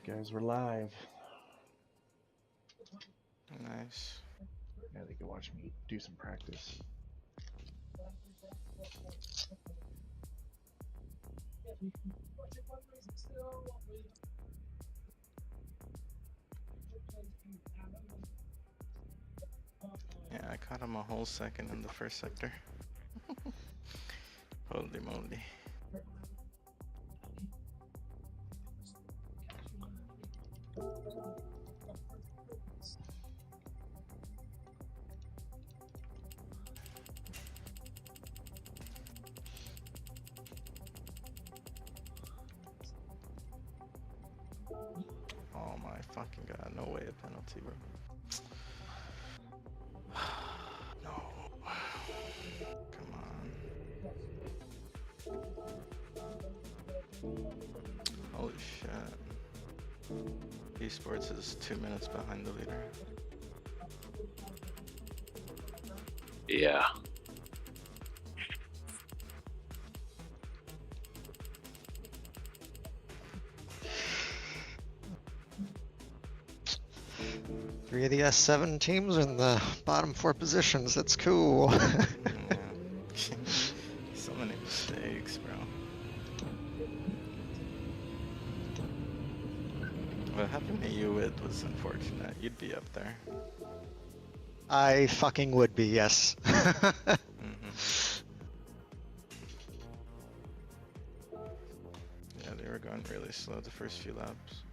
Guys, we're live. Nice. Yeah, they can watch me do some practice. Yeah, I caught him a whole second in the first sector. Holy moly. Oh my fucking god, no way a penalty, bro. No. Come on. Holy shit. Esports is 2 minutes behind the leader. Yeah. Three of the S7 teams in the bottom 4 positions. That's cool. Yeah. So many mistakes, bro. What happened to you with was unfortunate. You'd be up there. I fucking would be, yes. Yeah, they were going really slow the first few laps.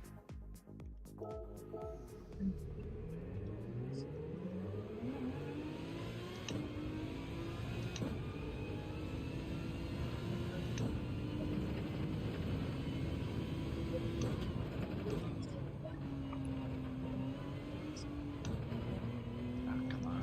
Come on.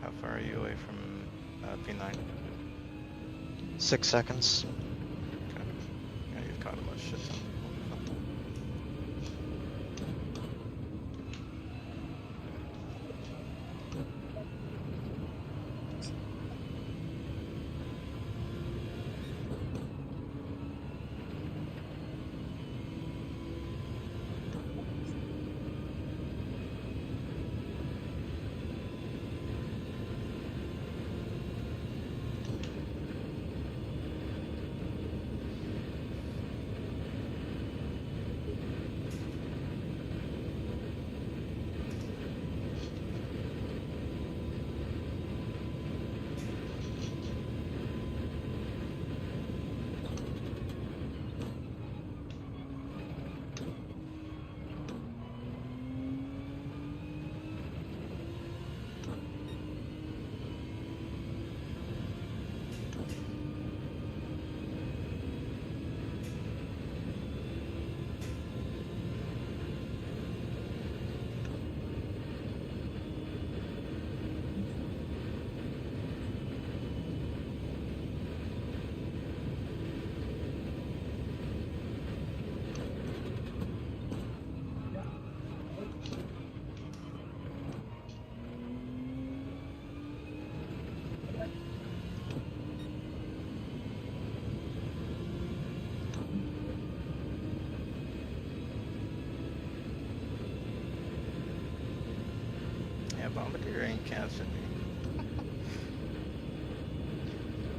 How far are you away from P9? 6 seconds. Okay. Yeah, you've caught him a shit ton. Yeah, Bombardier ain't catching me.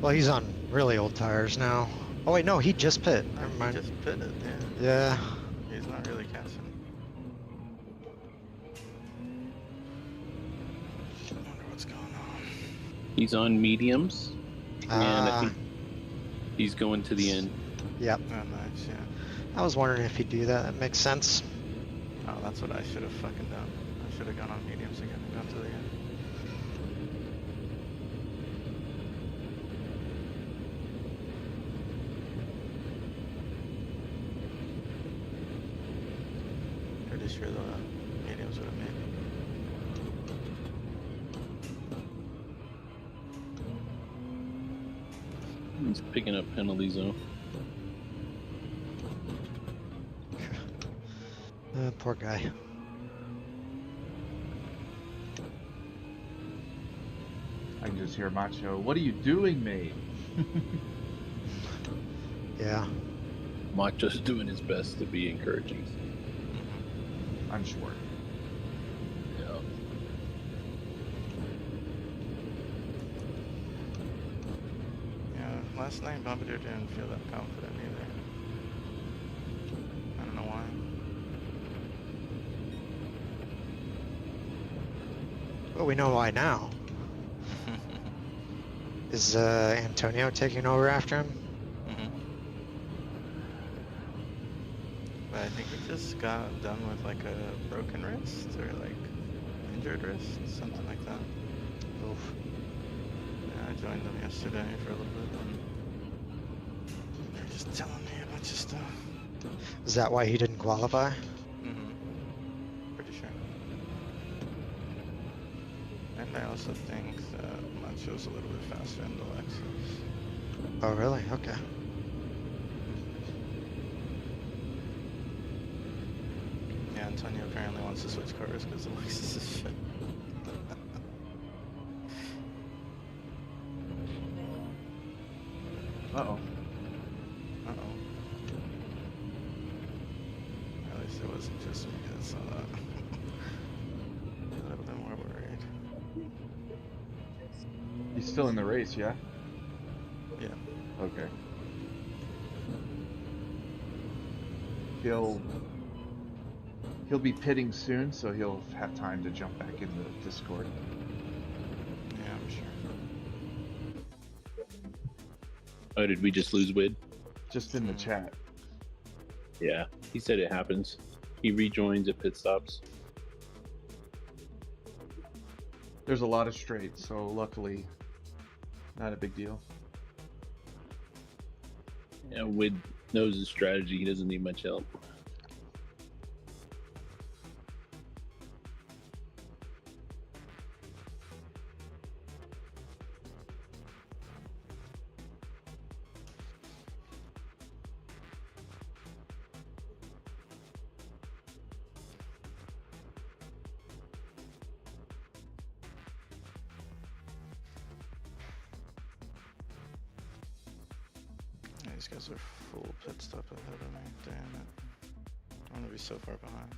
Well, he's on really old tires now. Oh wait, no, he just pit. Never He mind. just pitted, yeah. Yeah. He's not really catching. I wonder what's going on. He's on mediums, and I think he's going to the end. Yep. Oh, nice, yeah. I was wondering if he'd do that. That makes sense. Oh, that's what I should have fucking done. I should have gone on mediums again and gone to the end. pretty sure the mediums would have made it. He's picking up penalties though. Poor guy. I can just hear Macho. What are you doing, mate? Yeah. Macho's doing his best to be encouraging. I'm sure. Yeah. Yeah, last night Bombardier didn't feel that confident either. I don't know why. Well, we know why now. Is Antonio taking over after him? But I think he just got done with like a broken wrist or like injured wrist, something like that. Oof. Yeah, I joined them yesterday for a little bit and they're just telling me a bunch of stuff. Is that why he didn't qualify? Pretty sure. And I also think that Macho's a little bit faster in the Lexus. Oh, really? Okay. Yeah, Antonio apparently wants to switch cars because the Lexus is shit. Uh-oh. Uh-oh. At least it wasn't just me that saw that. A little bit more worried. He's still in the race, yeah? Yeah. Okay. He'll be pitting soon, so he'll have time to jump back in the Discord. Yeah, I'm sure. Oh, did we just lose Wid? Just in the chat. Yeah, he said it happens. He rejoins at pit stops. There's a lot of straights, so luckily, not a big deal. Yeah, Wid knows his strategy. He doesn't need much help. Yeah, these guys are full pit stop ahead of me. Damn it. I'm gonna be so far behind.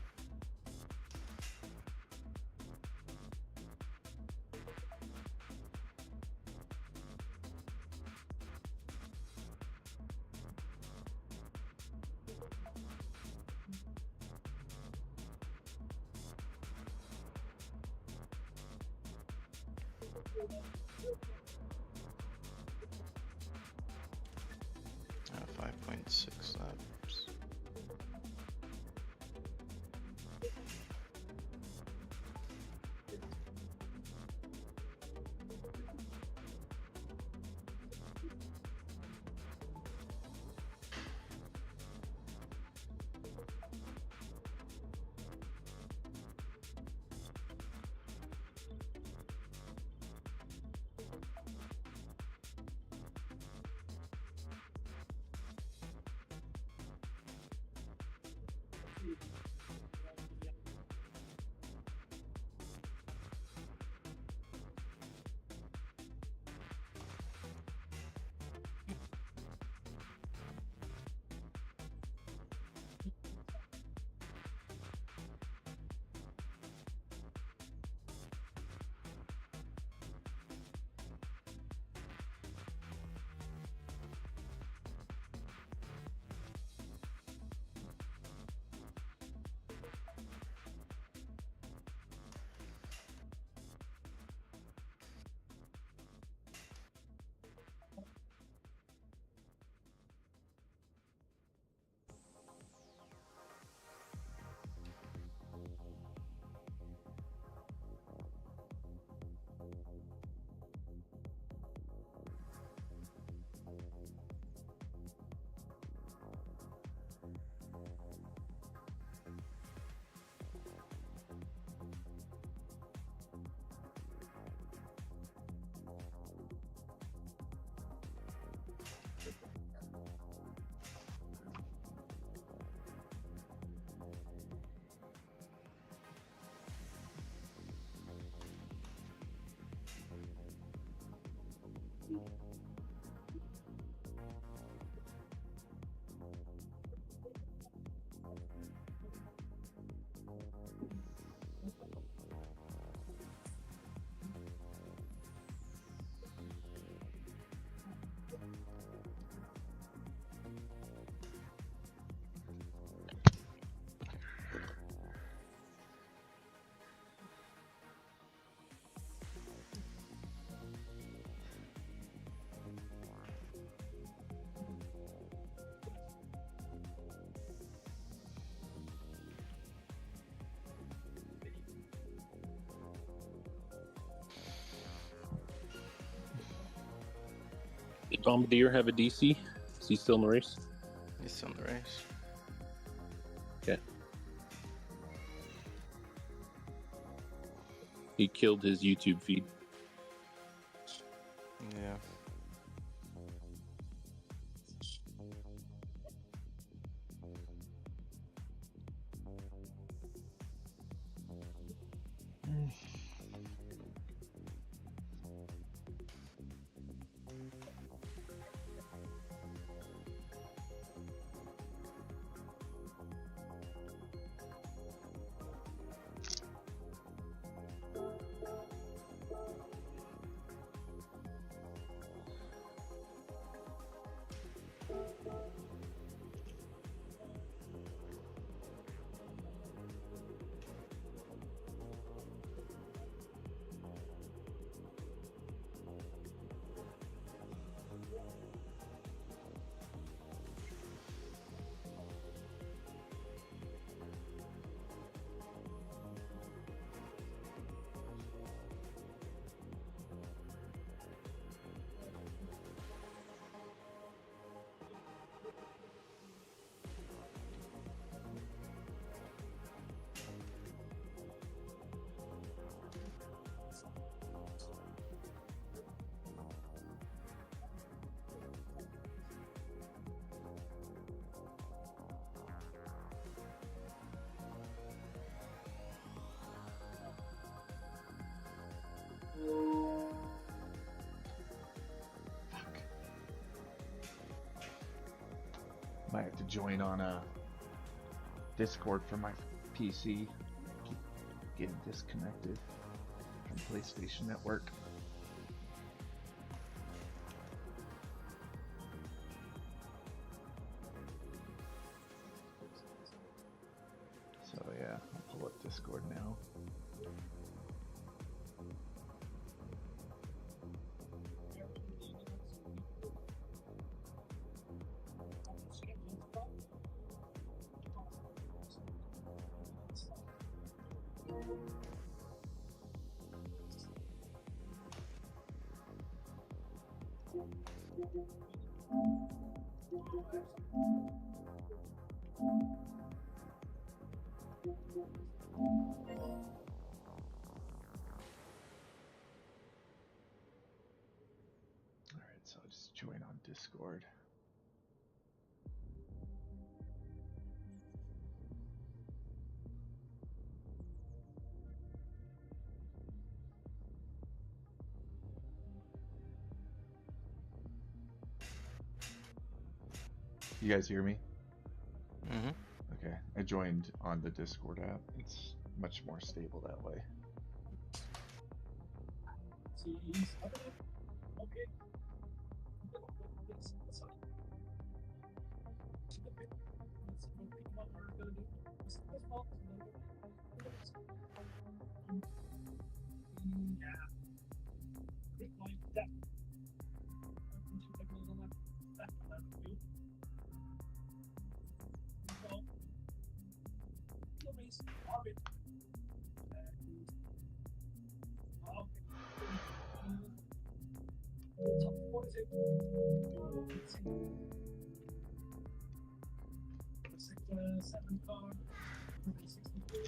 Uh, 5.6 laps. Bombardier have a DC? Is he still in the race? He's still in the race. Okay. He killed his YouTube feed. Yeah. Might have to join on a Discord for my PC. Keep getting disconnected from PlayStation Network. So yeah, I'll pull up Discord now. Alright, so I'll just join on Discord. You guys hear me? Mm-hmm. Okay, I joined on the Discord app. It's much more stable that way.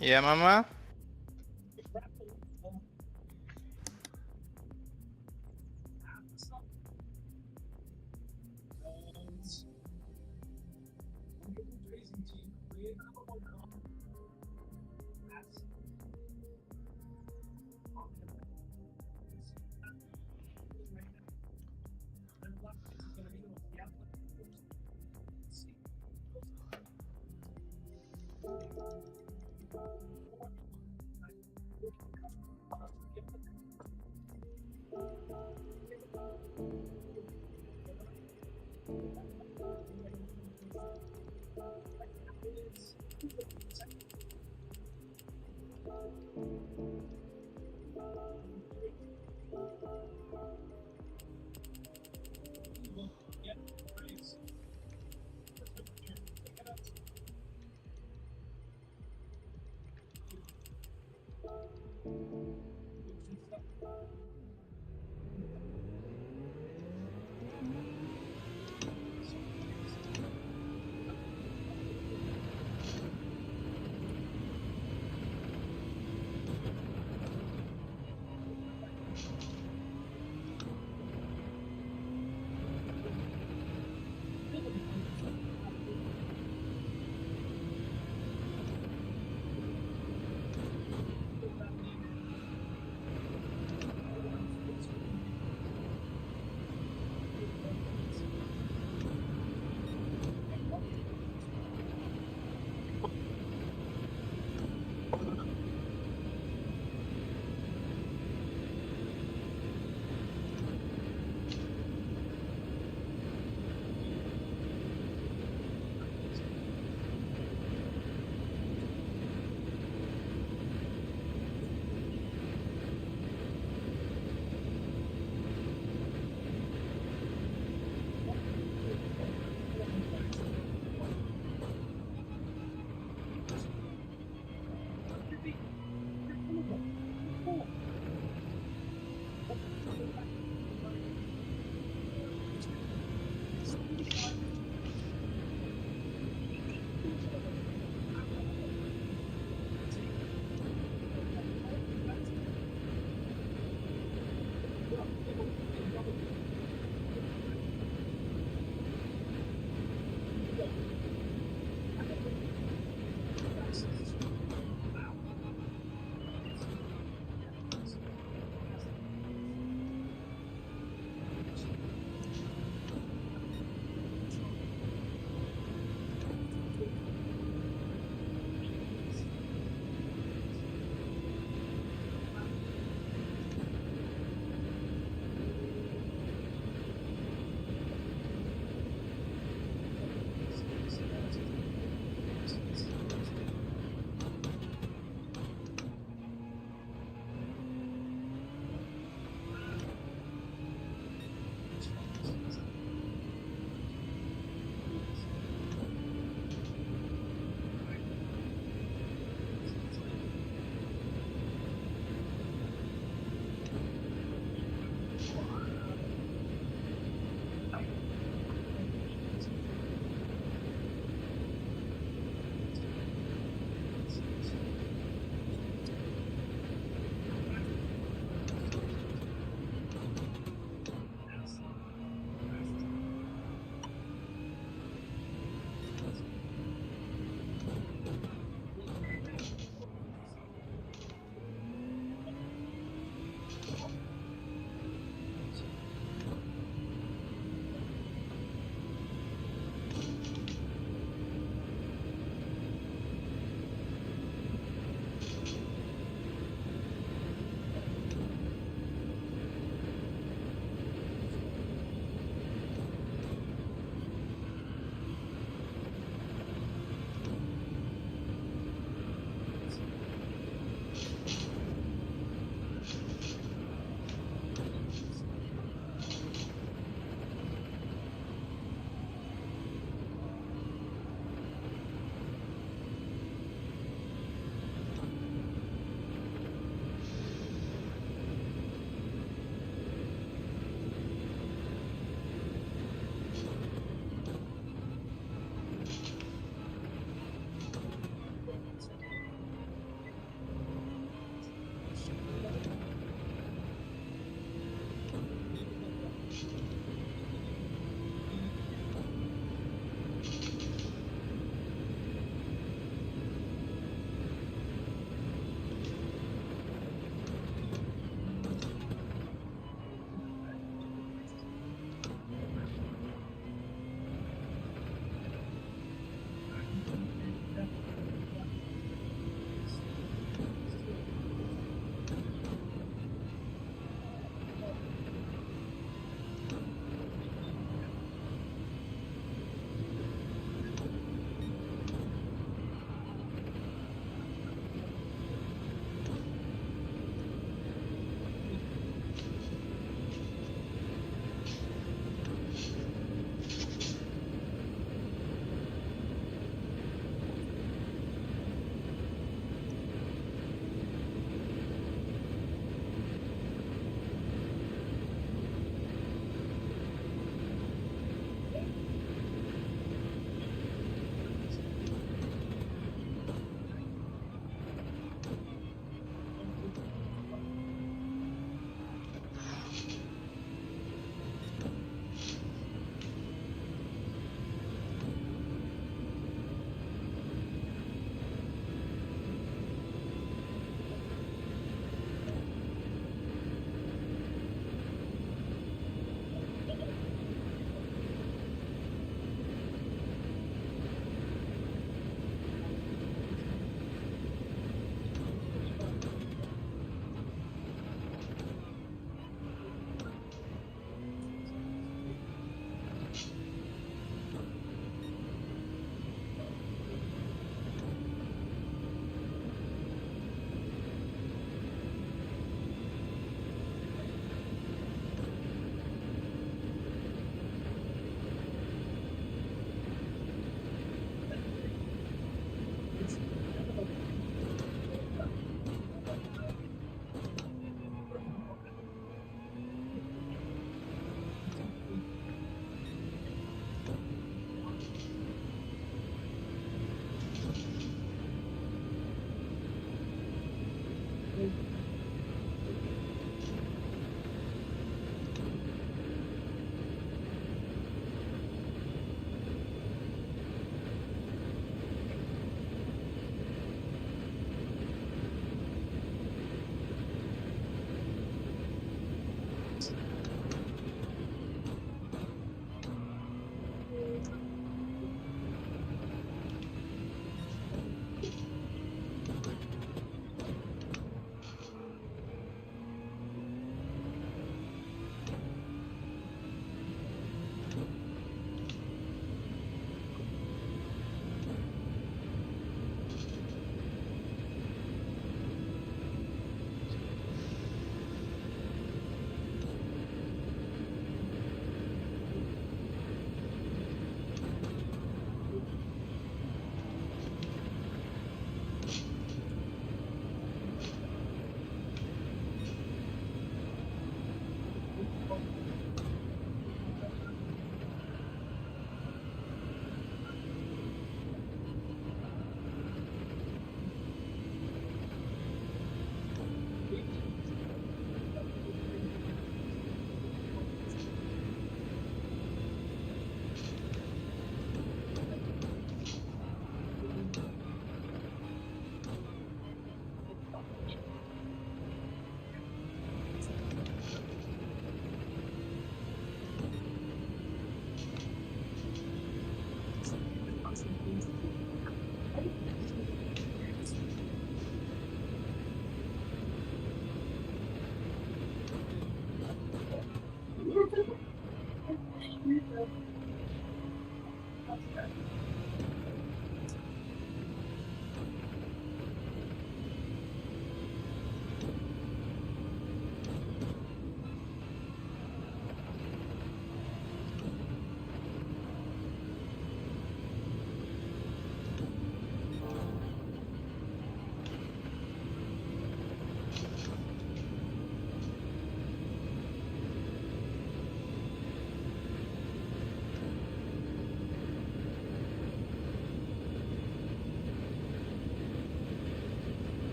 Yeah, mama?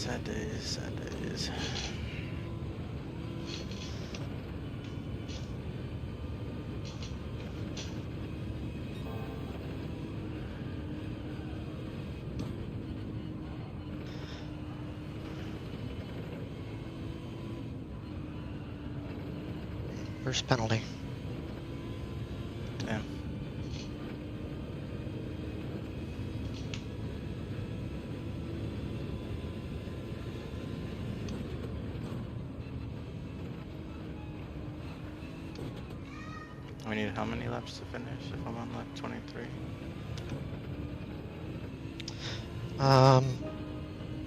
Sad days, sad days. First penalty. Damn. We need how many laps to finish if I'm on lap 23?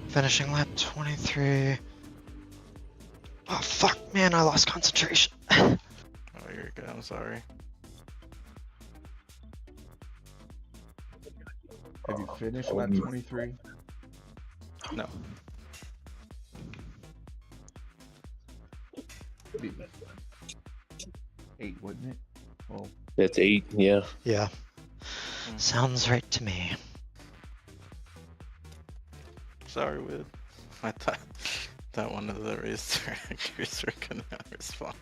Finishing lap 23. Oh fuck, man, I lost concentration. Oh, you're good, I'm sorry. Have you finished lap 23? No. Be 8, wouldn't it? Well, That's 8, yeah. Yeah, sounds right to me. Sorry, Wid. I thought one of the race directors were gonna respond.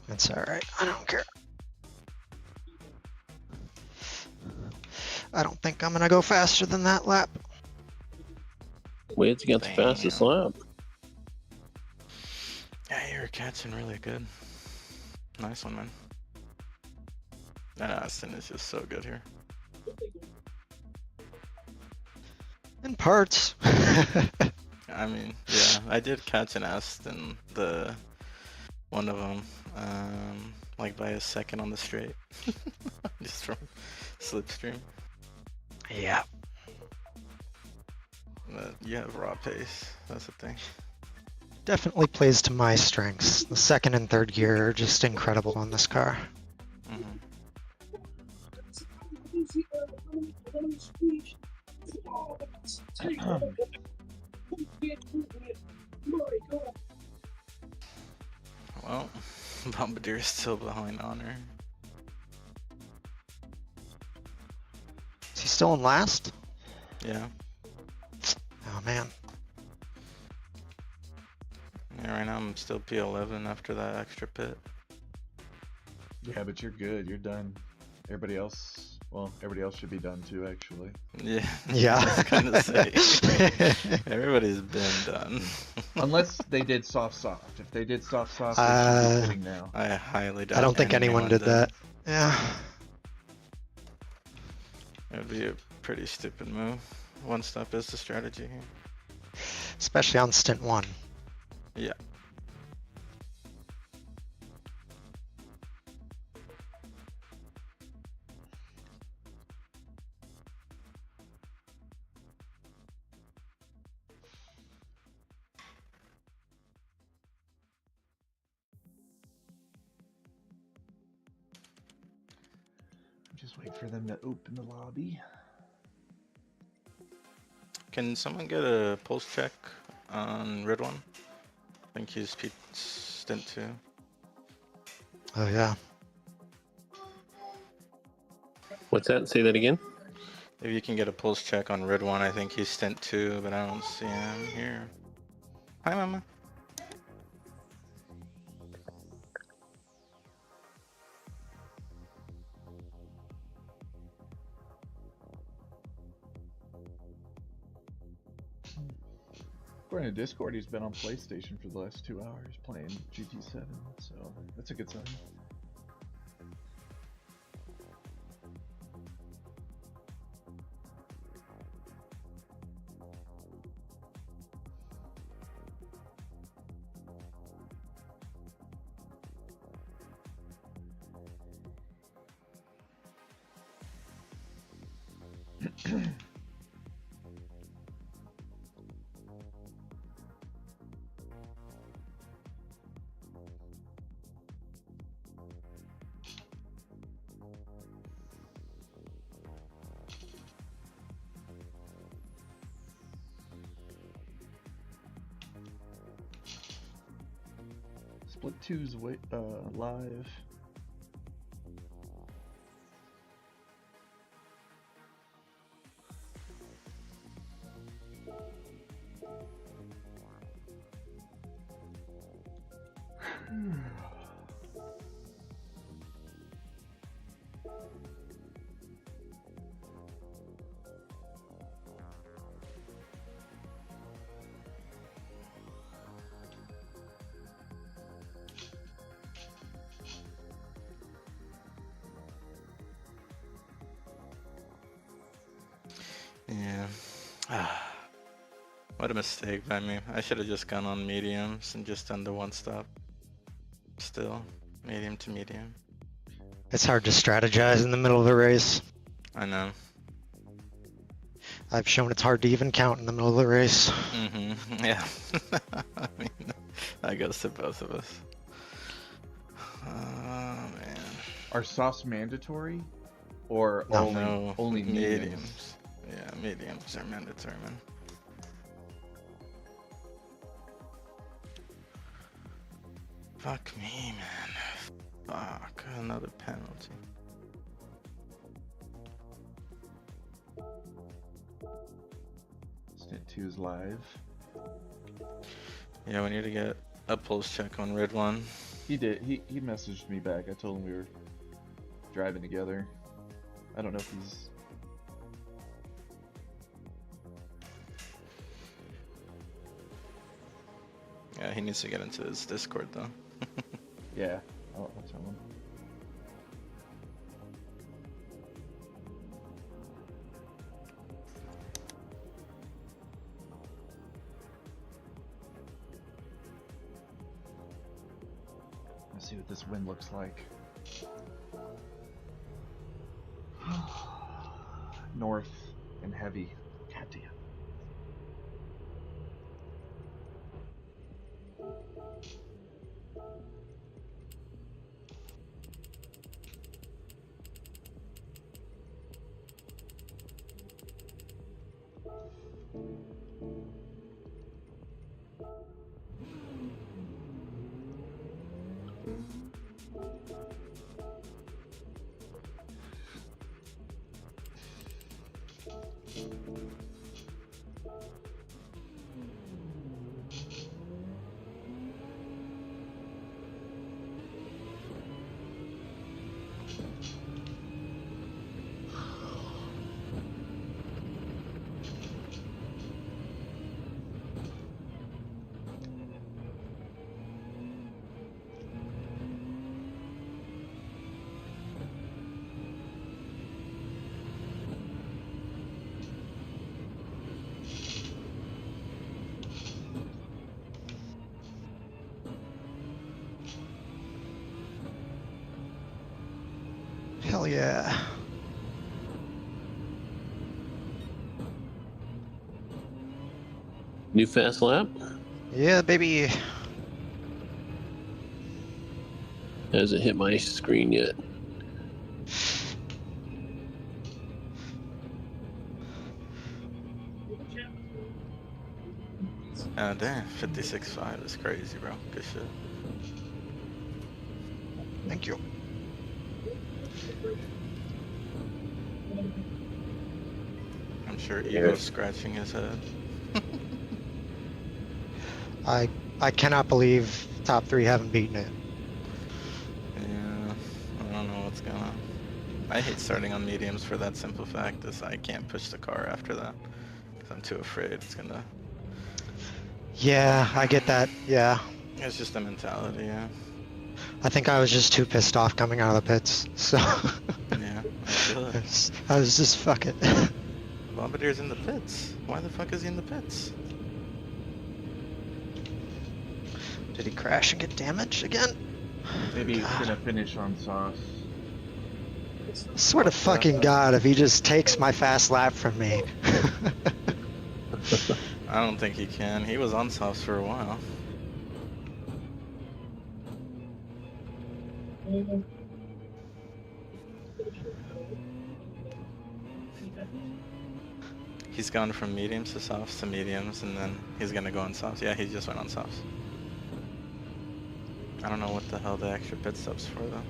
That's alright, I don't care. I don't think I'm gonna go faster than that lap. Wid's got the fastest lap. Yeah, you're catching really good. Nice one, man. And Aston is just so good here. In parts. I mean, yeah, I did catch an Aston, one of them, like by a second on the straight, just from slipstream. Yeah. But you have raw pace. That's the thing. Definitely plays to my strengths. The second and third gear are just incredible on this car. Mm-hmm. Well, Bombardier is still behind Honor. Is he still in last? Yeah. Oh man. Yeah, right now I'm still P11 after that extra pit. yeah, but you're good. You're done. Everybody else, well, everybody else should be done too, actually. Yeah. Yeah. I was gonna say. Everybody's been done. Unless they did soft. If they did soft, they should be sitting now. I highly doubt I don't think anyone did that. Yeah. It would be a pretty stupid move. One stop is the strategy here. Especially on stint 1. Yeah. Just wait for them to open the lobby. Can someone get a pulse check on Red One? I think he's stint 2. Oh yeah. What's that? Say that again? If you can get a pulse check on Red One, I think he's stint 2, but I don't see him here. Hi, Mama. According to Discord, he's been on PlayStation for the last 2 hours playing GT7, so that's a good sign. Split 2's live. Yeah. What a mistake by me. I should have just gone on mediums and just done the one stop. Still, medium to medium. It's hard to strategize in the middle of a race. I know. I've shown it's hard to even count in the middle of the race. Mm-hmm. Yeah. I mean, that goes to both of us. Oh, man. Are softs mandatory? Or No. only mediums? Yeah, mediums are mandatory, man. Fuck me, man. Fuck, another penalty. Stint 2's live. Yeah, we need to get a pulse check on Red One. He did. He messaged me back. I told him we were driving together. I don't know if he's... Yeah, he needs to get into his Discord though. Yeah, I'll tell him. Let's see what this wind looks like. North and heavy. God damn. Hell yeah. New fast lap? Yeah, baby. Hasn't hit my screen yet. Oh damn, 56.5 is crazy, bro. Good shit. Thank you. I'm sure Ego's scratching his head. I cannot believe top 3 haven't beaten it. Yeah, I don't know what's going on. I hate starting on mediums for that simple fact is I can't push the car after that. Cause I'm too afraid it's gonna... Yeah, I get that. Yeah. It's just a mentality, yeah. I think I was just too pissed off coming out of the pits, so... Yeah, I feel it. I was just, fuck it. Bombardier's in the pits. Why the fuck is he in the pits? Did he crash and get damaged again? Maybe he's God. gonna finish on sauce. I swear to fucking God, if he just takes my fast lap from me. I don't think he can. He was on softs for a while. He's gone from mediums to softs to mediums, and then he's gonna go on softs. Yeah, he just went on softs. I don't know what the hell the extra pit stops for, though.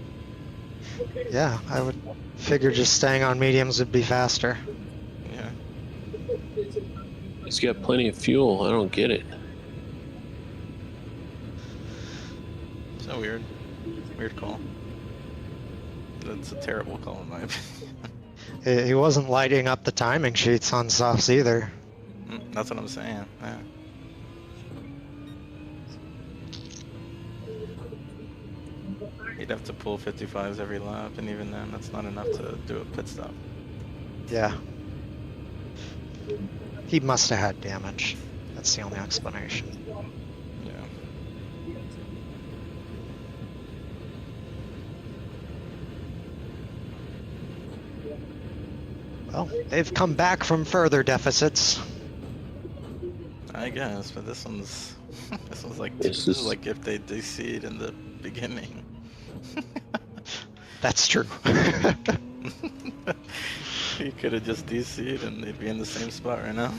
Yeah, I would figure just staying on mediums would be faster. Yeah. He's got plenty of fuel. I don't get it. So weird. Weird call. That's a terrible call in my opinion. He wasn't lighting up the timing sheets on softs either. That's what I'm saying. Yeah. He'd have to pull 55s every lap, and even then, that's not enough to do a pit stop. Yeah. He must have had damage. That's the only explanation. Yeah. Well, they've come back from further deficits. I guess, but this one's this one's like This this is is- like if they decede in the beginning. That's true. He could have just DC'd and they'd be in the same spot right now.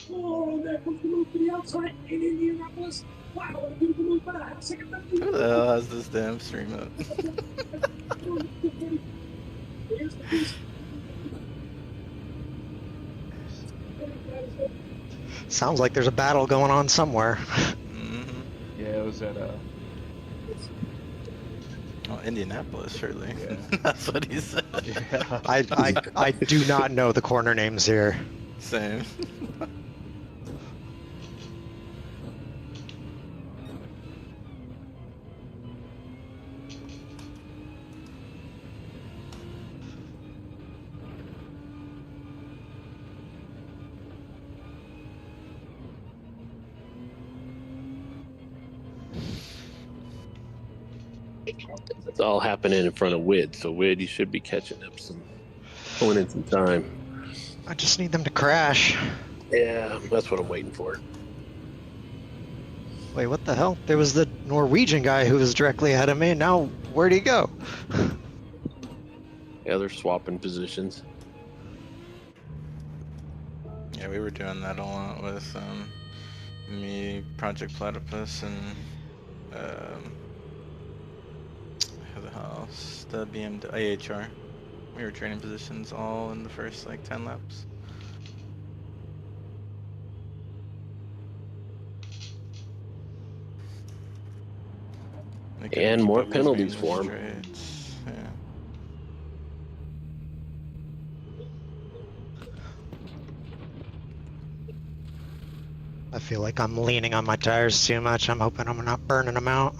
Oh, that was the move to the outside in Indianapolis. Wow, a beautiful move for that. Second time. Who the hell has this damn stream up? Here's the piece. Sounds like there's a battle going on somewhere. Yeah, it was at Oh, Indianapolis, surely. That's what he said. yeah. I do not know the corner names here. Same. It's all happening in front of Wid, so Wid, you should be catching up some, pulling in some time. I just need them to crash. Yeah, that's what I'm waiting for. Wait, what the hell? There was the Norwegian guy who was directly ahead of me. Now, where'd he go? Yeah, they're swapping positions. Yeah, we were doing that a lot with me, Project Platypus, and who the hell else? The BMW AHR. We were trading positions all in the first like 10 laps. They couldn't And keep more up with me penalties in the for 'em. straights. Yeah. I feel like I'm leaning on my tires too much. I'm hoping I'm not burning them out.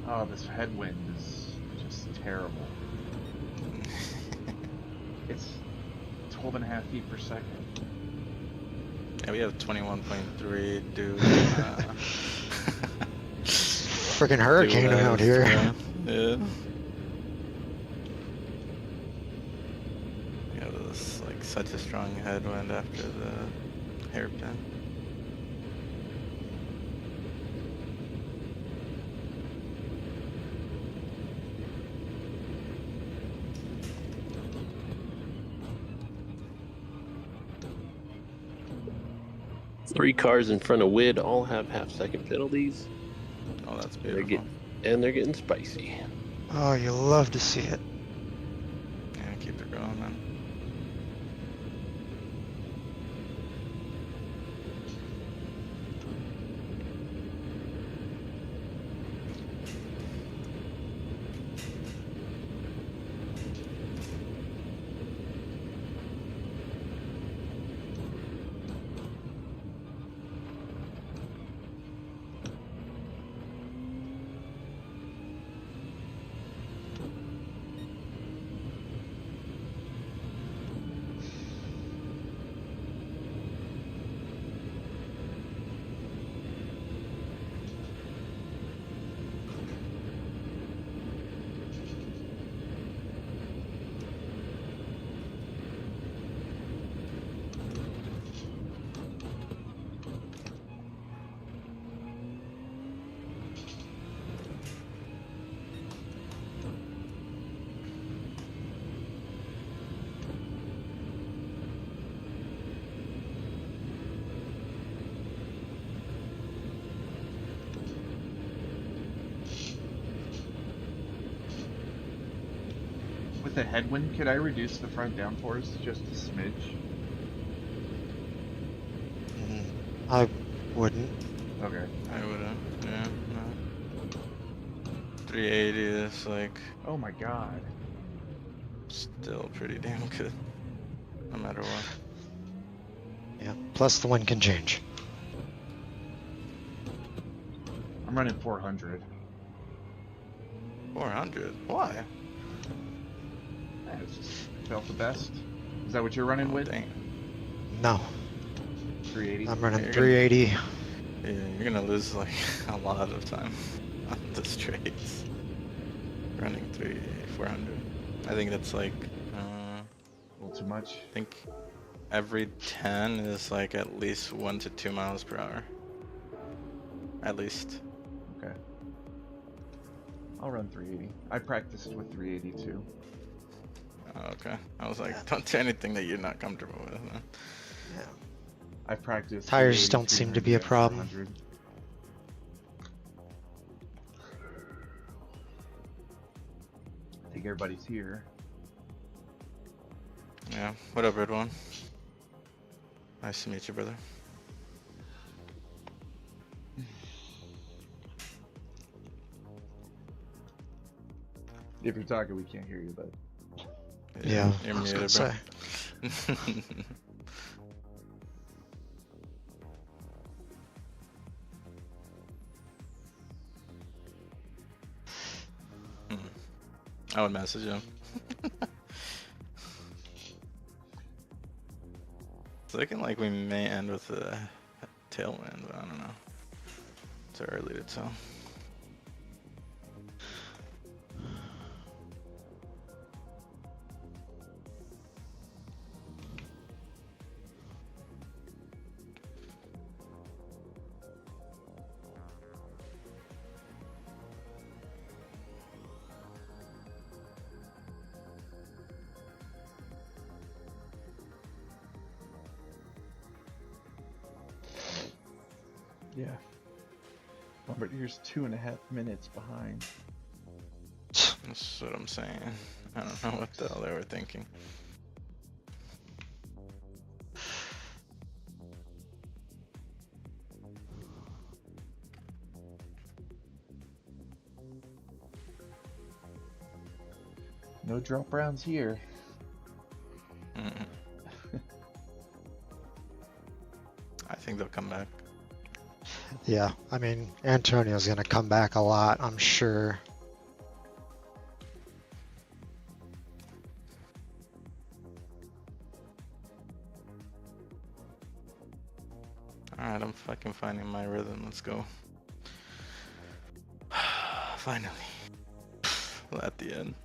Oh, this headwind is just terrible. It's 12.5 feet per second. Yeah, we have 21.3, dude. Freaking hurricane out here. Yeah. We have this like such a strong headwind after the hairpin. Three cars in front of Wid all have half-second penalties, Oh, that's They're beautiful. and they're getting spicy. Oh, you love to see it. Yeah, keep it going, man. the headwind, could I reduce the front downforce just a smidge? I wouldn't. Okay. I would've. Yeah. No. 380 is like Oh my god. still pretty damn good, no matter what. Yeah. Plus the wind can change. I'm running 400. 400. Why? It's just felt the best. Is that what you're running Oh, with? dang. No, 380? I'm running You're gonna- 380. Yeah, you're gonna lose like a lot of time on the straights. Running 400. I think that's like, A little too much. I think every 10 is like at least 1 to 2 miles per hour. At least. Okay. I'll run 380. I practiced with 380 too. Oh, okay. I was like, don't do anything that you're not comfortable with. Huh? Yeah. I've practiced. Tires 380, don't seem to be a 300, problem. 400. I think everybody's here. Yeah. What up, Red One? Nice to meet you, brother. If you're talking, we can't hear you, but Yeah, You're I was muted, gonna bro. say. I would message him. It's looking like we may end with a tailwind, but I don't know. It's early to tell. yeah. Bombardier's 2.5 minutes behind. That's what I'm saying. I don't know what the hell they were thinking. No drop rounds here. Mm-mm. I think they'll come back. Yeah, I mean, Antonio's gonna come back a lot, I'm sure. Alright, I'm fucking finding my rhythm. Let's go. Finally. At the end.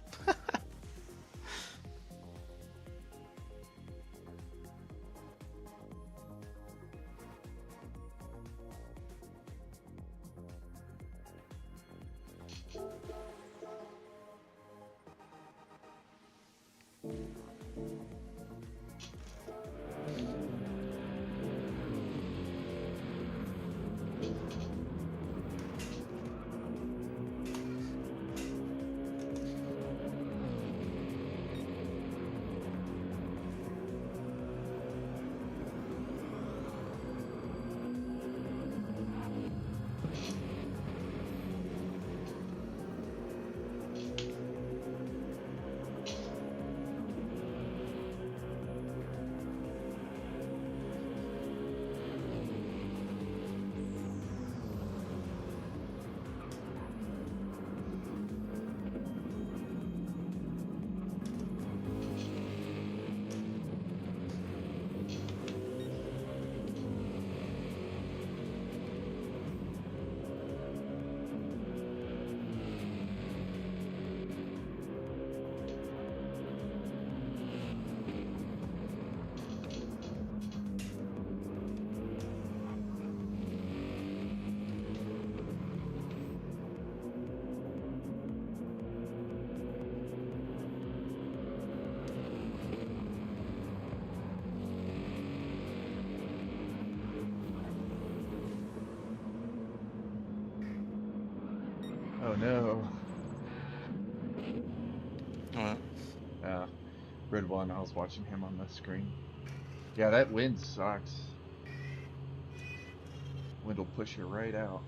Oh no. What? Red One, I was watching him on the screen. Yeah, that wind sucks. Wind will push you right out.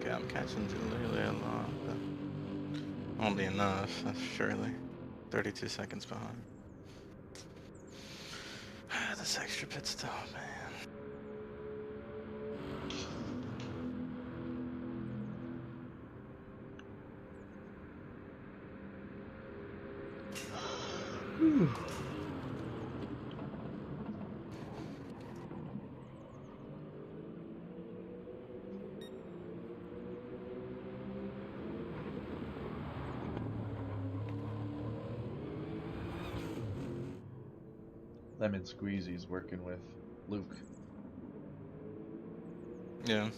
Okay, I'm catching Julia a lot, but won't be enough, surely. 32 seconds behind. This extra pit stop, man. Lemon Squeezy's working with Luke. Yeah.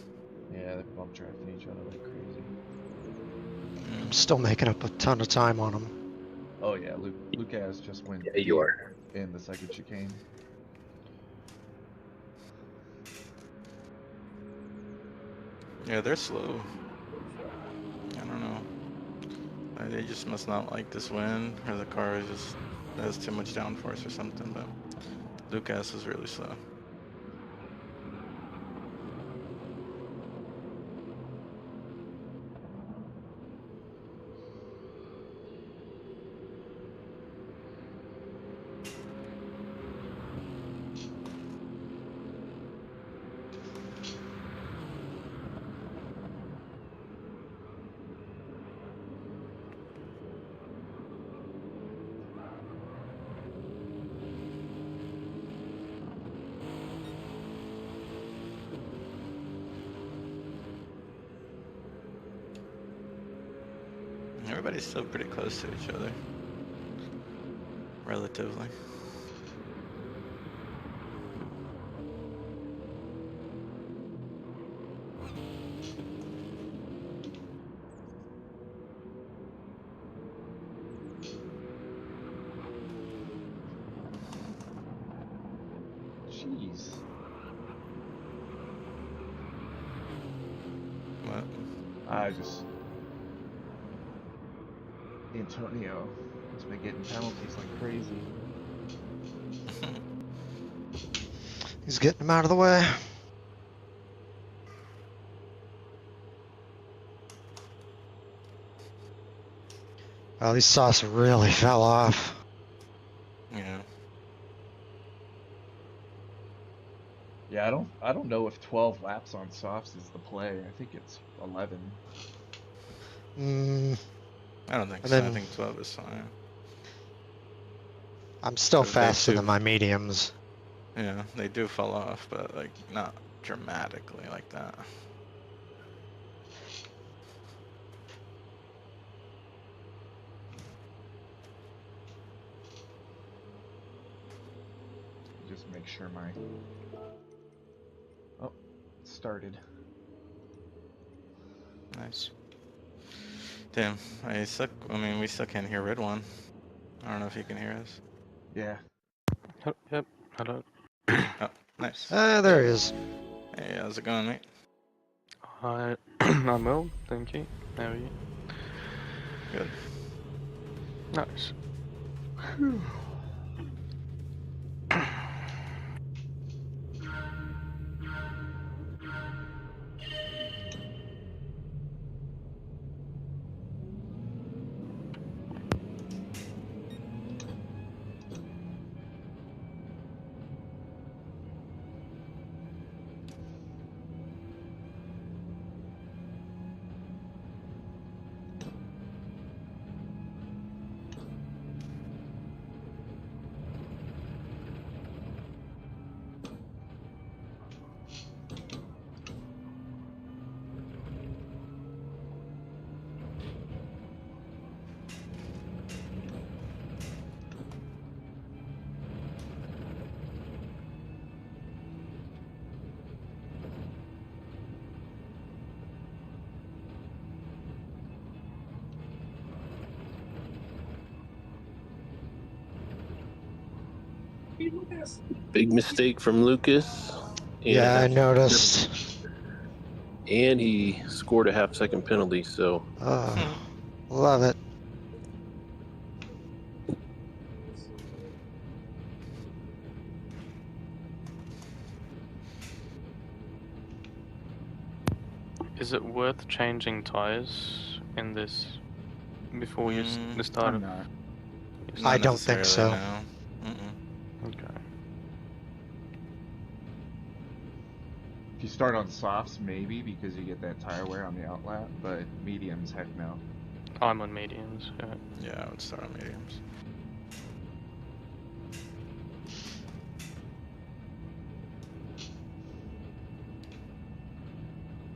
Yeah, they're bump drafting each other like crazy. I'm still making up a ton of time on him. Oh yeah, Lucas just went Yeah, you deep are. in the second chicane. Yeah, they're slow. I don't know. They just must not like this wind, or the car just has too much downforce or something, but Lucas is really slow. Everybody's still pretty close to each other. Relatively. Jeez. What? Antonio has been getting penalties like crazy. He's getting him out of the way. Oh, these softs really fell off. Yeah. Yeah, I don't know if 12 laps on softs is the play. I think it's 11. Mm, I don't think and so. I then think 12 is fine. I'm still They faster do, than my mediums. yeah, they do fall off, but like not dramatically like that. Just make sure my... Oh, it started. Nice. Damn, I mean, we still can't hear Red One. I don't know if he can hear us. Yeah. Yep. Hello. Oh, nice. There he is. Hey, how's it going, mate? Hi. I'm well, thank you. How are you? Good. Nice. Big mistake from Lucas. Yeah, I And, noticed. and he scored a half-second penalty, so Love it. Is it worth changing tires in this before the start I'm of? not. Not I don't think necessarily, so. no. Mm-mm. Okay. If you start on softs, maybe because you get that tire wear on the outlap, but mediums, heck no. I'm on mediums. Yeah. Yeah, I would start on mediums.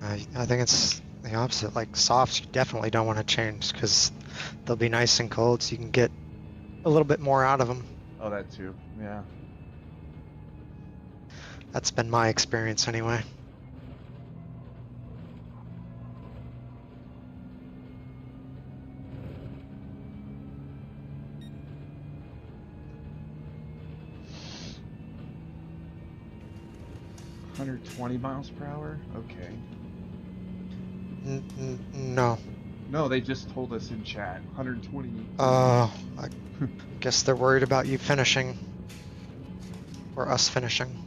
I think it's the opposite. Like softs, you definitely don't want to change because they'll be nice and cold, so you can get a little bit more out of them. Oh, that too. Yeah. That's been my experience anyway. $120 mph? Okay. No. No, they just told us in chat. 120. I guess they're worried about you finishing. Or us finishing.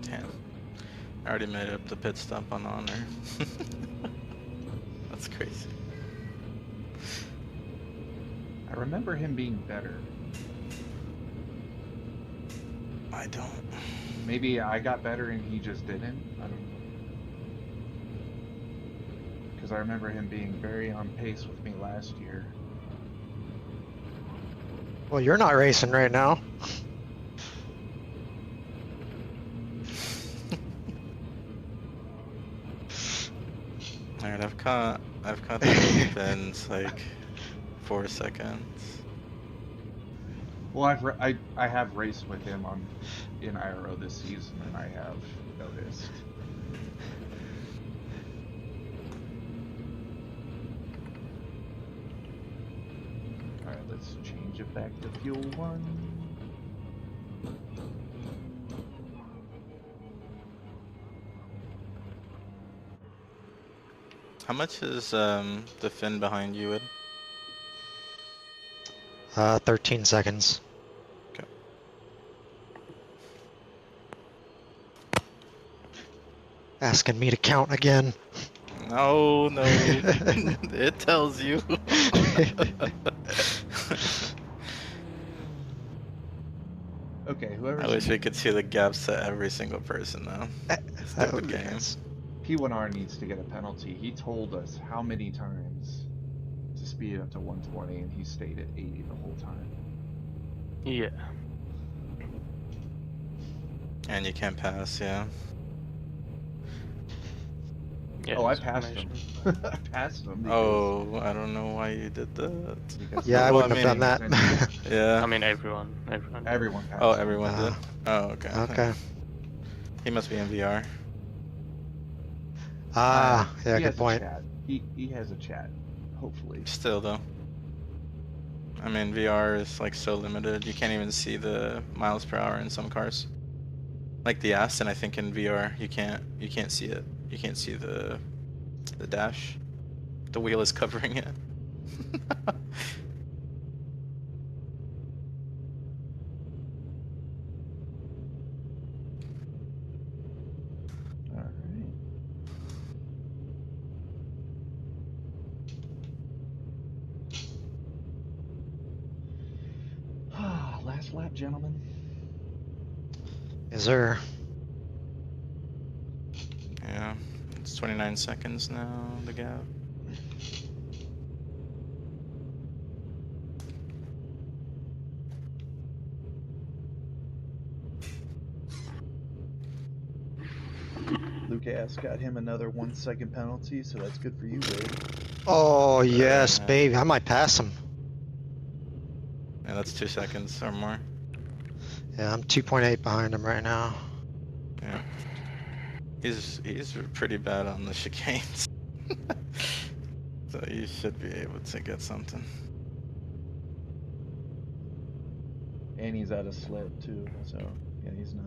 Damn. I already made up the pit stop on honor. That's crazy. I remember him being better. I don't. Maybe I got better and he just didn't. I don't know. Because I remember him being very on pace with me last year. Well, you're not racing right now. Alright, I've caught the Ben's like 4 seconds. Well, I have raced with him in IRO this season, and I have noticed. All right, let's change it back to fuel 1. How much is the fin behind you, Ed? 13 seconds. Okay. Asking me to count again. No, no. It tells you. Okay, whoever's I wish we could see the gaps to every single person though. That Stupid would be game. nice. P1R needs to get a penalty. He told us how many times to speed up to 120, and he stayed at 80 the whole time. Yeah. And you can't pass, yeah. Yeah. Oh, I it's passed him. formation. I passed him because, Oh, I don't know why you did that. because Yeah, I Well, I wouldn't have mean, done paying attention. that. Yeah. I mean, everyone. Did. Everyone passed Oh, him. everyone did? Oh, okay. Okay. He must be in VR. Ah, yeah, he good has point. A chat. He has a chat. Hopefully. Still though. I mean, VR is like so limited. You can't even see the miles per hour in some cars. Like the Aston, I think in VR you can't see it. You can't see the dash. The wheel is covering it. All right. Last lap, gentlemen. Is there? Yeah, it's 29 seconds now, the gap. Lucas got him another 1 second penalty, so that's good for you, Wade. Oh yes, nice. baby. I might pass him. Yeah, that's 2 seconds or more. Yeah, I'm 2.8 behind him right now. Yeah. He's pretty bad on the chicanes. So you should be able to get something. And he's out of slip too, so yeah, he's not.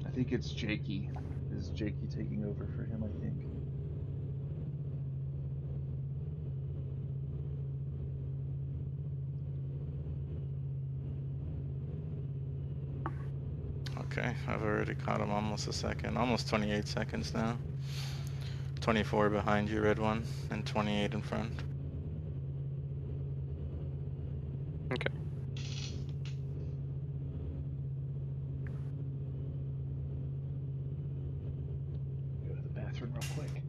I think it's Jakey. Is Jakey taking over for him, I think. Okay, I've already caught him almost a second. Almost 28 seconds now. 24 behind you, red one, and 28 in front. Okay. Go to the bathroom real quick.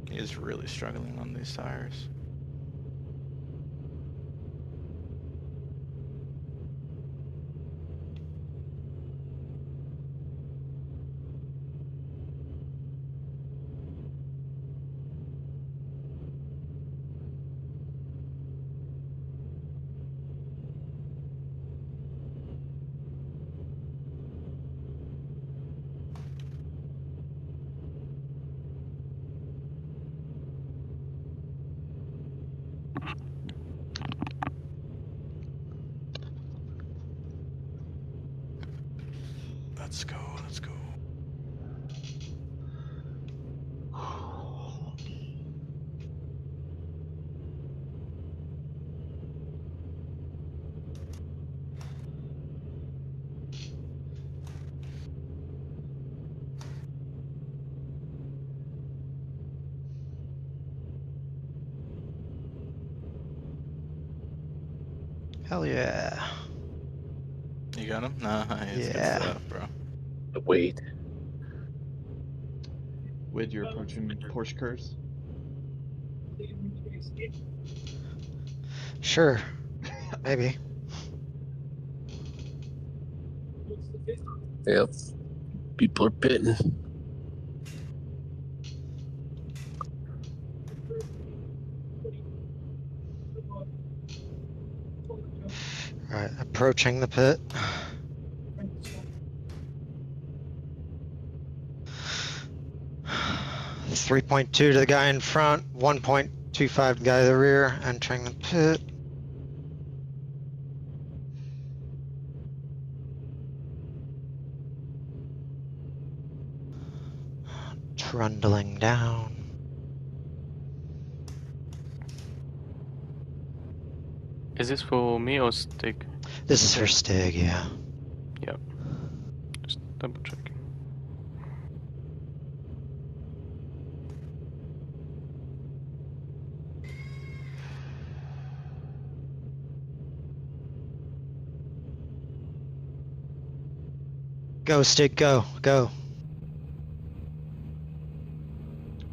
He is really struggling on these tires. Let's go, let's go. Hell yeah. You got him? Nice, good Yeah. stuff, bro. Wait. Wade, you're approaching Porsche curves. Sure. Maybe. Yep. People are pitting. Alright, approaching the pit. .2 to the guy in front, 1.25 to the guy in the rear, entering the pit. Trundling down. Is this for me or Stig? This is her Stig, yeah. Yep. Just double checking. Go, Stig, go, go.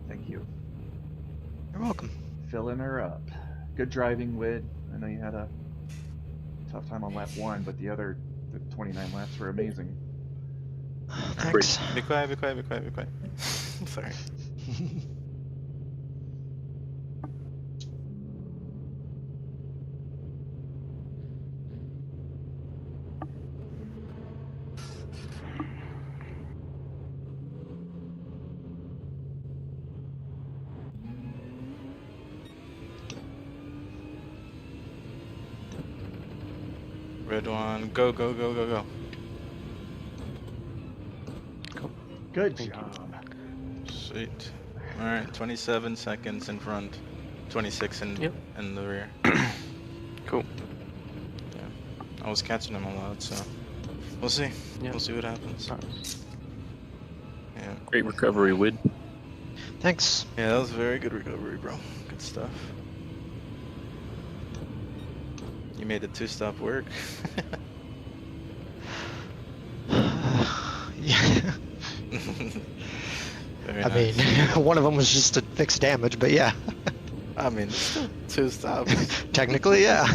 Thank you. You're welcome. Filling her up. Good driving, Wid. I know you had a tough time on lap 1, but the 29 laps were amazing. Thanks. Be quiet, be quiet, be quiet, be quiet. Sorry. Red one, go, go, go, go, go. Good Thank you. job. Sweet. Alright, 27 seconds in front, 26 Yep. in the rear. Cool. Yeah. I was catching him a lot, so we'll see. Yeah. We'll see what happens. Nice. Yeah. Great recovery, Wid. Thanks. Yeah, that was very good recovery, bro. Good stuff. You made the 2-stop work. Yeah. Very I nice. mean, one of them was just to fix damage, but yeah. I mean, still 2 stops. Technically, yeah.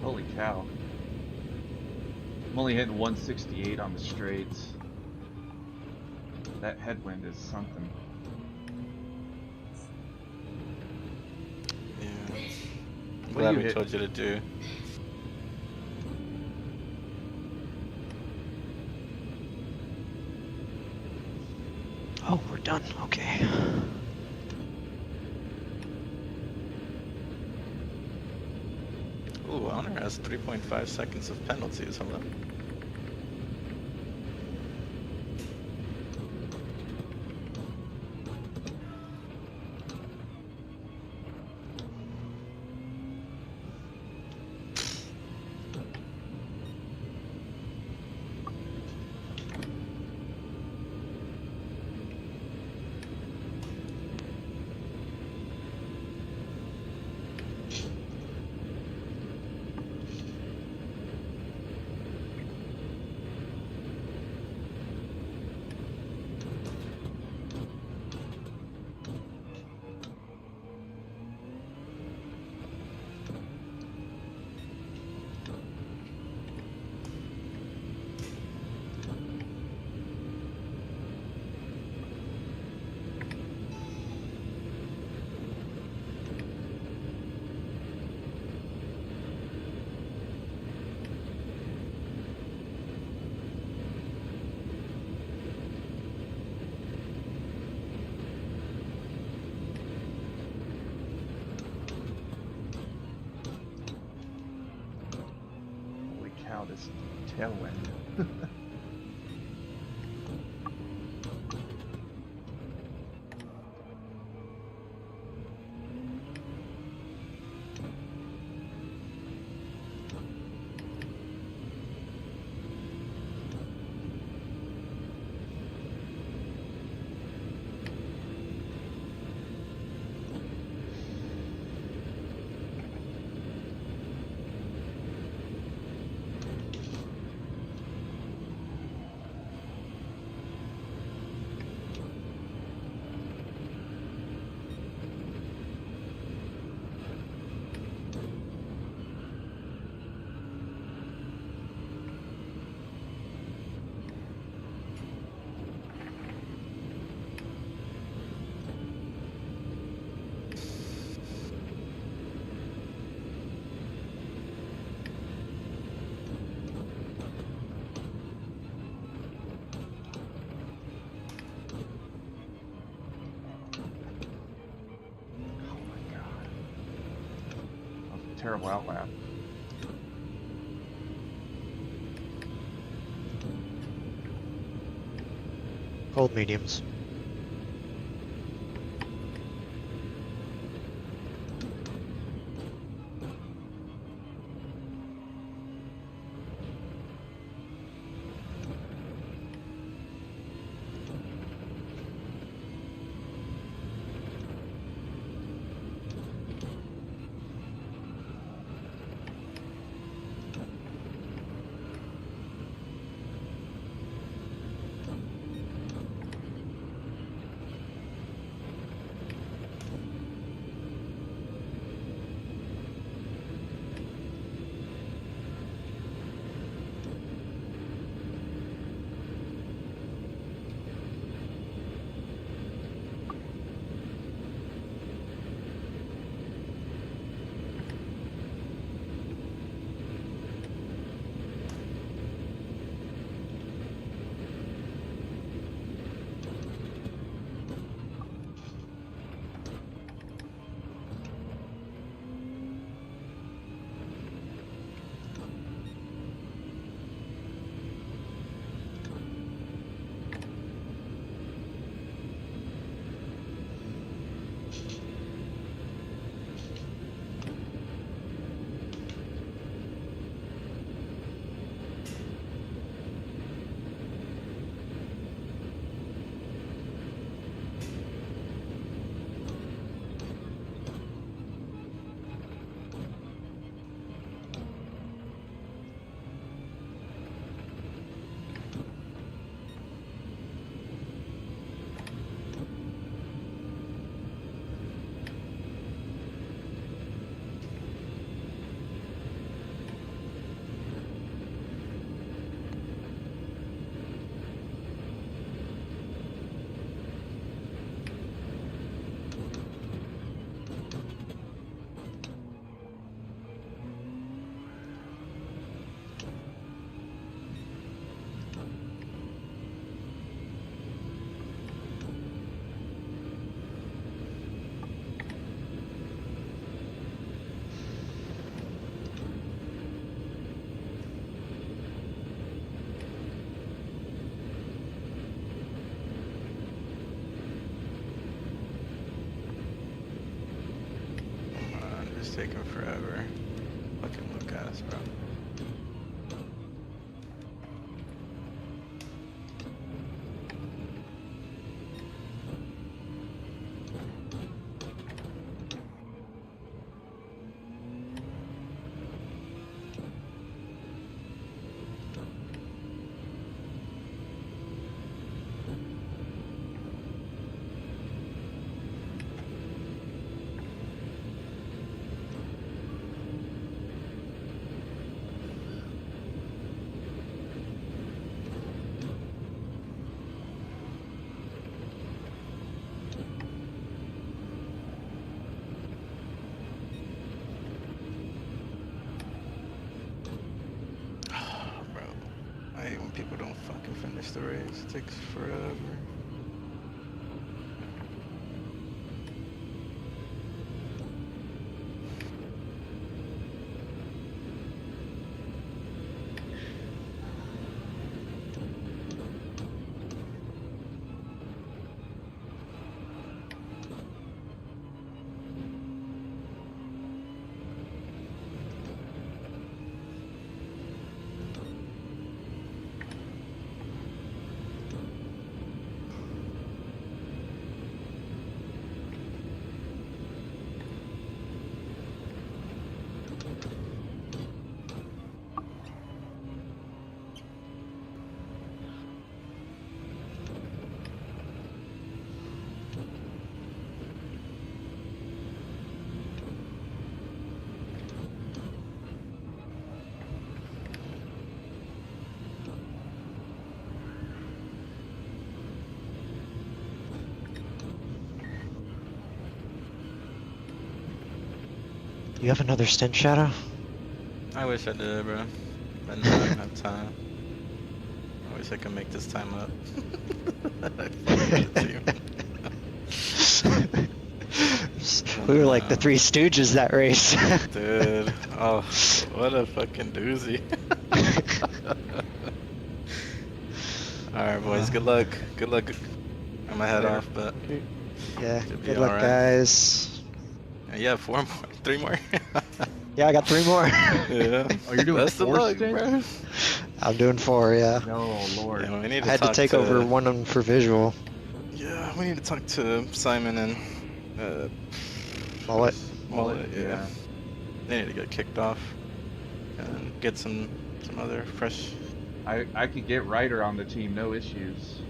Holy cow. I'm only hitting 168 on the straights. That headwind is something. Yeah. I'm What glad do you we hit? told you to do. Oh, we're done. Okay. Ooh, Honor has 3.5 seconds of penalties. Hello. Holy cow, this tailwind. Terrible outlap. Cold mediums. It's taking forever. Fucking look ass, bro. Bro, I hate when people don't fucking finish the race. It takes forever. You have another stint, Shadow? I wish I did, bro. But no, I don't have time. I wish I could make this time up. I fucking the team. We were like the Three Stooges that race. Dude, oh, what a fucking doozy. Alright, boys. Good luck. Good luck. I'm gonna head Later. off, but Yeah, should be good luck, alright. guys. Yeah, 4 more. 3 more. Yeah, I got 3 more. Yeah. Oh, you're doing Best of 4 luck, stints? bro. I'm doing 4, yeah. No, Lord. Yeah, we need I to had to talk take over one of them for visual. Yeah, we need to talk to Simon and Mullet. Mullet. Yeah. They need to get kicked off and get some other fresh. I could get Ryder on the team, no issues.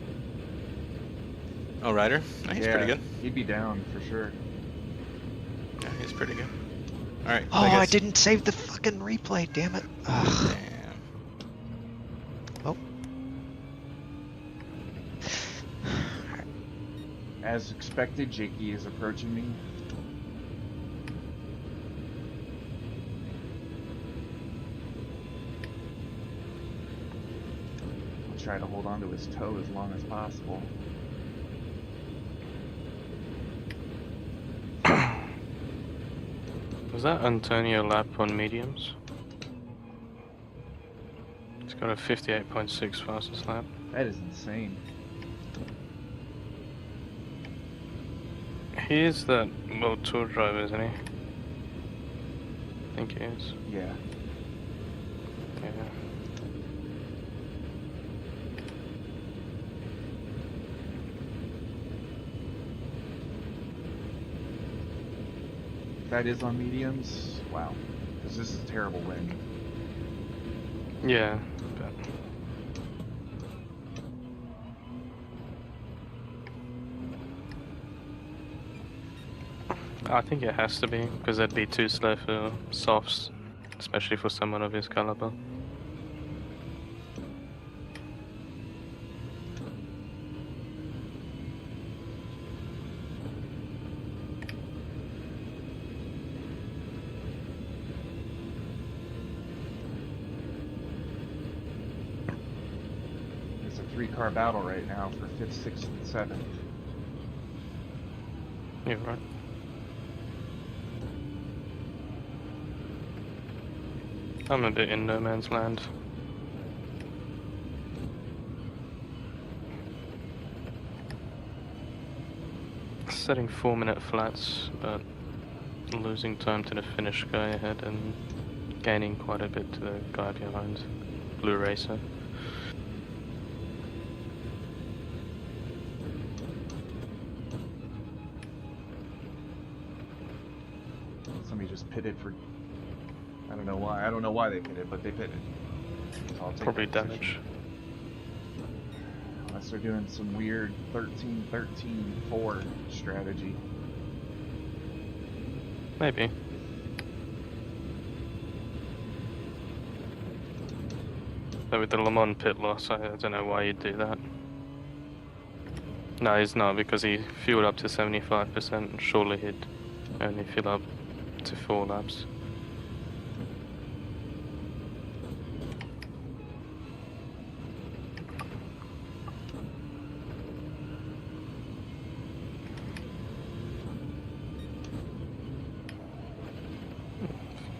Oh, Ryder? No, he's pretty good. He'd be down for sure. Yeah, he's pretty good. All right. Oh, bye, I guys. didn't save the fucking replay, damn it. Ugh. Damn. Oh. As expected, Jakey is approaching me. I'll try to hold on to his toe as long as possible. Was that Antonio lap on mediums? He's got a 58.6 fastest lap. That is insane. He is that World Tour driver, isn't he? I think he is. Yeah. Yeah. That is on mediums. Wow. Because this is a terrible wind. Yeah, but I think it has to be, because that'd be too slow for softs, especially for someone of his caliber. It's a 3-car battle right now for 5th, 6th, and 7th. You're right. I'm a bit in no man's land. Setting 4-minute flats, but losing time to the Finnish guy ahead and gaining quite a bit to the guy behind, Blue Racer. Somebody just pitted for... I don't know why. I don't know why they pitted, but they pitted. So I'll take Probably that position. damage. Unless they're doing some weird 13-13-4 strategy. Maybe. But with the Le Mans pit loss, I don't know why you'd do that. No, he's not, because he fueled up to 75%. Surely he'd only fill up to 4 laps.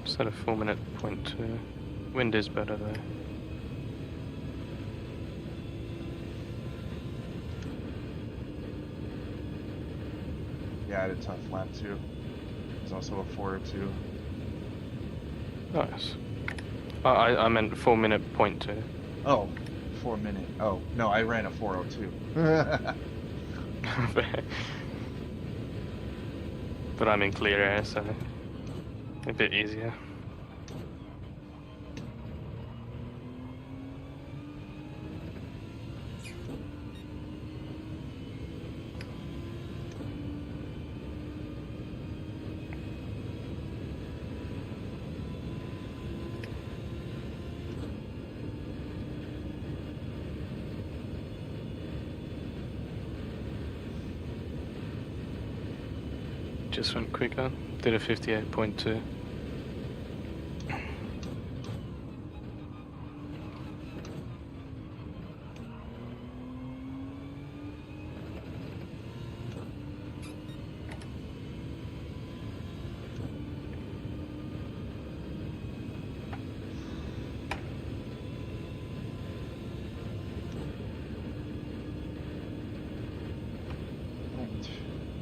Set a 4-minute point 2. Wind is better though. Yeah, I had a tough lap too. It's also a 402. Nice. I meant 4-minute point 2. Oh, 4 minute. Oh, no, I ran a 402. But I'm in clear air, so a bit easier. Just went quicker. Did a 58.2.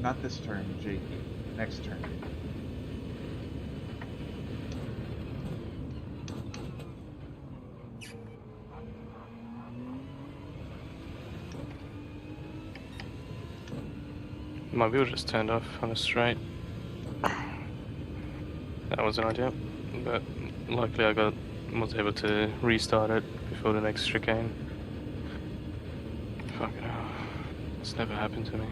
Not this turn, Jakey. Next turn. My wheel just turned off on the straight. That was an idea, but luckily I was able to restart it before the next chicane. Fucking hell. It's never happened to me.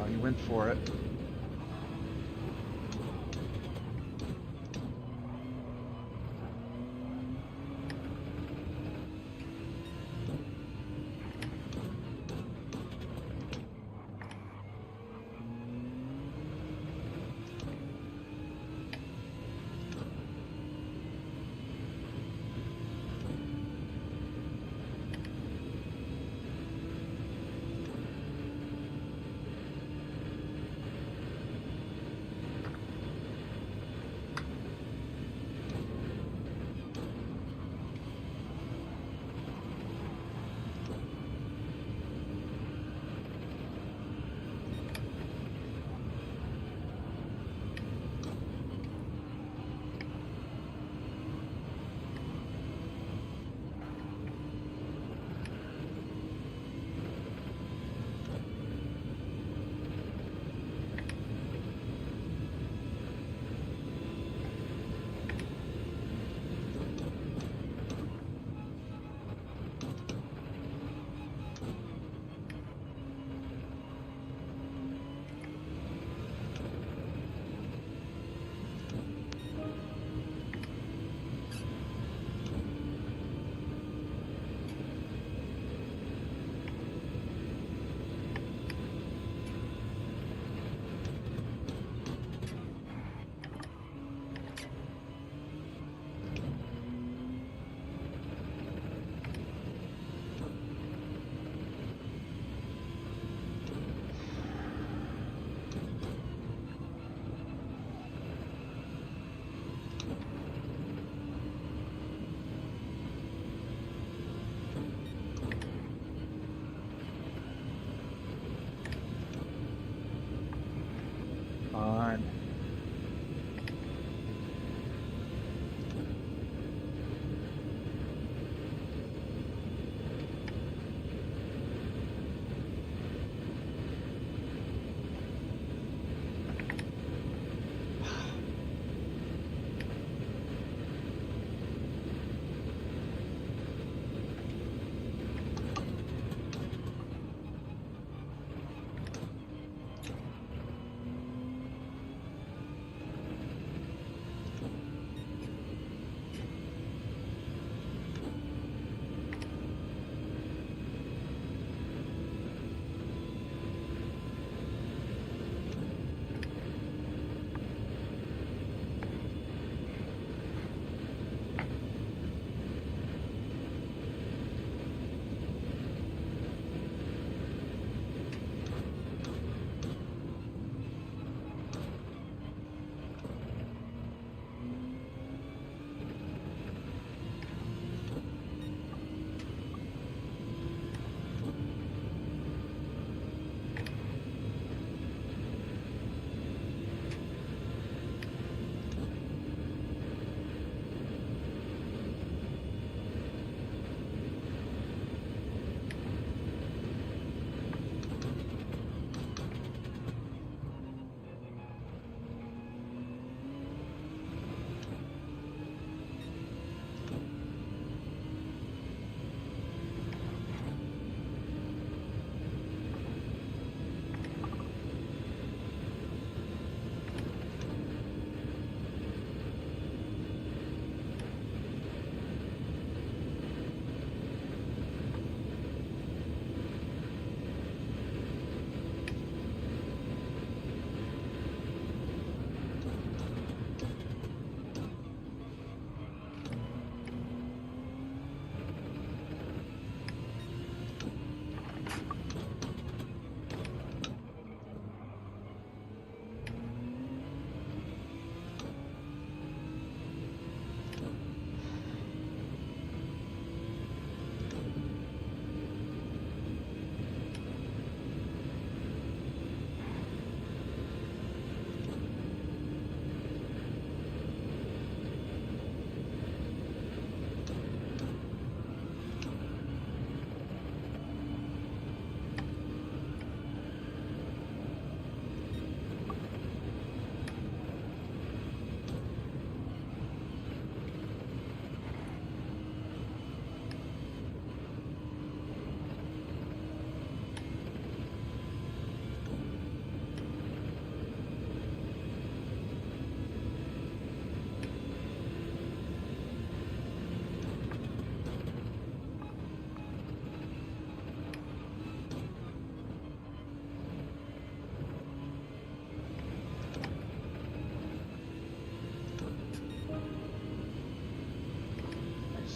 You went for it.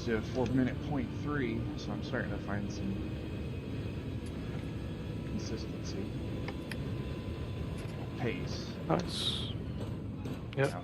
close to 4-minute .3, so I'm starting to find some consistency. Pace. Nice. Yep. Yeah.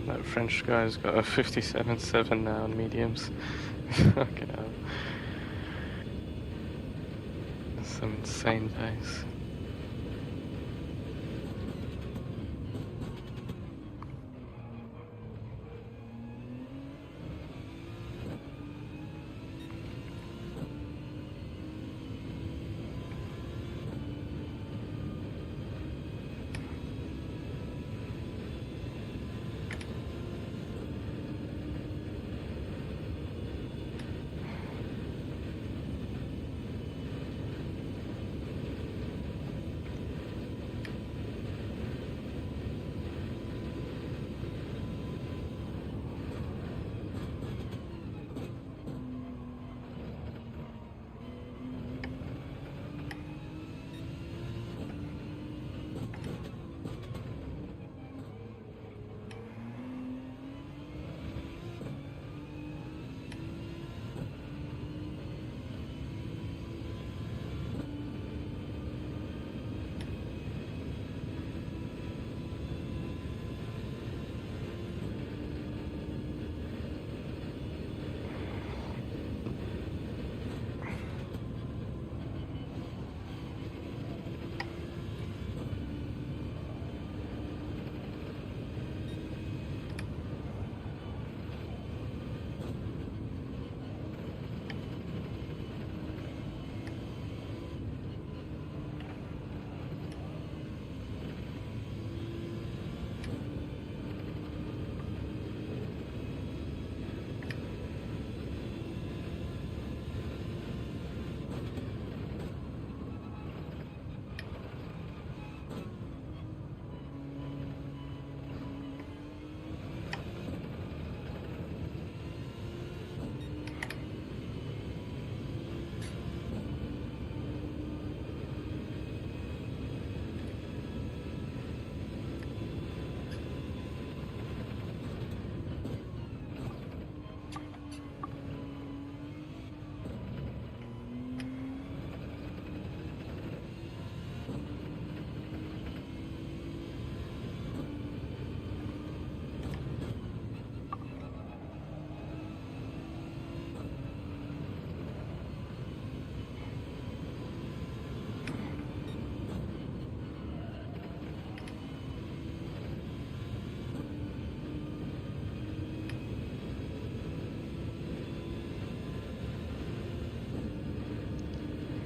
That French guy's got a 57.7 now on mediums. Fucking hell. That's some insane pace.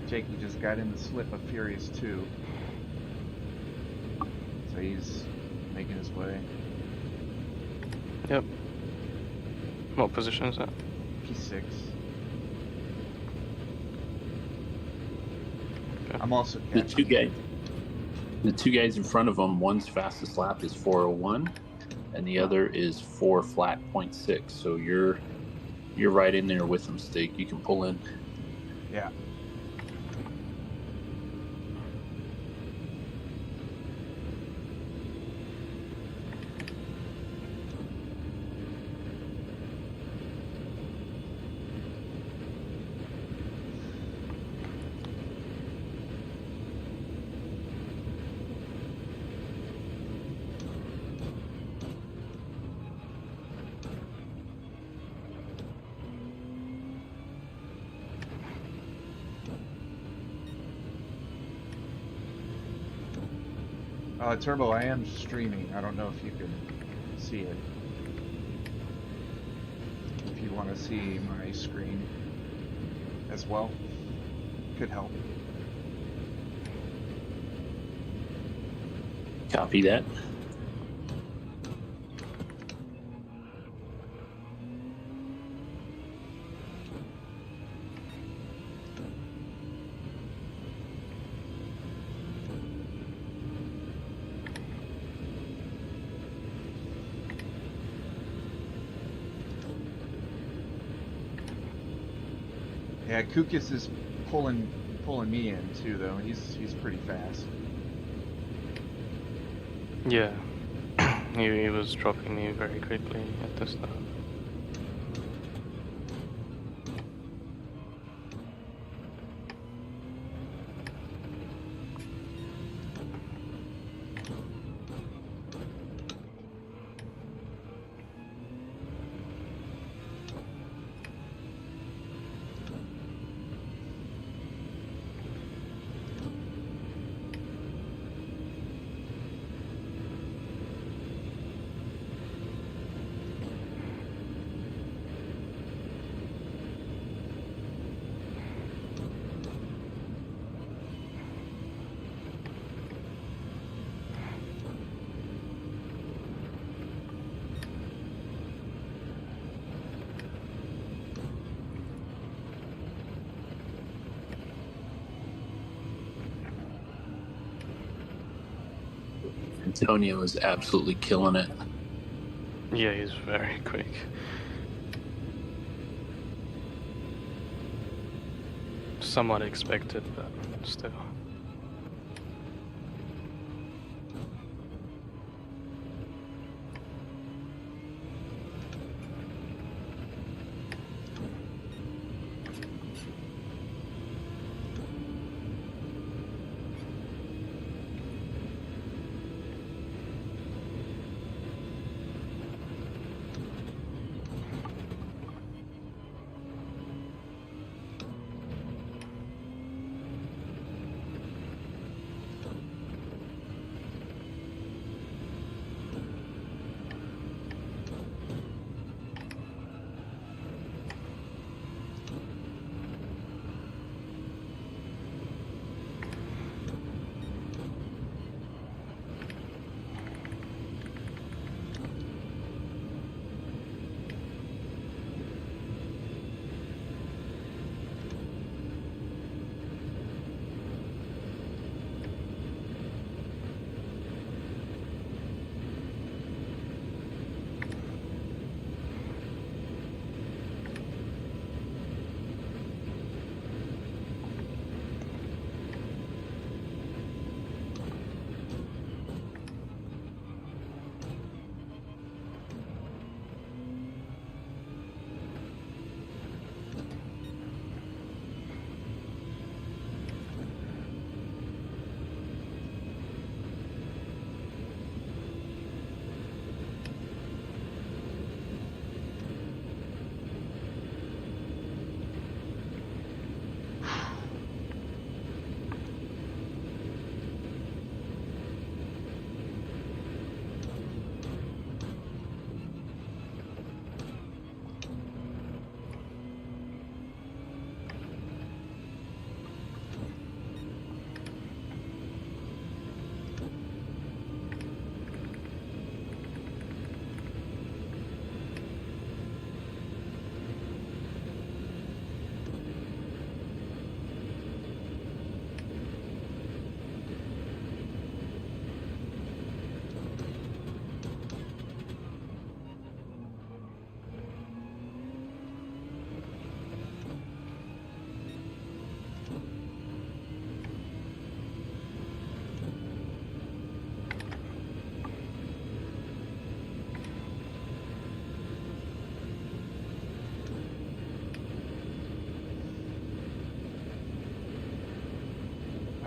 Jakey just got in the slip of Furious 2. So he's making his way. Yep. What position is that? P6. I'm also The catching. the two guys in front of him, one's fastest lap is 4:01, and the other is 4 flat 0.6. So you're right in there with them, Steak. You can pull in. Yeah. Turbo, I am streaming. I don't know if you can see it. If you want to see my screen as well, could help. Copy that. Yeah, Kukas is pulling me in too, though. He's pretty fast. Yeah, he was dropping me very quickly at the start. Antonio is absolutely killing it. Yeah, he's very quick. Somewhat expected, but still.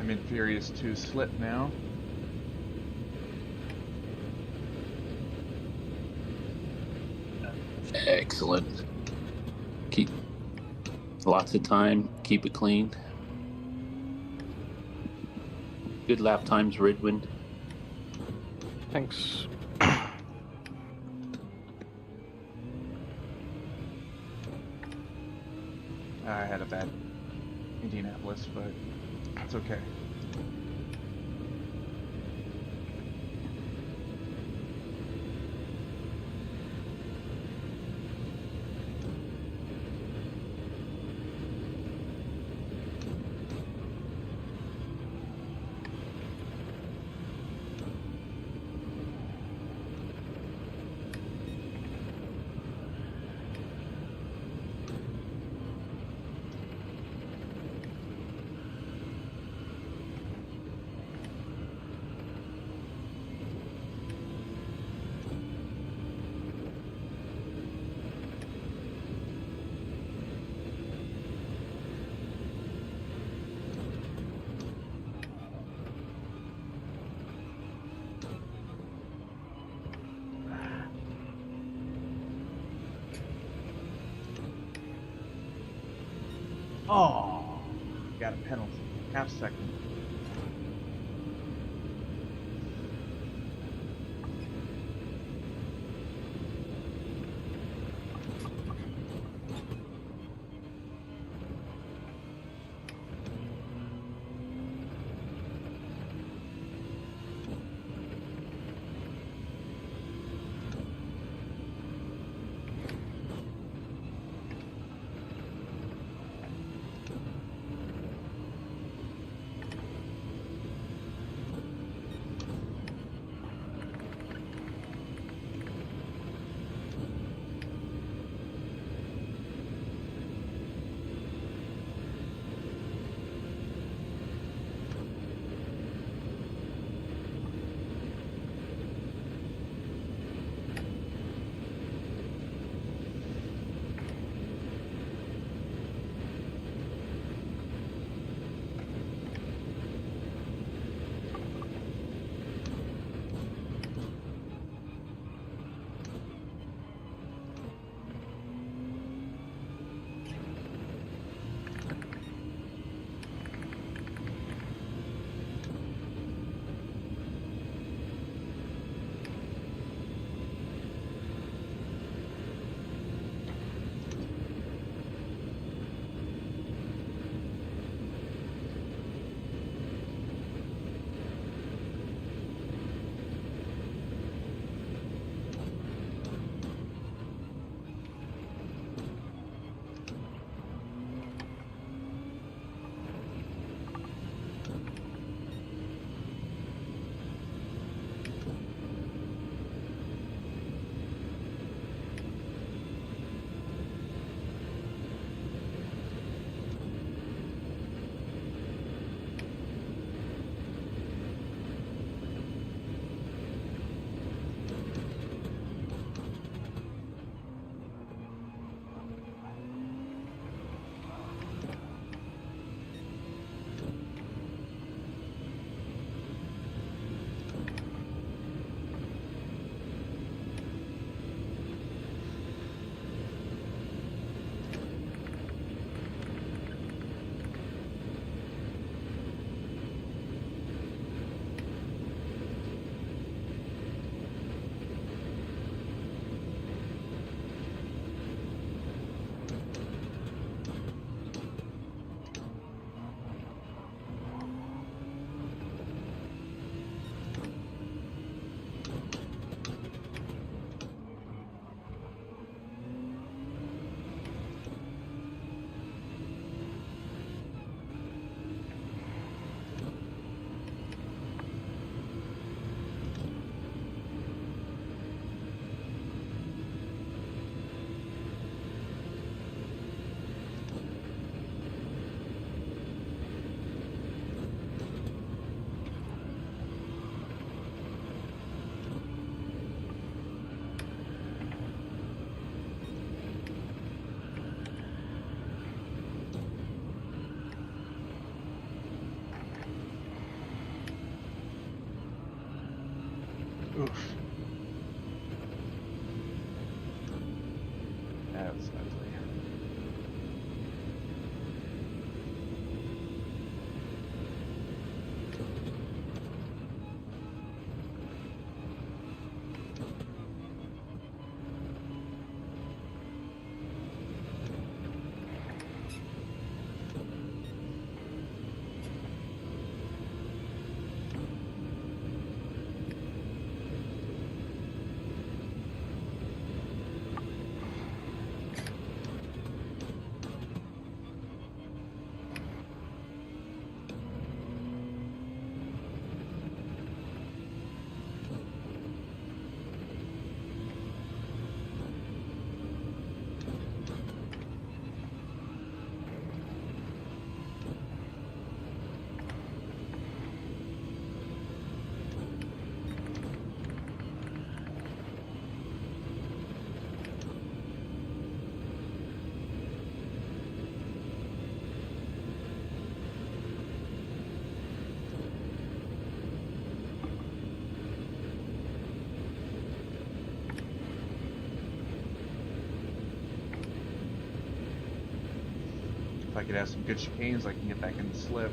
I'm in Furious 2 Slip now. Excellent. Keep lots of time. Keep it clean. Good lap times, Ridwin. Thanks. I had a bad Indianapolis, but it's okay. Oh, got a penalty. Half second. I could have some good chicanes, I can get back in the slip.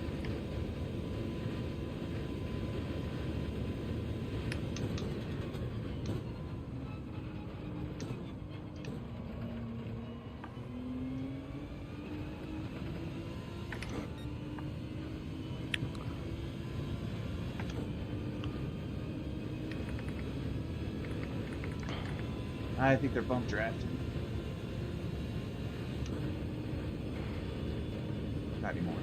I think they're bump drafting. Not anymore.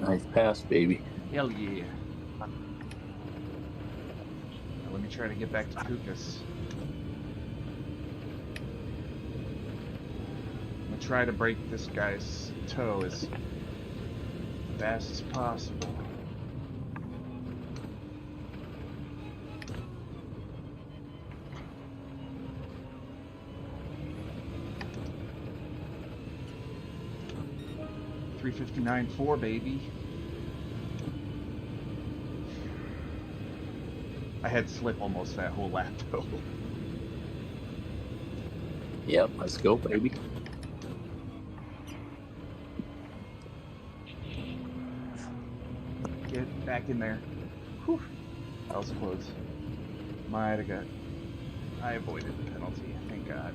Nice pass, baby. Hell yeah. Now let me try to get back to Pukas. I'm gonna try to break this guy's toe as fast as possible. .359.4, baby. I had slip almost that whole lap though. Yep, let's go, baby. Get back in there. Whew. That was close. Might have got. I avoided the penalty, thank God.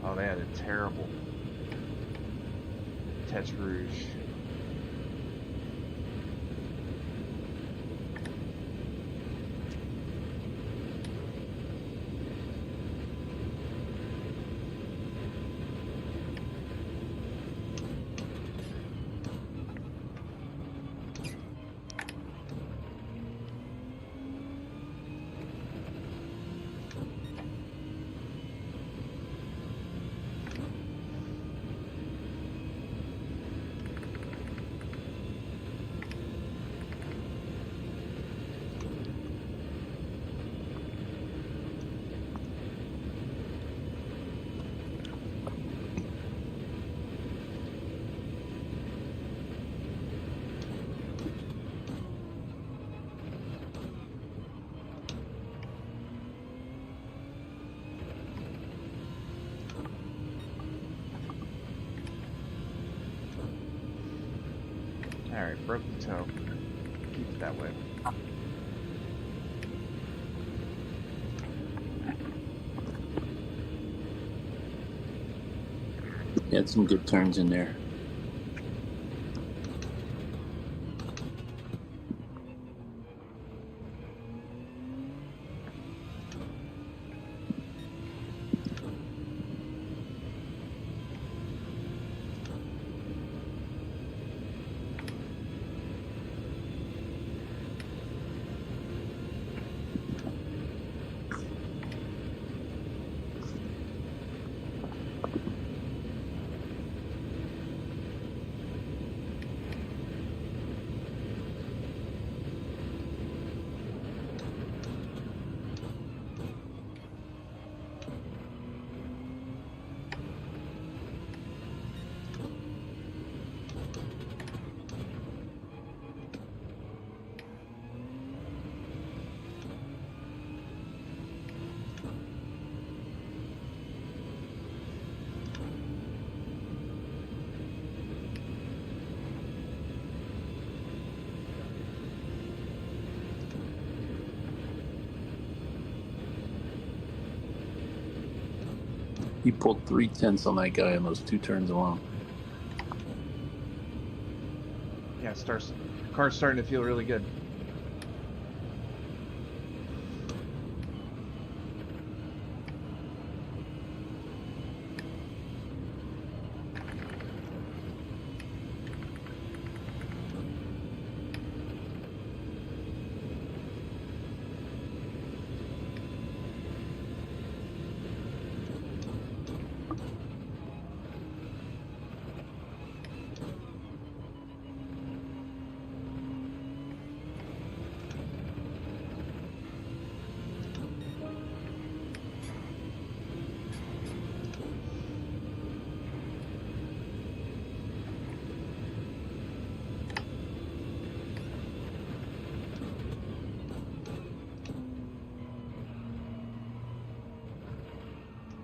Oh, they had a terrible Tete Rouge. Alright, broke the toe. Keep it that way. He had some good turns in there. He pulled 3/10 on that guy in those 2 turns alone. Yeah, car's starting to feel really good.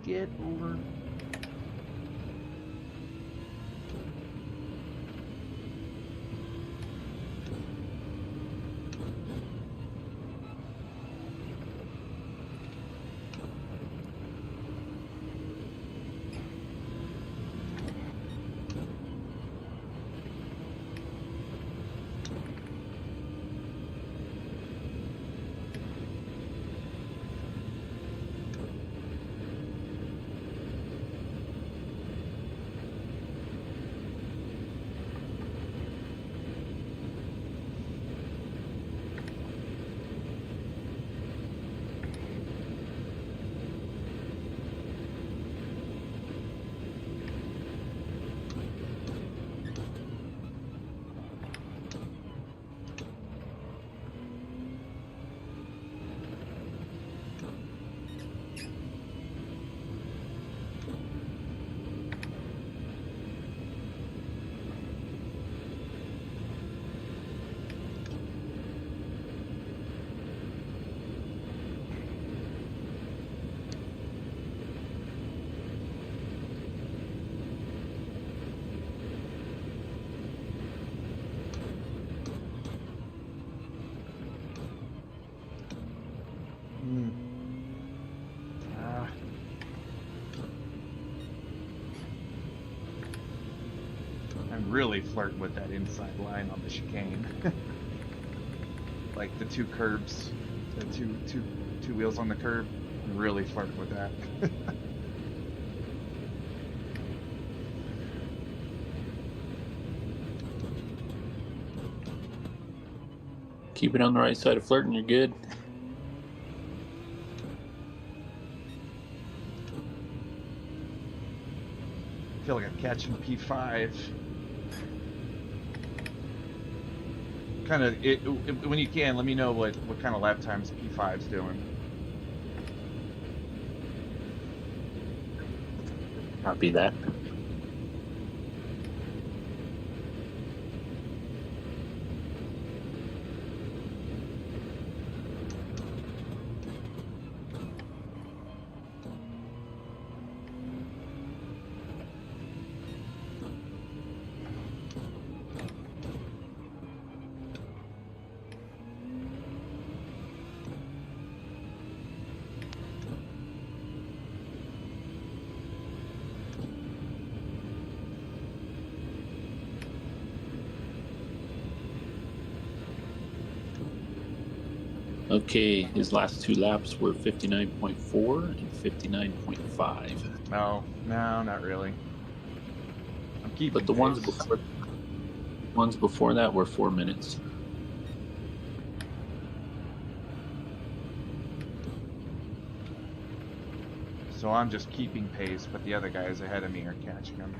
Get over. I'm really flirting with that inside line on the chicane. Like the 2 curbs, the two wheels on the curb. I'm really flirting with that. Keep it on the right side of flirting, you're good. I feel like I'm catching P5. Kind of, when you can, let me know what kind of lap times P5's doing. Copy that. Okay, his last 2 laps were 59.4 and 59.5. No, not really. I'm keeping But the ones pace. before that were 4 minutes. So I'm just keeping pace, but the other guys ahead of me are catching them.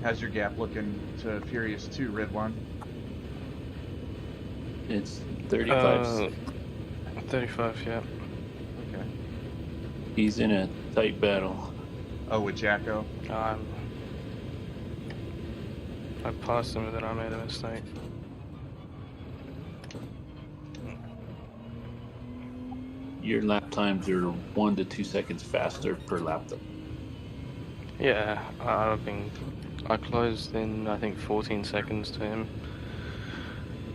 How's your gap looking to Furious 2, Red One? It's 35. 35, yeah. Okay. He's in a tight battle. Oh, with Jacko? I passed him, but then I made a mistake. Your lap times are 1 to 2 seconds faster per lap. Yeah, I closed in, I think, 14 seconds to him.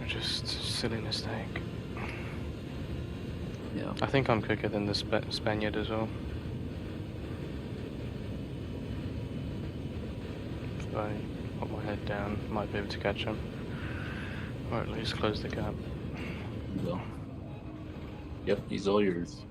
Just silly mistake. Yeah. I think I'm quicker than the Spaniard as well. If I put my head down, might be able to catch him. Or at least close the gap. You will. Yep, he's all yours.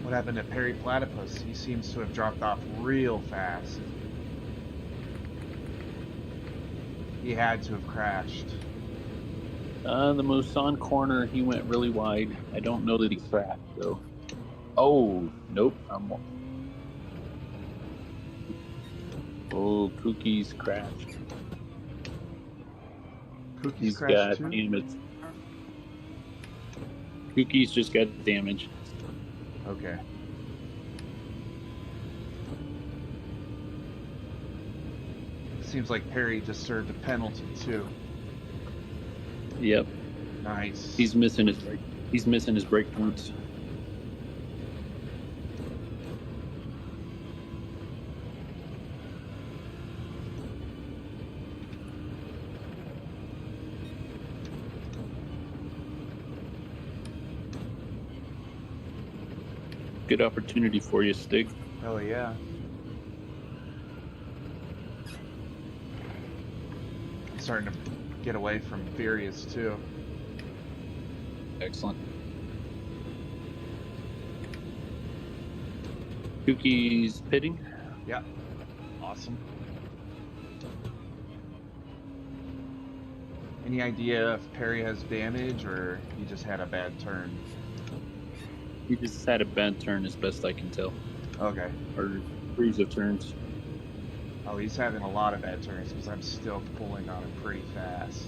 What happened to Perry Platypus? He seems to have dropped off real fast. He had to have crashed. The Musan corner, he went really wide. I don't know that he crashed, though. Oh, nope. Oh, Cookie's crashed. Cookie's He's crashed got too? damage. Cookie's just got damage. Okay. Seems like Perry just served a penalty too. Yep. Nice. He's missing his break. He's missing his break points. Good opportunity for you, Stig. Hell yeah. I'm starting to get away from Furious too. Excellent. Cookie's pitting. Yeah. Awesome. Any idea if Perry has damage or he just had a bad turn? He just had a bad turn, as best I can tell. Okay. Or series of turns. Oh, he's having a lot of bad turns because I'm still pulling on him pretty fast.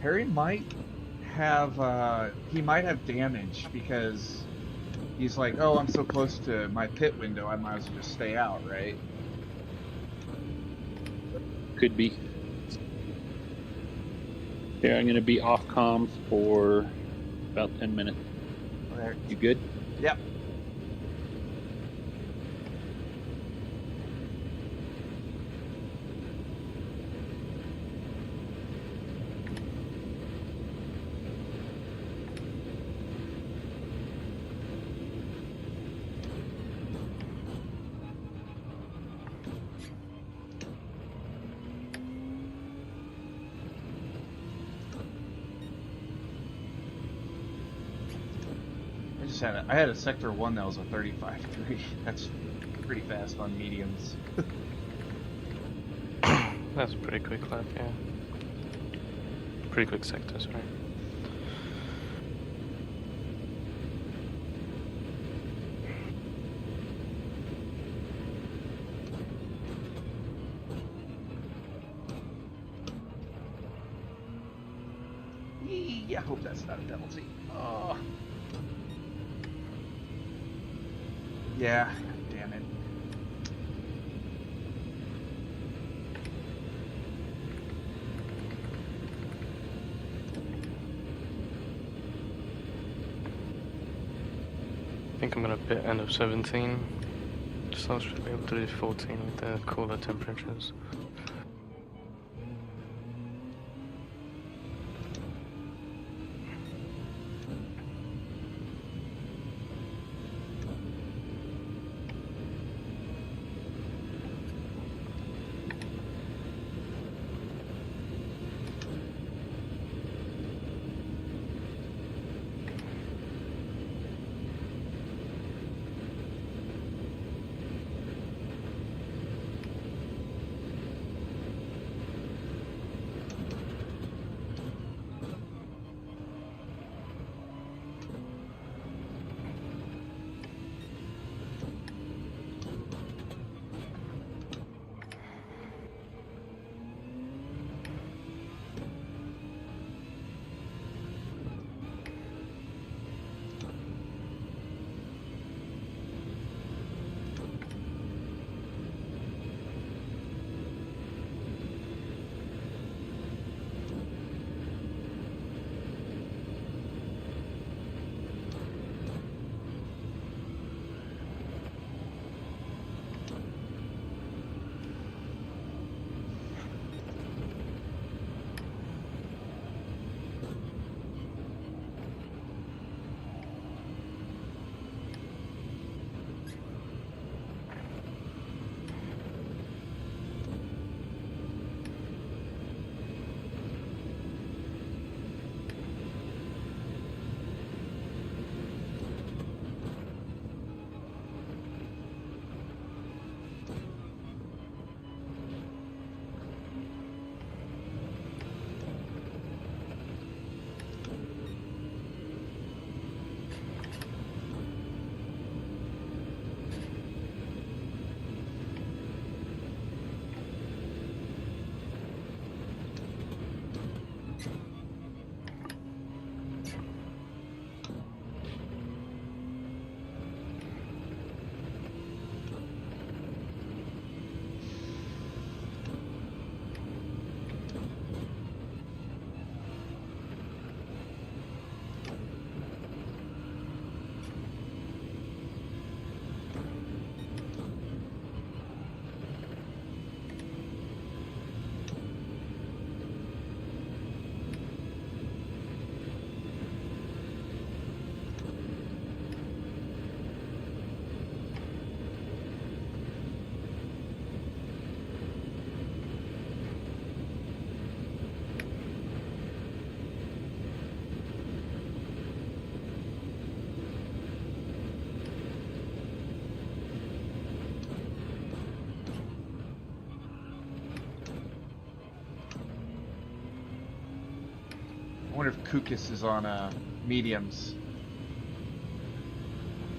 Harry might have damage because he's like, oh, I'm so close to my pit window, I might as well just stay out, right? Could be. Yeah, I'm going to be off comms for about 10 minutes. Okay. You good? Yep. I had a sector 1 that was a 35-3. That's pretty fast on mediums. That's a pretty quick lap, yeah. Pretty quick sector, sorry. I hope that's not a penalty. Oh. Yeah, damn it. I think I'm gonna pit end of 17. So I should be able to do 14 with the cooler temperatures. I wonder if Kukis is on mediums.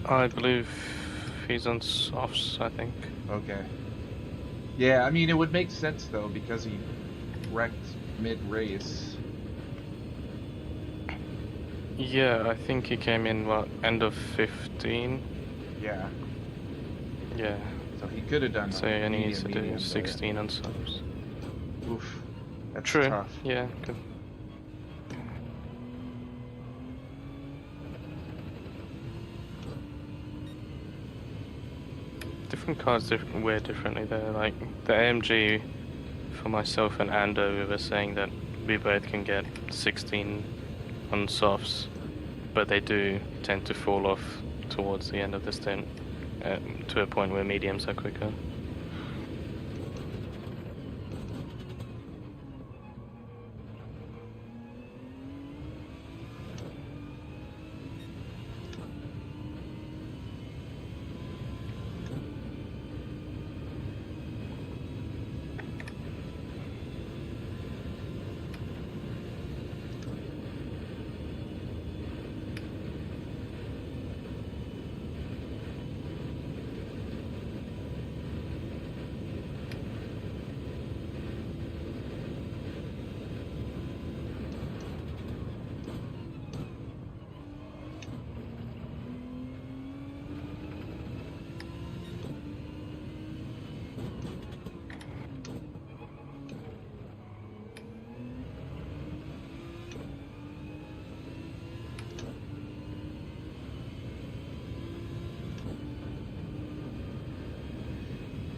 I believe he's on softs, I think. Okay. Yeah, I mean, it would make sense, though, because he wrecked mid-race. Yeah, I think he came in, what, end of 15? Yeah, Yeah. so he could have done So a he needs to do medium, 16 on softs. but oof, that's True. tough. Yeah, good. Different cars wear differently there. Like the AMG, for myself and Ando, we were saying that we both can get 16 on softs, but they do tend to fall off towards the end of the stint, to a point where mediums are quicker.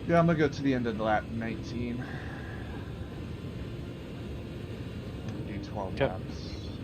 Yeah, I'm gonna go to the end of the lap 19. Do 12 Yep. laps.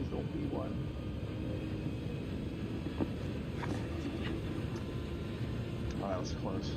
Still B1. Oh, that was close.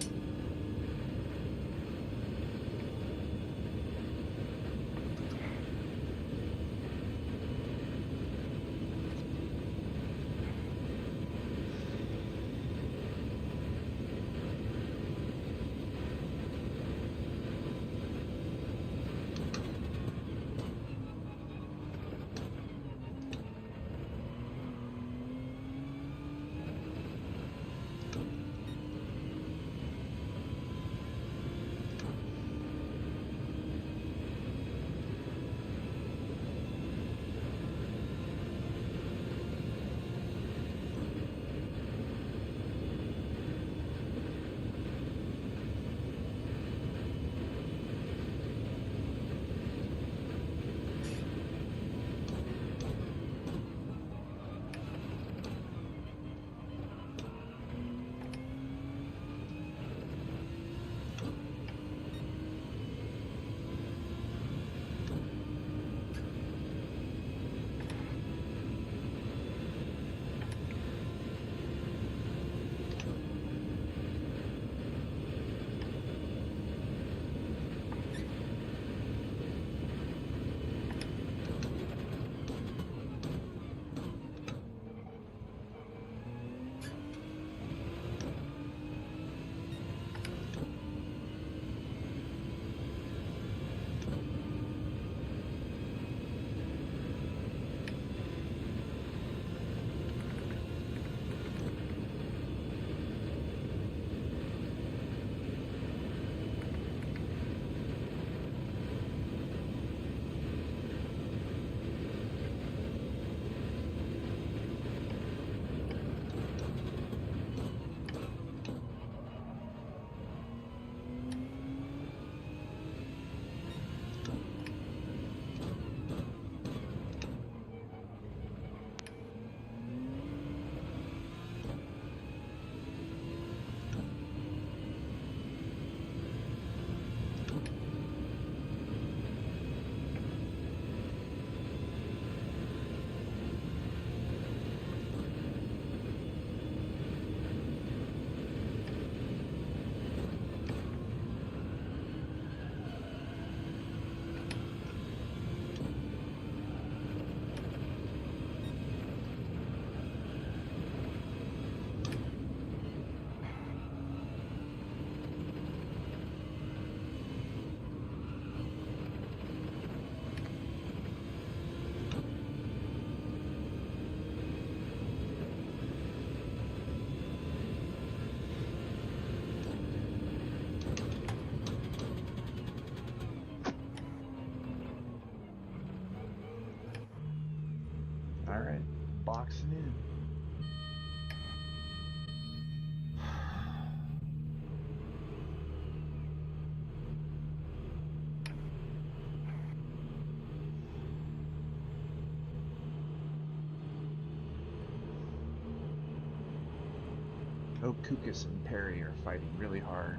All right, boxing in. Oh, Kukas and Perry are fighting really hard.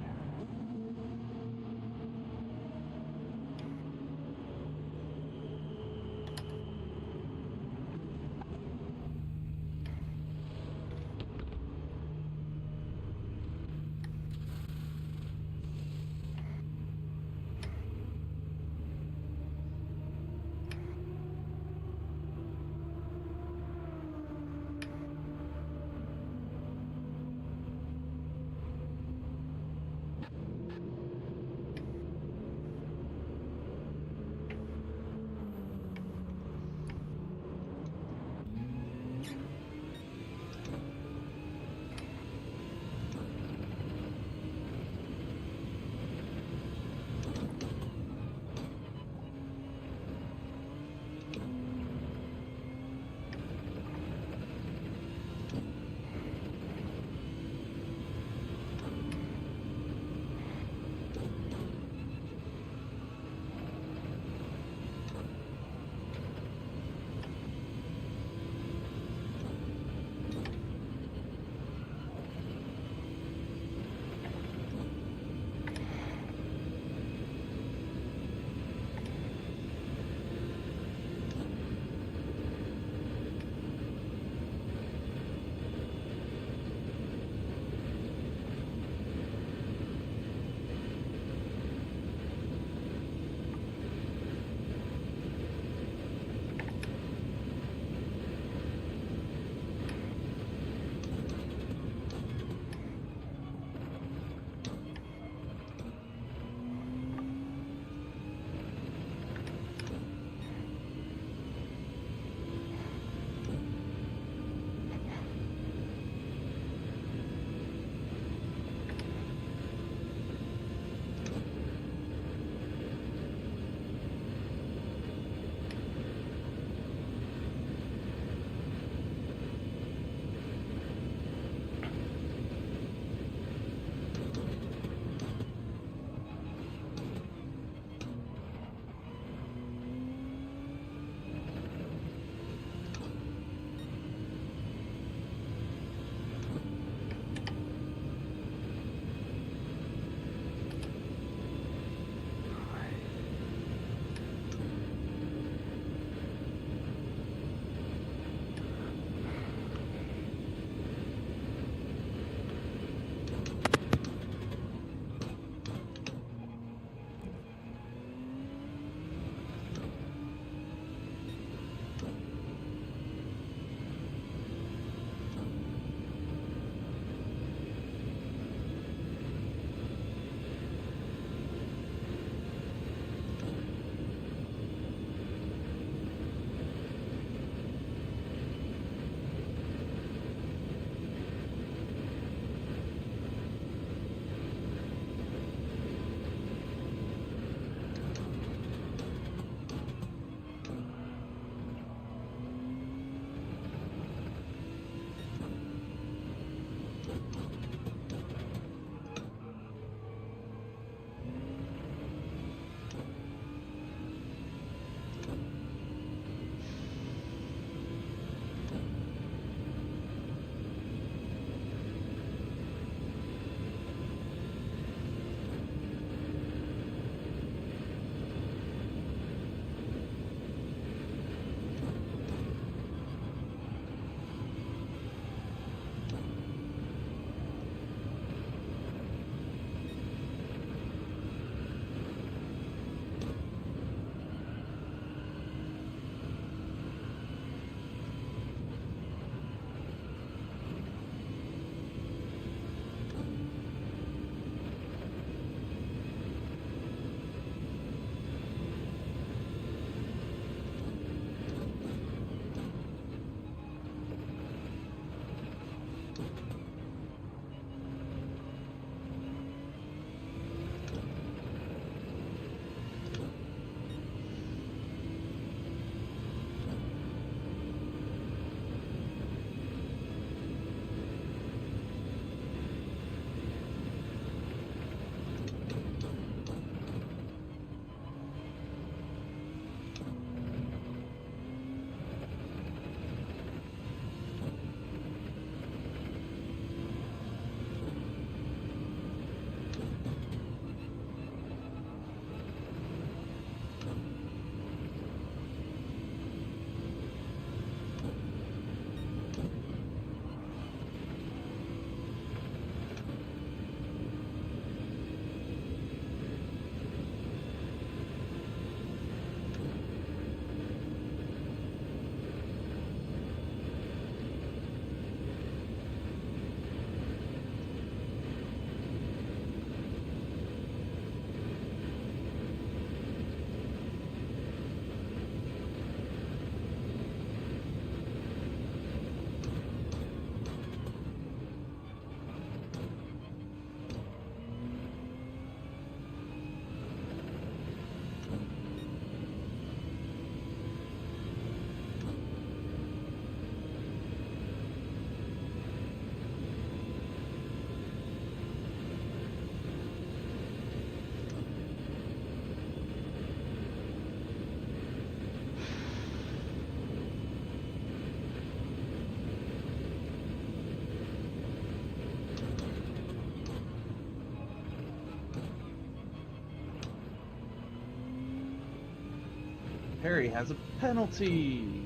Harry has a penalty.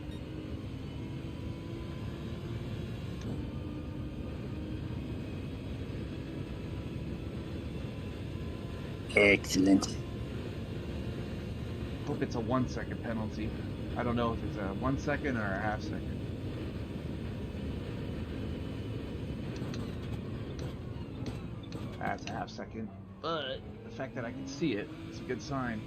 Excellent. Hope it's a 1 second penalty. I don't know if it's a 1 second or a half second. That's a half second, but the fact that I can see it is a good sign.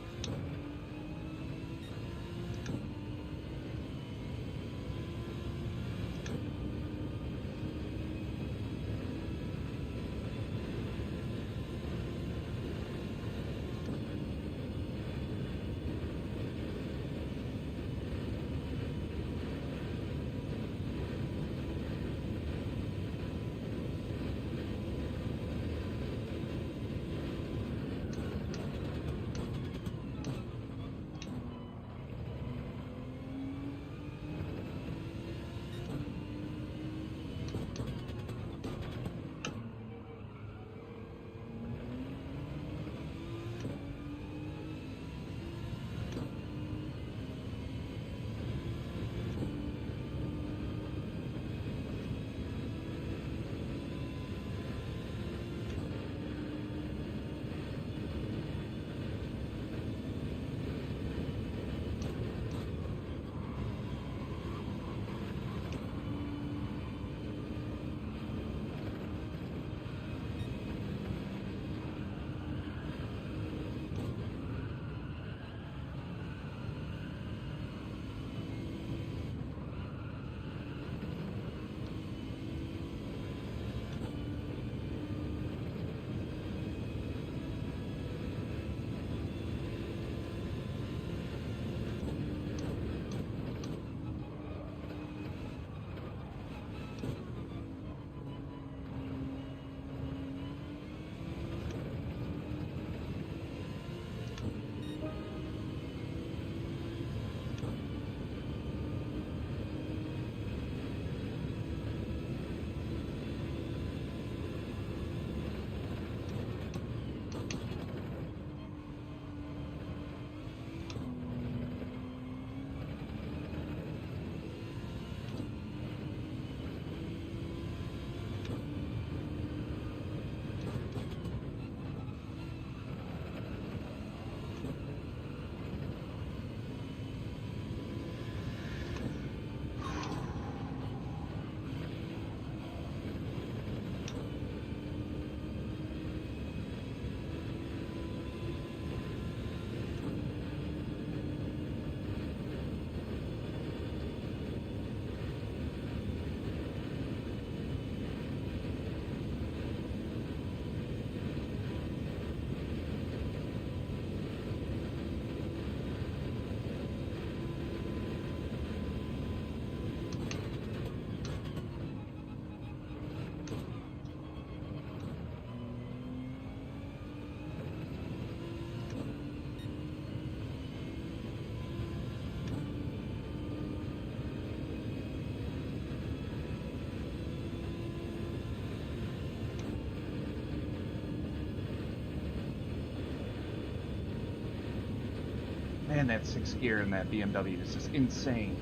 Man, that 6th gear in that BMW is just insane.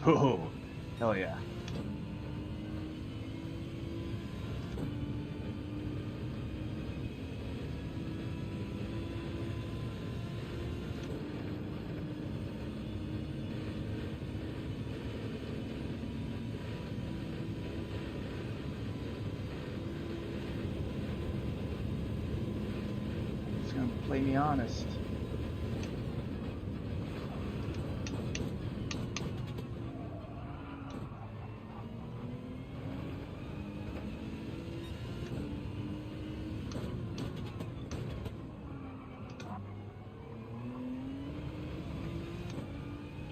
Oh, hell yeah. It's gonna play me honest.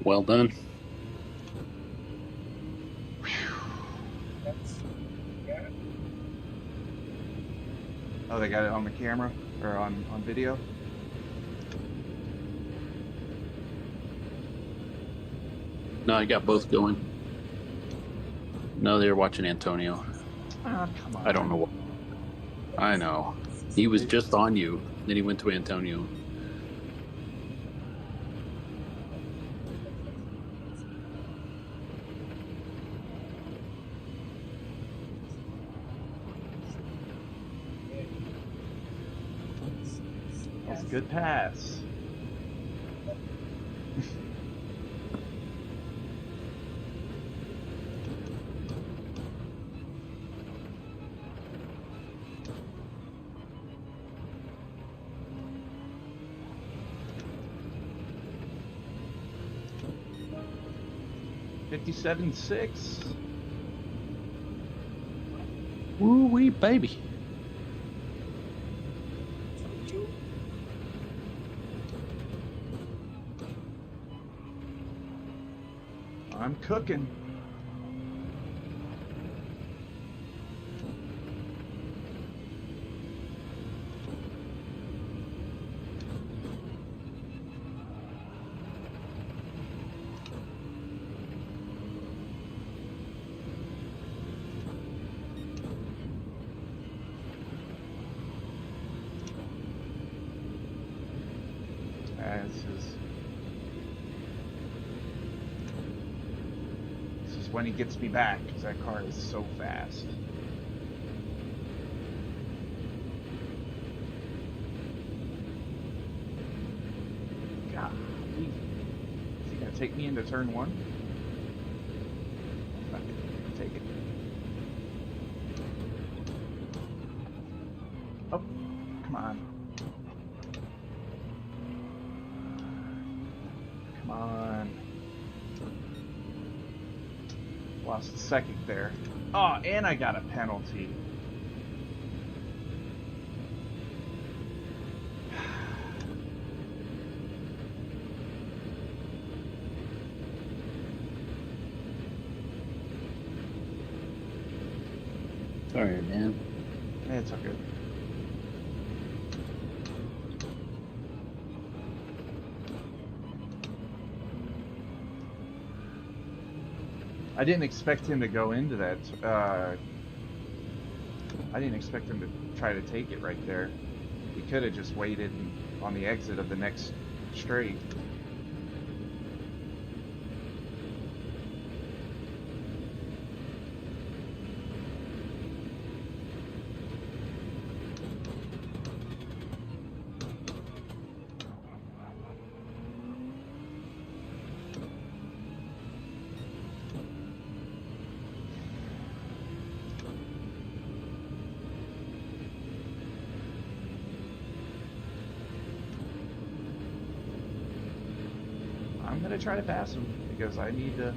Well done. Oh, they got it on the camera or on video. No, I got both going. No, they were watching Antonio. Ah, come on. I don't know what. I know. He was just on you. Then he went to Antonio. That's a good pass. $57.6. Woo wee, baby. I'm cooking. This is when he gets me back, because that car is so fast. God, is he gonna take me into turn one? Fuck it, take it. Oh, come on. Come on. Lost a second there. Oh, and I got a penalty. Sorry, man. It's okay. I didn't expect him to go into that. I didn't expect him to try to take it right there. He could have just waited on the exit of the next straight. I'm gonna try to pass him because I need to.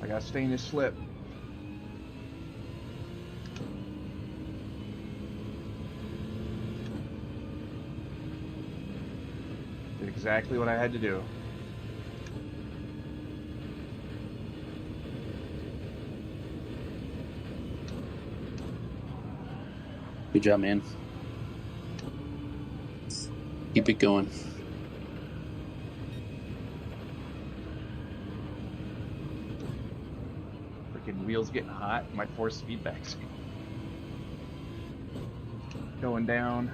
I gotta stay in his slip. Did exactly what I had to do. Good job, man. Keep it going. Freaking wheels getting hot. My force feedback's going down.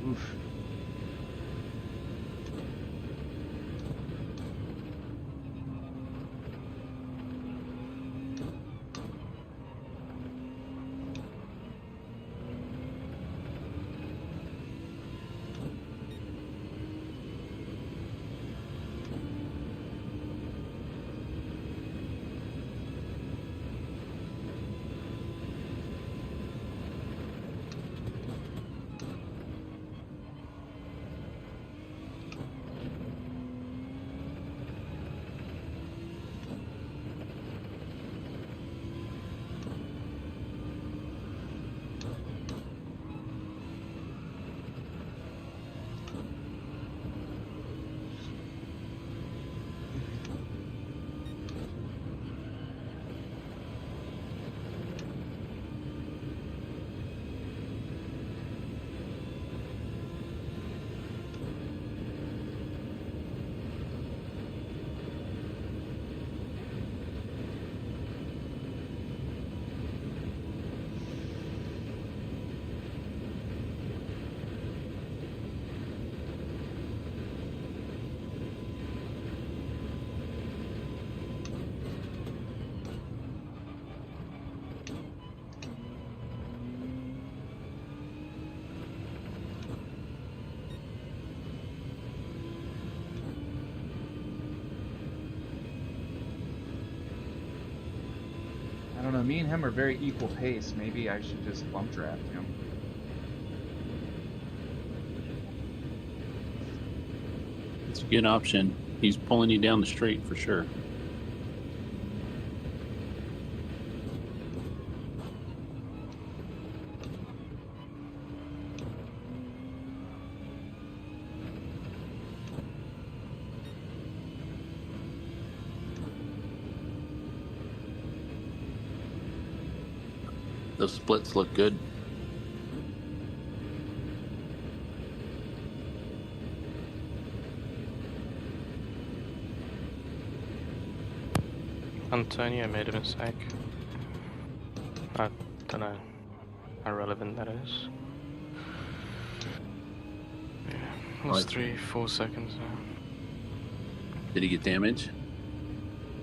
Oof. know. Me and him are very equal pace. Maybe I should just bump draft him. It's a good option. He's pulling you down the straight for sure. Those splits look good. Antonio made a mistake. I don't know how relevant that is. Yeah, it's 3-4 seconds now. Did he get damage?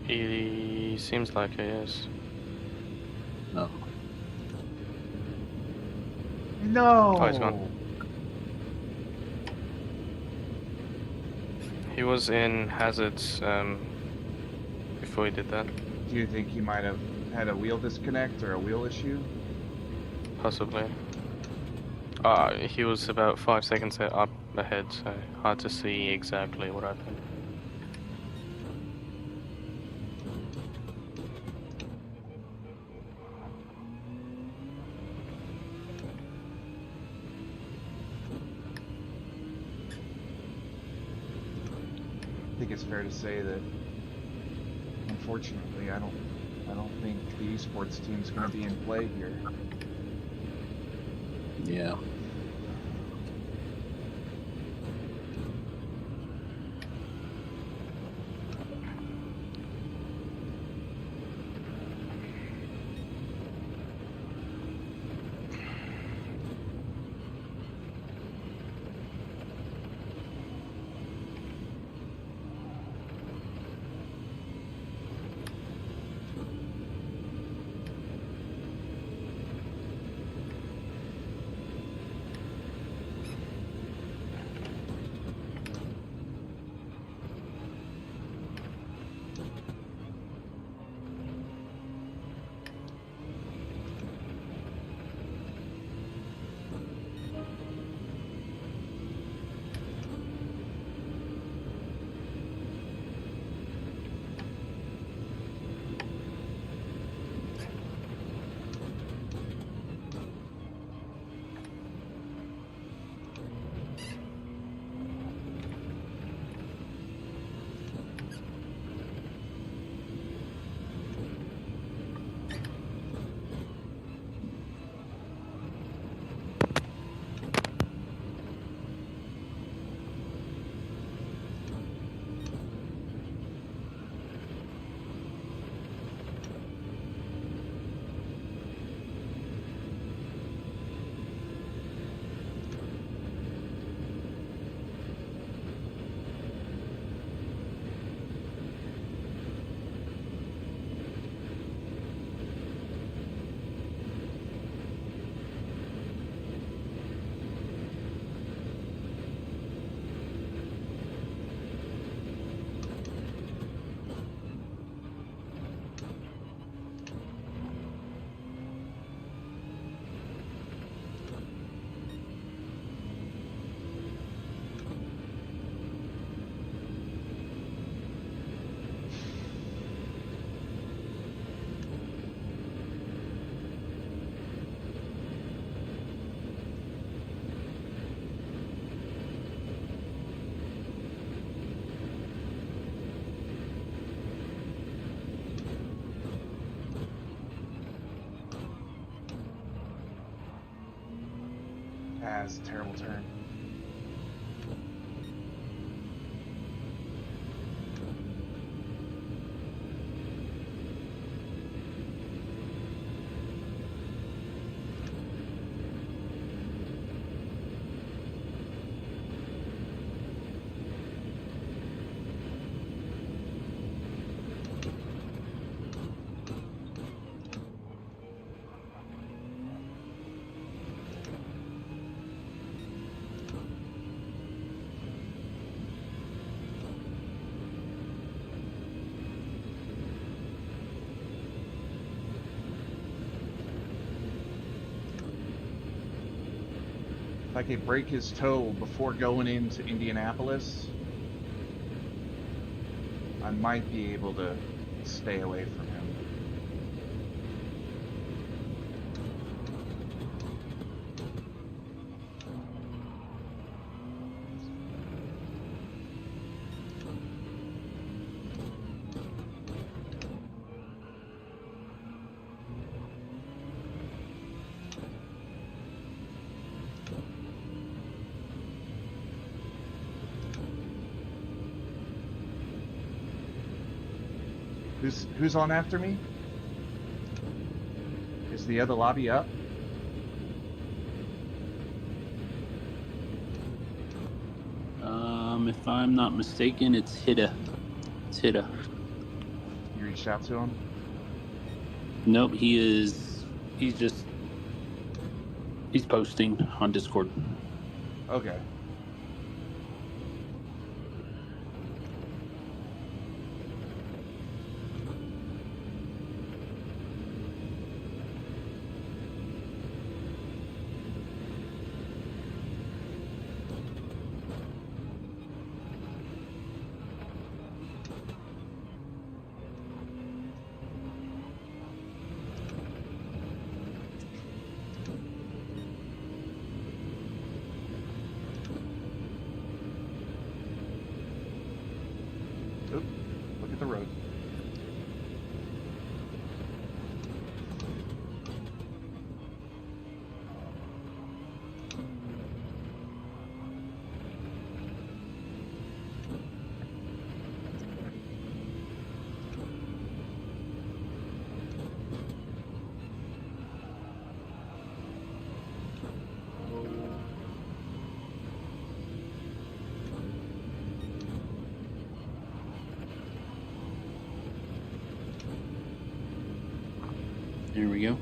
He seems like he is. No. No. Oh, he's gone. He was in hazards before he did that. Do you think he might have had a wheel disconnect or a wheel issue? Possibly. He was about 5 seconds up ahead, so hard to see exactly what happened. I think it's fair to say that, unfortunately, I don't think the esports team's going to be in play here. Yeah. That's a terrible turn. if I could break his toe before going into Indianapolis, I might be able to stay away from him. Who's on after me? Is the other lobby up? If I'm not mistaken, it's Hida. It's Hida. You reached out to him? Nope, he's posting on Discord. Okay. Oop, look at the road. There we go.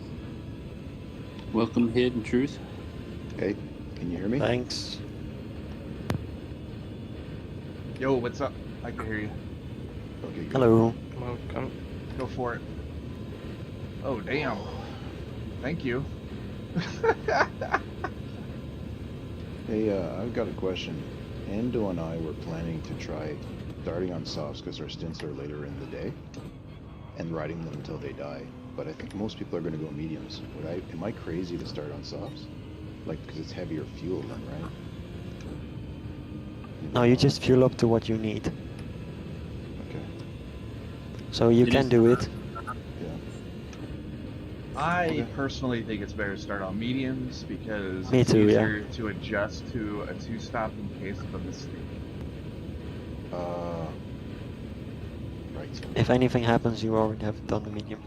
Welcome, Hid Truth. Hey, can you hear me? Thanks. Yo, what's up? I can hear you. Okay, good. Hello. Welcome. Go for it. Oh, damn. Thank you. Hey, I've got a question. Ando and I were planning to try starting on softs because our stints are later in the day and riding them until they die. But I think most people are going to go mediums. Am I crazy to start on softs? Like, because it's heavier fuel then, right? No, you just fuel up to what you need. Okay. So you It can is- do it. Yeah. I Okay. personally think it's better to start on mediums because Me it's too, yeah. easier to adjust to a two-stop in case of a mistake. Right. If anything happens, you already have done the medium.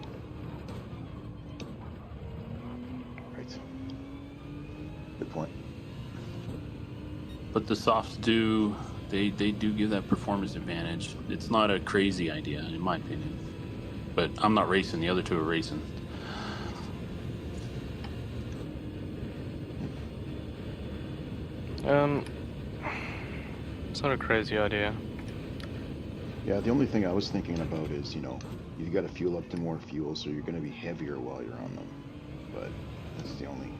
Right. Good point. But the softs do they do give that performance advantage. It's not a crazy idea in my opinion. But I'm not racing, the other two are racing. It's not a crazy idea. Yeah, the only thing I was thinking about is, you got to fuel up to more fuel, so you're going to be heavier while you're on them. But that's the only.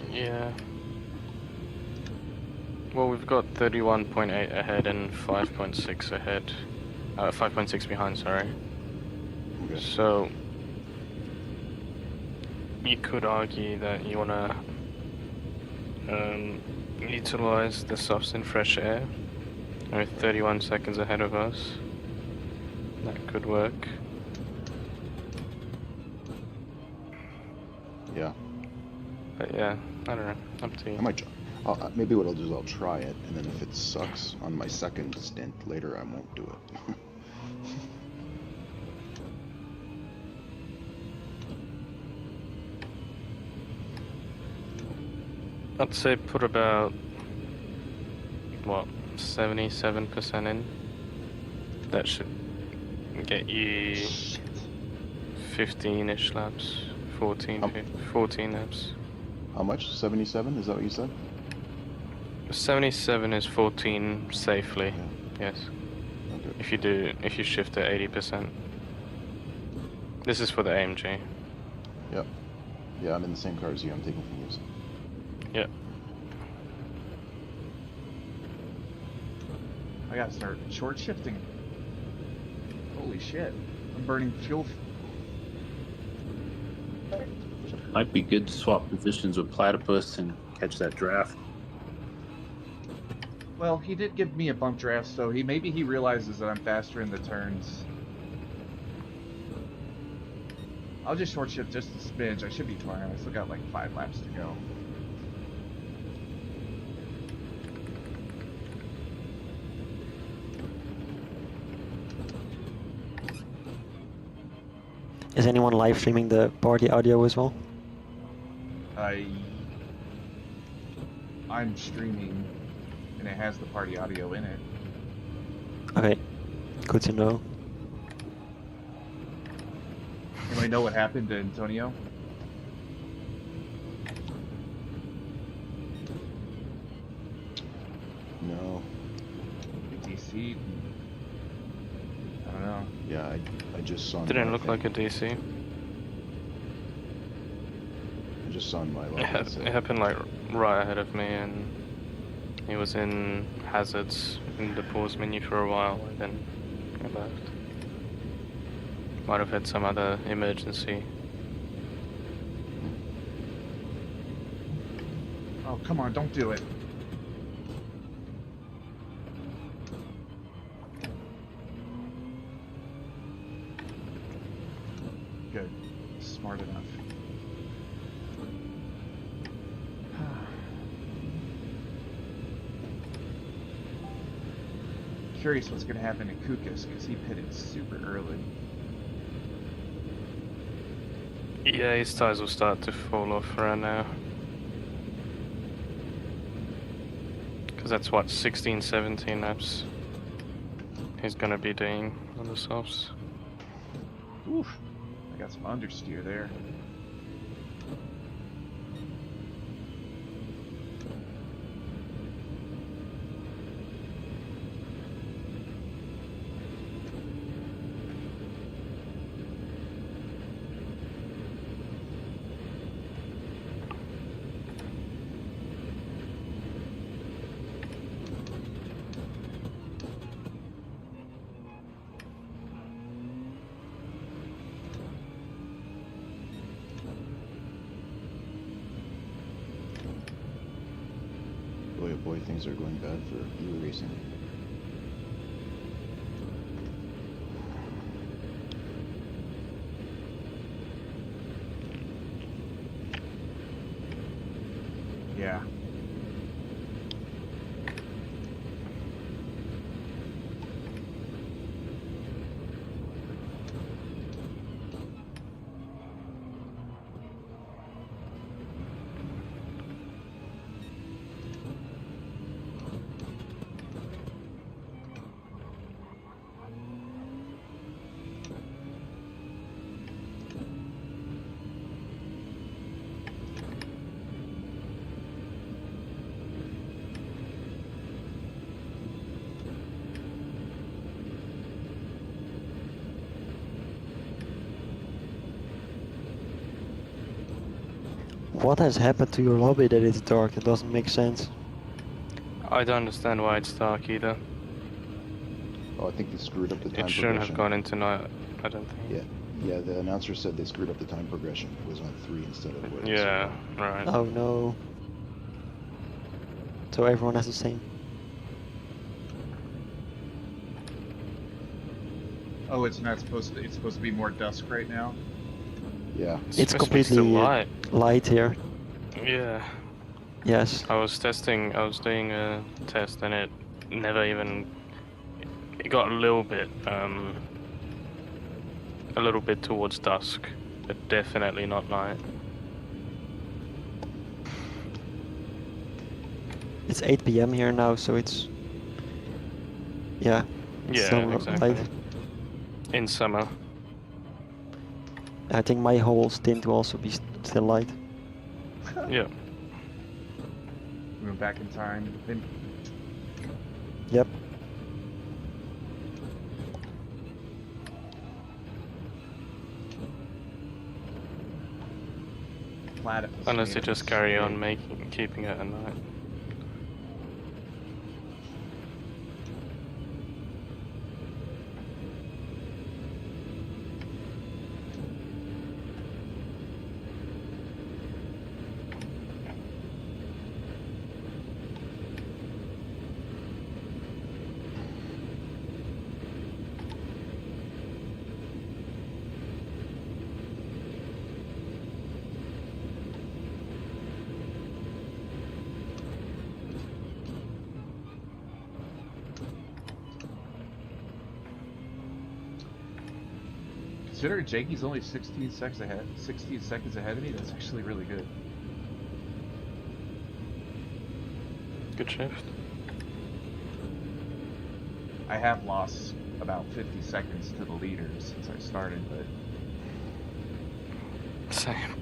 Yeah. Well, we've got 31.8 ahead and 5.6 ahead. 5.6 behind, sorry. Okay. So, you could argue that you want to utilize the softs in fresh air. With 31 seconds ahead of us. That could work. Yeah. But yeah, I don't know. Up to you. I might. Maybe what I'll do is I'll try it, and then if it sucks on my second stint later, I won't do it. I'd say put about, what, 77% in. That should get you 15-ish laps, 14 laps. How much? 77? Is that what you said? 77 is 14 safely, Yeah. yes. Okay. If you shift at 80%. This is for the AMG. Yep. Yeah, I'm in the same car as you. I'm taking from you. So. Yeah. I gotta start short shifting. Holy shit. I'm burning fuel. Might be good to swap positions with Platypus and catch that draft. Well, he did give me a bump draft, so maybe he realizes that I'm faster in the turns. I'll just short shift just a smidge. I should be fine. I still got like 5 laps to go. Is anyone live streaming the party audio as well? I'm streaming, and it has the party audio in it. Okay, good to know. Anybody know what happened to Antonio? No. DC? I don't know. Yeah, I just saw. Didn't look like a DC. I just saw in my log. It happened like right ahead of me, and he was in hazards in the pause menu for a while, and then he left. Might have had some other emergency. Oh, come on, don't do it. Good. Smart enough. Curious what's going to happen to Kukas, because he pitted super early. Yeah, his tires will start to fall off around now. Because that's what, 16, 17 laps he's going to be doing on the softs. Oof. I got some understeer there. Boy, oh boy, things are going bad for you racing. Yeah. What has happened to your lobby that it's dark? It doesn't make sense. I don't understand why it's dark either. Oh, I think they screwed up the time It shouldn't have progression. gone into night, I don't think. Yeah, the announcer said they screwed up the time progression. It was on 3 instead of what it was. Yeah, right. Oh no. So everyone has the same. Oh, it's not supposed to. It's supposed to be more dusk right now. Yeah. It's supposed to be still completely light. light here. Yeah. Yes. I was doing a test, and it never even, it got a little bit towards dusk, but definitely not night. It's 8 PM here now, so it's... Yeah. Yeah, still exactly. light. In summer. I think my whole stint will also be still light. Yeah. We went back in time. Then Yep. Platypus Unless made you a just carry on mistake. keeping it at night. Considering Jakey's only 16 seconds ahead of me, that's actually really good. Good shift. I have lost about 50 seconds to the leaders since I started, but Same.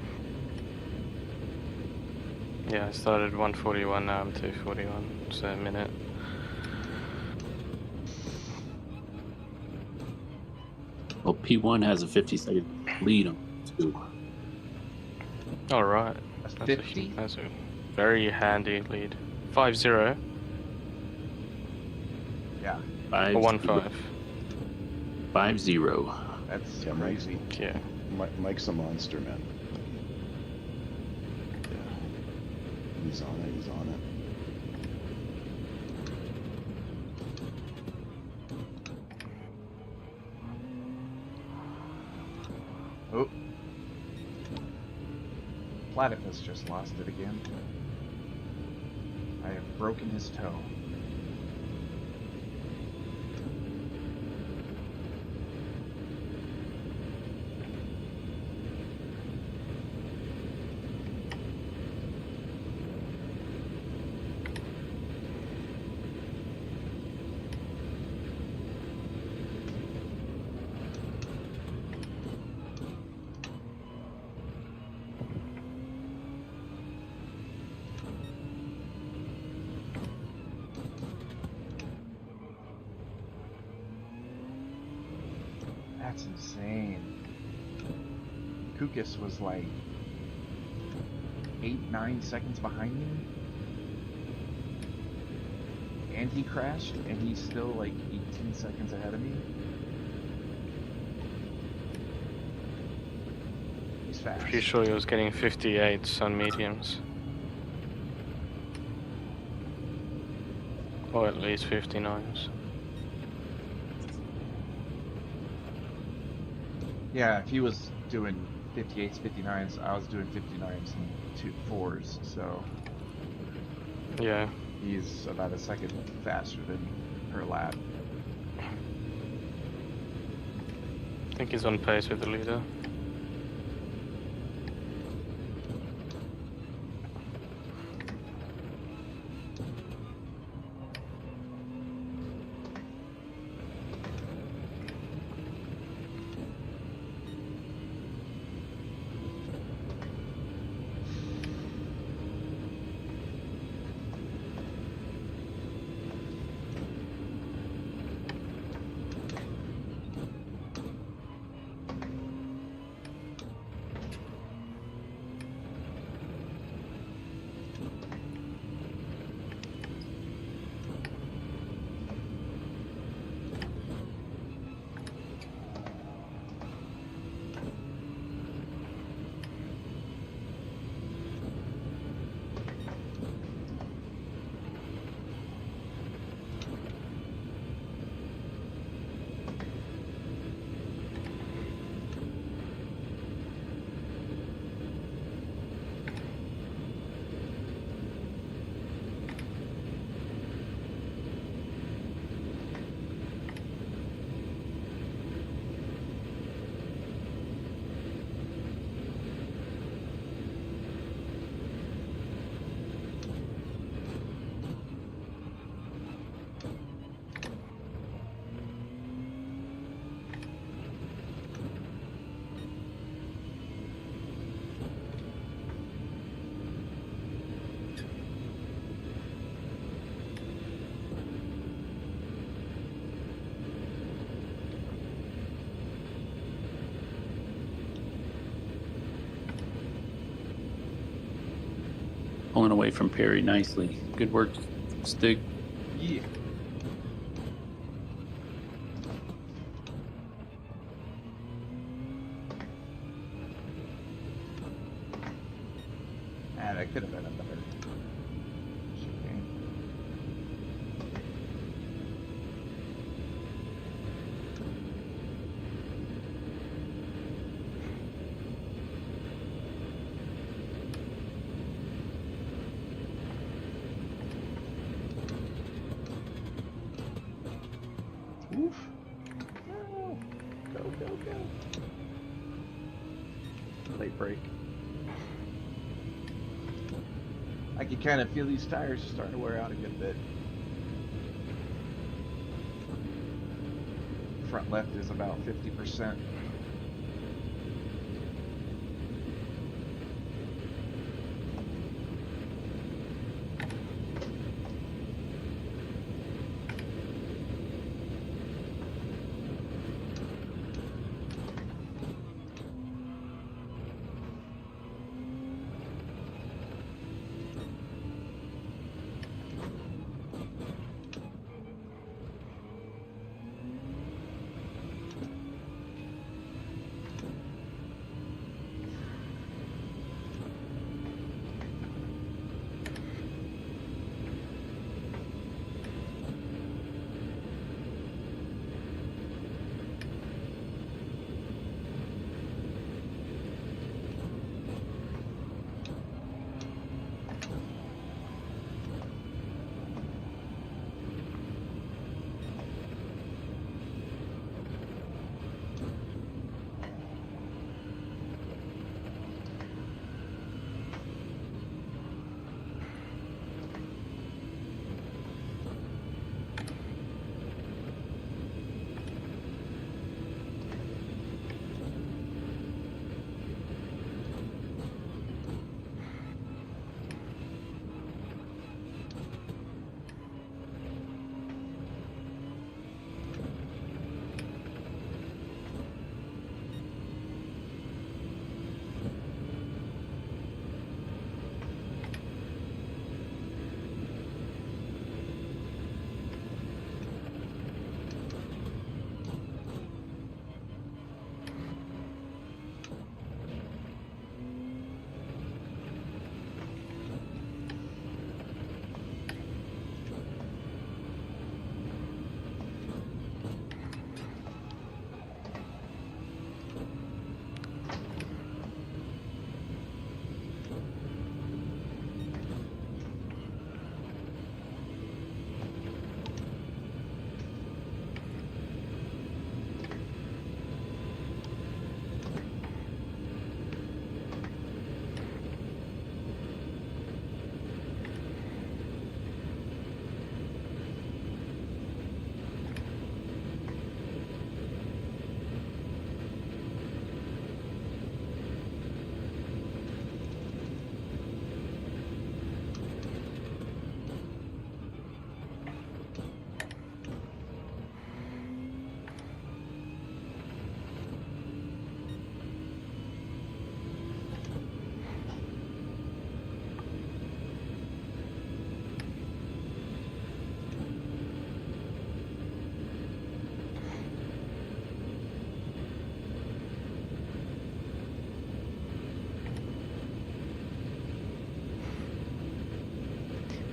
Yeah, I started 141, now I'm 241, so a minute. Well, P1 has a 50-second lead on 2. Alright. that's That's 50. that's a very handy lead. 5-0 Yeah, Five, or 1-5. 5-0. that's Yeah, crazy. Yeah. Mike's a monster, man. Yeah. He's on it, he's on it. Oh, Platypus just lost it again. I have broken his toe. That's insane. Kukis was like 8-9 seconds behind me. And he crashed, and he's still like 18 seconds ahead of me. He's fast. Pretty sure he was getting 58s on mediums. Or at least 59s. Yeah, if he was doing 58s, 59s, I was doing 59s and 4s, so Yeah. he's about a second faster than per lap. I think he's on pace with the leader. Pulling away from Perry nicely. Good work, Stig. Yeah. Ah, that could have been a better chicane. Oof. No. Go, go, go. Late break. I can kind of feel these tires starting to wear out a good bit. Front left is about 50%.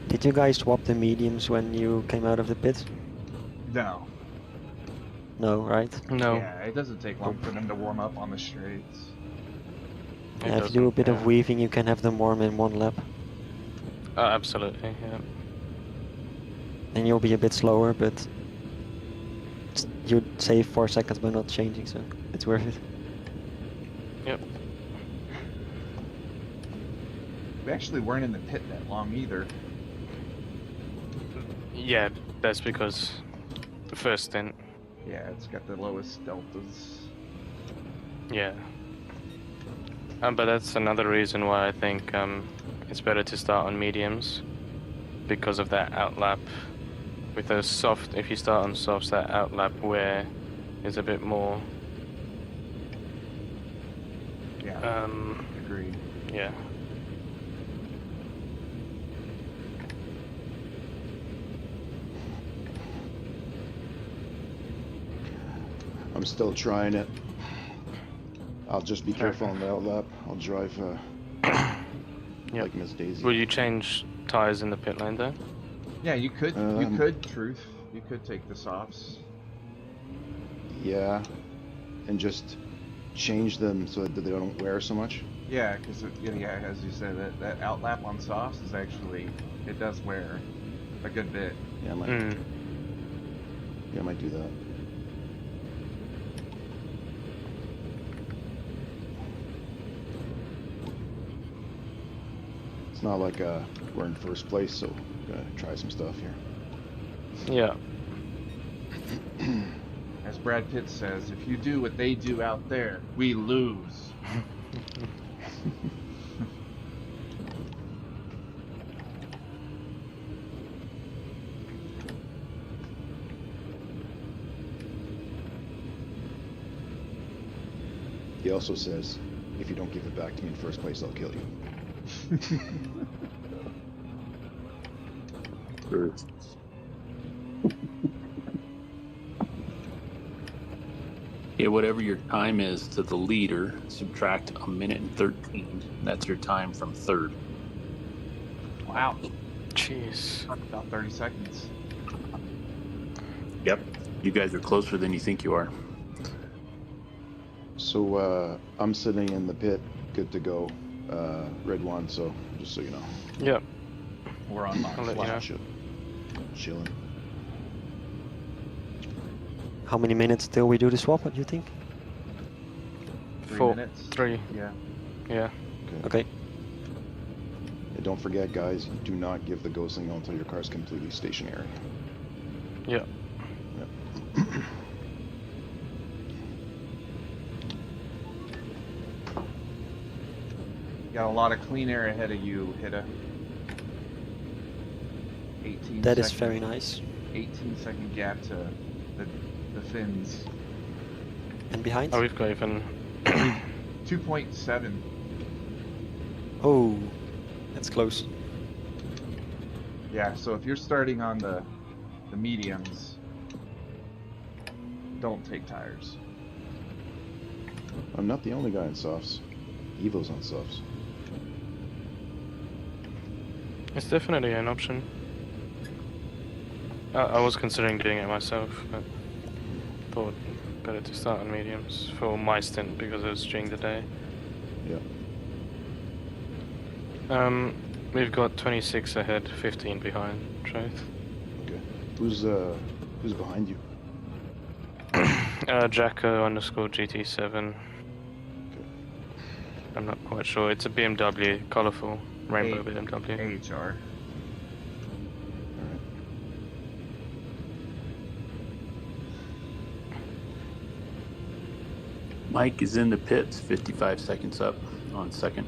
Did you guys swap the mediums when you came out of the pit? No. No, right? No, Yeah, it doesn't take long for them to warm up on the straights. it Yeah, if you do a doesn't, bit yeah. of weaving, you can have them warm in one lap. Oh, absolutely, yeah. Then you'll be a bit slower, but you'd save 4 seconds by not changing, so it's worth it. Yep. We actually weren't in the pit that long either. Yeah, that's because the first stint. Yeah, it's got the lowest deltas. Yeah. But that's another reason why I think it's better to start on mediums, because of that outlap. With those soft, if you start on softs, that outlap wear is a bit more. Yeah, agreed. Yeah. I'm still trying it. I'll just be careful on the outlap. I'll drive Yep. like Miss Daisy. Will you change tires in the pit lane though? Yeah, you could. You could, Truth. You could take the softs. Yeah, and just change them so that they don't wear so much. Yeah, because yeah, as you said, that outlap on softs is actually, it does wear a good bit. Yeah, I might do that. It's not like we're in first place, so I'm gonna try some stuff here. Yeah. As Brad Pitt says, if you do what they do out there, we lose. He also says, if you don't give it back to me in first place, I'll kill you. Sure. Yeah, whatever your time is to the leader, subtract 1 minute and 13. That's your time from third. Wow, Jeez. about 30 seconds. Yep. You guys are closer than you think you are. So I'm sitting in the pit, good to go. Red one, so just so you know. Yep. We're on I'll let you know. Chilling. How many minutes till we do the swap? What do you think? 3 minutes. 3. Yeah. Yeah. Okay. And don't forget, guys, do not give the go signal until your car's completely stationary. Yeah. Got a lot of clean air ahead of you, Hida. 18 That is second, very nice. 18-second gap to the fins. And behind? Oh, we've got even 2.7. Oh, that's close. Yeah, so if you're starting on the mediums, don't take tires. I'm not the only guy in softs. Evo's on softs. It's definitely an option. I was considering doing it myself, but thought better to start on mediums for my stint because it was during the day. Yeah. We've got 26 ahead, 15 behind, Truth. Okay. Who's behind you? Jacko _ GT7. I'm not quite sure. It's a BMW, colourful rainbow BMW. AHR. Alright. Mike is in the pits, 55 seconds up on second.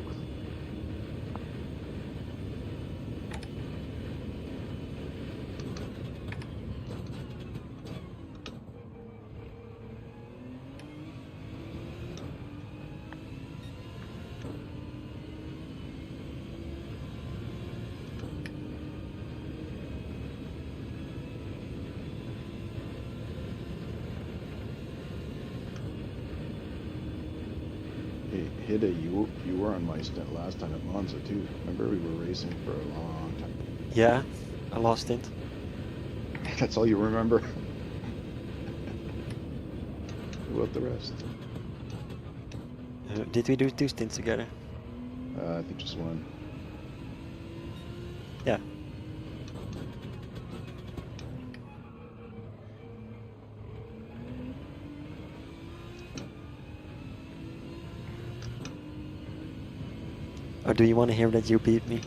Hey, Hida, you were on my stint last time at Monza too. Remember we were racing for a long time. Yeah, I lost it. That's all you remember. What about the rest? Did we do 2 stints together? I think just one. Yeah. Or do you want to hear that you beat me?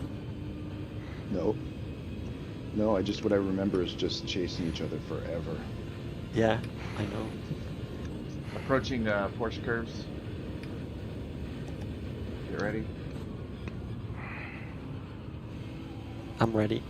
No. No, what I remember is just chasing each other forever. Yeah, I know. Approaching the Porsche curves. Get ready. I'm ready.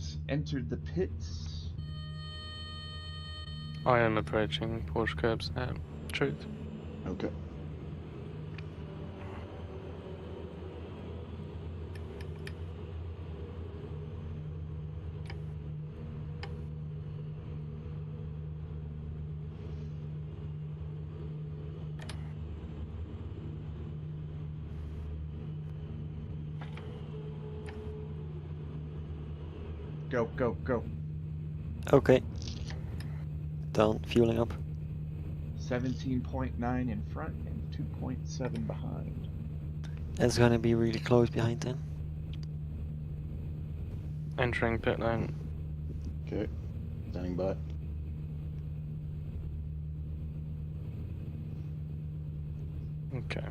laps entered the pits. I am approaching Porsche curbs at Truth. Okay. Go, go, go. Okay. Done. Fueling up. 17.9 in front and 2.7 behind. It's gonna be really close behind then. Entering pit lane. Okay. Standing by. Okay.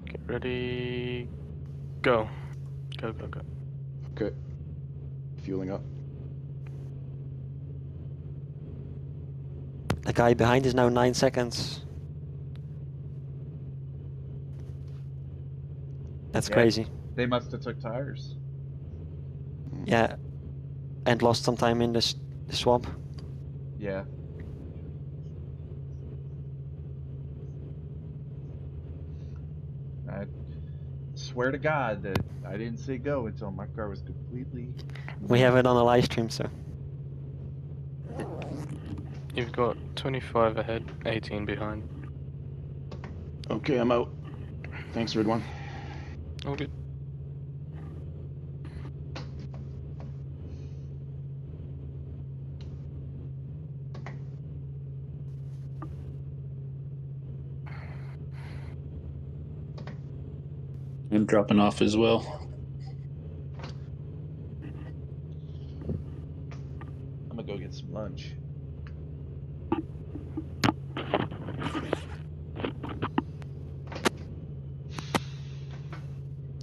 Get ready. Go. Go, go, go. Okay. Fueling up. The guy behind is now 9 seconds. That's Yeah. crazy. They must have took tires. Yeah. And lost some time in the swamp. Yeah. I swear to God that I didn't say go until my car was completely... We have it on a live stream, so. You've got 25 ahead, 18 behind. Okay, I'm out. Thanks, Red One. All good. I'm dropping off as well. I'm gonna go get some lunch.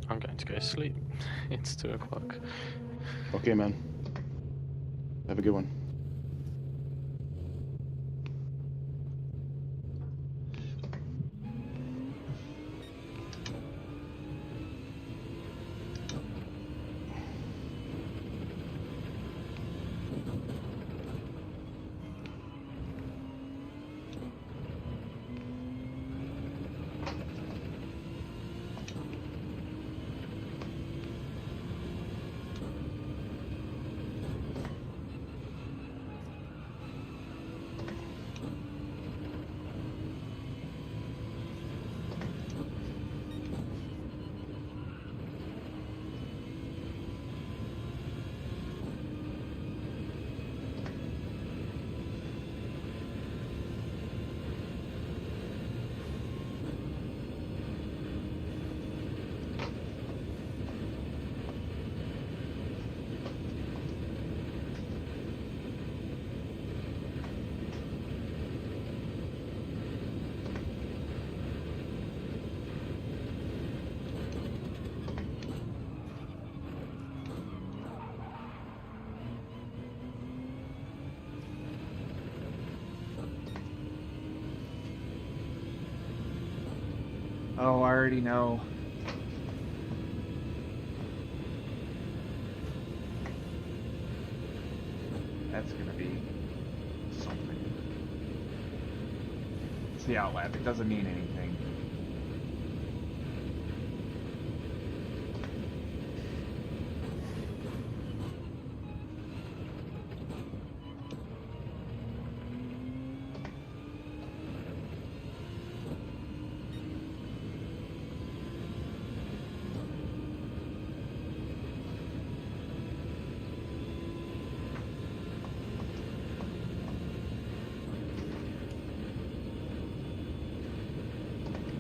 I'm going to go sleep. It's 2 o'clock. Okay, man. Have a good one. Oh, I already know. That's gonna be something. It's the outlap. It doesn't mean anything.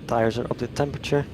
Tires are up to temperature.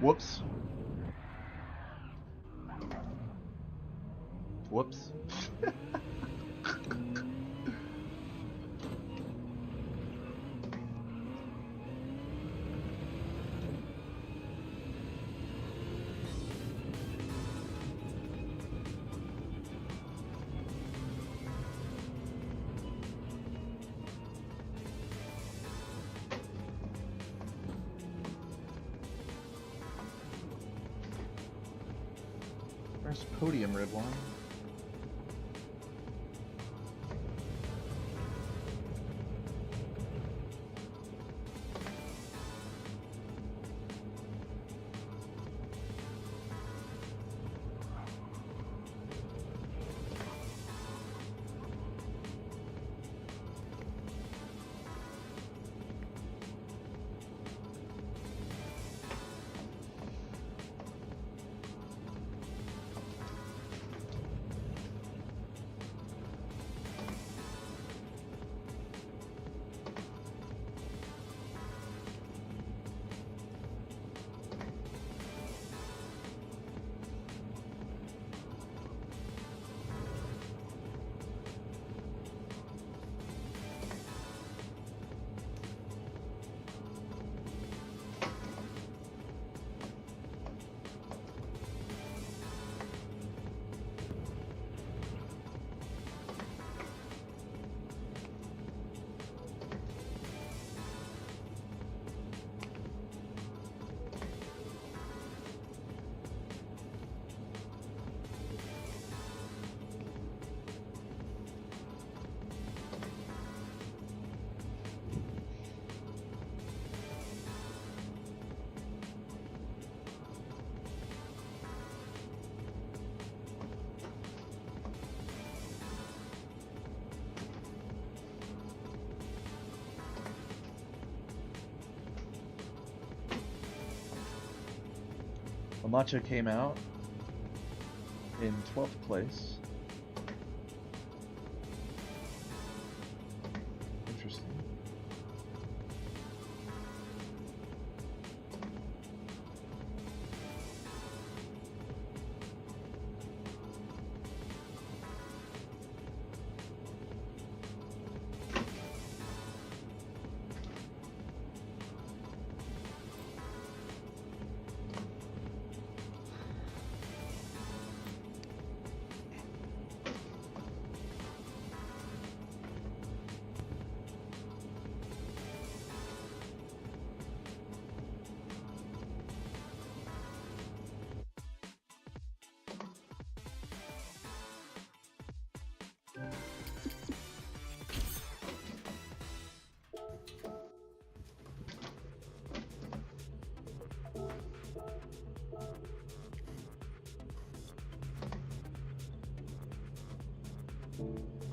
Whoops. Whoops. Where's podium red one? Macho came out in 12th place. Interesting.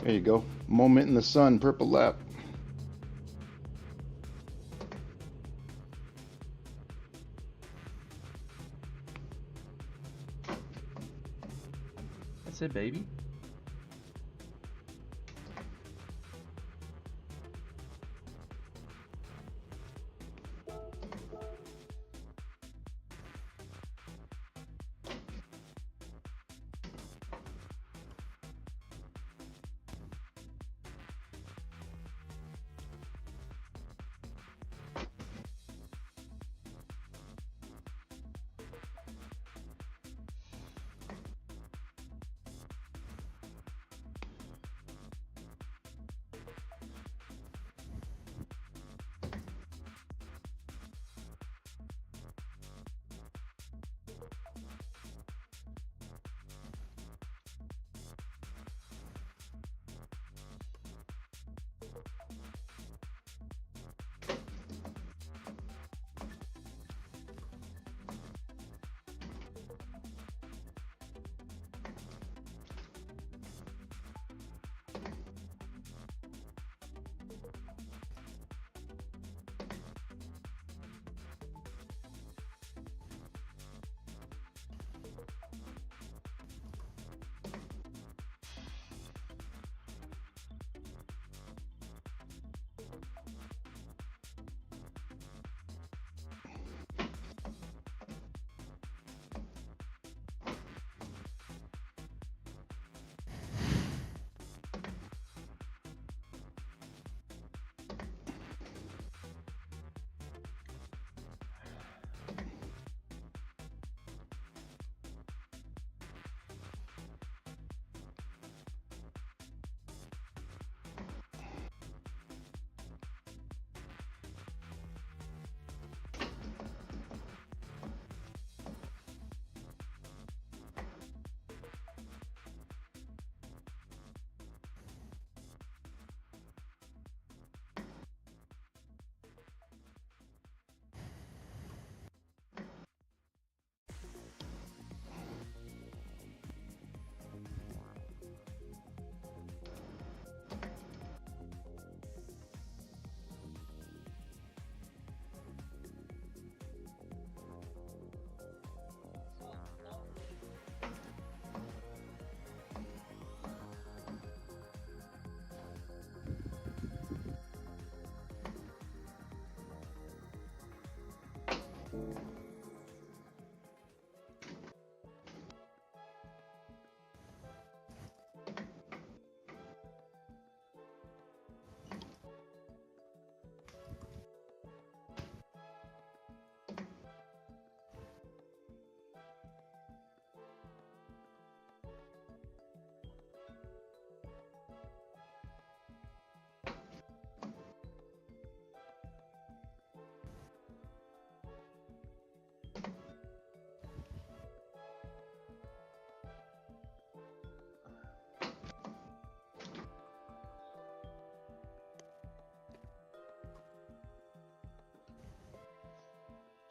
There you go. Moment in the sun, purple lap. That's it, baby.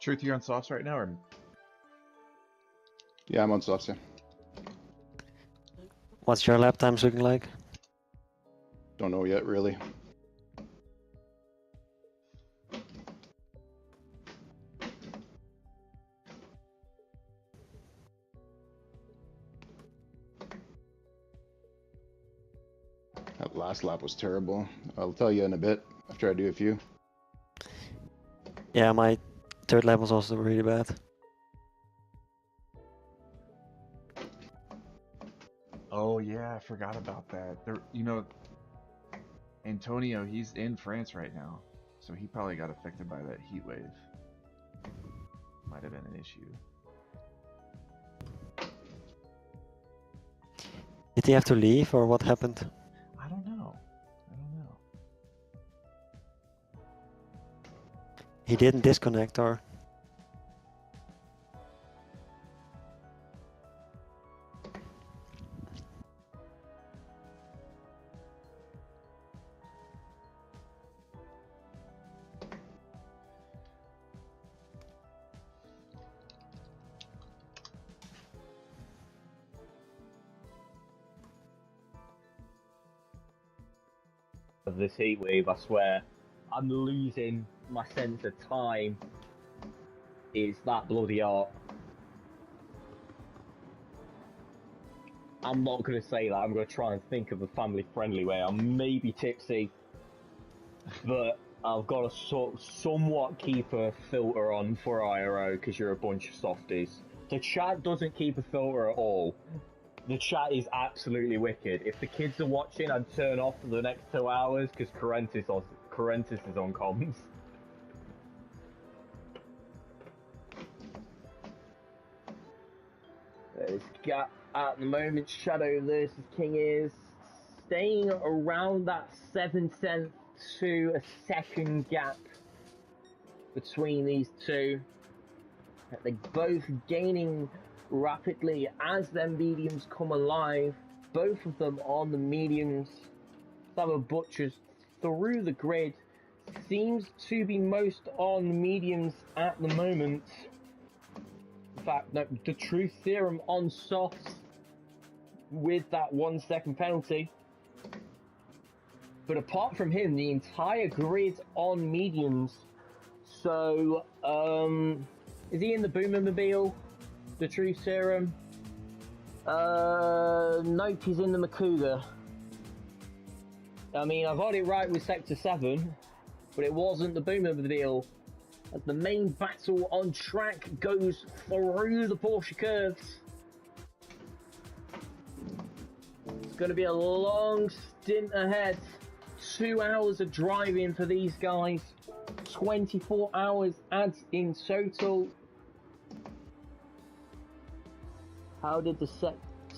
Truth, you're on softs right now, or Yeah, I'm on softs, yeah. What's your lap times looking like? Don't know yet, really. That last lap was terrible. I'll tell you in a bit after I do a few. Yeah, my third lap was also really bad. oh yeah, I forgot about that. There, you know, Antonio, he's in France right now, so he probably got affected by that heat wave. Might have been an issue. Did he have to leave or what happened? I don't know. I don't know. He didn't disconnect or? Of this heat wave, I swear, I'm losing my sense of time. It's that bloody hot. I'm not going to say that. I'm going to try and think of a family-friendly way. I'm maybe tipsy, but I've got to somewhat keep a filter on for IRO because you're a bunch of softies. The chat doesn't keep a filter at all. The chat is absolutely wicked. If the kids are watching, I'd turn off for the next 2 hours because Correntis is on comms. There's gap at the moment. Shadow versus King is staying around that 7/10 to a second gap between these two. They're both gaining rapidly as their mediums come alive. Both of them on the mediums. Some butchers through the grid. Seems to be most on mediums at the moment. In fact, no, the Truth Theorem on softs with that 1 second penalty. But apart from him, the entire grid on mediums. So, is he in the Boomermobile? The Truth Serum? Nope, he's in the Makuga. I mean, I've got it right with Sector 7, but it wasn't the Boomermobile. As the main battle on track goes through the Porsche curves. It's going to be a long stint ahead. 2 hours of driving for these guys. 24 hours adds in total. How did the Sec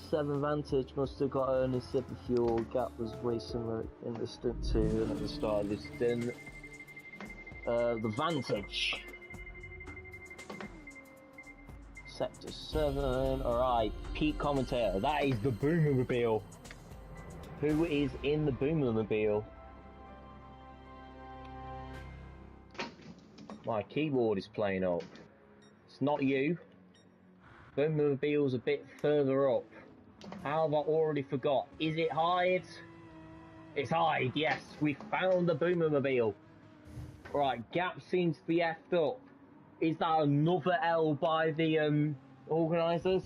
7 Vantage must have got only sip of fuel? Gap was way similar in the stint 2 and at the start of this stint. The Vantage. Sector 7. Alright, Pete Commentator. That is the Boomermobile. Who is in the Boomermobile? My keyboard is playing up. It's not you. Boomermobile's a bit further up. How have I already forgot? Is it Hyde? It's Hyde, yes. We found the Boomermobile. Right, gap seems to be effed up. Is that another L by the organisers?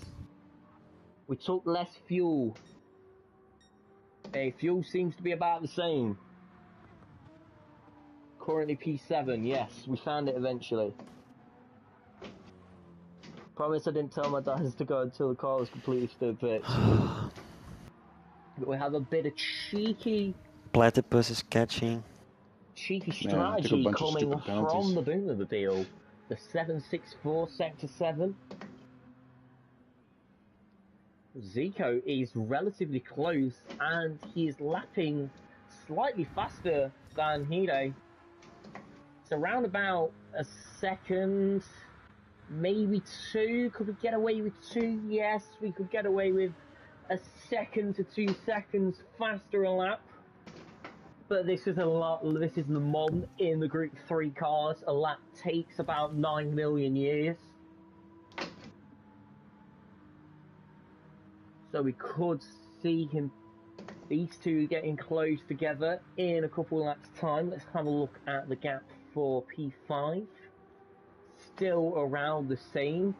We took less fuel. Hey, fuel seems to be about the same. Currently P7, yes, we found it eventually. Promise I didn't tell my dads to go until the car was completely stood pitch. But we have a bit of cheeky Platypus is catching. bunch strategy of coming stupid from penalties. the Boomermobile. The 764 Sector 7. Zico is relatively close and he is lapping slightly faster than Hide. It's around about a second, maybe 2. Could we get away with 2? Yes, we could get away with a second to 2 seconds faster a lap. but this is a lot. This is the mod in the Group 3 cars. A lap takes about 9 million years. So we could see these two getting close together in a couple of laps' time. Let's have a look at the gap for P5. Still around the same.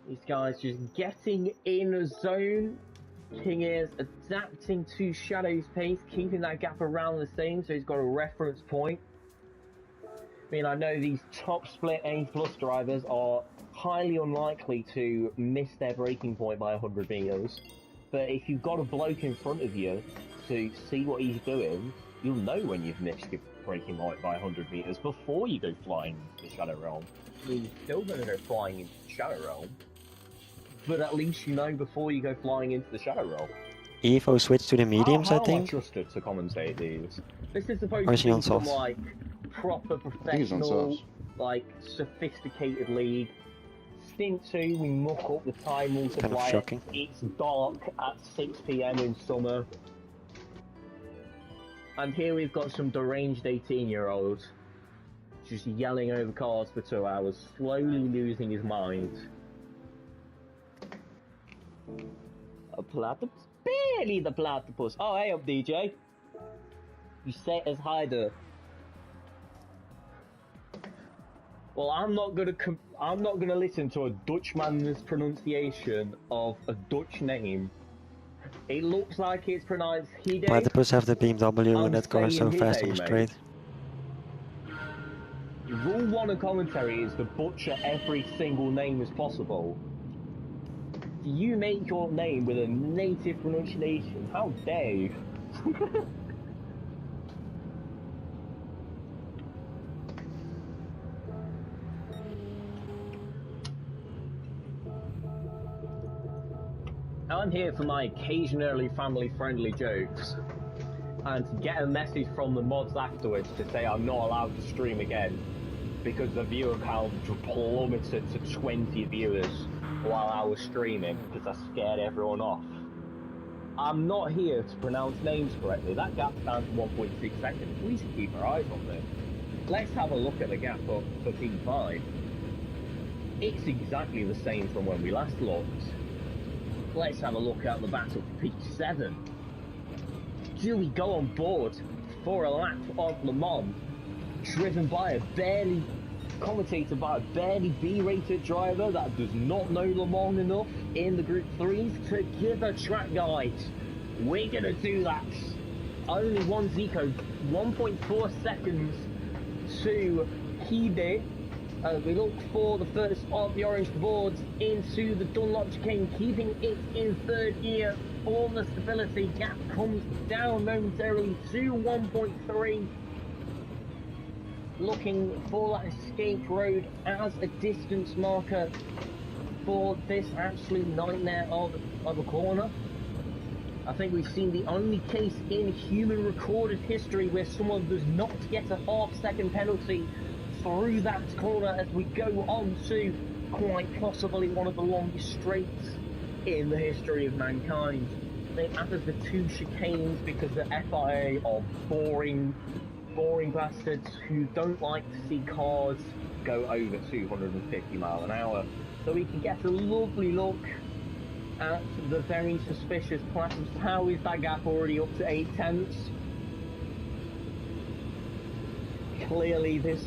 These guys just getting in a zone. King is adapting to Shadow's pace, keeping that gap around the same, so he's got a reference point. I mean, I know these top split A+ drivers are highly unlikely to miss their braking point by 100 meters, but if you've got a bloke in front of you to see what he's doing, you'll know when you've missed your braking point by 100 meters before you go flying into the Shadow Realm. I mean, you're still going to go flying into the Shadow Realm, but at least you know before you go flying into the Shadow Realm. Evo switched to the mediums, how I think. Am I trusted to commentate these? This is supposed Or is to he be on some softs? like proper I think he's on professional, softs. like sophisticated league. Stint 2, we muck up the time multiplier. shocking. It's dark at 6 PM in summer. And here we've got some deranged 18-year-old just yelling over cars for 2 hours, slowly losing his mind. A platypus? Barely the platypus. Oh, hey up, DJ. You set as hider. Well, I'm not gonna listen to a Dutchman's pronunciation of a Dutch name. It looks like it's pronounced Hide. Platypus have the BMW I'm and that car is so saying fast Hide, on the mate. straight. Rule 1 of commentary is to butcher every single name as possible. You make your name with a native pronunciation. How dare you? I'm here for my occasionally family-friendly jokes, and to get a message from the mods afterwards to say I'm not allowed to stream again because the viewer count plummeted to 20 viewers while I was streaming because I scared everyone off. I'm not here to pronounce names correctly. That gap's down to 1.6 seconds. We should keep our eyes on this. Let's have a look at the gap for P5. It's exactly the same from when we last looked. Let's have a look at the battle for P7. Do we go on board for a lap of Le Mans, driven by a barely commentated by a barely B-rated driver that does not know Le Mans enough in the Group 3s to give a track guide? We're gonna do that. Only one Zico, 1.4 seconds to Hide. We look for the first of the orange boards into the Dunlop chicane, keeping it in third gear for the stability. Gap comes down momentarily to 1.3. Looking for that escape road as a distance marker for this absolute nightmare of a corner. I think we've seen the only case in human recorded history where someone does not get a half-second penalty through that corner as we go on to quite possibly one of the longest straights in the history of mankind. They added the 2 chicanes because the FIA are boring bastards who don't like to see cars go over 250 miles an hour. So we can get a lovely look at the very suspicious platypus. How is that gap already up to 8/10? Clearly this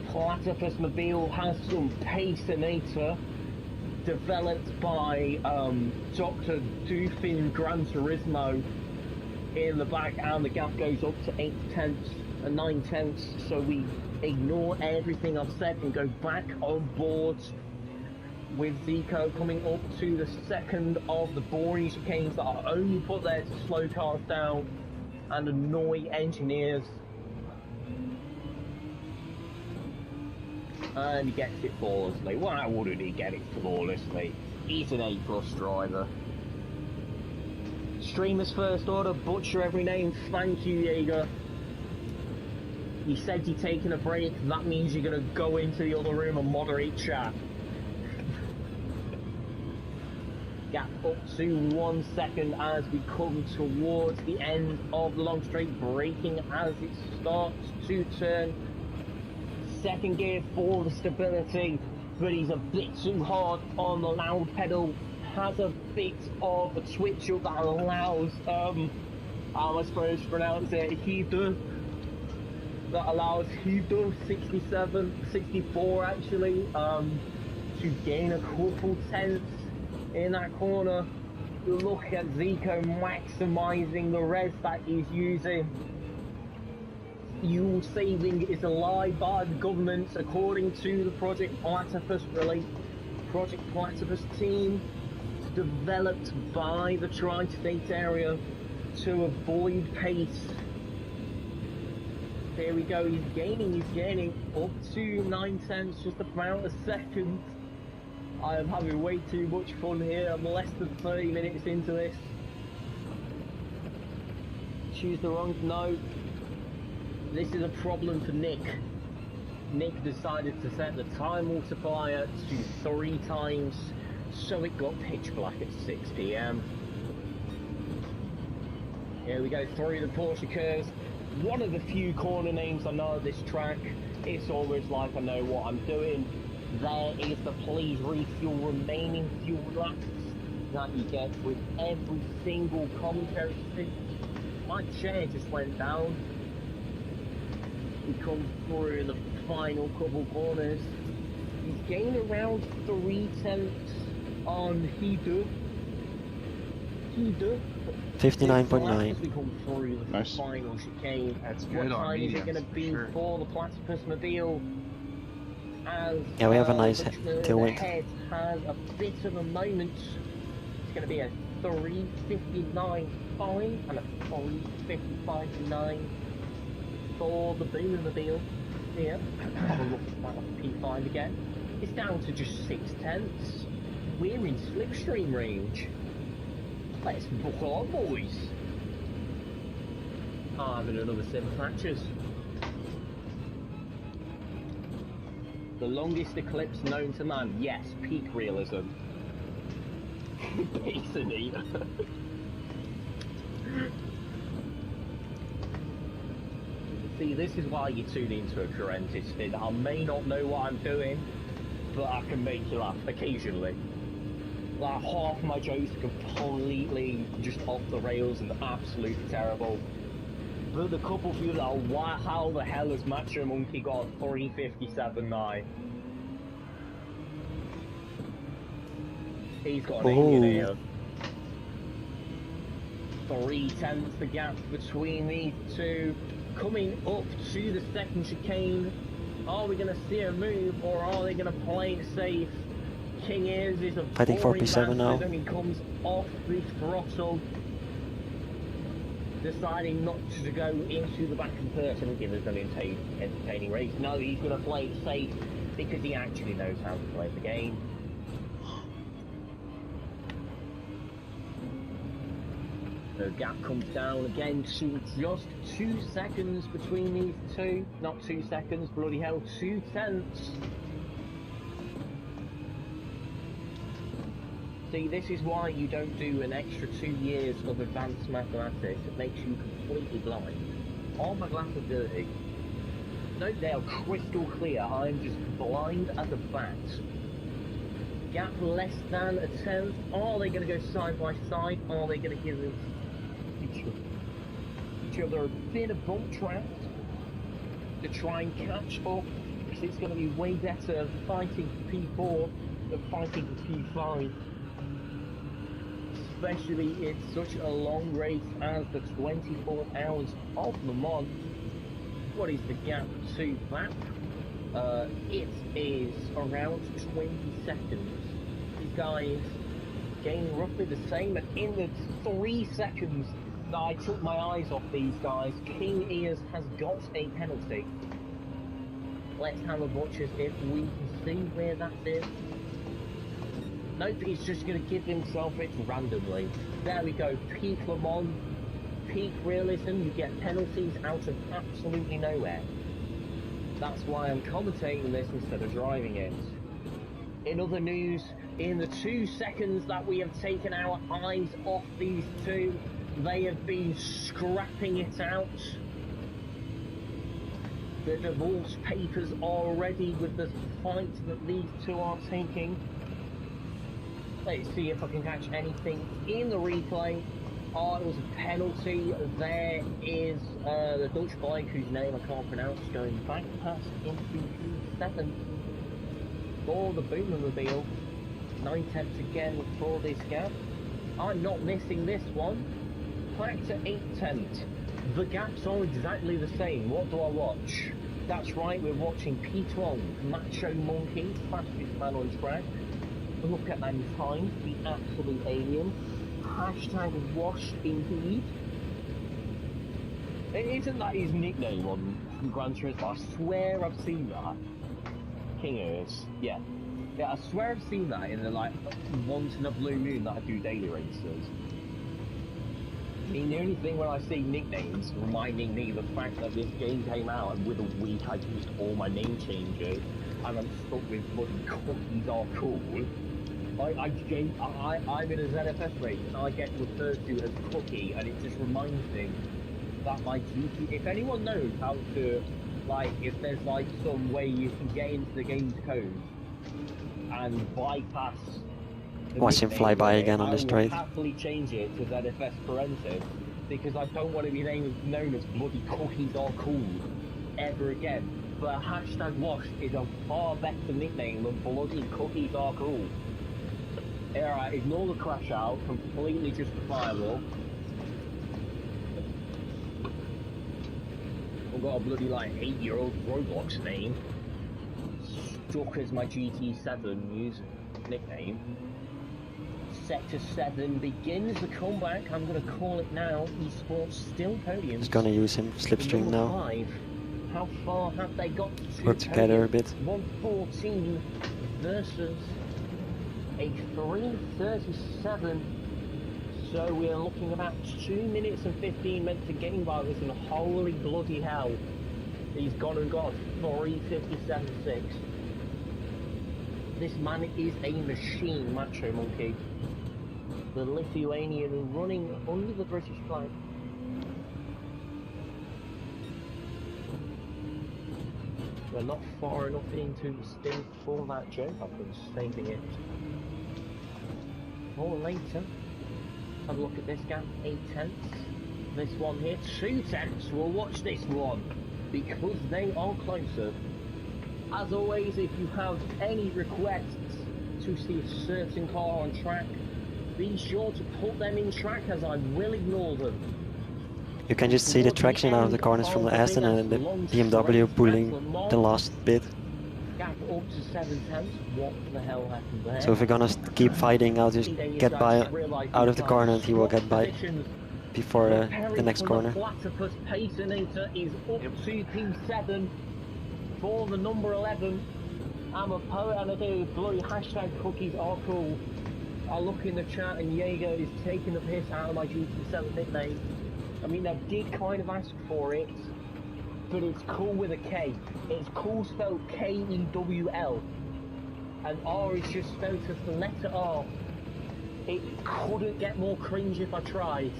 platypus mobile has some paceinator developed by Dr. Doofin Gran Turismo in the back, and the gap goes up to 8/10 and 9/10, so we ignore everything I've said and go back on board with Zico coming up to the second of the boring chicanes that are only put there to slow cars down and annoy engineers. And he gets it flawlessly. Why wouldn't he get it flawlessly? He's an A+ driver. Streamers first order, butcher every name. Thank you, Jaeger. You said you're taking a break. That means you're going to go into the other room and moderate chat. gap up to 1 second as we come towards the end of the long straight, braking as it starts to turn. Second gear for the stability, but he's a bit too hard on the loud pedal. Has a bit of a twitch up that allows, how am I supposed to pronounce it? That allows Hido 64 actually, to gain a couple tenths in that corner. Look at Zico maximising the res that he's using. Fuel saving is a lie by the government, according to the Project Platypus team, developed by the tri-state area to avoid pace. Here we go, he's gaining up to 9 tenths, just about a second. I am having way too much fun here. I'm less than 30 minutes into this. Choose the wrong note. This is a problem for Nick. Nick decided to set the time multiplier to 3 times, so it got pitch black at 6 PM. Here we go through the Porsche curves. One of the few corner names I know of this track. It's almost like I know what I'm doing. There is the please refuel remaining fuel laps that you get with every single commentary stick. My chair just went down. He comes through the final couple corners. He's gained around 3 tenths on Hido. 59.9. We come through the Nice. final chicane. That's What good on time is it mediums, going to for be sure. for the Platypus Mobile? As Yeah, we have a nice the tailwind. head has a bit of a moment. It's going to be a 3:59.5 and a 3:55.9 for the Boomermobile. Here, have a look at that P5 again. It's down to just 6 tenths. We're in slipstream range. Let's book on, boys. Having another 7 fractures. The longest eclipse known to man. Yes, peak realism. Pizza eater. See, this is why you tune into a Currentis spin. I may not know what I'm doing, but I can make you laugh occasionally. Like, half my jokes are completely just off the rails and absolutely terrible. But the couple of you that are, why, how the hell has Macho Monkey got 3:57.9? He's got an Indian here. 3 tenths the gap between these two. Coming up to the second chicane. Are we going to see a move, or are they going to play it safe? King is a Fighting for boring P7 now. bastard, and he comes off the throttle, deciding not to go into the back in person and give us an entertaining race. No, he's going to play it safe because he actually knows how to play the game. The gap comes down again to just 2 seconds between these two. Not 2 seconds, bloody hell, 2 tenths. See, this is why you don't do an extra 2 years of advanced mathematics. It makes you completely blind. Are my glasses dirty? No, they are crystal clear. I'm just blind as a bat. Gap less than a tenth. Are they going to go side by side? Are they going to give each other a bit of bump track to try and catch up? Because it's going to be way better fighting for P4 than fighting for P5. Especially in such a long race as the 24 hours of Le Mans. What is the gap to that? It is around 20 seconds. These guys gain roughly the same, and in the 3 seconds that I took my eyes off these guys, King Ears has got a penalty. Let's have a watch as if we can see where that is. Nope, he's just going to give himself it randomly. There we go, peak Le Mans, peak realism, you get penalties out of absolutely nowhere. That's why I'm commentating this instead of driving it. In other news, In the 2 seconds that we have taken our eyes off these two, they have been scrapping it out. The divorce papers are ready with the fight that these two are taking. Let's see if I can catch anything in the replay. Oh, it was a penalty. There is the Dutch bike whose name I can't pronounce going back past into P7 for the Boomermobile. 9/10 again for this gap. I'm not missing this one. Back to 8/10. The gaps are exactly the same. What do I watch? That's right, we're watching P12, Macho Monkey, fastest man on track. Look at that time, the absolute alien. Hashtag washed indeed. Isn't that his nickname on Gran Turismo? I swear I've seen that. King is, yeah. Yeah, I swear I've seen that in the like once in a blue moon that I do daily races. I mean, the only thing when I see nicknames reminding me of the fact that this game came out and within a week I used all my name changes and I'm stuck with bloody cookies are cool. I'm in a ZFS race and I get referred to as Cookie and it just reminds me that my GT, if anyone knows how to, like, if there's like some way you can get into the game's code and bypass Watch him fly by again on the straight. I will happily change it to ZFS Parentis because I don't want to be known as bloody cookies are cool ever again. But hashtag washed is a far better nickname than bloody cookies are cool. Alright, ignore the crash out, completely justifiable. I've got a bloody like 8-year-old Roblox name. Stuck as my GT7 nickname. Sector 7 begins the comeback. I'm going to call it now. Esports still podiums. He's gonna use him slipstream now. 5. How far have they got to Work together a bit. 114 versus a 337. So we're looking about 2 minutes and 15 meant to gain by this, and holy bloody hell, he's gone and got 357.6. This man is a machine, Macho Monkey. The Lithuanian running under the British flag. We're not far enough into the stint for that joke. I've been saving it for later. Have a look at this gap, 8/10. This one here, 2/10. We'll watch this one because they are closer. As always, if you have any requests to see a certain car on track, be sure to put them in track as I will ignore them. You can just see the traction out of the corners from the Aston and the BMW pulling the last bit. Gap up to 7/10. What the hell happened there? So if we're gonna keep fighting, I'll just get by out of the corner and he will get by before the next corner. The Platypus Paceinator is up to P7 for the number 11. I'm a poet and I do bloody hashtag cookies are cool. I look in the chat and Jaeger is taking the piss out of my GT7 nickname. I mean, I did kind of ask for it, but it's cool with a K. It's cool spelled K-E-W-L. And R is just spelled as the letter R. It couldn't get more cringe if I tried.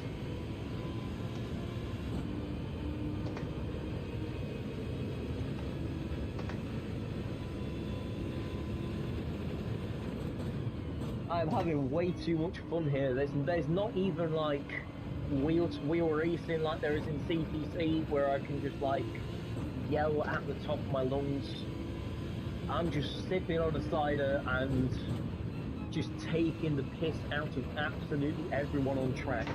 I'm having way too much fun here. There's not even like wheel-to-wheel racing like there is in CPC where I can just like yell at the top of my lungs. I'm just sipping on a cider and just taking the piss out of absolutely everyone on track.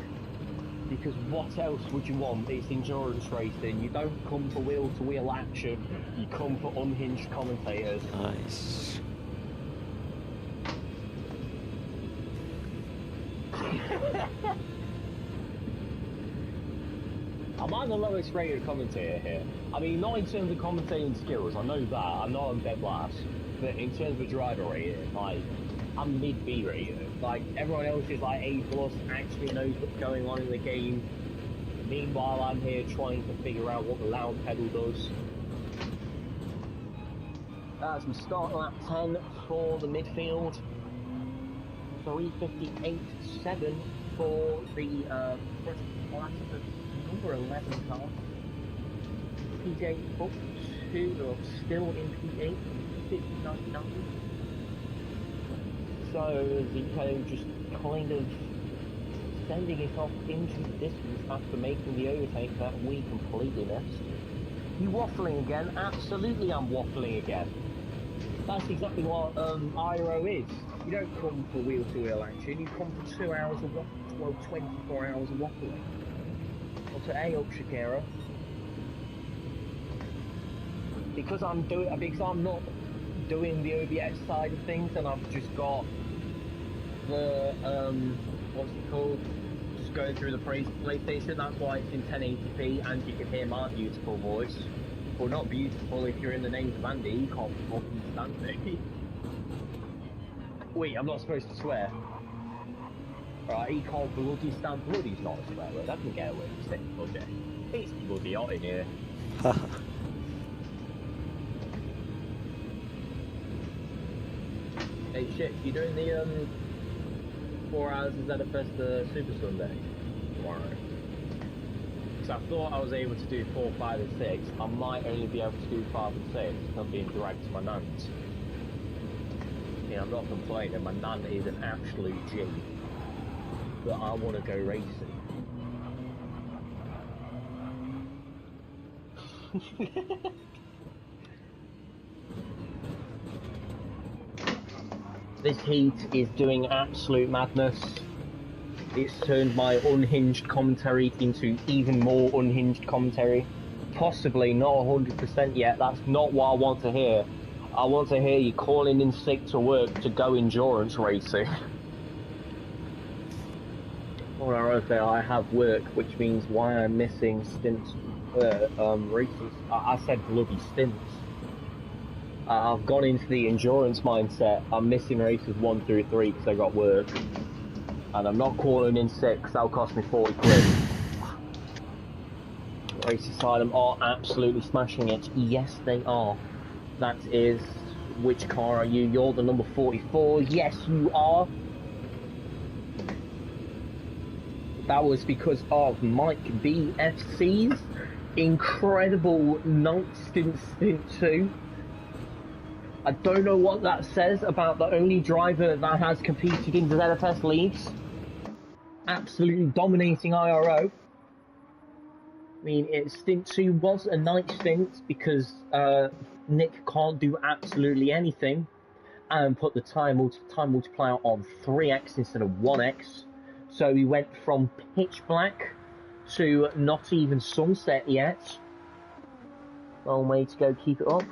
Because what else would you want? It's endurance racing. You don't come for wheel-to-wheel action. You come for unhinged commentators. Nice. Am I the lowest rated commentator here? I mean, not in terms of commentating skills, I know that, I'm not on dead last, but in terms of driver rating, like, I'm mid-B rated. Like, everyone else is like A+, actually knows what's going on in the game. Meanwhile, I'm here trying to figure out what the loud pedal does. As we start lap 10 for the midfield. 3:58.7 for the first class of number 11 car. PJ up to still in P8, 59.9. So Zico just kind of sending it off into the distance after making the overtake that we completely missed. You waffling again? Absolutely, I'm waffling again. That's exactly what IRO is. You don't come for wheel-to-wheel action, you come for 2 hours of waffling, well, 24 hours of waffling. Onto A up Shakira. Because I'm not doing the OBS side of things, and I've just got the what's it called? Just going through the PlayStation. That's why it's in 1080p, and you can hear my beautiful voice. Well, not beautiful if you're in the names of Andy. You can't fucking stand me. Wait, I'm not supposed to swear. Alright, he can't bloody stand. Bloody's not a swear word. I can get away with saying bloody. It's bloody hot in here. Hey, shit, you doing the 4 hours of ZFS Super Sunday tomorrow? Because I thought I was able to do 4, 5, and 6. I might only be able to do 5 and 6 if I'm being dragged to my nan's. Yeah, I'm not complaining, my nan is an absolute G. But I want to go racing. This heat is doing absolute madness. It's turned my unhinged commentary into even more unhinged commentary. Possibly not 100% yet, that's not what I want to hear. I want to hear you calling in sick to work to go endurance racing. Or I have work, which means why I'm missing stints, races. I said bloody stints. I've gone into the endurance mindset. I'm missing races 1 through 3 because I got work. And I'm not calling in sick because that'll cost me 40 quid. Race Asylum are absolutely smashing it. Yes, they are. That is... Which car are you? You're the number 44. Yes, you are. That was because of Mike BFC's incredible night stint 2. I don't know what that says about the only driver that has competed in the ZFS leagues. Absolutely dominating IRO. I mean, stint 2 was a night stint because Nick can't do absolutely anything and put the time multiplier on 3x instead of 1x. So we went from pitch black to not even sunset yet. Long way to go, keep it up.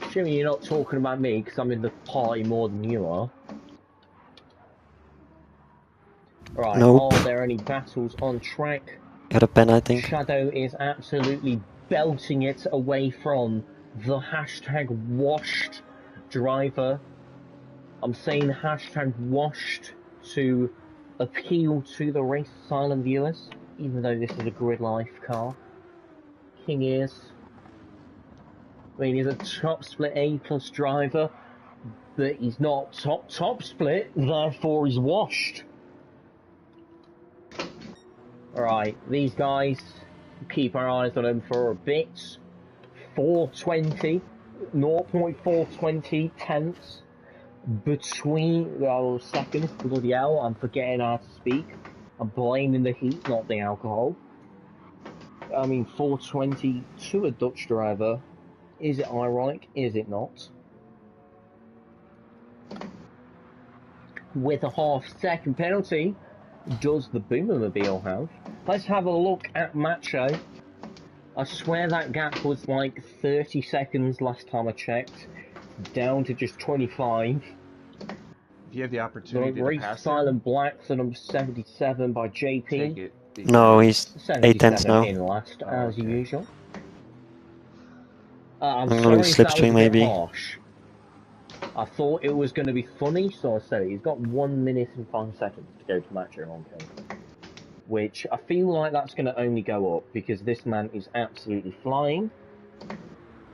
Assuming you're not talking about me because I'm in the party more than you are. Right, Nope. Are there any battles on track? Got a pen, I think. Shadow is absolutely belting it away from the hashtag washed driver. I'm saying hashtag washed to appeal to the Race Asylum viewers, even though this is a grid life car. King is. I mean, he's a top split A+ driver, but he's not top split, therefore he's washed. Alright, these guys, keep our eyes on them for a bit. 420, 0.420 tenths between, well, seconds, bloody hell, I'm forgetting how to speak. I'm blaming the heat, not the alcohol. I mean, 420 to a Dutch driver. Is it ironic? Is it not? With a half-second penalty, does the Boomermobile have? Let's have a look at Macho. I swear that gap was like 30 seconds last time I checked. Down to just 25. If you have the opportunity to pass Silent Black to number 77 by JP. take it. No, he's 8 tenths now. In last, as okay. usual. I'm going sorry to if that was slipstream a bit maybe. harsh. I thought it was going to be funny, so I said it. He's got 1 minute and 5 seconds to go to Macho on camera. which I feel like that's going to only go up because this man is absolutely flying.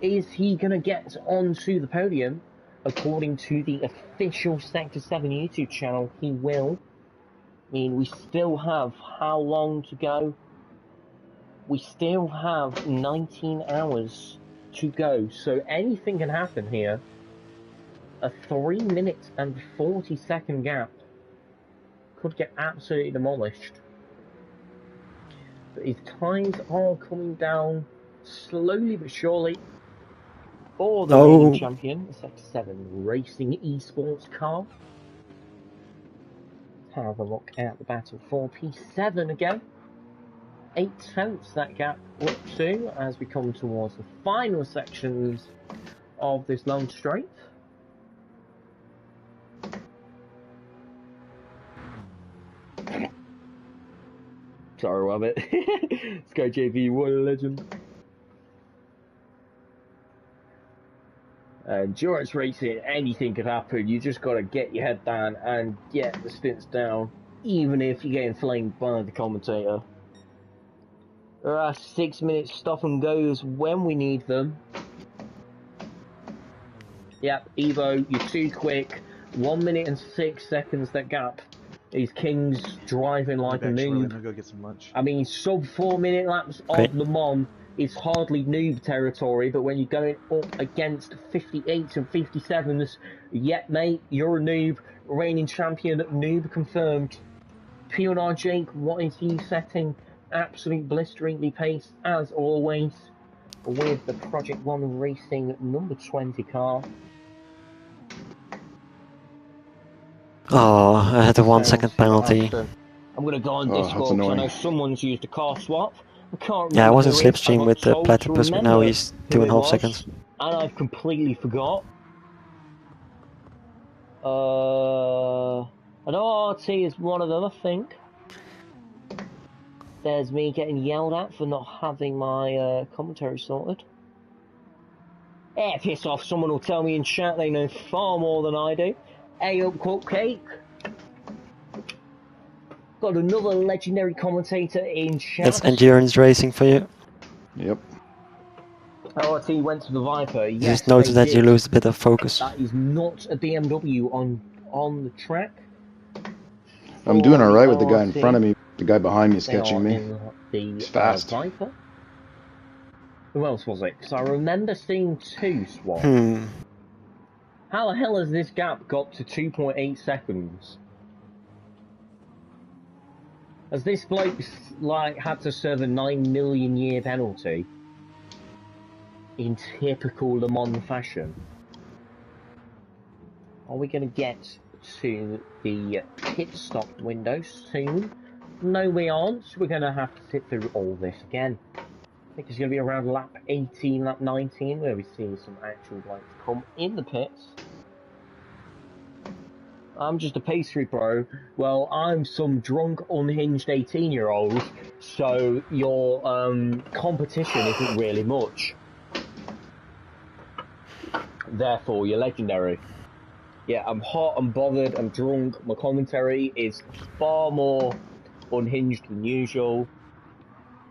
Is he going to get onto the podium? According to the official Sector 7 YouTube channel, he will. I mean, we still have how long to go? We still have 19 hours to go, so anything can happen here. A 3 minute and 40-second gap could get absolutely demolished. But his times are coming down slowly but surely for the reigning champion, the Sector 7 Racing Esports car. Have a look at the battle for P7 again. 8/10 that gap up to as we come towards the final sections of this long straight. Sorry, Rabbit. Let's go, JV. What a legend. Endurance racing, anything could happen. You just got to get your head down and get the stints down, even if you're getting flamed by the commentator. There are 6 minutes stop and goes when we need them. Yep, Evo, you're too quick. 1 minute and 6 seconds that gap. These Kings driving like a noob. I'm gonna go get some lunch. I mean, sub 4 minute laps of Le Mans is hardly noob territory, but when you're going up against 58s and 57s, yep, mate, you're a noob. Reigning champion, noob confirmed. P&R Jake, what is he setting? Absolute blisteringly paced, as always, with the Project 1 Racing number 20 car. Oh, I had a 1 second penalty. I'm going to go on Discord because I know someone's used a car swap. I can't remember. Yeah, I was in slipstream with the Platypus, but now he's 2.5 seconds. And I've completely forgot. I know RT is one of them, I think. There's me getting yelled at for not having my commentary sorted. Eh, piss off, someone will tell me in chat they know far more than I do. Hey up, Cupcake. Got another legendary commentator in chat. That's endurance racing for you. Yep. RT went to the Viper. Yes, Just notice that you lose a bit of focus. That is not a BMW on the track. I'm doing alright with the guy in front of me. The guy behind me is catching me. He's fast. Viper. Who else was it? Because I remember seeing two swaps. How the hell has this gap got to 2.8 seconds? Has this bloke like had to serve a 9 million year penalty in typical Le Mans fashion? Are we going to get to the pit stop window soon? No, we aren't. We're going to have to sit through all this again. I think it's going to be around lap 18, lap 19, where we see some actual bikes come in the pits. I'm just a pastry pro. Well, I'm some drunk, unhinged 18-year-old, so your competition isn't really much. Therefore, you're legendary. Yeah, I'm hot, I'm bothered, I'm drunk. My commentary is far more unhinged than usual.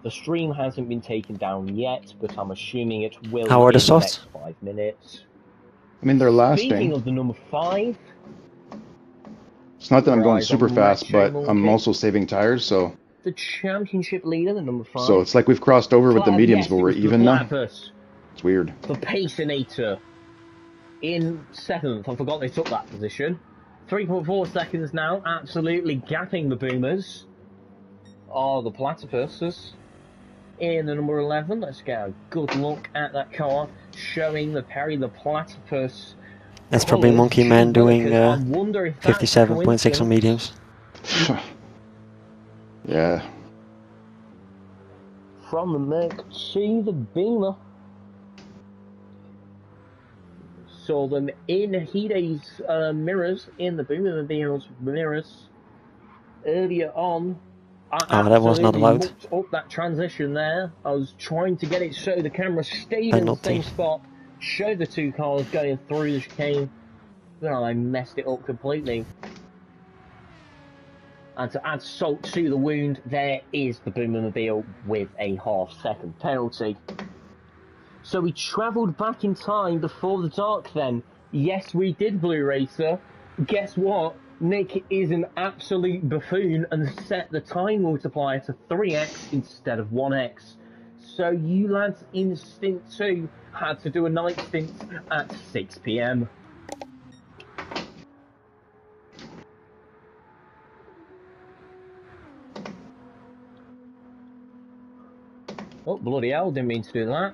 The stream hasn't been taken down yet, but I'm assuming it will. How are the in the softs? next 5 minutes. I mean, they're lasting. Speaking of the number 5. It's not that I'm going super fast, but I'm also saving tires, so... The championship leader, the number 5. So it's like we've crossed over with the mediums, but we're even now. It's weird. The Pacinator in 7th. I forgot they took that position. 3.4 seconds now, absolutely gapping the Boomers. Oh, the Platypuses. In the number 11, let's get a good look at that car, showing the Perry the Platypus. That's probably Monkey Man doing 57.6 on mediums. Yeah. From the Merc to the Beamer. Saw them in Hide's mirrors, in the Beamer and Beamer's mirrors earlier on. That was not allowed. Up that transition there. I was trying to get it so the camera stayed in the same spot, show the two cars going through the chicane. Then I messed it up completely. And to add salt to the wound, there is the Boomermobile with a half-second penalty. So we travelled back in time before the dark then. Yes, we did, Blue Racer. Guess what? Nick is an absolute buffoon and set the time multiplier to 3x instead of 1x. So you lads in stint 2 had to do a night stint at 6 PM. Oh, bloody hell, didn't mean to do that.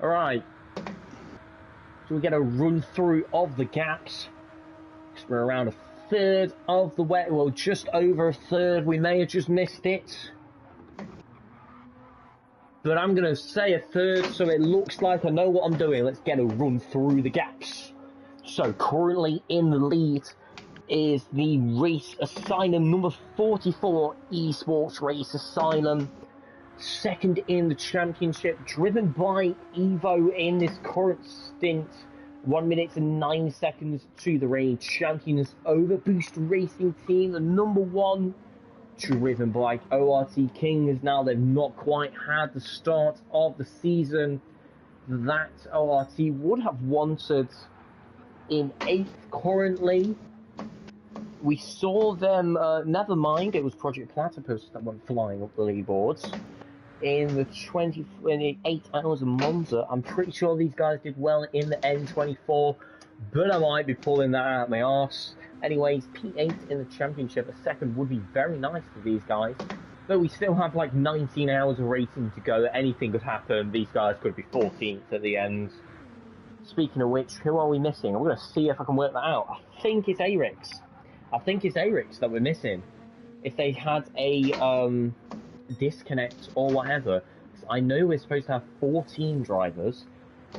Alright. So we get a run through of the gaps. We're around a third of the way, well, just over a third. We may have just missed it. But I'm going to say a third, so it looks like I know what I'm doing. Let's get a run through the gaps. So currently in the lead is the Race Asylum number 44, Esports Race Asylum. Second in the championship, driven by Evo in this current stint. 1 minute and 9 seconds to the reigning champions, Overboost Racing Team, the number 1, driven by ORT King, as now they've not quite had the start of the season that ORT would have wanted. In 8th currently. We saw them, never mind, it was Project Platypus that went flying up the leaderboards. In the 28 hours of Monza, I'm pretty sure these guys did well in the N24, but I might be pulling that out of my arse. Anyways, P8 in the championship, a second would be very nice for these guys. Though we still have like 19 hours of racing to go, anything could happen. These guys could be 14th at the end. Speaking of which, who are we missing? I'm going to see if I can work that out. I think it's Arix. I think it's Arix that we're missing. If they had a disconnect or whatever. I know we're supposed to have 14 drivers.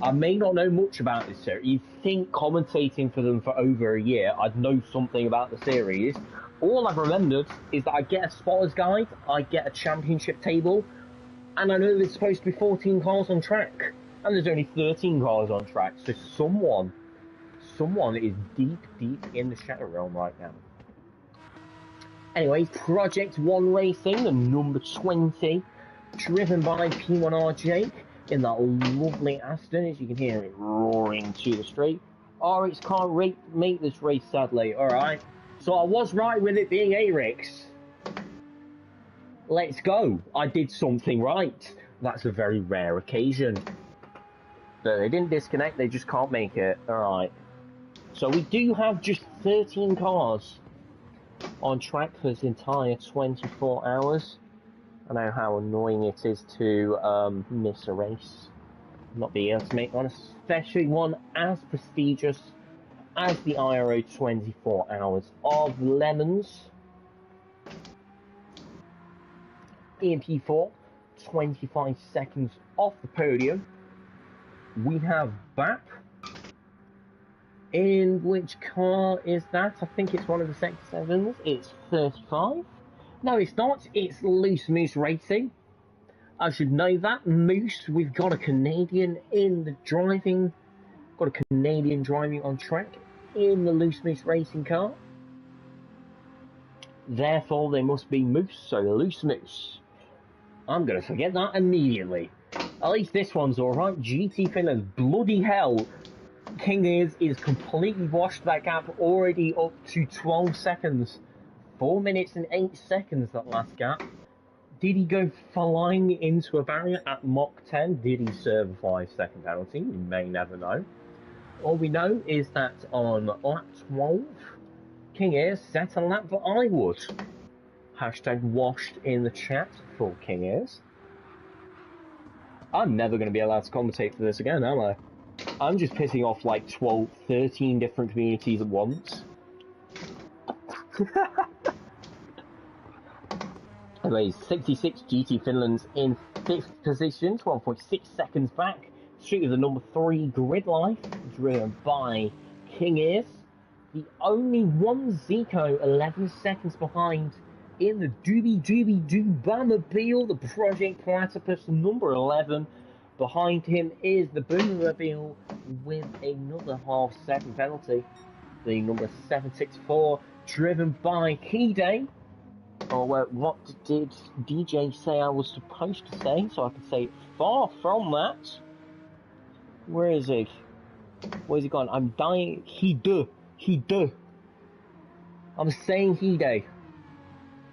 I may not know much about this series. You'd think commentating for them for over a year, I'd know something about the series. All I've remembered is that I get a spotter's guide, I get a championship table, and I know there's supposed to be 14 cars on track. And there's only 13 cars on track, so someone is deep in the Shadow Realm right now. Anyways, Project 1 Racing, the number 20, driven by P1R Jake in that lovely Aston, as you can hear it roaring to the straight. Arix can't make this race, sadly. Alright, so I was right with it being Arix. Let's go. I did something right. That's a very rare occasion. So they didn't disconnect, they just can't make it. Alright. So we do have just 13 cars on track for this entire 24 hours. I know how annoying it is to miss a race, not being able to make one, especially one as prestigious as the IRO 24 Hours of Lemons. EMP4, 25 seconds off the podium. We have BAP. In which car is that? I think it's one of the Sector 7s. It's 35. No, it's not. It's Loose Moose Racing. I should know that. Moose, we've got a Canadian in the driving. Got a Canadian driving on track in the Loose Moose Racing car. Therefore, they must be Moose, so Loose Moose. I'm going to forget that immediately. At least this one's alright. GT Finland, bloody hell. King is completely washed that gap, already up to 12 seconds. 4 minutes and 8 seconds, that last gap. Did he go flying into a barrier at Mach 10? Did he serve a 5-second penalty? We may never know. All we know is that on lap 12, King Ears set a lap that I would. Hashtag washed in the chat for King Ears. I'm never going to be allowed to commentate for this again, am I? I'm just pissing off like 12, 13 different communities at once. Anyways, 66 GT Finland's in 5th position, 12.6 seconds back. Street of the number 3 Grid Life, driven by King Ears. The only one Zico, 11 seconds behind in the Bamobile, the Project Platypus number 11. Behind him is the Boomermobile with another half-second penalty. The number 764 driven by Keyday. Or what did DJ say I was supposed to say? So I could say far from that. Where is he? Where's he gone? I'm dying. He I'm saying Keyday.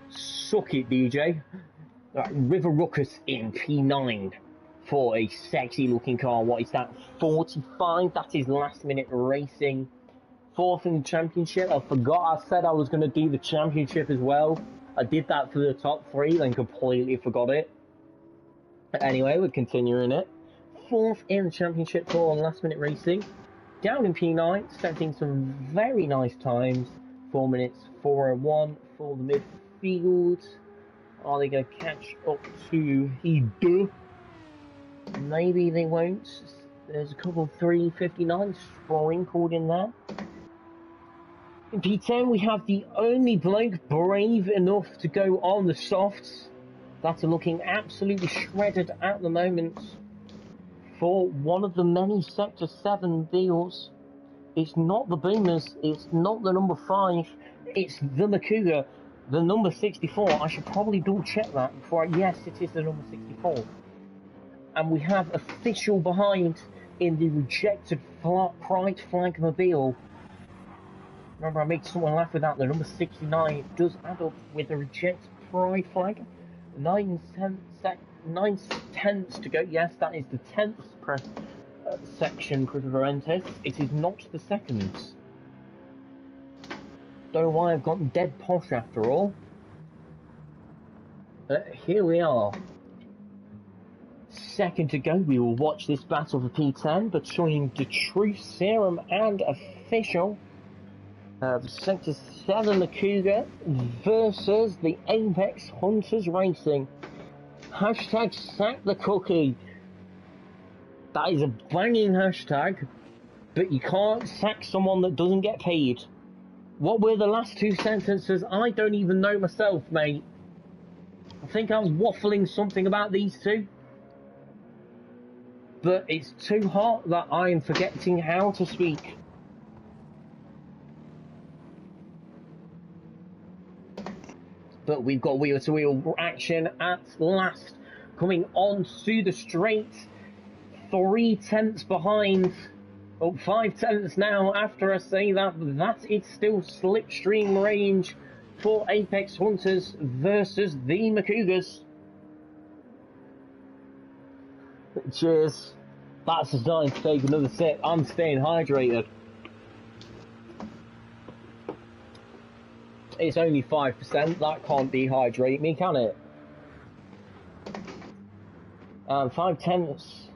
Suck it, DJ. Right, River Ruckus in P9 for a sexy looking car. What is that? 45. That is last minute racing. 4th in the championship. I forgot I said I was going to do the championship as well. I did that for the top 3, then completely forgot it. Anyway, we're continuing it. 4th in the championship for last minute racing. Down in P9, setting some very nice times. 4 minutes 4:01 for the midfield. Are they going to catch up to Hidu? Maybe they won't. There's a couple of 3:59 sprinkled in there. In P10, we have the only bloke brave enough to go on the softs. That are looking absolutely shredded at the moment for one of the many Sector 7 deals. It's not the Boomers, it's not the number 5, it's the Makuga, the number 64. I should probably double check that before yes, it is the number 64. And we have official behind in the rejected Pride Flag Mobile. Remember, I made someone laugh with that. The number 69 it does add up with the rejected Pride Flag. 9 tenths to go. Yes, that is the 10th press section for Verentes. It is not the second. Don't know why I've gotten dead posh after all. Here we are. Second to go. We will watch this battle for P10 between the Truth Serum and Official. The Sector 7 Makuga versus the Apex Hunters Racing. Hashtag sack the cookie. That is a banging hashtag, but you can't sack someone that doesn't get paid. What were the last 2 sentences? I don't even know myself, mate. I think I was waffling something about these two. But it's too hot that I am forgetting how to speak. But we've got wheel-to-wheel action at last. Coming on to the straight. 3 tenths behind. Oh, 5 tenths now after I say that. That is still slipstream range for Apex Hunters versus the Makugas. Cheers. That's starting to take another sip. I'm staying hydrated. It's only 5%. That can't dehydrate me, can it? 5 tenths.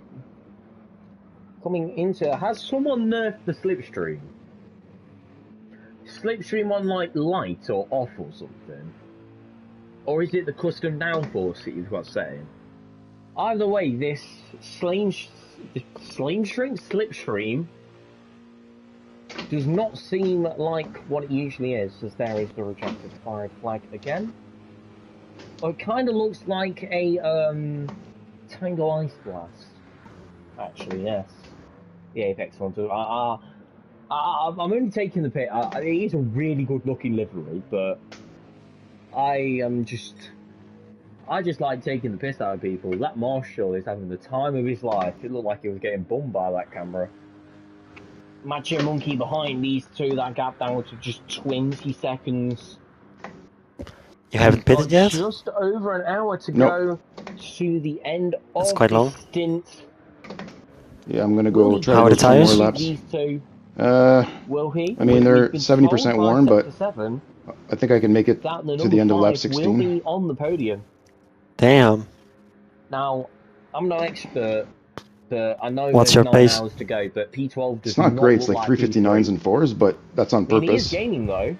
Coming into... Has someone nerfed the slipstream? Slipstream on, like, light or off or something? Or is it the custom downforce that you've got setting? Either way, this slipstream does not seem like what it usually is, as there is the rejected Pride Flag again. It kind of looks like a Tango Ice Blast. Actually, yes. The Apex one too. I'm only taking the piss. It is a really good looking livery, but I just like taking the piss out of people. That Marshall is having the time of his life. It looked like he was getting bummed by that camera. Macho Monkey behind these two, that gap down to just 20 seconds. You haven't pitted yet? Just over an hour to go to the end of quite long. the stint. Yeah, I'm gonna go try How are to the go 2 more tires? laps. These two, will he? I mean, they're We've been 70% told by worn, but Sector 7 I think I can make it that the to the end of number lap 5 16. will be on the podium. Damn. Now, I'm no expert, but I know What's there's your 9 pace? hours to go, but P12 does It's not great. It's look like like 359s P3. and 4s, but that's on I mean, he is purpose. gaining though.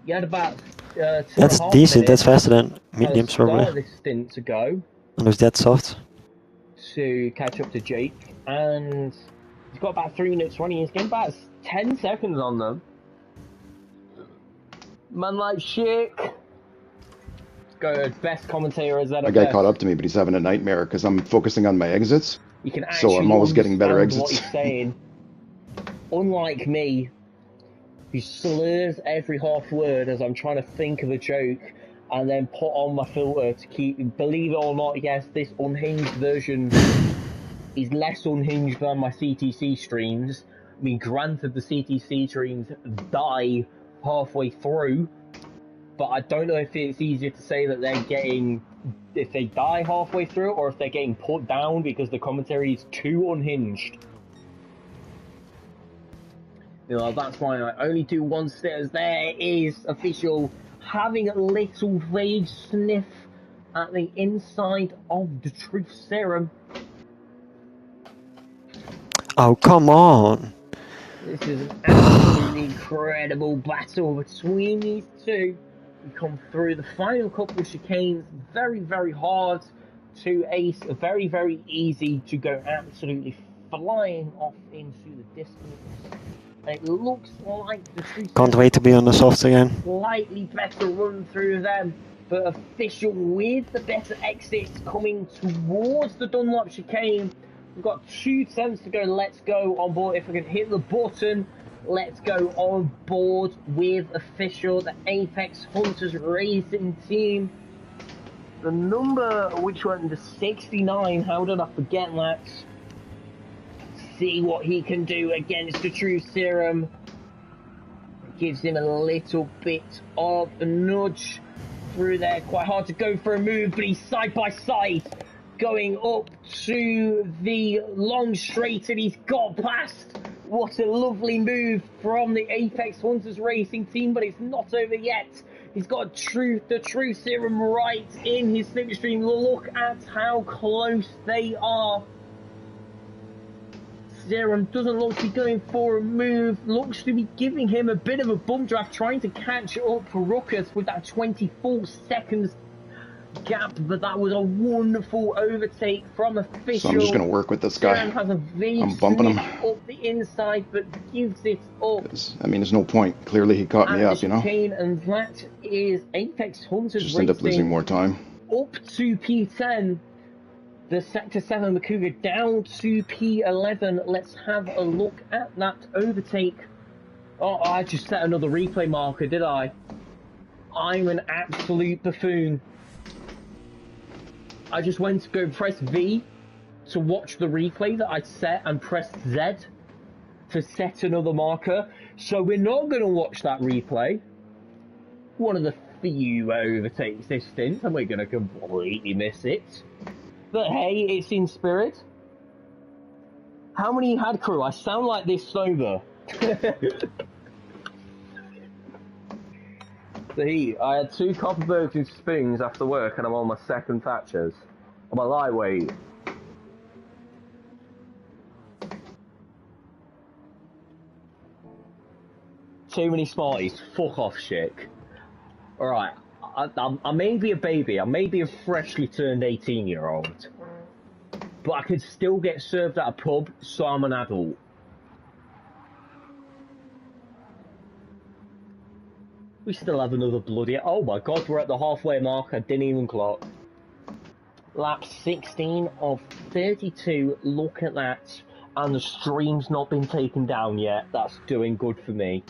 You had about 2.5 That's decent. That's minutes faster than at the mediums, start probably. of this stint to go And was that soft? to catch up to Jake, and he's got about 3 minutes running. He's getting about 10 seconds on them. Man like Chick. Go best commentator as that. My guy caught up to me, but he's having a nightmare because I'm focusing on my exits. You can So I'm actually always getting better understand exits. what he's saying. Unlike me, He slurs every half word as I'm trying to think of a joke and then put on my filter to keep. Believe it or not, yes, this unhinged version is less unhinged than my CTC streams. I mean, granted, the CTC streams die halfway through, but I don't know if it's easier to say that they're getting, if they die halfway through, or if they're getting put down because the commentary is too unhinged. You know, that's why I only do one stairs. There is official having a little vague sniff at the inside of the truth serum. Oh, come on! This is an absolutely incredible battle between these two. We come through the final couple of chicanes, very, very hard to ace, very, very easy to go absolutely flying off into the distance. And it looks like the truth Can't wait to be on the softs again. slightly better run through them, but official with the better exits coming towards the Dunlop chicane. We've got 2 attempts to go. Let's go on board. If I can hit the button, let's go on board with official, the Apex Hunters Racing Team. The number, which went to 69, how did I forget that? See what he can do against the True Serum. It gives him a little bit of a nudge through there. Quite hard to go for a move, but he's side by side going up to the long straight, and he's got past. What a lovely move from the Apex Hunters Racing Team, but it's not over yet. He's got the True Serum right in his slipstream. Look at how close they are. Serum doesn't look to be going for a move, looks to be giving him a bit of a bum draft, trying to catch up for Ruckus with that 24 seconds gap, but that was a wonderful overtake from official. So I'm just going to work with this guy. Serum has a vague I'm bumping him up the inside, but gives it up. I mean, there's no point. Clearly, he caught me up, you know. And that is Apex Hunters Just end up losing more time. Up to P10. The Sector 7 Makuga down to P11. Let's have a look at that overtake. Oh, I just set another replay marker, did I? I'm an absolute buffoon. I just went to go press V to watch the replay that I'd set and pressed Z to set another marker. So we're not going to watch that replay. One of the few overtakes this stint, and we're going to completely miss it. But hey, it's in spirit. How many had crew? I sound like this sober. See, I had 2 Copperbergs and spoons after work, and I'm on my second Thatchers. I'm a lightweight. Too many Smarties. Fuck off, Chick. Alright. I may be a baby, I may be a freshly turned 18-year-old, but I could still get served at a pub, so I'm an adult. We still have another bloody... Oh my god, we're at the halfway mark, I didn't even clock. Lap 16 of 32, look at that. And the stream's not been taken down yet, that's doing good for me.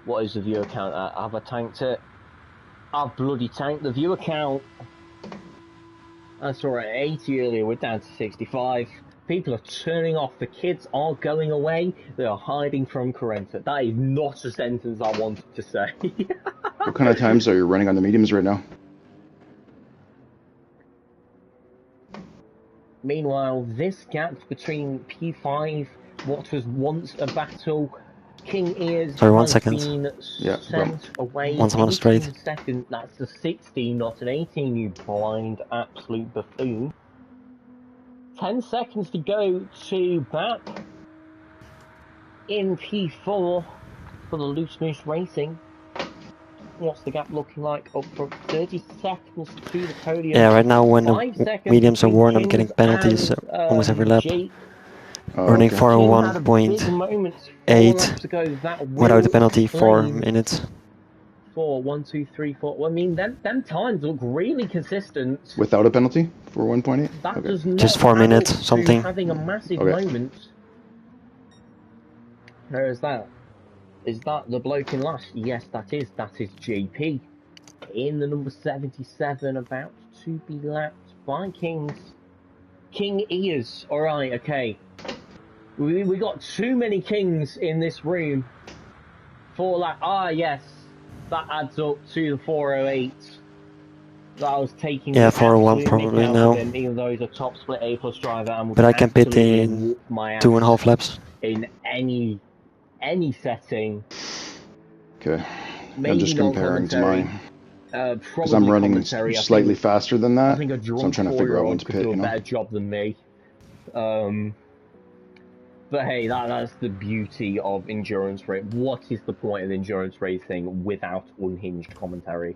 What is the viewer count at? Have I tanked it? I've bloody tanked the viewer count. I saw it at 80 earlier, we're down to 65. People are turning off, the kids are going away, they are hiding from Corenta. That is not a sentence I wanted to say. What kind of times are you running on the mediums right now? Meanwhile, this gap between P5, what was once a battle, King Ears Sorry, 1 has second. been sent away. Once I'm on the straight. 18 seconds, that's a 16, not an 18, you blind absolute buffoon. 10 seconds to go to BAP in P4 for the Loose Moose Racing. What's the gap looking like? Up for 30 seconds to the podium. Yeah, right now when 5 the seconds mediums are worn, I'm Kings getting penalties and, almost every lap. Jake. Earning okay. 401.8 without the penalty, 4 minutes. 4, 1, 2, 3, 4. Well, I mean, them times look really consistent. Without a penalty for 1.8? That Okay. does not Just 4 add minutes, up to something. having a massive Okay. moment. Where is that? Is that the bloke in last? Yes, that is. That is JP. In the number 77, about to be lapped by Kings. King ears. Alright, okay. We got too many Kings in this room. For that. Ah, yes. That adds up to the 408. That was taking Yeah, the 401 absolute probably mick out now. of him, even though he's a top split A+ driver and would But I can pit absolutely in whoop my ass 2.5 laps. in any setting. Okay. Maybe I'm just not comparing to commentary. mine. Because Probably I'm running commentary. slightly faster than I that. think a So I'm drunk trying to figure out when 4-year-old to could pit, do a you know? better job than me. But hey, that's the beauty of endurance race. What is the point of endurance racing without unhinged commentary?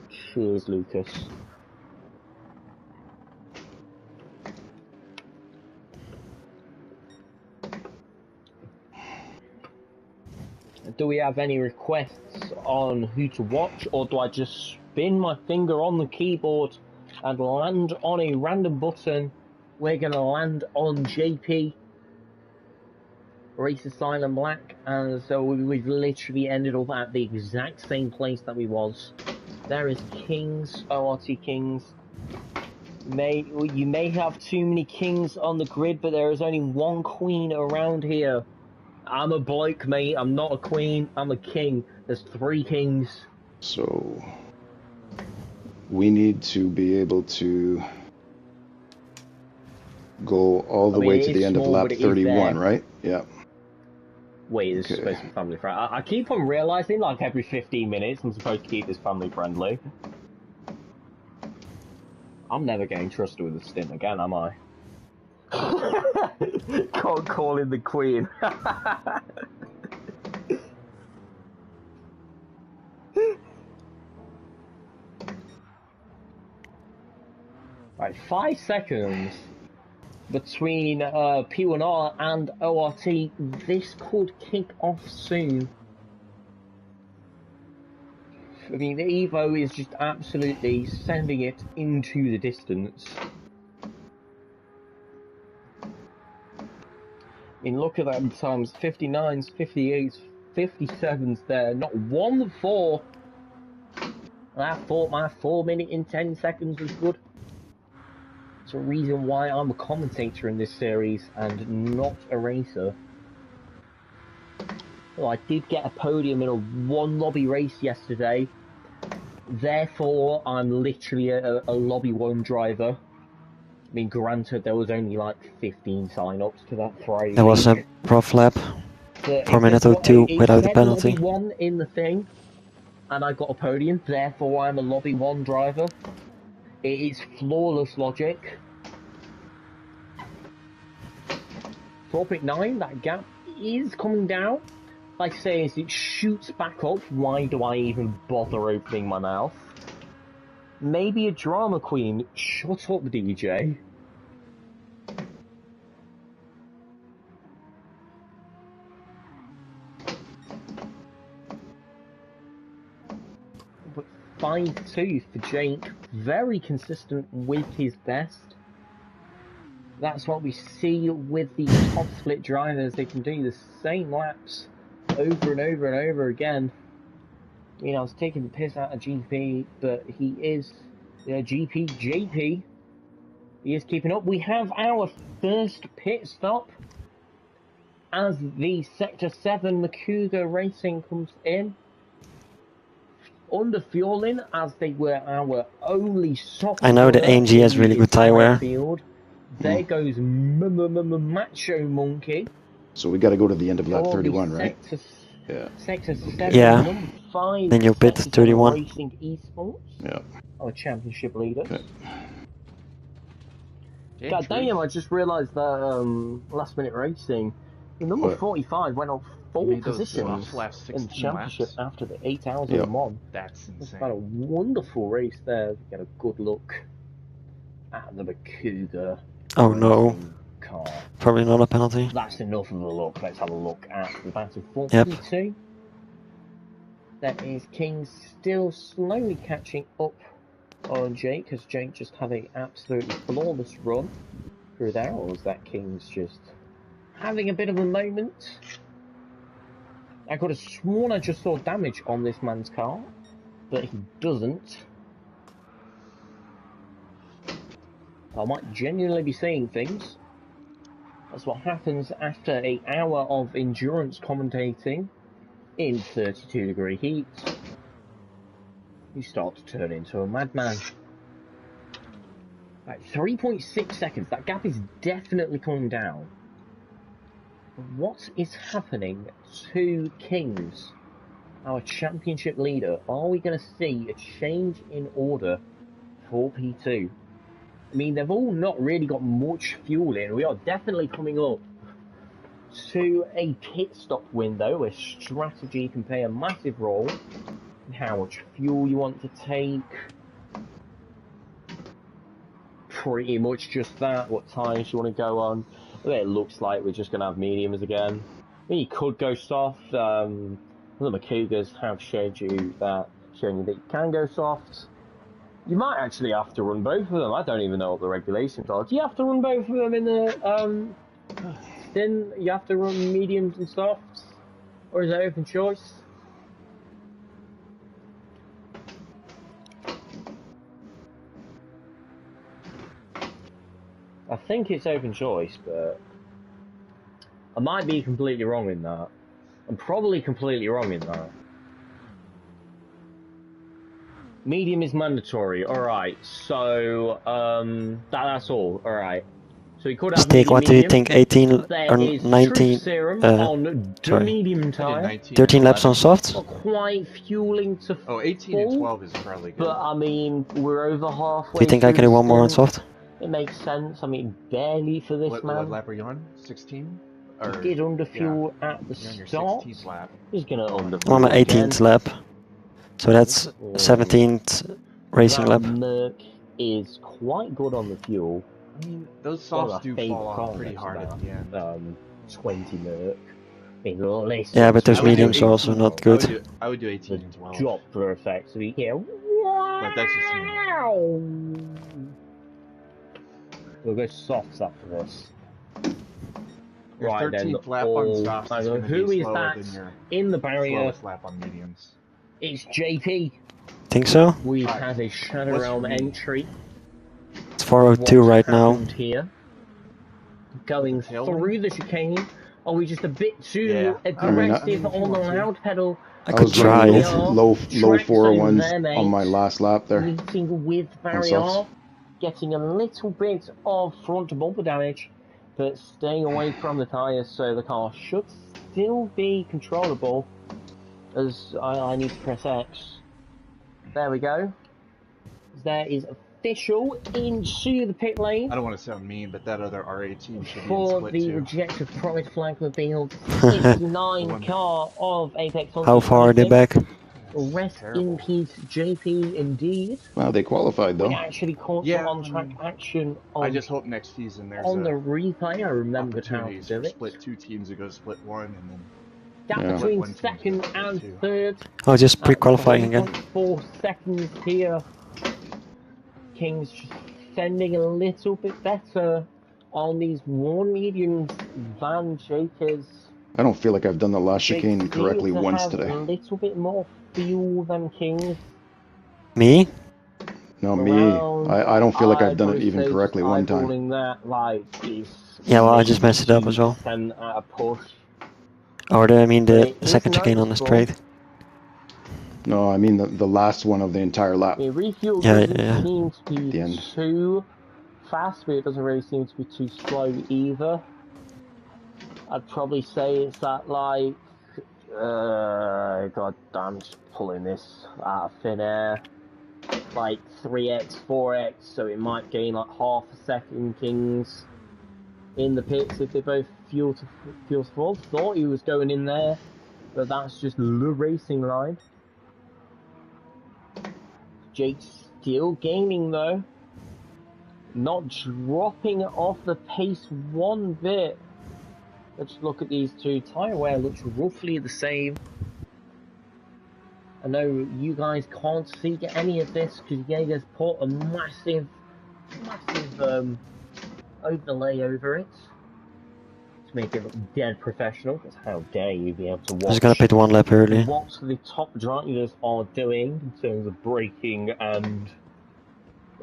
Cheers, Lucas. Do we have any requests on who to watch, or do I just spin my finger on the keyboard and land on a random button? We're going to land on JP, Race Asylum Black, and so we've literally ended up at the exact same place that we was. There is Kings, ORT Kings. You may have too many kings on the grid, but there is only one queen around here. I'm a bloke, mate. I'm not a queen. I'm a king. There's 3 kings. So we need to be able to go all the way to the end of lap 31, right? Yeah. Wait, this is supposed to be family friendly. I keep on realizing, like, every 15 minutes, I'm supposed to keep this family friendly. I'm never getting trusted with a stint again, am I? Can't call in the queen. Right, 5 seconds between P1R and ORT. This could kick off soon. I mean, the Evo is just absolutely sending it into the distance. I mean, look at that times, 59s, 58s, 57s there, not 1-4. I thought my 4 minute and 10 seconds was good. It's a reason why I'm a commentator in this series and not a racer. Well, I did get a podium in a 1 lobby race yesterday. Therefore, I'm literally a lobby 1 driver. I mean, granted, there was only like 15 sign-ups to that Friday. There was a prof lap. 4 minutes or 2 without the penalty. Lobby 1 in the thing, and I got a podium. Therefore, I'm a lobby 1 driver. It is flawless logic. 4.9, that gap is coming down. Like I say, as it shoots back up, why do I even bother opening my mouth? Maybe a drama queen. Shut up, DJ. But 5.2 for Jake. Very consistent with his best. That's what we see with the top split drivers. They can do the same laps over and over and over again. You know, I was taking the piss out of GP, but he is JP. He is keeping up. We have our first pit stop as the Sector 7 Makuga Racing comes in. Under fueling, as they were our only stop. I know the AMG has really good tire wear. There goes Macho Monkey. So we got to go to the end of lap 31, right? Yeah. Sector 7, yeah. number 5. Then you'll pit 31. Racing Esports. Yeah. Our championship leaders. Okay. God damn, I just realised that last minute racing, the number 45 went up 4 positions in the championship after the 8 hours and 1. That's insane. It's had a wonderful race there. Get a good look at the Makuga. Oh no. car. Probably not a penalty. That's enough of a look. Let's have a look at the battle for Yep. P2. That is King still slowly catching up on Jake, as Jake just had an absolutely flawless run through there, or was that King's just having a bit of a moment? I could have sworn I just saw damage on this man's car, but he doesn't. I might genuinely be seeing things. That's what happens after an hour of endurance commentating in 32-degree heat. You start to turn into a madman. Right, 3.6 seconds. That gap is definitely coming down. What is happening to Kings, our championship leader? Are we going to see a change in order for P2? I mean, they've all not really got much fuel in. We are definitely coming up to a pit stop window where strategy can play a massive role in how much fuel you want to take. Pretty much just that. What tires you want to go on. It looks like we're just going to have mediums again. I mean, you could go soft. The Makugas have showed you that you can go soft. You might actually have to run both of them. I don't even know what the regulations are. Do you have to run both of them in the thin? You have to run mediums and softs, or is it open choice? I think it's open choice, but I might be completely wrong in that. I'm probably completely wrong in that. Medium is mandatory. Alright, so that's all. Alright. So we could have Mistake, what do you medium. think? 18 or There is 19? truth serum on the sorry. medium I did tire. 19 13 and laps on 11. softs? Not quite fueling to Oh, 18 and 12 is probably good. but I mean, we're over halfway. Do you think I can do one more on through the soft? It makes sense. I mean, barely for this What man. lap are you on? 16? He did underfuel at the You're on your start. 16th lap. He's gonna Oh, underfuel I'm on my again. 18th lap. So that's 17th racing That lap. Merc is quite good on the fuel. I mean, those One of softs my do favourite fall off cars pretty hard at the end. 20 Merc. I mean, listen Yeah, but those to mediums are how also not I good. would do 18 and 12. drop for effect. So you hear, But that's just me. We'll go softs after this. Your Right then, 13th lap on all- softs I is know going to who be is slower that than your in the barrier. slowest lap on mediums. It's JP. Think so? We Right. have a Shadow What's Realm for me? entry. It's 402 What right now. happened here? Going With the tailwind? through the chicane. Are we just a bit too Yeah. aggressive I mean, on the loud pedal? I I could was try running it. low Tracks 401s over there, on my mate. last lap there. Meeting with softs. barrier, getting a little bit of front bumper damage, but staying away from the tyres, so the car should still be controllable. As I need to press X. There we go. There is official into the pit lane I don't want to sound mean, but that other R18 should be in for split the too. rejected pride flag revealed. 69 One. car of Apex. How far are they back? Rest Terrible. in peace, JP, indeed. Wow, they qualified We though. actually caught Yeah, some on-track action I on, just hope next season there's on the a replay. I remembered how to opportunities do for it. split 2 teams to go split 1 and then Gap Yeah. between One team second to and two. third. Oh, just At pre-qualifying again. 3.4 seconds here. Kings just sending a little bit better on these one mediums than Jake is. I don't feel like I've done the last Jake chicane seems correctly to once have today. a little bit more fuel than Kings. Me? No, me. Around, I don't feel like I've done it probably even say correctly one time. eyeballing that, like, is Yeah, well, I just maybe messed it up as well. 2% at a push. Or I mean But the it is second chicane on the noticeable. straight. No, I mean the last one of the entire lap. I mean, refuel Yeah, doesn't yeah. seem to be The end. too fast, but it doesn't really seem to be too slow either. I'd probably say it's at like, god damn, just pulling this out of thin air. Like 3x, 4x, so it might gain like half a second, Kings, in the pits if they both fuel to full. Thought he was going in there, but that's just the racing line. Jake's still gaining though. not dropping off the pace one bit. Let's look at these two. Tyre wear looks roughly the same. I know you guys can't see any of this because Jaeger's put a massive overlay over it to make it look dead professional. Because how dare you be able to watch I was gonna pit 1 lap early. what the top drivers are doing in terms of braking and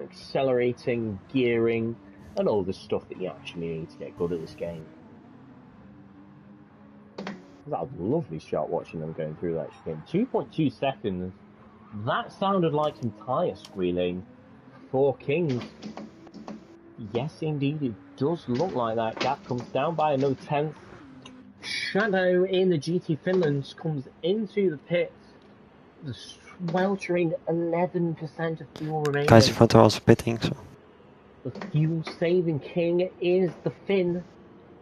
accelerating, gearing, and all the stuff that you actually need to get good at this game. That was a lovely shot watching them going through that chicane. 2.2 seconds. That sounded like some tyre squealing for Kings. Yes, indeed, it does look like that. Gap comes down by another 10th. Shadow in the GT Finland comes into the pits. The sweltering 11% of fuel remaining. Guys in front are also pitting, so. The fuel-saving king is the Finn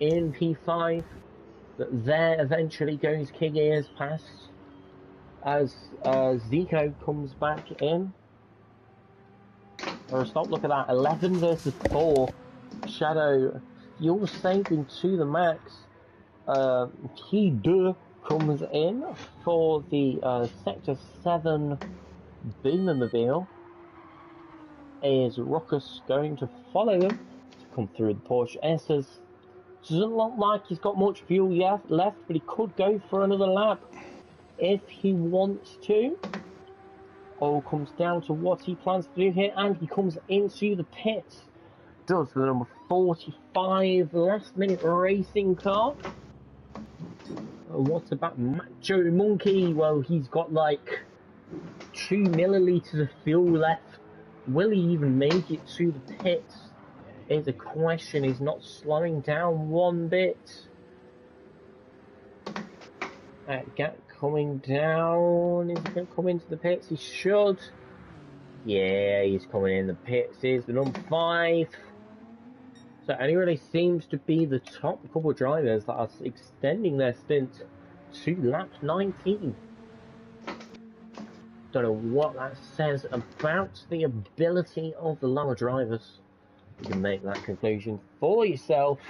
in P5. But there eventually goes King Ears past as Zico comes back in. Or stop, look at that, 11 versus 4. Shadow fuel saving to the max. P2 comes in for the Sector 7 Boomermobile. Is Ruckus going to follow them to come through the Porsche S's? Doesn't look like he's got much fuel left, but he could go for another lap if he wants to. All comes down to what he plans to do here, and he comes into the pits. Does the number 45 last-minute racing car. What about Macho Monkey? Well, he's got like 2 milliliters of fuel left. Will he even make it to the pits? Is a question. He's not slowing down one bit. That gap coming down. Is he going to come into the pits? He should. Yeah, he's coming in the pits. Here's the number 5. So, and he really seems to be the top couple of drivers that are extending their stint to lap 19. Don't know what that says about the ability of the lower drivers. You can make that conclusion for yourself.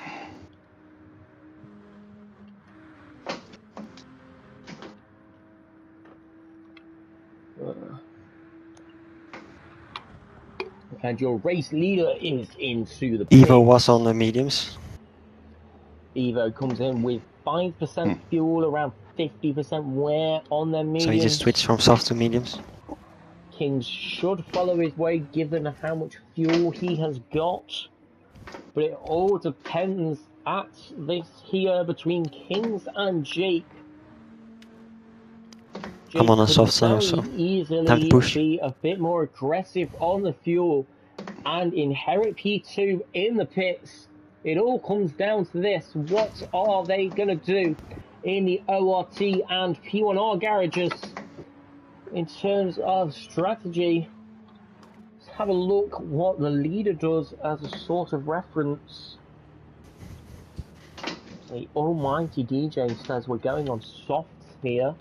And your race leader is into the pits. Evo was on the mediums. Evo comes in with 5% fuel, around 50% wear on their mediums. So he just switched from soft to mediums. Kings should follow his way given how much fuel he has got. But it all depends at this here between Kings and Jake. I'm on a soft side, so easily time to push. Be a bit more aggressive on the fuel and inherit P2 in the pits. It all comes down to this. What are they going to do in the ORT and P1R garages in terms of strategy? Let's have a look what the leader does as a sort of reference. The almighty DJ says we're going on softs here.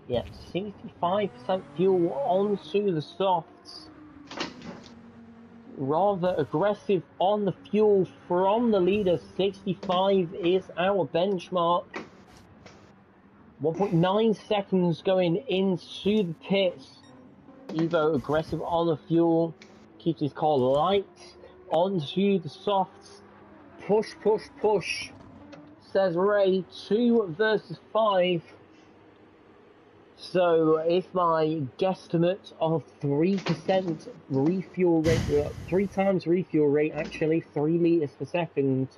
Yeah, 65% fuel onto the softs. Rather aggressive on the fuel from the leader. 65 is our benchmark. 1.9 seconds going into the pits. Evo aggressive on the fuel. Keeps his car light onto the softs. Push, push, push. Says Ray. 2 versus 5. So if my guesstimate of 3% refuel rate, 3 times refuel rate actually, 3 litres per second,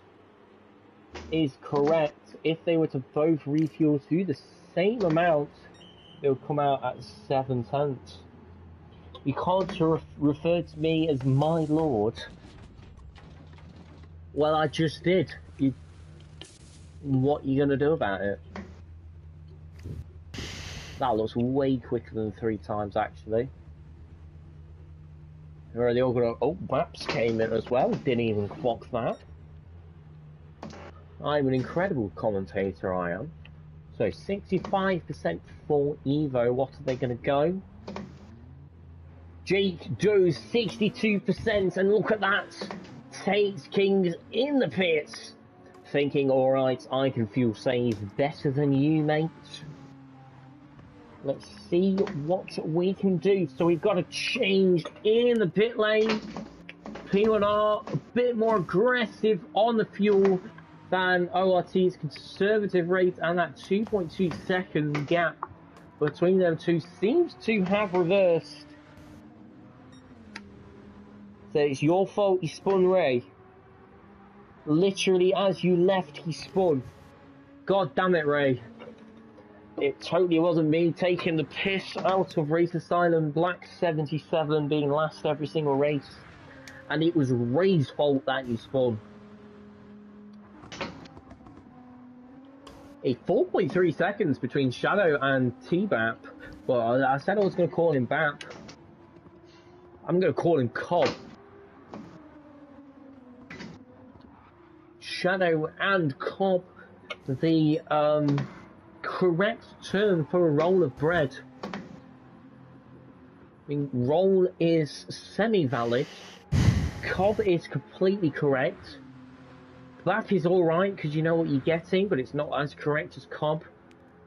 is correct, if they were to both refuel to the same amount, it would come out at 7 tenths. You can't refer to me as my lord. Well, I just did. What are you going to do about it? That looks way quicker than 3 times, actually. Where they all got, oh, Maps came in as well. Didn't even clock that. I'm an incredible commentator, I am. So 65% for Evo. What are they going to go? Jake does 62%, and look at that. Takes Kings in the pits. Thinking, alright, I can fuel save better than you, mate. Let's see what we can do. So we've got a change in the pit lane. P1R a bit more aggressive on the fuel than ORT's conservative rate, and that 2.2 second gap between them two seems to have reversed. So it's your fault you spun, Ray. Literally as you left, he spun. God damn it, Ray. It totally wasn't me taking the piss out of Race Asylum Black 77 being last every single race. And it was Ray's fault that you spun. A 4.3 seconds between Shadow and T-Bap. Well, I said I was going to call him Bap. I'm going to call him Cobb. Shadow and Cobb, the correct term for a roll of bread. I mean, roll is semi-valid. Cobb is completely correct. Bap is alright because you know what you're getting, but it's not as correct as Cobb.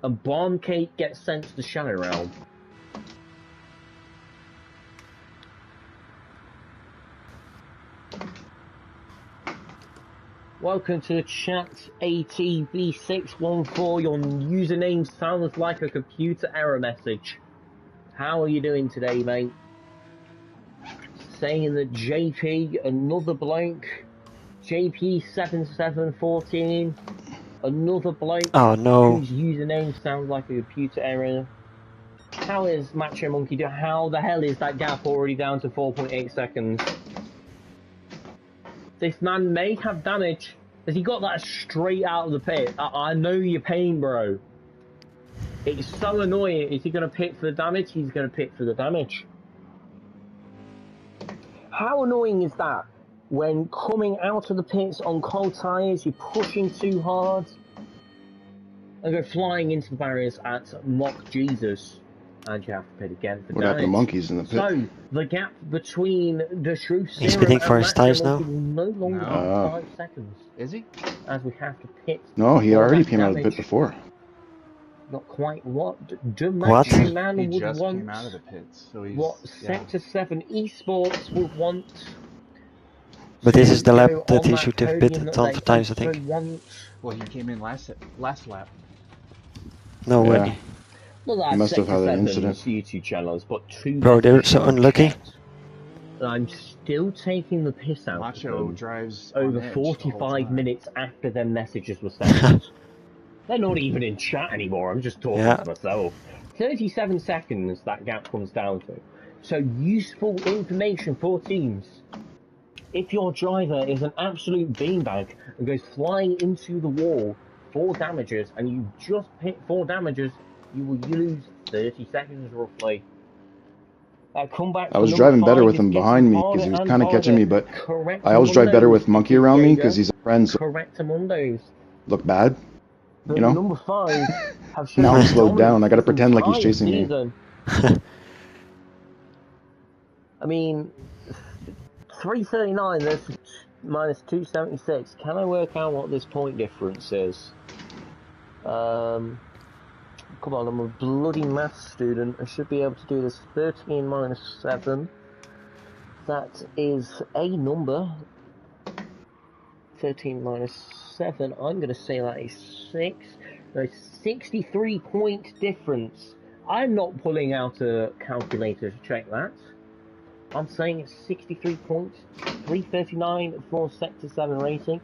And Bomb Cake gets sent to the Shadow Realm. Welcome to the chat, ATB614. Your username sounds like a computer error message. How are you doing today, mate? Saying that JP, another bloke, JP7714, another bloke Oh no. whose username sounds like a computer error. How is Macho Monkey doing? How the hell is that gap already down to 4.8 seconds? This man may have damage. Has he got that straight out of the pit? I know your pain, bro. It's so annoying. Is he going to pit for the damage? He's going to pit for the damage. How annoying is that? When coming out of the pits on cold tyres, you're pushing too hard and go flying into the barriers at Mock Jesus. And you have to pit again for What damage. happened to monkeys in the pit? So, the gap between the Truth He's Serum pitting for and his tyres Macho now? Monkey will no longer No. be 5 seconds. Is he? As we have to pit. No, he for already that came out of the pit damage. before. Not quite what What? Man He would just want. came out of the pits, so he's What Sector 7 Esports would want. But this is the to lap go that on he that should have podium bid that 12 they times, I also think. want. Well, he came in last lap. No Yeah. way. Well, He that's must have Sector had an 7's incident. YouTube channel has got 2 Bro, they're messages so in unlucky. chat. I'm still taking the piss out of Macho them drives over on edge the whole 45 time. minutes after their messages were sent. They're not even in chat anymore, I'm just talking Yeah. to myself. 37 seconds that gap comes down to. So useful information for teams. If your driver is an absolute beanbag and goes flying into the wall 4 damages and you just hit 4 damages, you will lose 30 seconds roughly. Comeback I was for driving number better 5 with is him getting behind me harder because he was and kind of catching harder. me, but Correct I always drive better with Mundos, Monkey around me Diego. because he's a friend, so Correct Mundos. look bad. But You know? number 5 have shown Now I'm slowed dominance down. I gotta this pretend like he's entire chasing me. season. I mean, 339 versus minus 276. Can I work out what this point difference is? Come on, I'm a bloody maths student. I should be able to do this. 13 minus 7. That is a number. 13 minus 7. I'm going to say that is 6. No, 63 point difference. I'm not pulling out a calculator to check that. I'm saying it's 63 points. 339 for Sector 7 rating.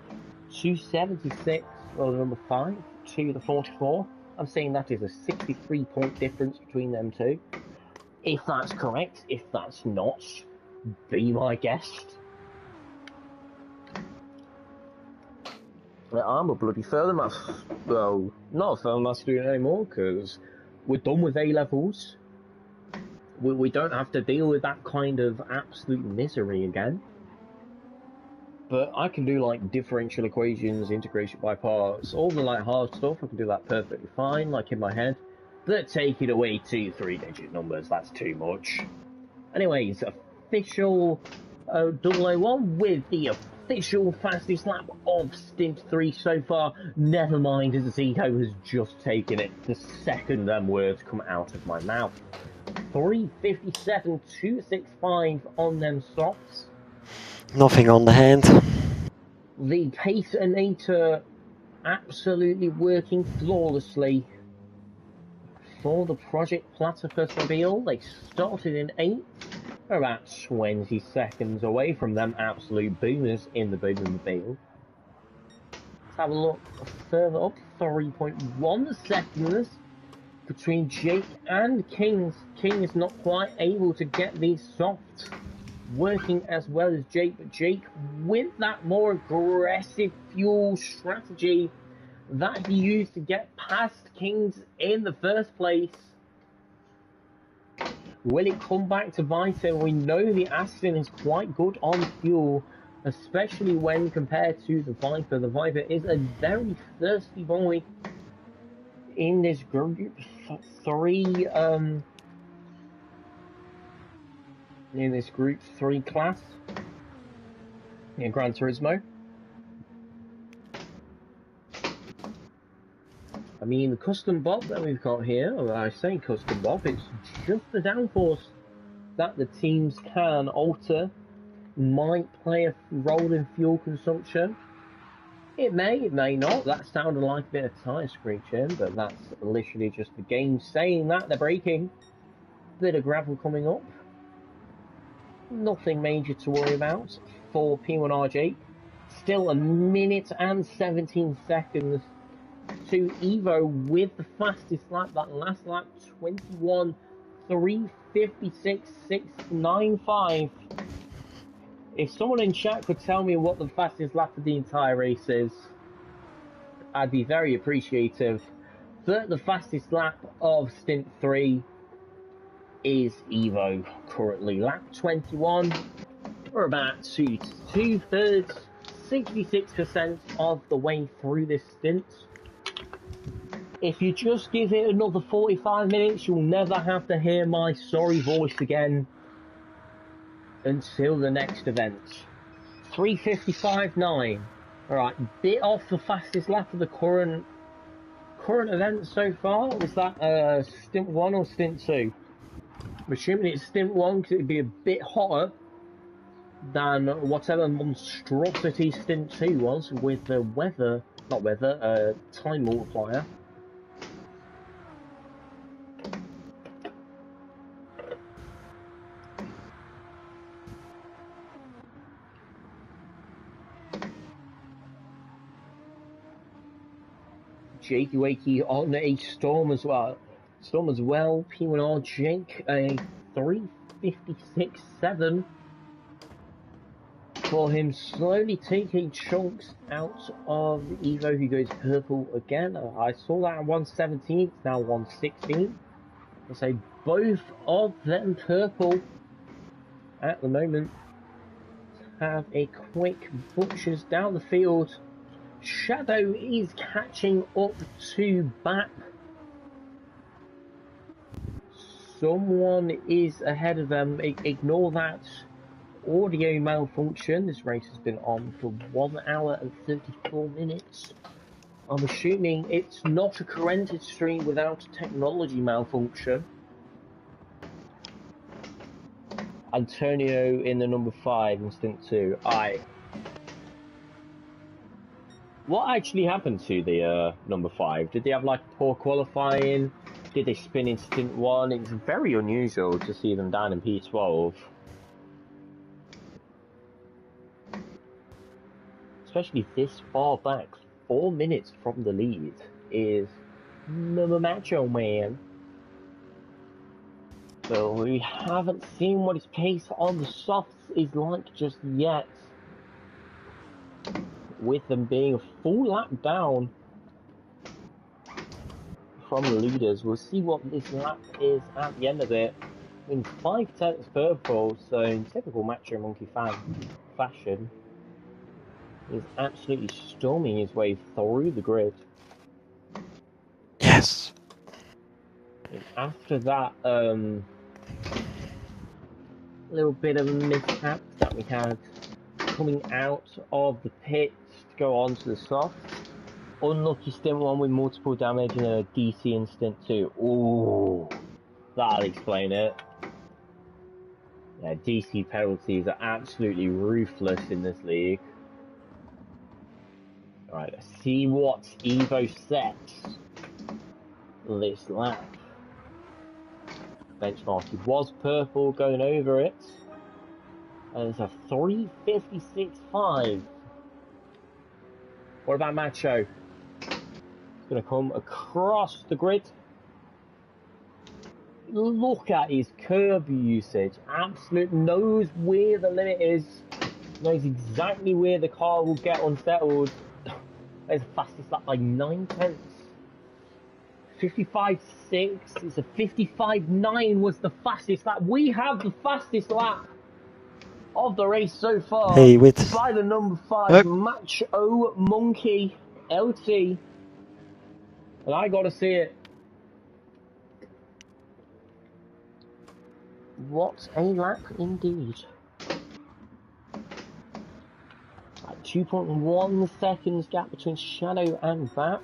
276 for the number 5 to the 44. I'm saying that is a 63 point difference between them two. If that's correct, if that's not, be my guest. I'm a bloody further maths, well, not a further maths student anymore, because we're done with A-levels. We don't have to deal with that kind of absolute misery again. But I can do like differential equations, integration by parts, all the like hard stuff, I can do that perfectly fine, like in my head. But take it away 2 3-digit numbers, that's too much. Anyways, official 001 with the official fastest lap of Stint 3 so far. Never mind, as Zico has just taken it the second them words come out of my mouth. 3:57.265 on them softs. Nothing on the hand. The Paceinator absolutely working flawlessly for the Project Platypus reveal. They started in 8th, about 20 seconds away from them absolute boomers in the Boomermobile. Let's have a look further up, 3.1 seconds between Jake and King. King is not quite able to get these softs working as well as Jake, but Jake with that more aggressive fuel strategy that he used to get past Kings in the first place. Will it come back to bite him? We know the Aston is quite good on fuel, especially when compared to the Viper. The Viper is a very thirsty boy in this group 3 in this group 3 class in Gran Turismo. I mean, the custom bob that we've got here, or I say custom bob, it's just the downforce that the teams can alter. Might play a role in fuel consumption. It may not. That sounded like a bit of tyre screeching, but that's literally just the game saying that they're braking. Bit of gravel coming up. Nothing major to worry about for P1RJ. Still a minute and 17 seconds to Evo with the fastest lap. That last lap, 21.356.695. If someone in chat could tell me what the fastest lap of the entire race is, I'd be very appreciative. But the fastest lap of Stint 3 is Evo currently. Lap 21, we're about two-thirds, 66% of the way through this stint. If you just give it another 45 minutes, you'll never have to hear my sorry voice again until the next event. 3:55.9. Alright, bit off the fastest lap of the current event so far. Was that Stint 1 or Stint 2? I'm assuming it's Stint 1 because it'd be a bit hotter than whatever monstrosity Stint 2 was with the time multiplier. Jakey Wakey on a Storm as well. P1R Jake a 3:56.7 for him slowly taking chunks out of Evo, who goes purple again. I saw that at 117, it's now 116. I say both of them purple at the moment. Have a quick butchers down the field. Shadow is catching up to BAP. Someone is ahead of them. Ignore that audio malfunction. This race has been on for 1 hour and 34 minutes. I'm assuming it's not a Corrented stream without technology malfunction. Antonio in the number 5 in Stint 2. What actually happened to the number 5? Did they have like poor qualifying? Did they spin in Stint 1? It's very unusual to see them down in P12. Especially this far back, 4 minutes from the lead is Macho Man. So we haven't seen what his pace on the softs is like just yet. With them being a full lap down from the leaders. We'll see what this lap is at the end of it. I mean, 5/10 purple, so in typical Macho Monkey fashion, is absolutely storming his way through the grid. Yes. And after that, little bit of a mishap that we had coming out of the pit to go on to the soft. Unlucky stint 1 with multiple damage and a DC in stint 2. Ooh, that'll explain it. Yeah, DC penalties are absolutely ruthless in this league. Alright, let's see what Evo sets this lap. Benchmark, he was purple going over it. And it's a 3:56.5. What about Macho? He's going to come across the grid. Look at his curb usage. Absolute knows where the limit is. Knows exactly where the car will get unsettled. It's the fastest lap by 9 tenths. 55.6. It's a 55.9 was the fastest lap. We have the fastest lap of the race so far. Hey, with by the number 5 Macho Monkey LT. And I gotta see it. What a lap indeed. 2.1 seconds gap between Shadow and Vap.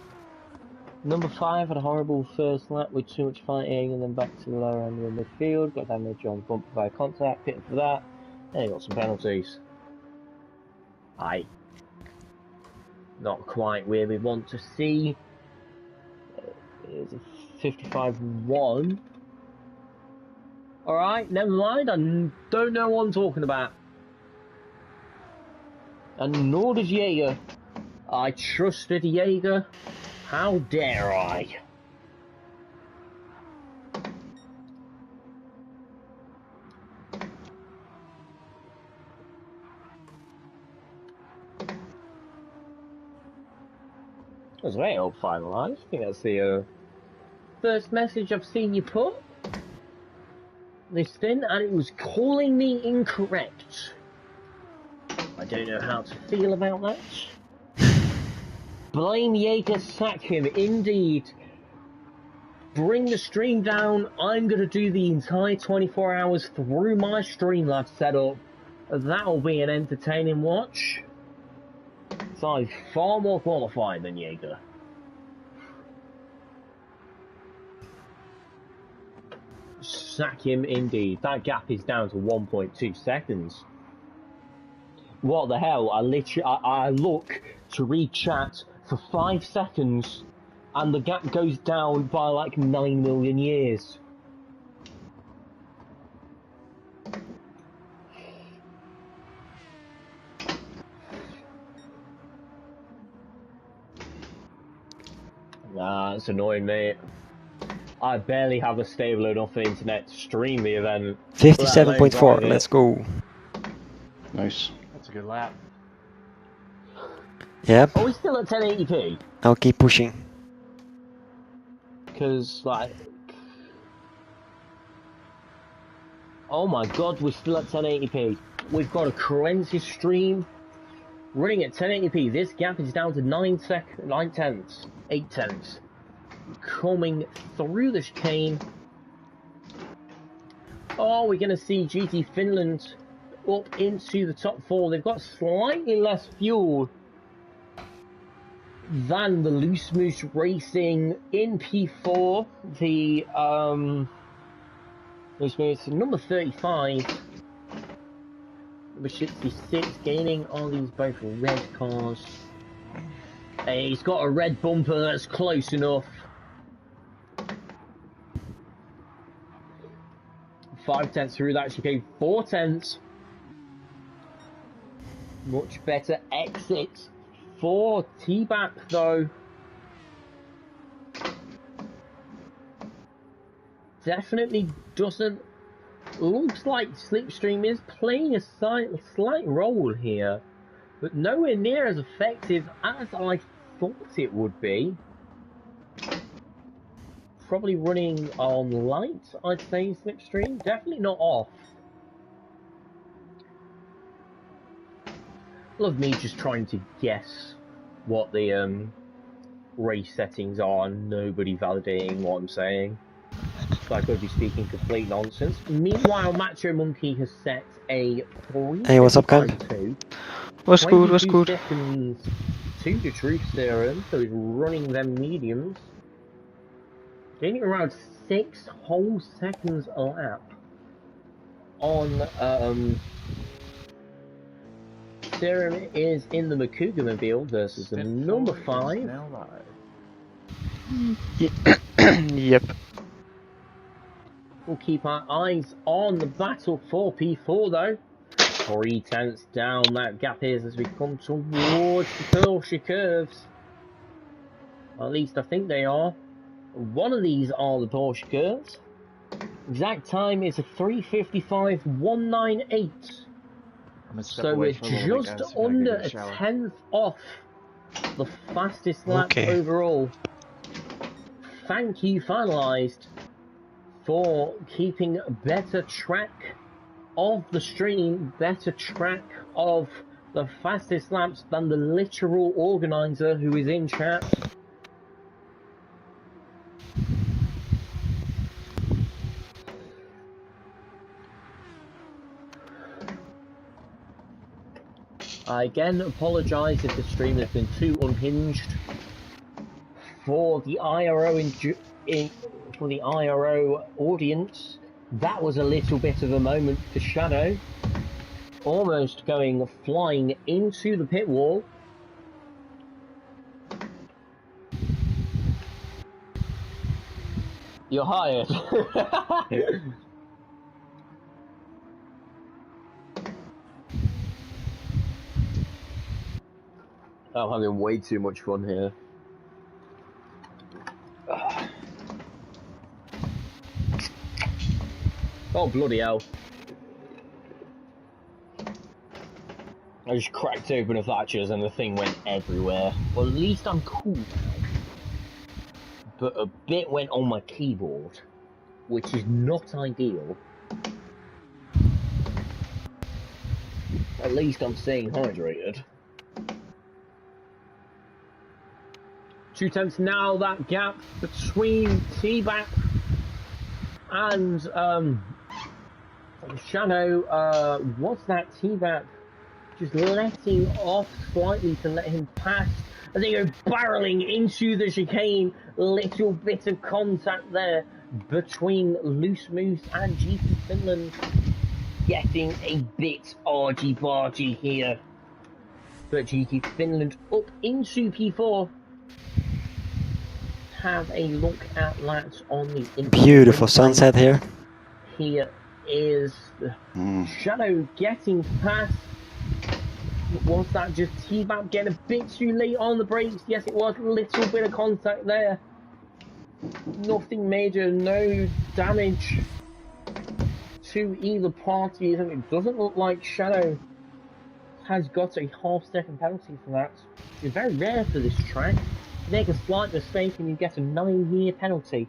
Number 5 had a horrible first lap with too much fighting and then back to the lower end of the midfield. Got damage on bumper by contact, pitted for that. And he got some penalties. Not quite where we want to see. It's a 55.1. Alright, never mind. I don't know what I'm talking about. And nor does Jaeger. I trusted Jaeger. How dare I? That's very old finalised. I think that's the first message I've seen you put. Listing, and it was calling me incorrect. I don't know how to feel about that. Blame Jaeger, sack him, indeed. Bring the stream down. I'm going to do the entire 24 hours through my Streamlabs setup. That'll be an entertaining watch. So I'm far more qualified than Jaeger. Sack him, indeed. That gap is down to 1.2 seconds. What the hell? I look to read chat for 5 seconds and the gap goes down by like 9 million years. Nah, it's annoying, mate. I barely have a stable enough internet to stream the event. 57.4, let's go. Nice. That's a good lap. Yep, Are we still at 1080p? I'll keep pushing. Because, like... Oh my god, we're still at 1080p. We've got a Corensis stream running at 1080p. This gap is down to 8 tenths. Coming through the chicane. Oh, we're going to see GT Finland up into the top 4. They've got slightly less fuel than the Loose Moose Racing in P4. The Loose Moose number 35, number 66, gaining on these both red cars. Hey, he's got a red bumper that's close enough. 5 tenths through that chicane, 4 tenths. Much better exit for T-Back though. Definitely doesn't. Looks like Slipstream is playing a slight role here, but nowhere near as effective as I thought it would be. Probably running on light, I'd say, Slipstream. Definitely not off. Love me just trying to guess what the race settings are, nobody validating what I'm saying. so I could be speaking complete nonsense. Meanwhile, Macho Monkey has set a 3 Hey, what's up, Cam? What's good, what's 22 good? seconds to the truth serum, so he's running them mediums. Getting around 6 whole seconds a lap on Serum is in the Makugamobile versus the Stint number Tour is 5. now live. Yep. We'll keep our eyes on the battle for P4 though. 3 tenths down that gap is as we come towards the Porsche curves. At least I think they are. One of these are the Porsche curves. Exact time is a 3:55.198. I'm gonna step So away we're for a little bit, just guys. I gotta go under get a shower. 10th off the fastest lap Okay. overall. Thank you, Finalized, for keeping better track of the stream, better track of the fastest laps than the literal organizer who is in chat. I again apologise if the stream has been too unhinged for the IRO for the IRO audience. That was a little bit of a moment for Shadow, almost going flying into the pit wall. You're hired. I'm having way too much fun here. Oh, bloody hell. I just cracked open a Thatcher's and the thing went everywhere. Well, at least I'm cool now. But a bit went on my keyboard, which is not ideal. At least I'm staying hydrated. 2 tenths now, that gap between T-Back and Shadow. What's that T-Back just letting off slightly to let him pass as they go barreling into the chicane. Little bit of contact there between Loose Moose and GP Finland. Getting a bit argy-bargy here. But GP Finland up into P4. Have a look at that on the Beautiful sunset here. Here is Shadow getting past. Was that just T-Bap getting a bit too late on the brakes? Yes, it was. A little bit of contact there. Nothing major, no damage to either party. And it doesn't look like Shadow has got a half-second penalty for that. It's very rare for this track. Make a slight mistake and you get a 9-year penalty.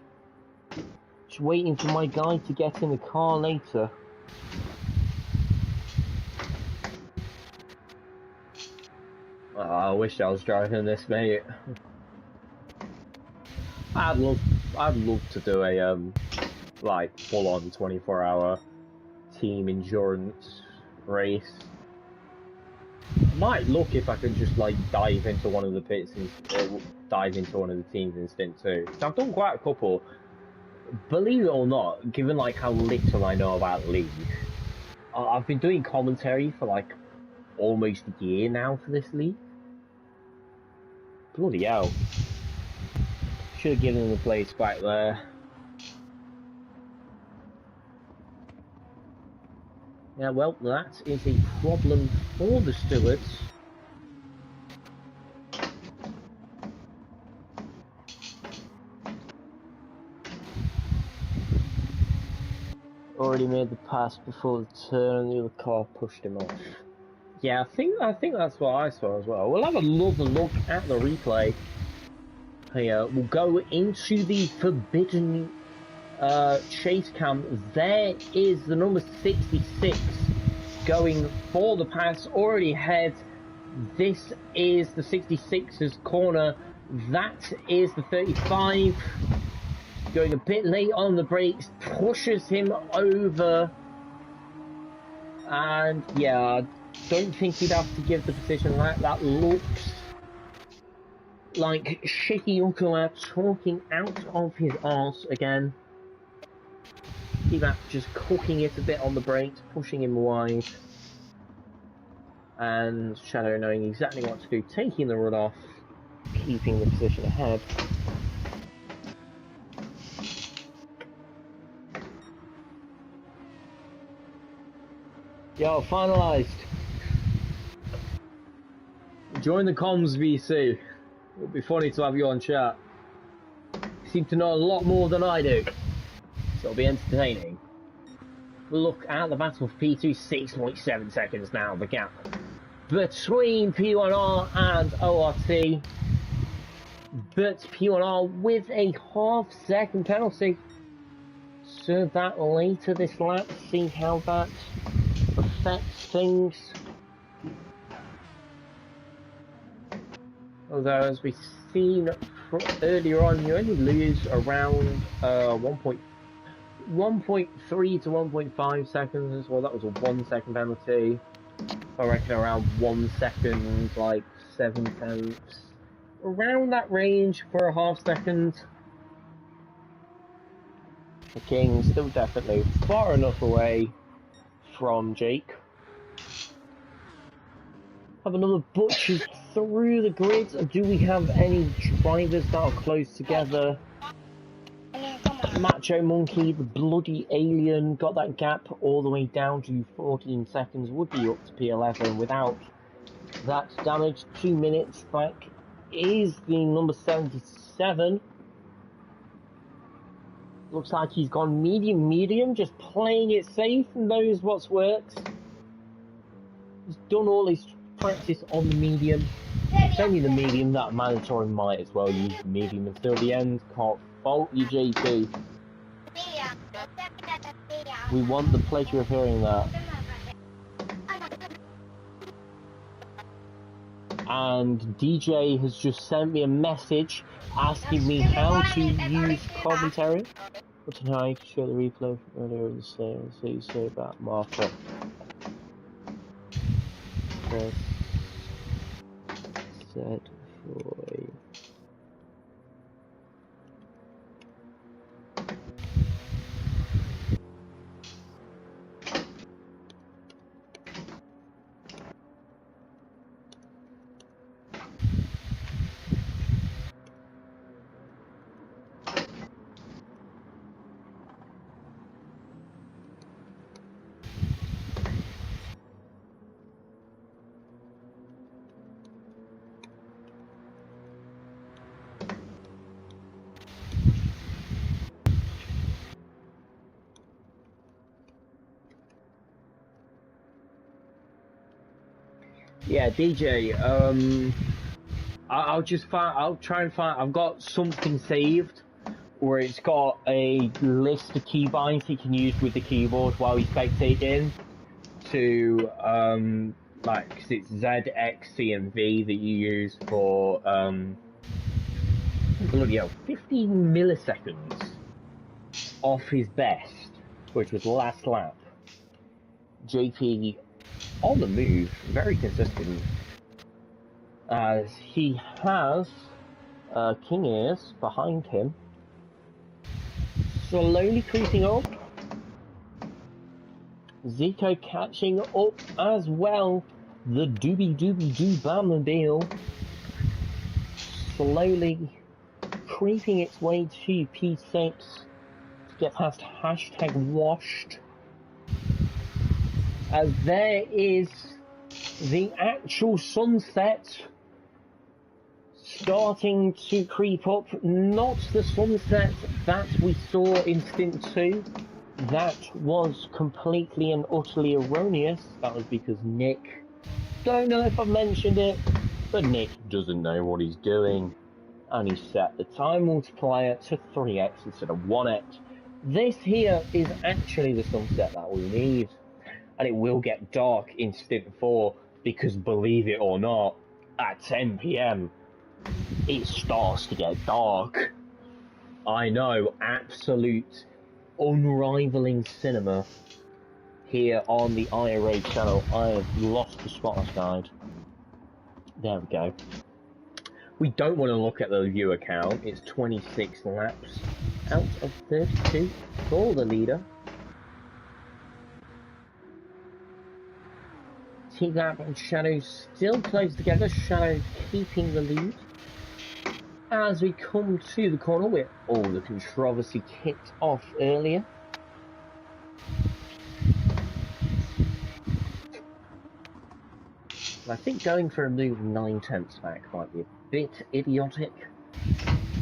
Just waiting for my guy to get in the car later. Oh, I wish I was driving this, mate. I'd love to do a like full-on 24-hour team endurance race. Might look if I could just like dive into one of the pits and dive into one of the teams in Stint 2. So I've done quite a couple. Believe it or not, given like how little I know about League, I've been doing commentary for like almost a year now for this league. Bloody hell. Should have given them the place back there. Yeah, well, that is a problem for the stewards. Already made the pass before the turn and the other car pushed him off. Yeah, I think that's what I saw as well. We'll have another look at the replay. Here, we'll go into the forbidden chase cam. There is the number 66 going for the pass, already ahead. This is the 66's corner. That is the 35. going a bit late on the brakes, pushes him over. And yeah, I don't think he'd have to give the position that. That looks like Shaky Ukua talking out of his arse again. T-Mac just cooking it a bit on the brakes, pushing him wide. And Shadow knowing exactly what to do, taking the run off, keeping the position ahead. Yo, finalised. Join the comms, VC. It would be funny to have you on chat. You seem to know a lot more than I do, so it'll be entertaining. Look at the battle for P2, 6.7 seconds now, the gap between P1R and ORT. But P1R with a half-second penalty. Serve that later this lap, see how that affects things. Although, as we've seen earlier on, you only lose around 1.3 to 1.5 seconds. Well, that was a 1 second penalty. I reckon around 1 second, like 7/10. Around that range for a half second. The King still definitely far enough away from Jake. Have another butcher through the grid. Do we have any drivers that are close together? Macho Monkey, the bloody alien, got that gap all the way down to 14 seconds. Would be up to P11 without that damage. 2 minutes back is the number 77. Looks like he's gone medium, just playing it safe, knows what's worked. He's done all his practice on the medium. It's only the medium that mandatory might as well use the medium until the end. Can't fault you, JP. We want the pleasure of hearing that. And DJ has just sent me a message asking me how to use commentary. But tonight, show the replay from earlier in the say. So you say about Martha. Press set for you. Yeah, DJ. I'll try and find. I've got something saved where it's got a list of keybinds he can use with the keyboard while he's spectating. To like, cause it's Z, X, C, and V that you use for bloody hell, 15 milliseconds off his best, which was last lap. JP on the move, very consistent, as he has King Ears behind him, slowly creeping up. Zico catching up as well. The doobie Batmobile slowly creeping its way to P6 to get past hashtag washed. As there is the actual sunset starting to creep up. Not the sunset that we saw in Stint 2. That was completely and utterly erroneous. That was because Nick, don't know if I've mentioned it, but Nick doesn't know what he's doing. And he set the time multiplier to 3x instead of 1x. This here is actually the sunset that we need. And it will get dark in Stint 4, because believe it or not, at 10 PM, it starts to get dark I know, absolute unrivaling cinema here on the IRO channel. I have lost the spotless guide. There we go. We don't want to look at the viewer count. It's 26 laps out of 32 for the leader. T-Gap and Shadow still close together. Shadow keeping the lead. As we come to the corner where all the controversy kicked off earlier. I think going for a move 9/10 back might be a bit idiotic.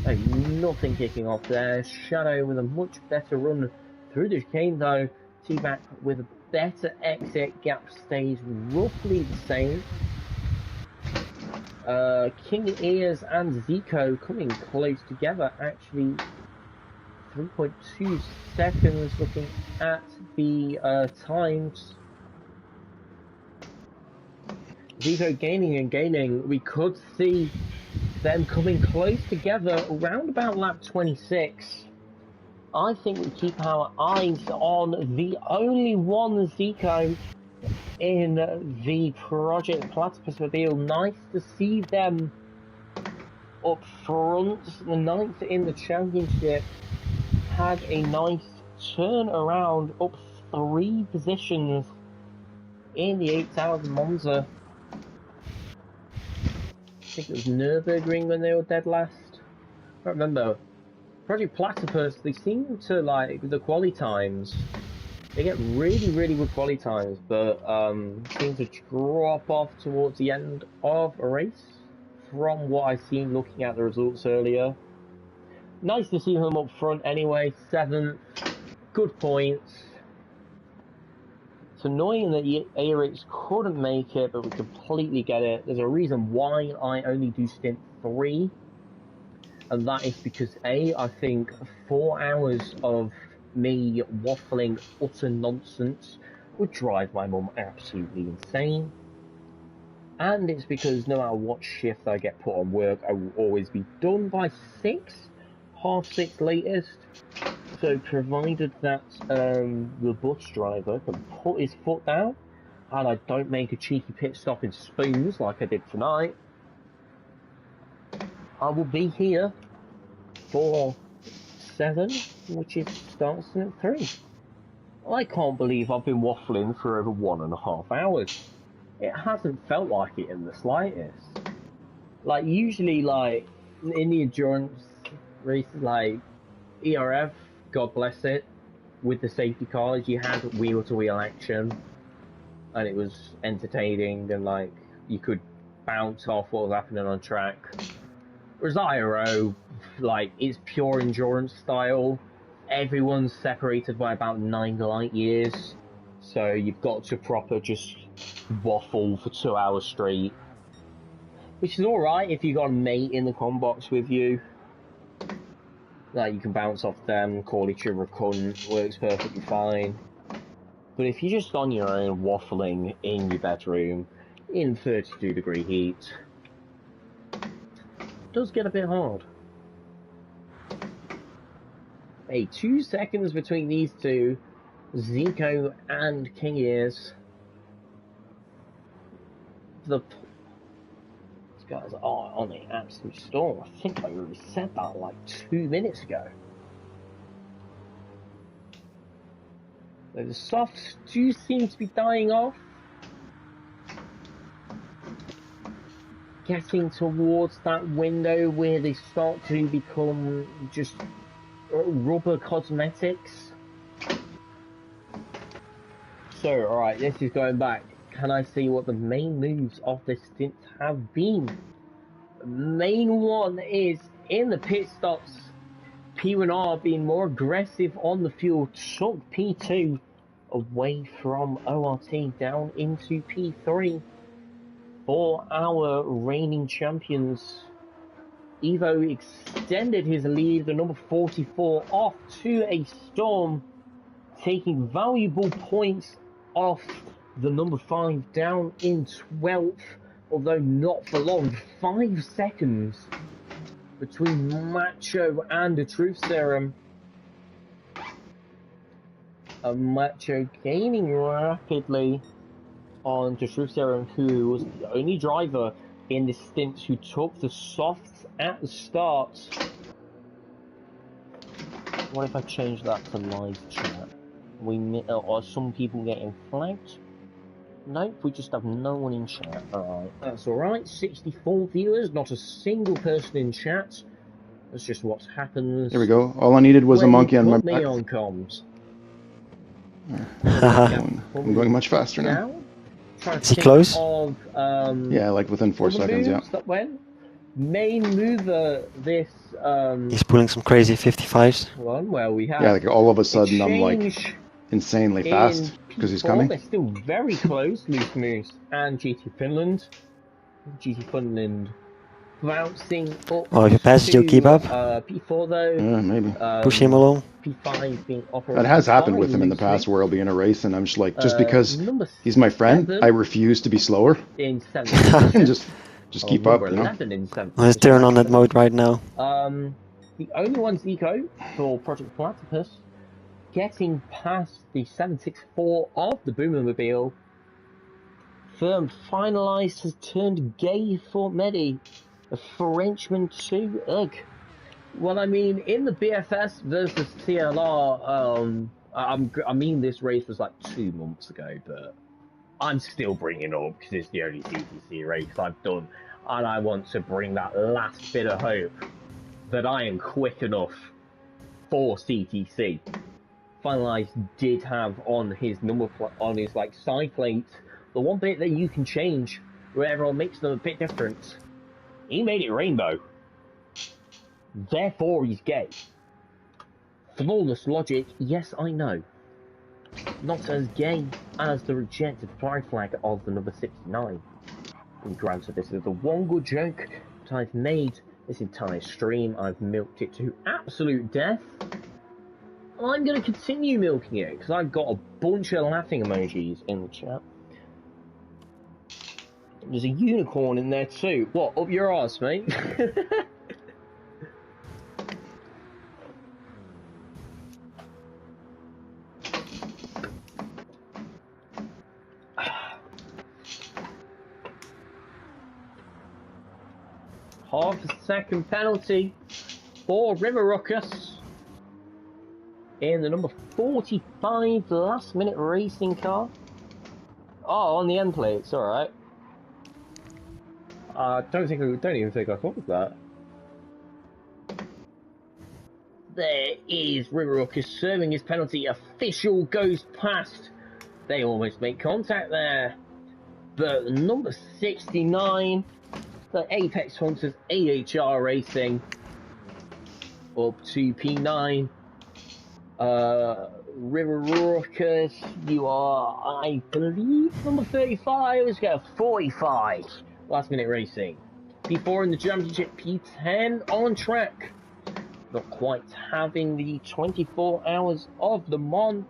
Oh, nothing kicking off there. Shadow with a much better run through the chicane though. T-Back with a better exit. Gap stays roughly the same. King Ears and Zico coming close together, actually 3.2 seconds looking at the times. Zico gaining and gaining. We could see them coming close together around about lap 26. I think we keep our eyes on the only one Zico in the Project Platypus Mobile. Nice to see them up front. The 9th in the championship had a nice turn around, up 3 positions in the 8,000 Monza. I think it was Nürburgring when they were dead last. I don't remember. Project Platypus, they seem to like the quali times. They get really, really good quali times, but seem to drop off towards the end of a race. From what I've seen looking at the results earlier. Nice to see him up front anyway, 7th. Good points. It's annoying that Aerix couldn't make it, but we completely get it. There's a reason why I only do stint 3. And that is because I think 4 hours of me waffling utter nonsense would drive my mum absolutely insane. And it's because no matter what shift I get put on work, I will always be done by 6, half 6 latest. So provided that the bus driver can put his foot down, and I don't make a cheeky pit stop in Spoons like I did tonight, I will be here for 7, which is starts at 3. I can't believe I've been waffling for over 1.5 hours. It hasn't felt like it in the slightest. Like usually, like in the endurance races, like ERF, God bless it, with the safety cars, you had wheel-to-wheel action, and it was entertaining, and like you could bounce off what was happening on track. Whereas IRO, like, it's pure endurance style. Everyone's separated by about 9 light years, so you've got to proper just waffle for 2 hours straight, which is alright if you got a mate in the comm box with you. Like, you can bounce off them, call each other a cunt, works perfectly fine. But if you're just on your own waffling in your bedroom in 32-degree heat, it does get a bit hard. Hey, 2 seconds between these two, Zico and King Ears. These guys are on an absolute storm. I think I already said that like 2 minutes ago. So the softs do seem to be dying off. Getting towards that window where they start to become just rubber cosmetics. So, alright, this is going back. Can I see what the main moves of this stint have been? The main one is in the pit stops. P1R being more aggressive on the fuel, took P2 away from ORT down into P3 for our reigning champions. Evo extended his lead, the number 44, off to a storm, taking valuable points off the number 5 down in 12th, although not for long. 5 seconds between Macho and the Truth Serum. Macho gaining rapidly on the Truth Serum, who was the only driver in this stint who took the softs at the start. What if I change that to live chat? Are some people getting flagged? Nope, we just have no one in chat. Alright, that's alright. 64 viewers, not a single person in chat. That's just what happens. There we go. All I needed was a monkey on my me back. on comms. I'm going much faster now. Is he close? Of, Yeah, like within 4 seconds, yeah. That went. Main mover this He's pulling some crazy 55s. one where we have Yeah, like all of a sudden I'm like insanely fast because he's coming. They're still very close, Loose Moose and GT Finland. GT Finland bouncing up. Oh, if he passes you, keep up. P4 though. Yeah, maybe. Push him along. P5 being offered. That has happened with him in the past where I'll be in a race and I'm just like, just because he's my friend, I refuse to be slower. In And just keep up, you know. Let's turn on that mode right now. The only one's eco for Project Platypus, getting past the 764 of the Boomermobile. Firm finalised has turned gay for Medi. A Frenchman to Ugh. Well, I mean, in the BFS versus TLR, I mean, this race was like 2 months ago, but I'm still bringing it up because it's the only CTC race I've done, and I want to bring that last bit of hope that I am quick enough for CTC. Finalised did have on his on his like side plate the one bit that you can change where everyone makes them a bit different. He made it rainbow. Therefore he's gay. Flawless logic, yes I know. Not as gay as the rejected pride flag of the number 69. And granted, this is the one good joke that I've made this entire stream. I've milked it to absolute death. I'm going to continue milking it because I've got a bunch of laughing emojis in the chat. There's a unicorn in there too. What, up your arse, mate? Half a second penalty for River Ruckus in the number 45 last minute racing car. Oh, on the end plates, alright. Don't even think I thought of that. There is River Ruckus serving his penalty. Official goes past. They almost make contact there. But number 69, the Apex Hunters AHR Racing, up to P9. River Ruckus, you are, I believe, number 35. Let's go 45. Last minute racing. P4 in the championship, P10 on track. Not quite having the 24 hours of the Mon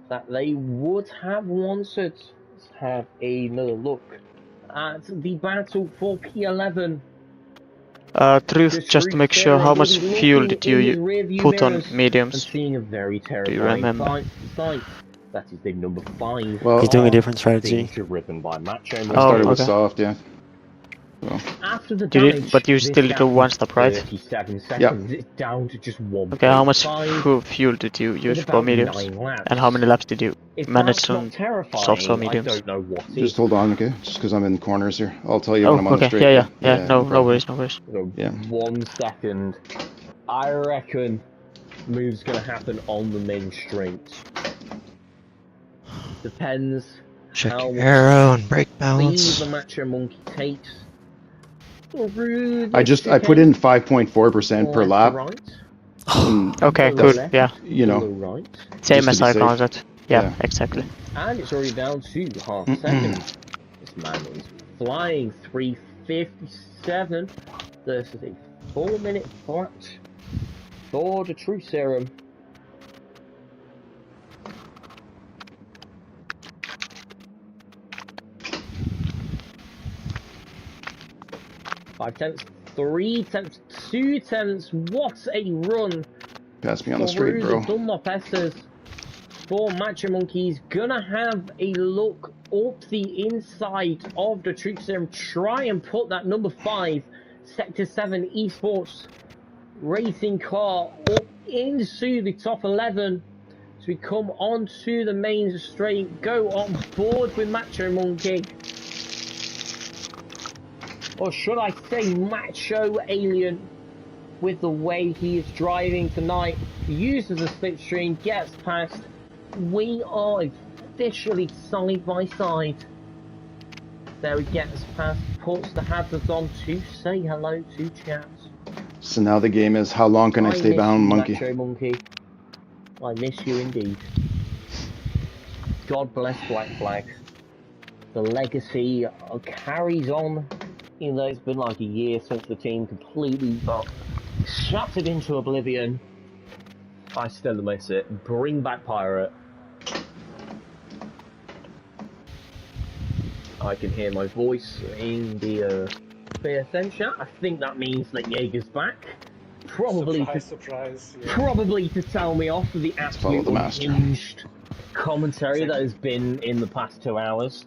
that they would have wanted. Let's have another look at the battle for P11. Truth, just to make sure, how much fuel did you put on mediums? Do you remember? That is the number 5. Well, he's doing a different strategy. Driven by Macho. I started with soft, yeah. Well. After the But you still do one stop, right? 37 seconds. Yeah. It's down to just 1. Okay, how much fuel did you use for mediums? And how many laps did you manage on softs or mediums? I don't know what Just hold on, okay? Just because I'm in corners here. I'll tell you when I'm on the straight. Yeah, no worries, no worries. Yeah. 1 second. I reckon move's gonna happen on the main straight. Depends Check how your arrow and brake balance. the Macho Monkey takes. I put in 5.4% per lap. Okay, good, yeah. You know. Right. Same as I safe. counted. Yeah, exactly. And it's already down to half a second. This man is flying 3:57 versus a 4-minute flat for the True Serum. Five tenths, 3 tenths 2 tenths. What a run! Pass me on the straight, bro. The Dunlop S's for Macho Monkey's gonna have a look up the inside of the Truth Serum. Try and put that number 5 Sector 7 Esports racing car up into the top 11. So we come onto the main straight, go on board with Macho Monkey. Or should I say Macho Alien, with the way he is driving tonight. He uses a slipstream, gets past. We are officially side by side. There he gets past, puts the hazards on to say hello to chat. So now the game is, how long can I stay behind Monkey? Macho Monkey. I miss you indeed. God bless Black Flag. The legacy carries on, even though it's been like a year since the team completely got shattered into oblivion. I still miss it. Bring back Pirate. I can hear my voice in the PSN chat. I think that means that Jaeger's back. Probably surprise, yeah. Probably to tell me off for the absolute unhinged commentary that has been in the past 2 hours.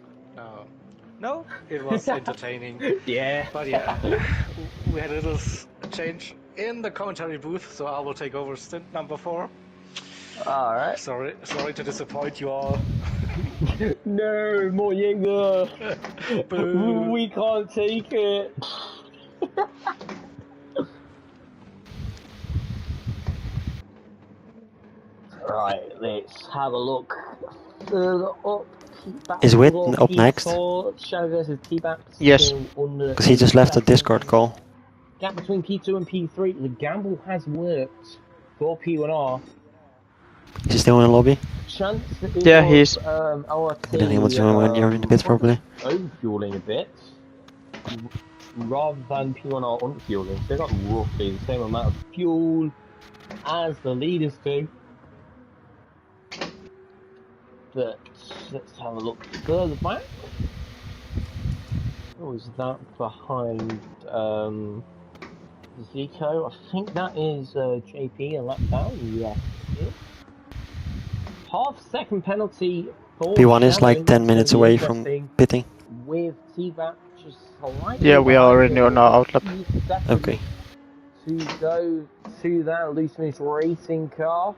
No, it was entertaining. Yeah. But yeah, we had a little change in the commentary booth, so I will take over stint number 4. Alright. Sorry to disappoint you all. No, more Jaeger. We can't take it. Right, let's have a look further up. Is Wit up next? Shadow versus T-Back. Yes. Because he just left the Discord call. Gap between P2 and P3. The gamble has worked for P1R. Is he still in the lobby? Chance Yeah, he's. ORT, I don't think what's going on when you're in the bits probably. overfueling a bit. Rather than P1R unfueling. They've got roughly the same amount of fuel as the leaders do. But let's have a look further back. Oh, is that behind Zico? I think that is JP, a lap down. Yes. Half-second penalty for P1 is Shadow. like 10 minutes away from pitting. With T-Back just slightly. Yeah, we are already on our outlap. Okay. To go to that Loose Moose racing car.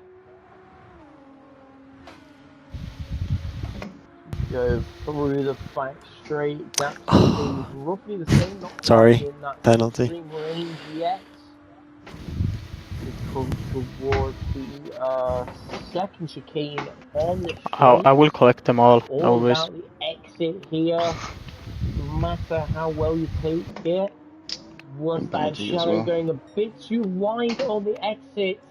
Go through the back straight. That's roughly the same. Not Sorry, in that penalty. extreme range yet. We come towards the second chicane on the straight. I will collect them all. Always. About the exit here. No matter how well you take it. Was that Shadow going a bit too wide on the exits?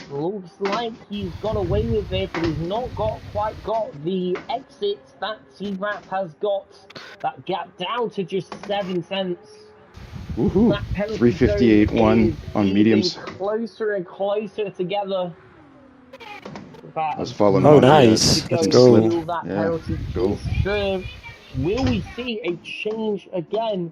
Looks like he's got away with it, but he's not quite got the exits that T-Rap has got. That gap down to just 7 cents. Woohoo! 358.1 on mediums. Closer and closer together. I was following. Oh, nice. Let's go. Yeah, go. Will we see a change again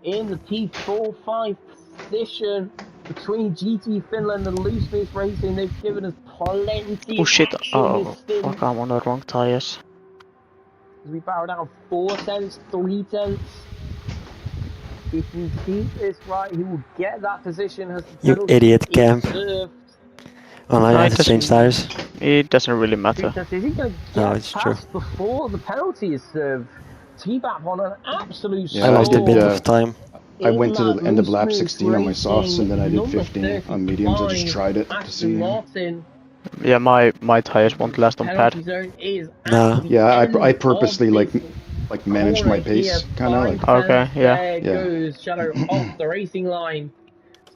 in the P4-5 position between GT Finland and Loose Moose Racing? They've given us plenty. Oh shit! Action Oh this stint. fuck! I'm on the wrong tires. As we barrel down 4 tenths, 3 tenths. If we keep this right, he will get that position. As the You idiot, Cam. served. Oh, I had to change tires. It doesn't really matter. Is he going to No, get it's true. past before the penalty is served? T-Bap on an absolute Yeah, I lost a did, bit of time. I went to the end of lap 16 on my softs, and then I did 15 on mediums. I just tried it to see. Yeah, my tires won't last on pad. No. Yeah, I purposely like managed my pace, kind of like. Okay, yeah. There goes Shadow off the racing line.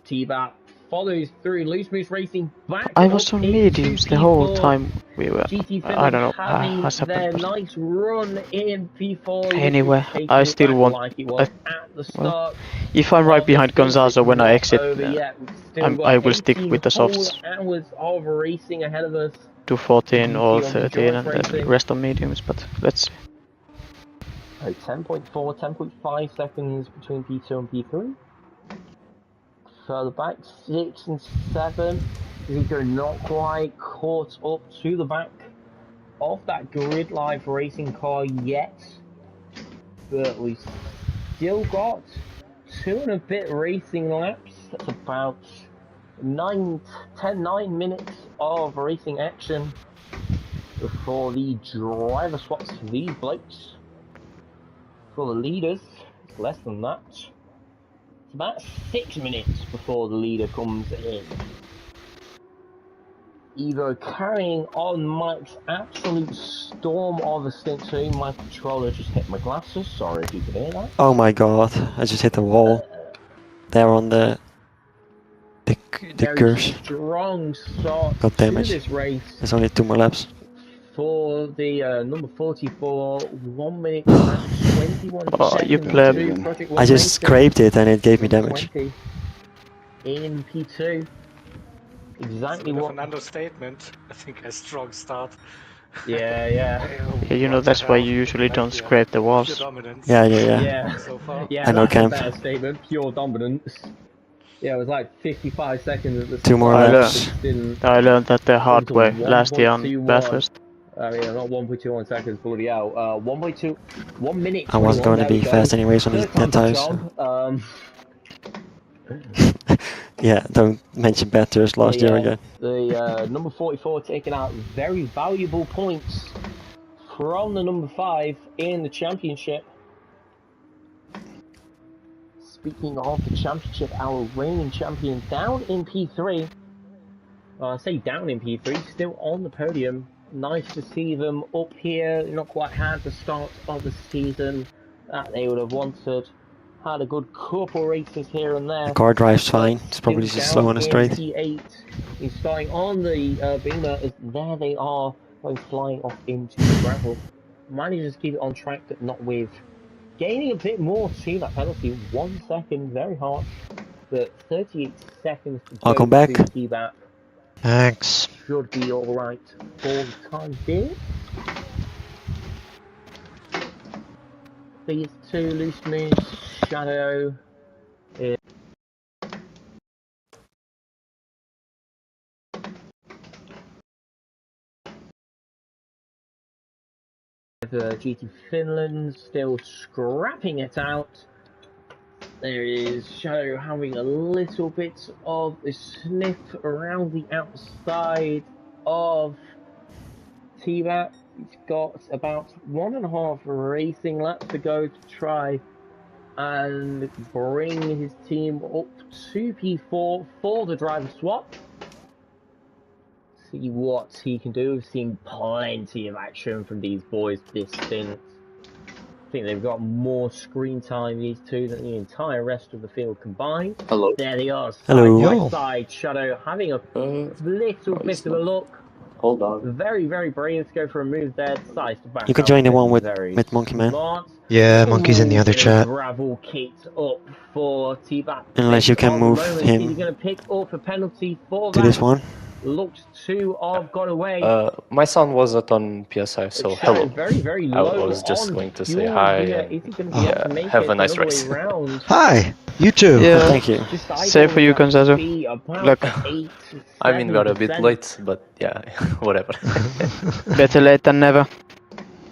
T-Bap follows through. Loose Moose Racing back. I was on mediums the whole time we were. GT I don't know having what's their happened. But nice run in P4. anyway, I still want. Like it was at the start. If I'm right behind Gonzazo when I exit, I will stick 18 with the whole softs. Hours of racing ahead of us. To 14 or GT on the 13 and racing. the rest on mediums, but let's see. 10.4, 10.5 seconds between P2 and P3. Further back, 6 and 7. Zico not quite caught up to the back of that grid live racing car yet. But we've still got 2 and a bit racing laps. That's about 9 minutes of racing action before the driver swaps for these blokes. For the leaders, it's less than that. It's about 6 minutes before the leader comes in. Evo carrying on Mike's absolute storm of a stint 2. My controller just hit my glasses, sorry if you could hear that. Oh my god, I just hit the wall. There on the Very curse. strong start Got to damage. this race. There's only 2 more laps. For the number 44, 1 minute and 21 Oh, you seconds pleb. to Project I just scraped it and it gave me Number damage. 20 in P2. Exactly Bit of what. an understatement. I think a strong start. Yeah, yeah. Yeah, you know What that's the why hell? you usually Like, don't yeah, scrape the pure walls. dominance Yeah. Yeah, so far. yeah, I know, that's a Camp. better statement. Pure dominance. Yeah, it was like 55 seconds at the 2 more start. laps. I learned that the hard Into way last year on 1.21. Bathurst. I mean, not 1.21 seconds, bloody hell. 1.2, 1 minute. I wasn't 21, going to there we be go. fast anyways on these Third dead time's tires. a charm. Yeah, don't mention Bathurst last year again. The number 44 taking out very valuable points from the number 5 in the championship. Speaking of the championship, our reigning champion down in P3. I say down in P3, still on the podium. Nice to see them up here. Not quite had the start of the season that they would have wanted. Had a good couple races here and there. The car drives fine. It's probably Still just slow on a down straight. in P8. He's starting on the Beamer. As there they are, going flying off into the gravel. Manages to keep it on track, but not with. Gaining a bit more to that penalty. 1 second, very hard. But 38 seconds to I'll go come back. to T-Bat. Thanks. Should be alright for the time being. These 2 loose moves. Shadow. GT Finland still scrapping it out. There is Shadow having a little bit of a sniff around the outside of T-Bat. He's got about 1.5 racing laps to go to try and bring his team up to P4 for the driver swap. See what he can do. We've seen plenty of action from these boys this stint. I think they've got more screen time, these two, than the entire rest of the field combined. Hello. There they are, side Hello. by side. Shadow having a little bit of a look. Hold on. Very, very brave to go for a move there. Decides to back You can out join the a bit. one with Very Monkey Man. smart. Yeah, Monkey's in the other Bit of chat. gravel kicked up for T-Bat. Unless you can On the move moment, him He's going to pick up a penalty for to that. this one. Looks to have got away. My son wasn't on PSI, so hello. Very, very I low was just on going to say fuel hi. here. And Is he going to be able to make have it a nice another race. way round? Hi, you too. Yeah. Thank you. Save for you, Gonzazo. Look. I mean, we are a bit late, but yeah, whatever. Better late than never.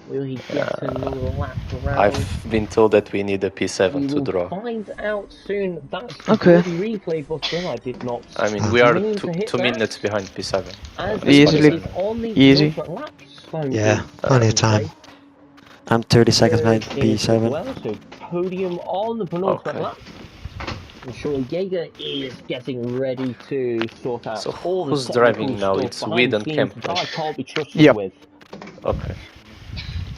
Will he get another lap around? I've been told that we need a We P7 to will draw. find out soon. That's the Okay. bloody replay button. I did not. I mean, we are mean to hit 2 that. minutes behind P7. As Easily. it is on the Easy. penultimate lap, so Yeah, plenty of time. I'm 30 seconds behind third is as P7. well, so podium on the penultimate Okay. lap. And surely Jaeger is getting ready to sort out So all the who's technical driving now? stuff It's behind Weed the and scenes Kemp, that I right? can't be trusted Yep. with. Okay.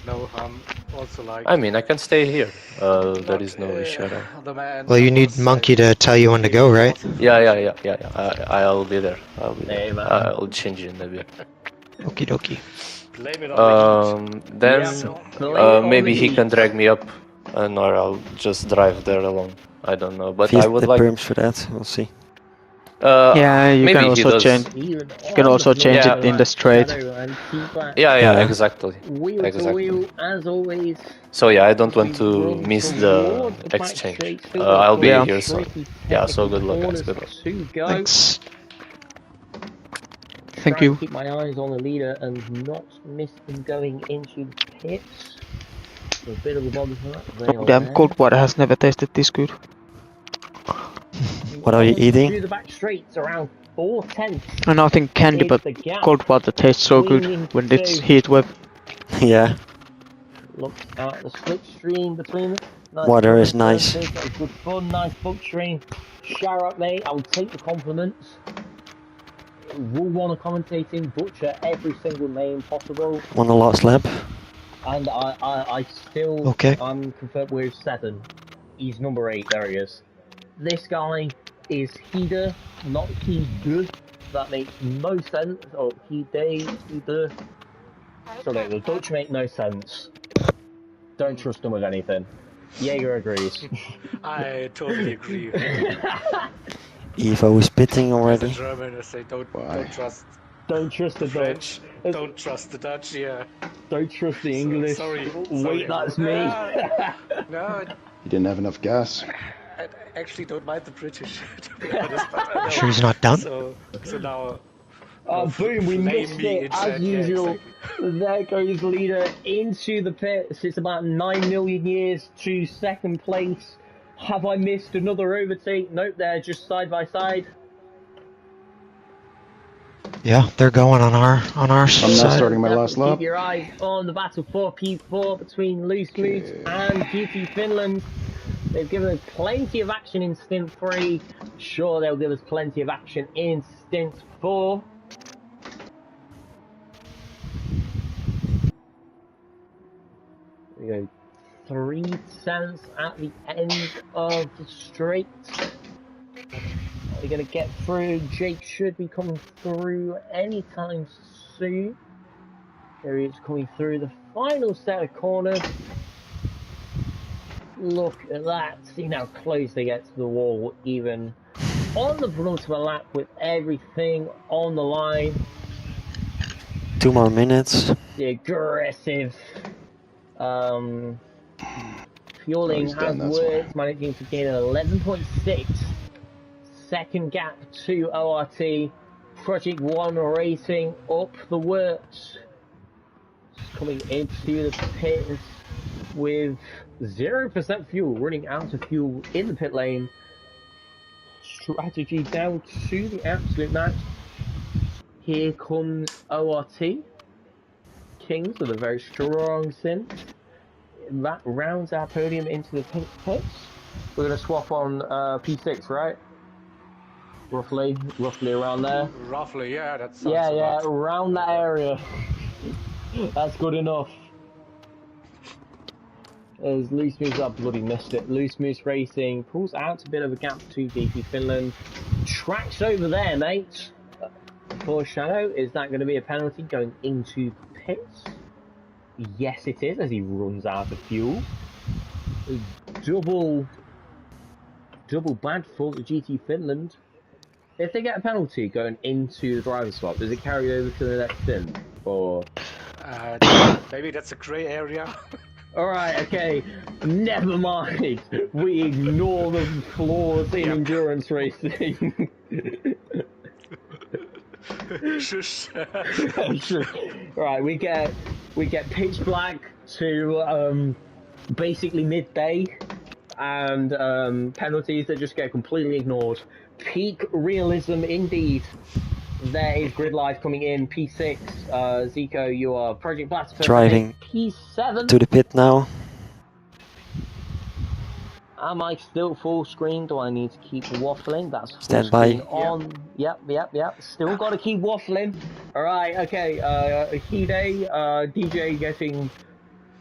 No, also like. I mean, I can stay here. There is no issue at all. The man Well, you need was, Monkey to tell you when to go, right? Yeah. I'll be there. Hey, man. I'll change in a bit. Okie dokie. Blame it on the heat. Then Blame it on maybe the he heat. can drag me up, or I'll just drive there alone. I don't know, but I Feast would the like. perms for that. We'll see. Yeah, you maybe can he also does. change. You can also change it in the straight. Yeah, exactly. Wheel to wheel, as always. So yeah, I don't want We to run miss the towards the back exchange. straight, still got I'll be Yeah. here soon. tricky Yeah, so good technical luck, guys. corners Good luck. to go. Thanks. Thank Try you. to keep my eyes on the leader and not miss them going into the pits. A bit of a bother for that. They Oh, are damn, there. cold water has never tasted this good. What are you eating? To the back straights, around 4/10. And nothing candy, but cold water tastes so good when it's heat wave. Yeah. Look at the slipstream between them. Nice Water fun, is nice. That was good fun, nice book train. Shower up, mate. I'll take the compliments. Rule 1 of commentating, butcher every single name possible. On the last lap. And I still, Okay. I'm confirmed with 7. He's number 8, there he is. This guy is Hida, not Hide. That makes no sense. Or Hide. Sorry, the Dutch make no sense. Don't trust them with anything. Jaeger agrees. I totally agree. Evo is spitting As a already. German, I say don't trust. Don't trust the French. Dutch. Don't trust the Dutch. Yeah. Don't trust the English. Sorry. Wait, that's me. No, He didn't have enough gas. I actually don't mind the British. To be honest, but I know. Sure he's not done? So now. Boom, we missed me it in as chat, yeah, usual. exactly. There goes leader into the pits. It's about 9 million years to second place. Have I missed another overtake? Nope, they're just side by side. Yeah, they're going on our I'm not side. starting my last lap. Keep your eyes on the battle for P4 between Loose Moose and GT Finland. They've given us plenty of action in stint 3. Sure, they'll give us plenty of action in stint 4. We go 3 cents at the end of the straight. Are we going to get through? Jake should be coming through anytime soon. There he is coming through the final set of corners. Look at that. See how close they get to the wall, even on the penultimate lap with everything on the line. 2 more minutes. The aggressive fueling he's done, has that's worked, managing to gain an 11.6 second gap to ORT. Project 1 racing up the works. Coming into the pits with 0% fuel, running out of fuel in the pit lane. Strategy down to the absolute max. Here comes ORT. Kings with a very strong synth. That rounds our podium into the pits. We're going to swap on P6, right? Roughly around there. Roughly, yeah, that sounds Yeah, about around that area. That's good enough. As Loose Moose, I bloody missed it. Loose Moose Racing pulls out a bit of a gap to GT Finland. Tracks over there, mate. Foreshadow, is that going to be a penalty going into the pits? Yes, it is, as he runs out of fuel. Double bad for the GT Finland. If they get a penalty going into the driver swap, does it carry over to the next sim? Or maybe that's a grey area. alright, okay. Never mind. We ignore the flaws in endurance racing. Shush. Right, we get pitch black to basically midday, and penalties that just get completely ignored. Peak realism indeed. There is Grid Life coming in. P6. Zico, you are Project Blast. Driving P7. to the pit now. Am I still full screen? Do I need to keep waffling? That's full Stand by. screen on. Yep. Still got to keep waffling. All right, okay. Hide, DJ getting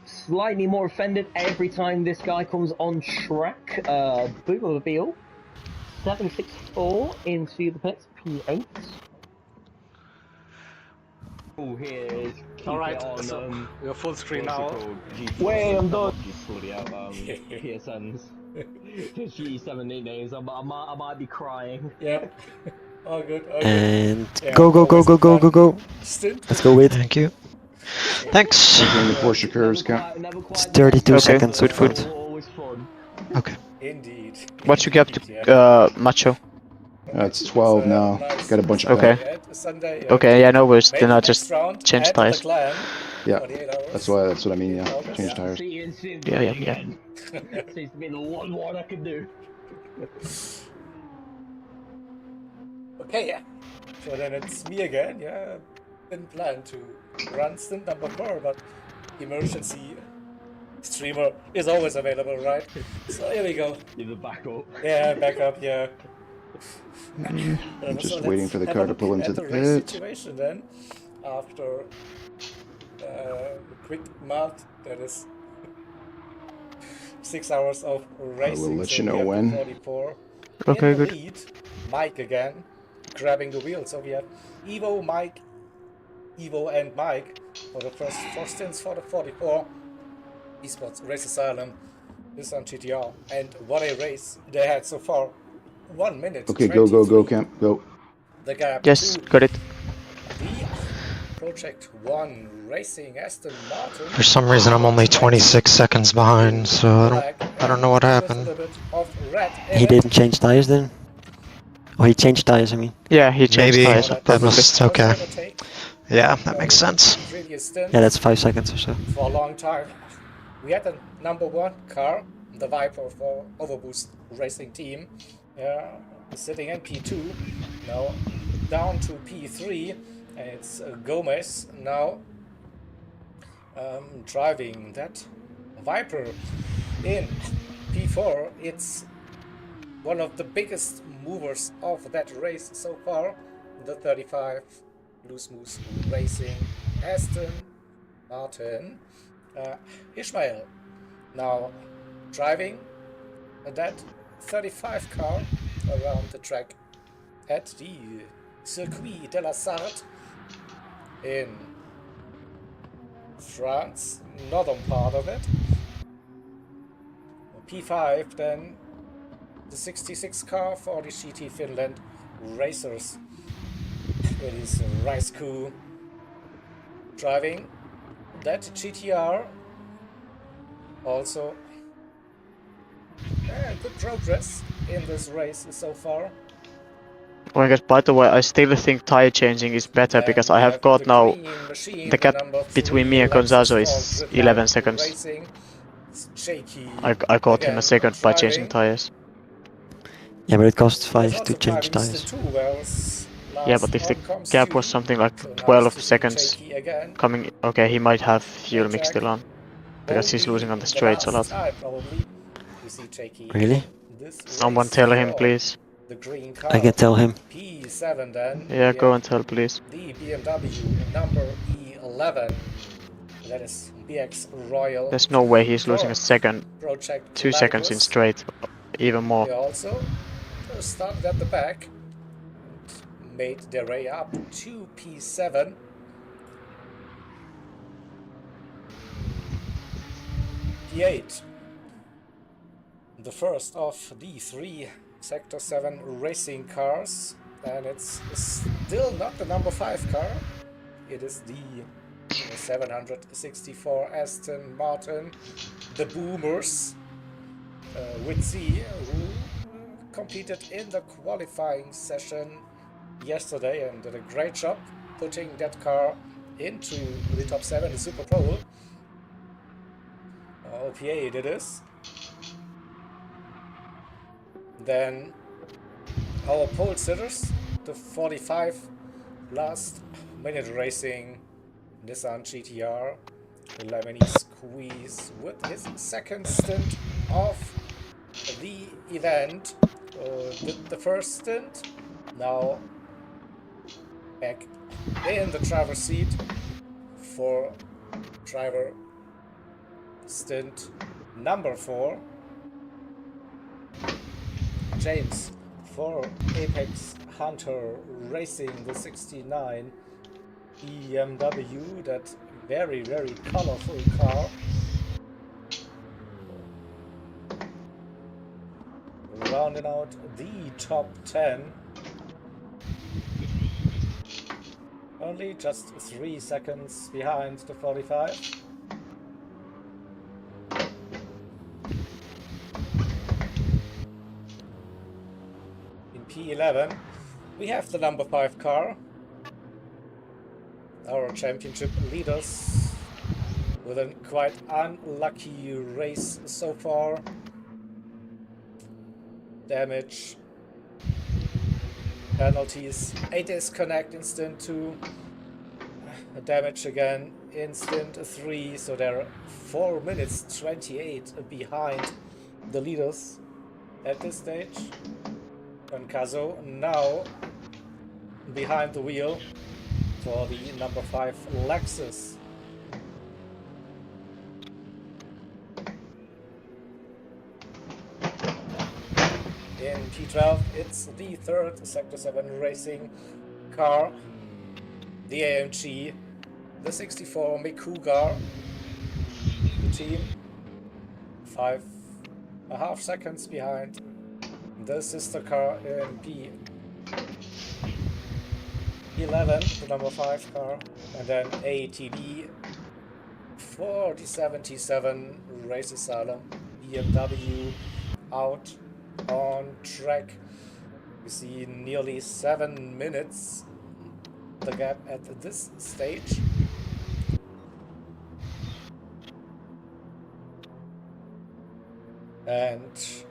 slightly more offended every time this guy comes on track. Boomermobile 764 into the pits. P8. Oh, here's Alright, so we're full screen now. Wait, I'm done. Bloody out, PSNs. G7 nicknames. I might be crying. Yep. All good. All good. And Yeah, go, go, go, always go, a go, go, fun go. stint. Let's go with. Thank you. Thanks. Thank you in the Porsche curves, Count. It's 32 Okay, seconds. good, good. Always fun. Okay. Indeed. What's your gap Indeed, yeah. to Macho? It's 12 So, now. nice Got a bunch of Okay. fat. and Sunday, and Okay, yeah, no worries. maybe Then I'll next just round change enter the tires. clan. Yeah, 48 hours. that's what I mean. in Yeah, August. change tires. See you soon Yeah, yeah, yeah. again. Seems to be the one I can do. Okay, yeah. So then it's me again. Yeah, didn't plan to run stint number 4, but emergency streamer is always available, right? So here we go. You're the backup. Yeah, backup. Yeah. I'm just So waiting let's for the have car a to look pull into at the race pit. situation then. After quick math, that is 6 hours of racing. I will let so you know we have the when. 44 Okay, in the good. lead. Mike again, grabbing the wheel. So we have Evo, Mike, Evo, and Mike for the first 4 stints for the 44. Esports Race Asylum, this on GTR, and what a race they had so far. 1 minute. Okay, go, go, go, 23. Camp, go. The gap Yes, to got it. the Project 1 Racing Aston Martin. For some reason, I'm only 26 seconds behind, so I don't know what With a happened. little bit of red in He it. didn't change tires then? Oh, he changed tires, I mean. Yeah, he changed Maybe tires, That that probably. must was okay. overtake Yeah, that makes sense. previous stint Yeah, that's 5 seconds or so. for a long time. We had the number 1 car, the Viper for Overboost Racing Team, sitting in P2, now down to P3, and it's Gomez now driving that Viper in P4. It's one of the biggest movers of that race so far, the 35 Loose Moose Racing Aston Martin. Ishmael now driving that 35 car around the track at the Circuit de la Sarthe in France, northern part of it. P5 then the 66 car for the GT Finland Racers. It is Raisku driving that GTR. Also good progress in this race so far. Oh my god, by the way, I still think tire changing is better because I have got now the gap between me and Gonzazo is 11 seconds. I got him a second by changing tires. Yeah, but it costs 5 to change tires. Yeah, but if the gap was something like 12 seconds coming, okay, he might have fuel mix still on because he's losing on the straights a lot. Really? Someone tell him, please. I can tell him. P7 then. Yeah, go and tell, please. The BMW number 11. That is BX Royal. There's no way he's losing a second, Project 2 seconds in straight, even more. They also started at the back and made their way up to P7. P8. The first of the 3 Sector 7 racing cars, and it's still not the number 5 car. It is the 764 Aston Martin, the Boomers, with Z, who competed in the qualifying session yesterday and did a great job putting that car into the top 7, the Super Pole. OPA it is. Then our pole sitters, the 45 last minute racing Nissan GTR, the Lemony Squeeze with his second stint of the event. Did the first stint, now back in the driver's seat for driver stint number 4. James for Apex Hunter Racing, the 69 BMW, that very, very colorful car. Rounding out the top 10. currently, just 3 seconds behind the 45. In P11, we have the number 5 car. Our championship leaders with a quite unlucky race so far. Damage, penalties, a disconnect in stint 2, damage again in stint 3, so they're 4 minutes 28 behind the leaders at this stage. And Kazo now behind the wheel for the number 5 Lexus. In P12, it's the third Sector 7 racing car, the AMG, the 64 Mikuga team, 5.5 seconds behind the sister car in P11, the number 5 car, and then ATB for the 77 Race Asylum BMW out on track. We see nearly 7 minutes the gap at this stage. And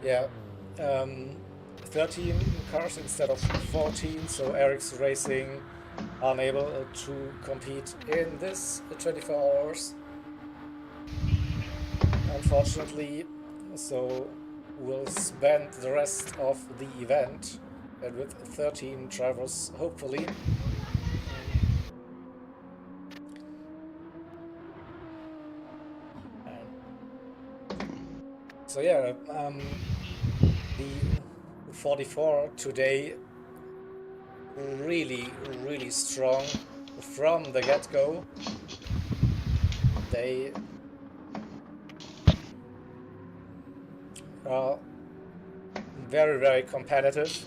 yeah, 13 cars instead of 14, so Eric's Racing unable to compete in this 24 hours, unfortunately, so we'll spend the rest of the event and with 13 drivers, hopefully. So yeah, the 44 today really strong from the get-go. They are very competitive.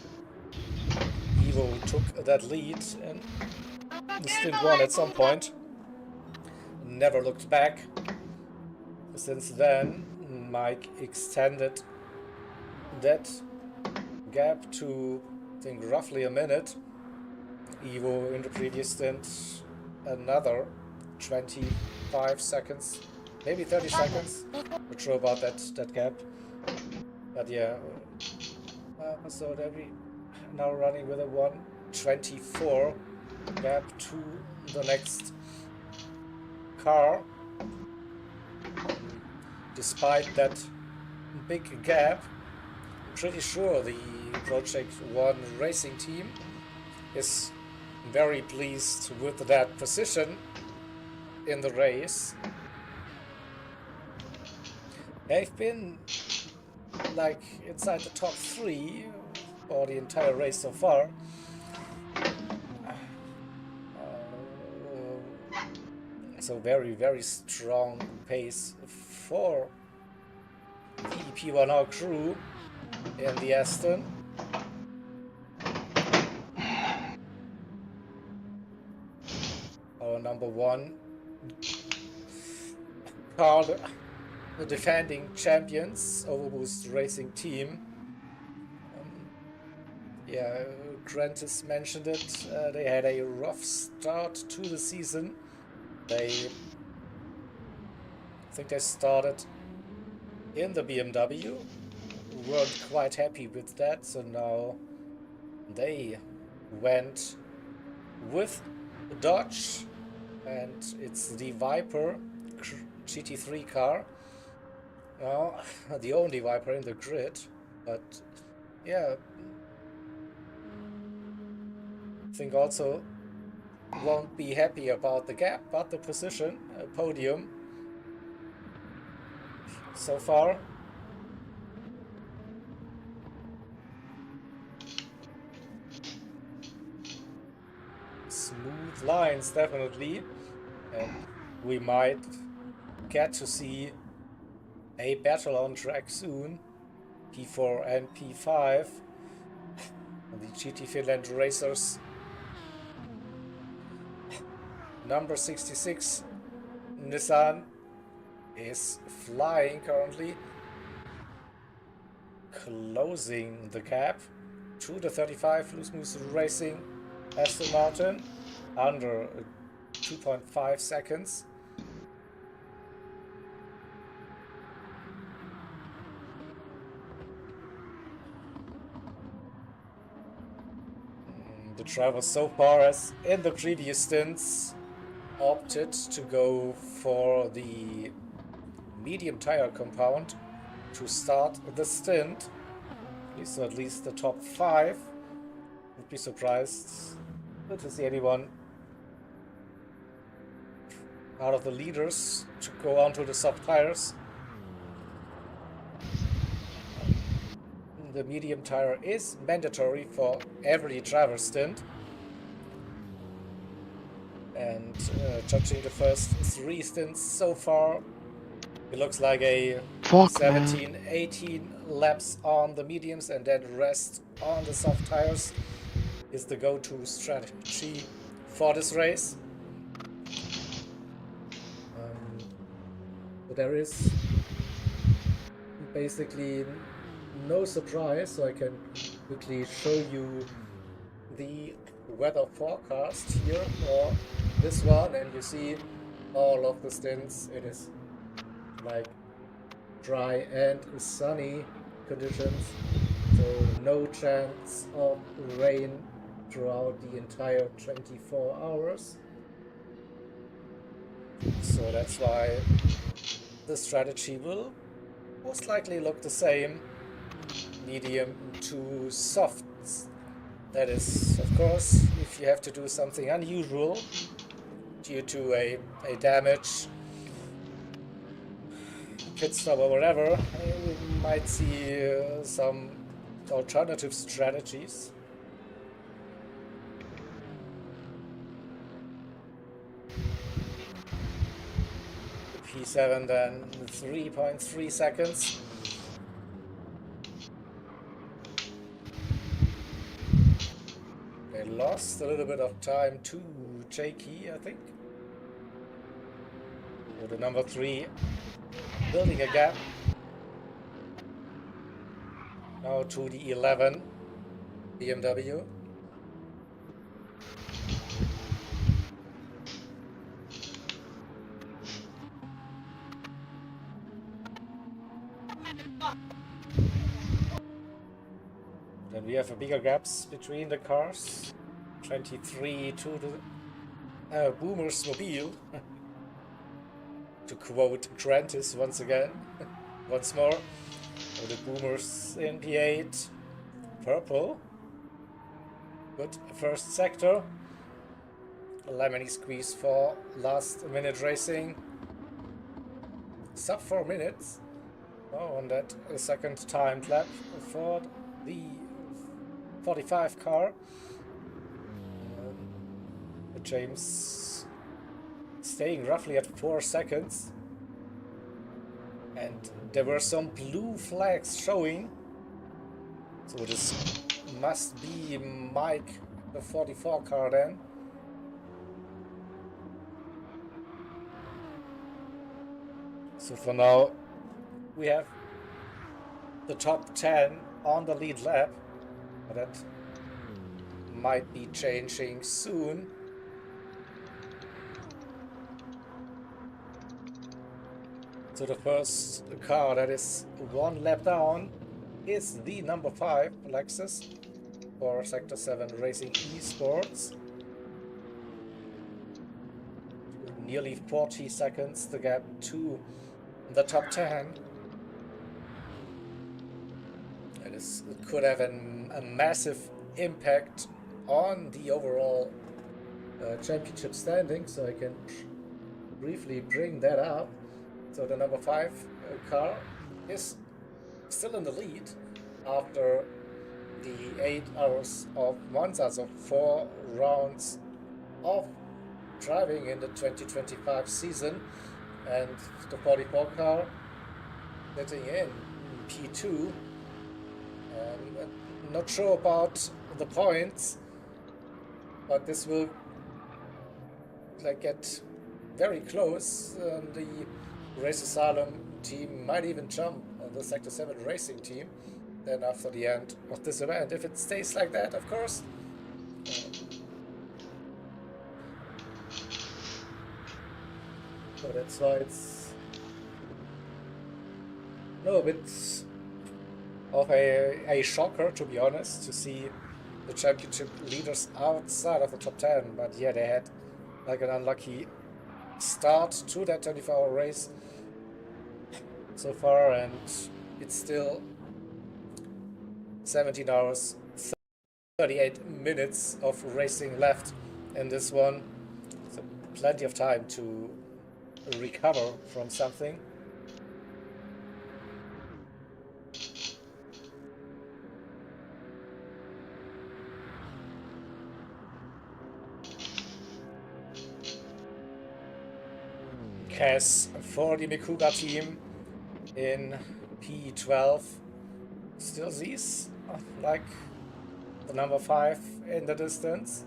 Evo took that lead in stint 1 at some point, never looked back. Since then, Mike extended that gap to, I think, roughly a minute. Evo in the previous stint another 25 seconds, maybe 30 seconds. Not sure about that gap, but yeah. So that we now running with a 1:24 gap to the next car. Despite that big gap, I'm pretty sure the Project 1 racing team is very pleased with that position in the race. They've been like inside the top 3 for the entire race so far. So very strong pace for the P1R crew in the Aston. Our number 1 car, the defending champions, Overboost Racing Team. Yeah, Grantis mentioned it. They had a rough start to the season. I think they started in the BMW, weren't quite happy with that, so now they went with Dodge, and it's the Viper GT3 car. Now, the only Viper in the grid, but yeah, I think also won't be happy about the gap, but the position, podium so far. Smooth lines, definitely, and we might get to see a battle on track soon. P4 and P5. The GT Finland racers Number 66 Nissan is flying currently, closing the gap to the 35 Loose Moose Racing Aston Martin under 2.5 seconds. The drivers so far as in the previous stints opted to go for the medium tire compound to start the stint. At least the top 5. Would be surprised to see anyone out of the leaders to go onto the soft tires. The medium tire is mandatory for every driver stint. And judging the first 3 stints so far, it looks like a 17-18 laps on the mediums and then rest on the soft tires is the go-to strategy for this race. But there is basically no surprise, so I can quickly show you the weather forecast here for this one, and you see all of the stints. It is like dry and sunny conditions, so no chance of rain throughout the entire 24 hours. So that's why the strategy will most likely look the same, medium to softs. That is, of course, if you have to do something unusual due to a damage, pit stop or whatever, we might see some alternative strategies. P7 then 3.3 seconds. They lost a little bit of time to Jakey, I think. With the number 3 building a gap. Now to the 11 BMW. Then we have bigger gaps between the cars. 23 to the Boomer's Mobile. To quote Grantis once again, once more. So the Boomers in P8. Purple. Good first sector. A lemony squeeze for last minute racing. Sub 4 minutes. Oh, on that second timed lap for the 45 car. James staying roughly at 4 seconds. And there were some blue flags showing. So this must be Mike, the 44 car then. So for now, we have the top 10 on the lead lap. But that might be changing soon. So the first car that is 1 lap down is the number 5 Lexus for Sector 7 Racing Esports. Nearly 40 seconds the gap to the top 10. It could have a massive impact on the overall championship standing, so I can briefly bring that up. So the number 5 car is still in the lead after the 8 hours of Monza, so 4 rounds of driving in the 2025 season, and the 44 car getting in P2. I'm not sure about the points, but this will like get very close, the Race Asylum team might even jump on the Sector 7 racing team then after the end of this event, if it stays like that, of course. So that's why it's a bit of a shocker, to be honest, to see the championship leaders outside of the top 10. But yeah, they had like an unlucky start to that 24-hour race so far, and it's still 17 hours 38 minutes of racing left in this one, so plenty of time to recover from something. Cass for the Mikuga team in P12 still sees like the number 5 in the distance.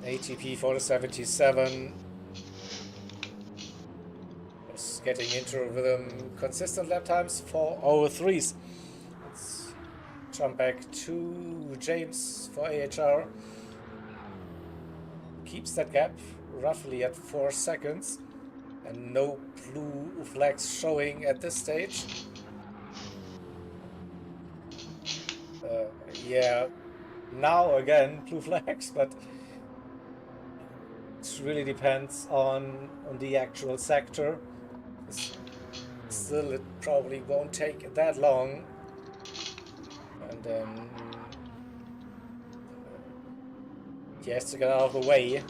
ATP for the 77 is getting into a rhythm. Consistent lap times for 03s. Let's jump back to James for AHR. Keeps that gap roughly at 4 seconds. And no blue flags showing at this stage. Yeah, now again blue flags, but it really depends on the actual sector. Still, it probably won't take that long. And then he has to get out of the way.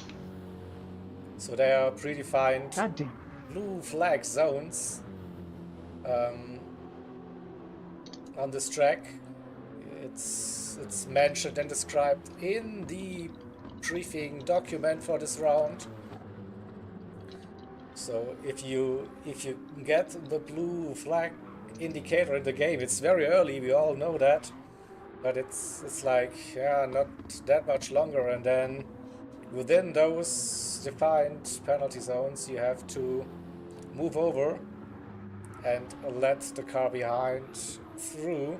So there are predefined blue flag zones on this track. It's mentioned and described in the briefing document for this round. So if you get the blue flag indicator in the game, it's very early, we all know that, but it's like, yeah, not that much longer, and then within those defined penalty zones you have to move over and let the car behind through.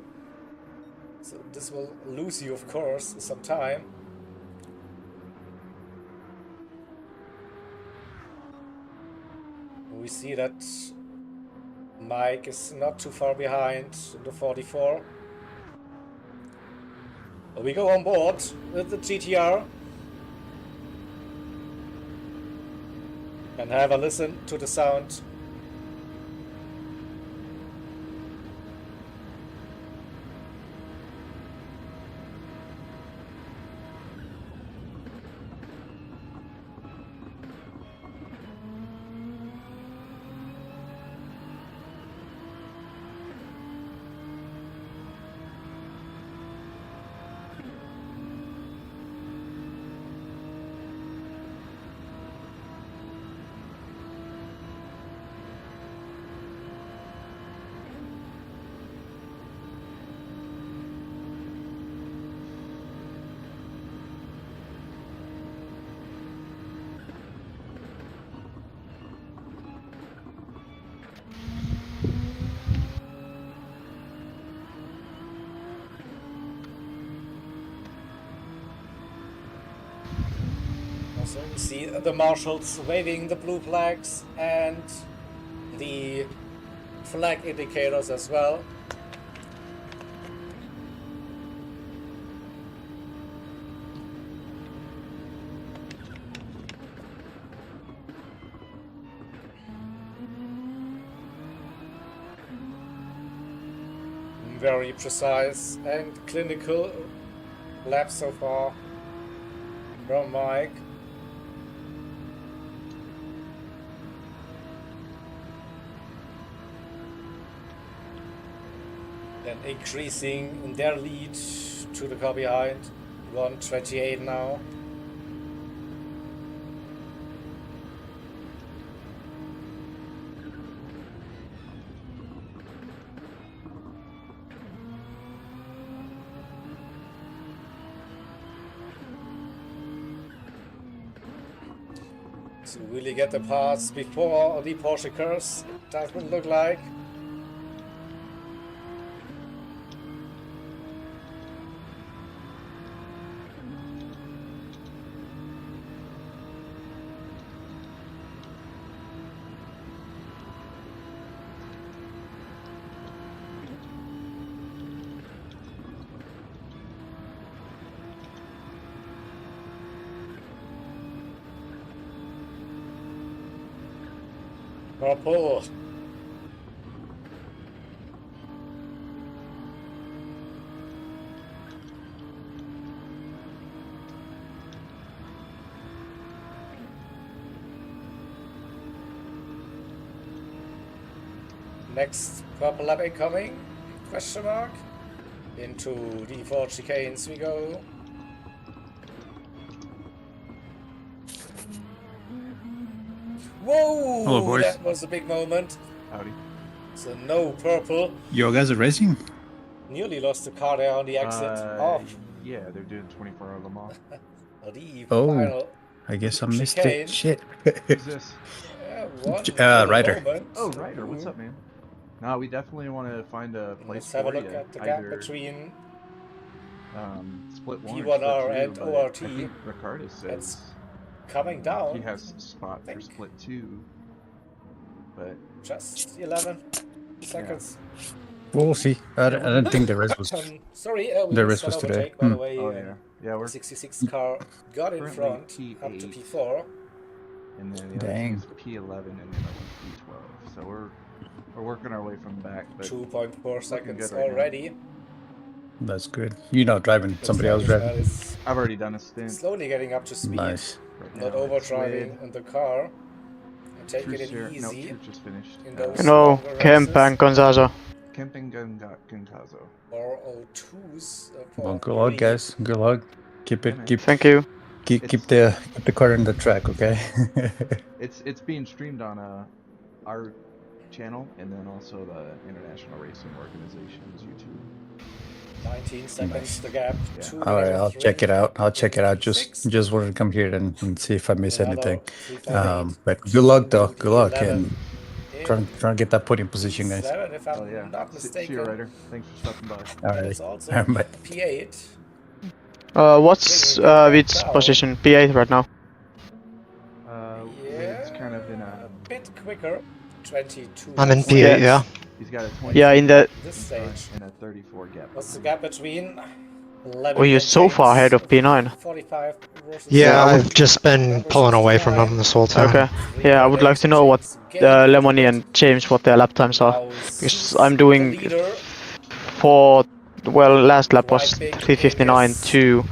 So this will lose you, of course, some time. We see that Mike is not too far behind in the 44. We go on board with the GTR and have a listen to the sound. So we see the marshals waving the blue flags and the flag indicators as well. Very precise and clinical lap so far from Mike. And increasing their lead to the car behind. 1:28 now. To really get the parts before the Porsche curse, it doesn't look like. Purple. Next purple lap incoming? Question mark. Into the 4 chicanes we go. Whoa! Hello, boys. That was a big moment. Howdy. So no purple. You guys are racing? Nearly lost the car there on the exit off. Yeah, they're doing 24-hour Le Mans. The Oh, final I guess I missed chicane. it. Shit. Who's this? Ryder. Oh, Ryder, what's up, man? No, we definitely want to find a place Let's have a for look you. at the gap Either, between split 1 P1R or and split 2, ORT. I think Ricardus says It's coming down. he has spot for split 2, but just 11 seconds. We'll see. I don't think the race was. Sorry, we the missed race was an today. overtake, by the way. Oh yeah, yeah. We're 66 car got in front P8, up to P4. and then the other Dang. is P11, and then P12. So we're working our way from the back. But 2.4 seconds good right already. That's good. You're not driving. Somebody else driving. Is I've already done a stint. slowly getting up to speed. Nice. Right Not now, overdriving in the car. And taking it No, easy. Truth just finished. In those No, longer Kemp and races. Gonzazo. Kemping Gunkazo. Or O2s. Well, good luck, guys. Good luck. Keep it. Keep. Thank you. Keep the car on the track, okay? It's being streamed on our channel and then also the International Racing Organization's YouTube. 19 seconds Nice. the gap. Yeah. All right, I'll check it out. I'll check it out. Just wanted to come here and see if I miss anything. But good luck, though. Good luck, and trying to get that podium position, guys. If I'm Oh yeah. not See mistaken. you, Ryder. Thanks for stopping by. All And right. it's also Bye. P8. What's which position? P8 right now. It's kind of in A bit quicker. 22. I'm in P8, yeah. He's got a 20 Yeah, in the. This stage. and a 34 gap. What's the gap between 11 Oh, you're so far ahead of P9. 45 versus Yeah, I've just been pulling away from them this whole time. Okay. Yeah, I would like to know what Lemony and James what their lap times are, because I'm doing for last lap was 3:59 to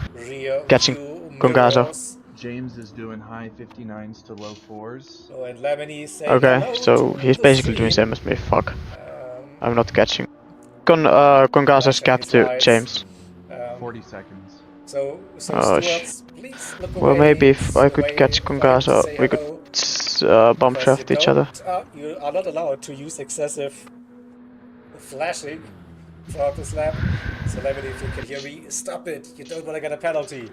catching Gongazo. James is doing high 59s to low 4s. Oh, and Lemony is saying Okay, hello so to he's the basically doing stream. same as me. Fuck. I'm not catching. Gongazo's gap to James. 40 seconds. So Oh, Stuarts, please look Well, away, maybe if I look could away, catch like Gongazo, say we hello, could bump because draft you each other. You are not allowed to use excessive flashing throughout this lap. So Lemony, if you can hear me, stop it. You don't want to get a penalty.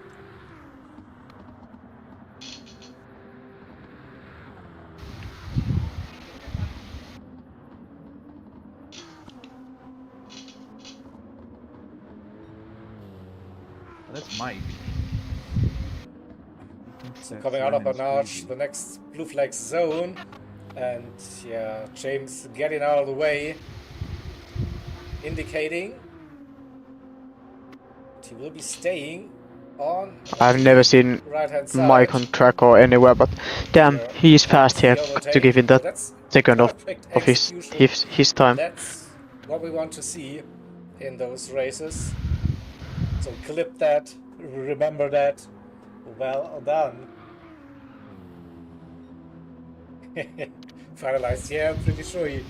That's Mike. So coming out of a notch, the next blue flag zone, and yeah, James getting out of the way, indicating that he will be staying on. I've never seen right-hand side. Mike on track or anywhere, but damn, he's fast here to give it that That's second of perfect his execution. his time. That's what we want to see in those races. So clip that, remember that. Well done. Finalized. Yeah, I'm pretty sure he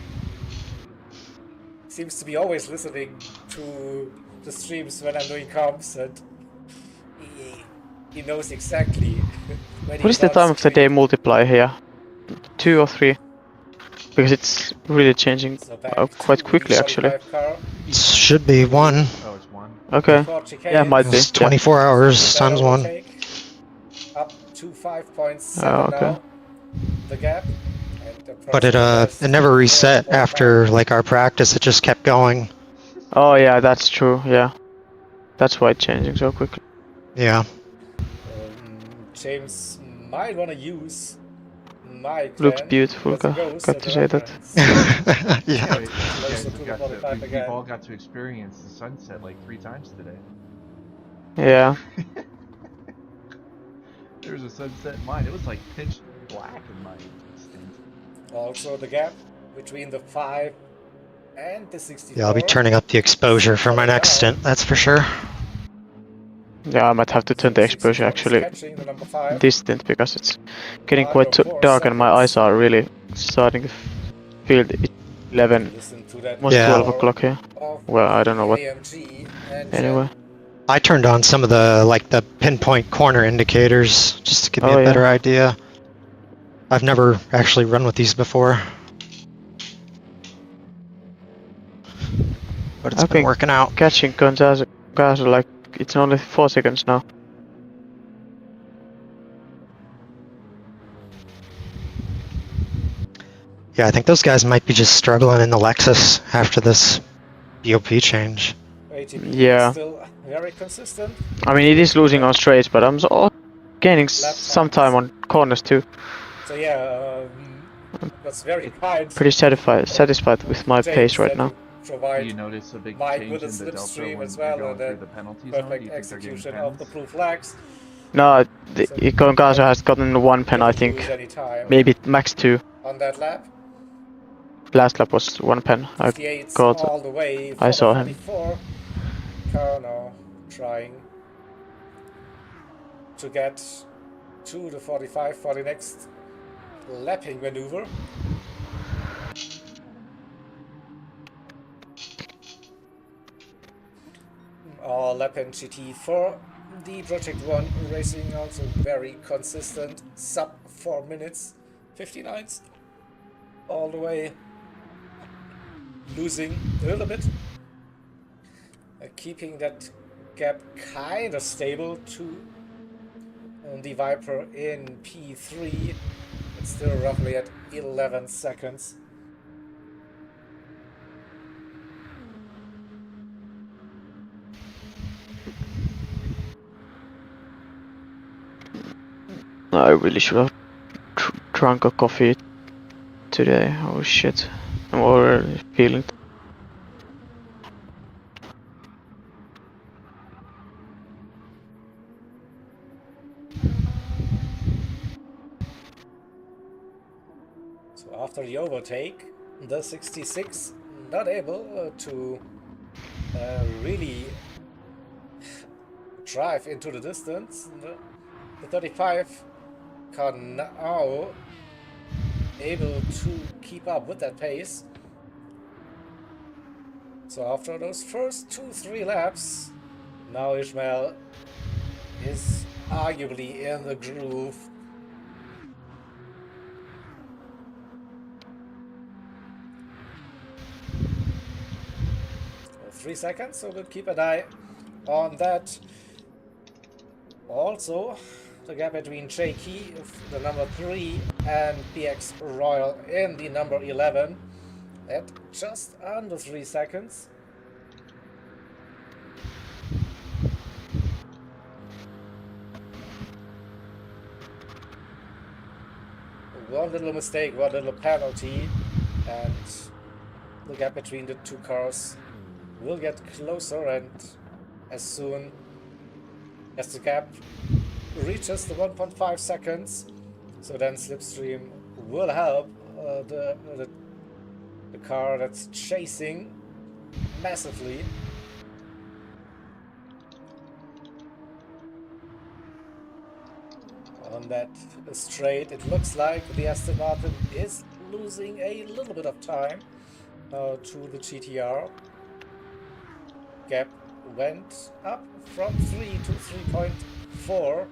seems to be always listening to the streams when I'm doing comps, and he knows exactly when What is the time of the day multiplier here? 2 or 3? Because it's really changing quite quickly actually. It should be 1. Oh, it's 1. Okay. Yeah, might be. It's 24 hours times 1. Up to 5.7 Oh, okay. now. the gap. But it never reset after like our practice. It just kept going. Oh yeah, that's true. Yeah, that's why it's changing so quickly. Yeah. James might want to use Mike Looks then, beautiful. because it goes Got as to a say that. Yeah. You guys Closer have to the got 45 we've again. all got to experience the sunset like 3 times today. Yeah. There was a sunset in mine. It was like pitch black in my stint. Also the gap between the 5 and the 64. Yeah, I'll be turning up the exposure for my next stint, that's for sure. Yeah, I might have to turn the exposure actually distant because it's getting quite dark and my eyes are really starting to feel 11, almost 12 o'clock here. Well, I don't know what. Anyway. I turned on some of the pinpoint corner indicators just to give me a better idea. I've never actually run with these before. But it's been working out. Catching guys are like, it's only 4 seconds now. Yeah, I think those guys might be just struggling in the Lexus after this BOP change. Yeah. Still very consistent. I mean, it is losing on straights, but I'm gaining some time on corners too. So yeah, that's very kind. Pretty satisfied with my pace right now. Do you notice a big change in the delta when you're going through the penalty zone? Do you think they're getting of the blue flags. No, the Gongazo has gotten 1 pen, I think. Maybe max 2. On that lap. Last lap was 1 pen. I saw him. Car now trying to get to the 45 for the next lapping maneuver. Lap in GT for the Project 1 racing, also very consistent, sub 4 minutes, 59s all the way, losing a little bit, keeping that gap kind of stable to the Viper in P3. It's still roughly at 11 seconds. I really should have drunk a coffee today. Oh shit. I'm already feeling. So after the overtake, the 66 not able to really drive into the distance. The 35 can now able to keep up with that pace. So after those first 2-3 laps, now Ishmael is arguably in the groove. So 3 seconds, so we'll keep an eye on that. Also, the gap between Jakey, the number 3, and BX Royal in the number 11 at just under 3 seconds. One little mistake, one little penalty, and the gap between the two cars will get closer, and as soon as the gap reaches the 1.5 seconds, so then Slipstream will help the car that's chasing massively. On that straight, it looks like the Aston Martin is losing a little bit of time to the GTR. Gap went up from 3 to 3.4.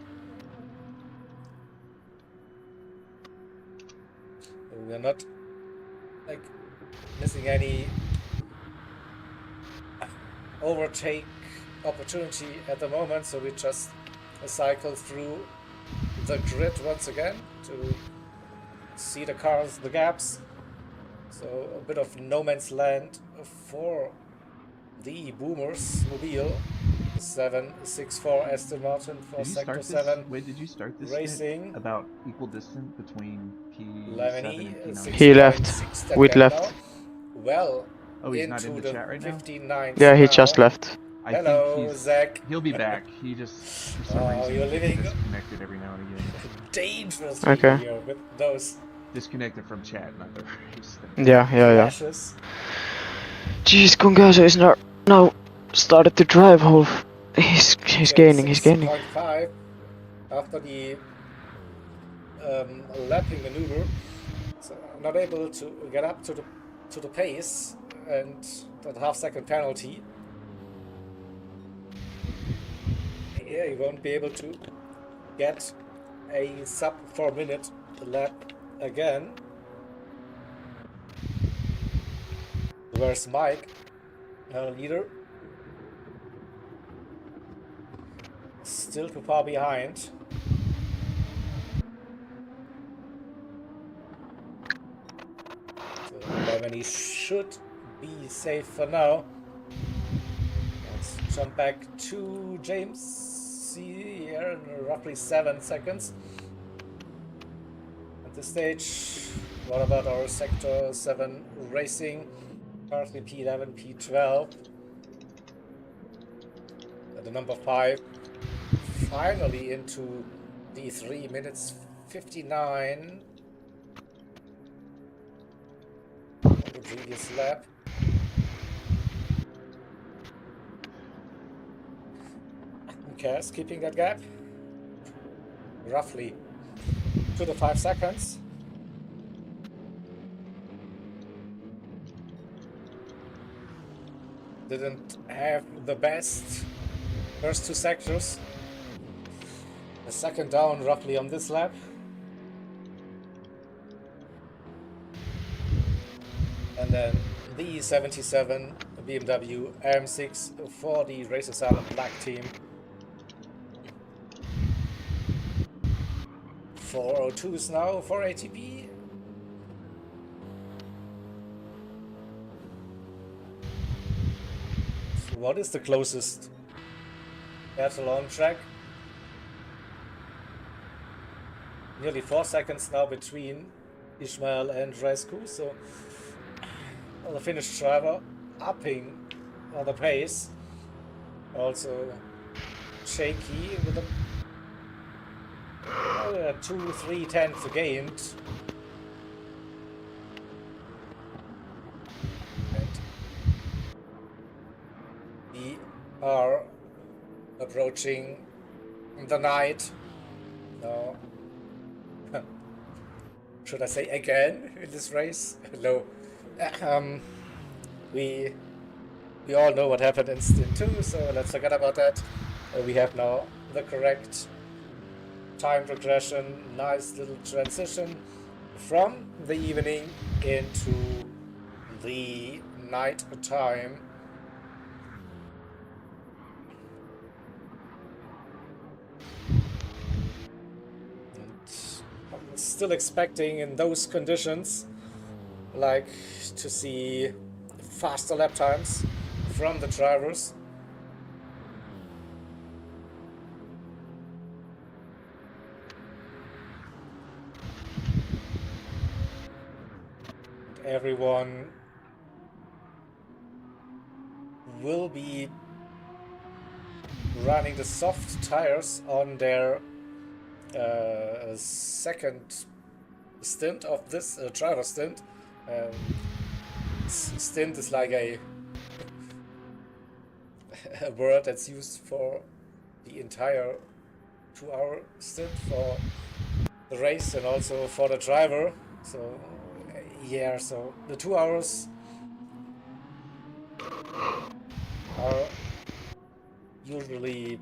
We're not like missing any overtake opportunity at the moment, so we just cycle through the grid once again to see the cars, the gaps. So a bit of no man's land for the Boomers mobile. 764 Aston Martin for Did you Sector start 7. this? Wait, did you start this Racing. bit about equal distance between P7 Lemony, and P9? He left. 6.6 that Wit gap left. now. Well, Oh, he's not into in the the chat right now? 59th Yeah, he now. just left. I Hello, think Zach. he'll be back. He just, for some Oh, reason, you're he gets living disconnected every now and again. dangerously Okay. here with those Disconnected from chat, not the race. Yeah. flashes. Jeez, Congazo is now started to drive. He's Okay, gaining. 6.5 after the lapping maneuver. So not able to get up to the pace and that half-second penalty. Yeah, you won't be able to get a sub 4-minute lap again. Where's Mike? Leader. Still too far behind. So Lemony should be safe for now. Let's jump back to James. See here in roughly 7 seconds. At this stage, what about our Sector 7 racing? Currently P11, P12. At the number 5. Finally into the 3 minutes 59 on the previous lap. Okay, keeping that gap roughly to the 5 seconds. Didn't have the best first 2 sectors. A second down roughly on this lap. And then the 77 BMW M6 for the Race Asylum Black team. 402s now for ATP. So what is the closest battle on track? Nearly 4 seconds now between Ishmael and Rescu, so the Finnish driver upping on the pace. Also shaky with a 2-3 tenths gained. And we are approaching the night. Now, should I say again in this race? No. We all know what happened in Stint 2, so let's forget about that. We have now the correct time progression, nice little transition from the evening into the night time. I'm still expecting in those conditions like to see faster lap times from the drivers. Everyone will be running the soft tires on their second stint of this driver stint. Stint is like a word that's used for the entire 2-hour stint for the race and also for the driver. So yeah, so the 2 hours are usually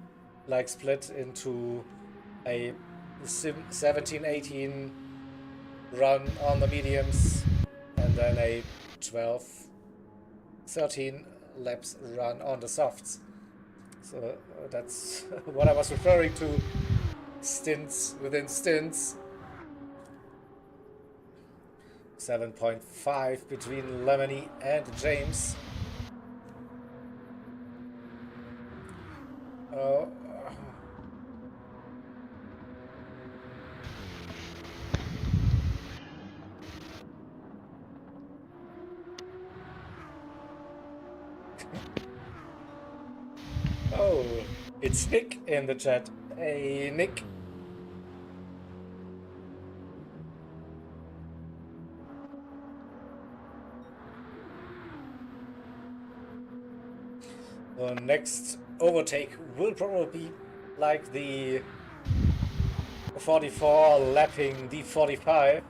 like split into a 17-18 run on the mediums and then a 12-13 laps run on the softs. So that's what I was referring to, stints within stints. 7.5 between Lemony and James. Oh. Oh, it's Nick in the chat. Hey, Nick. The next overtake will probably be like the 44 lapping the 45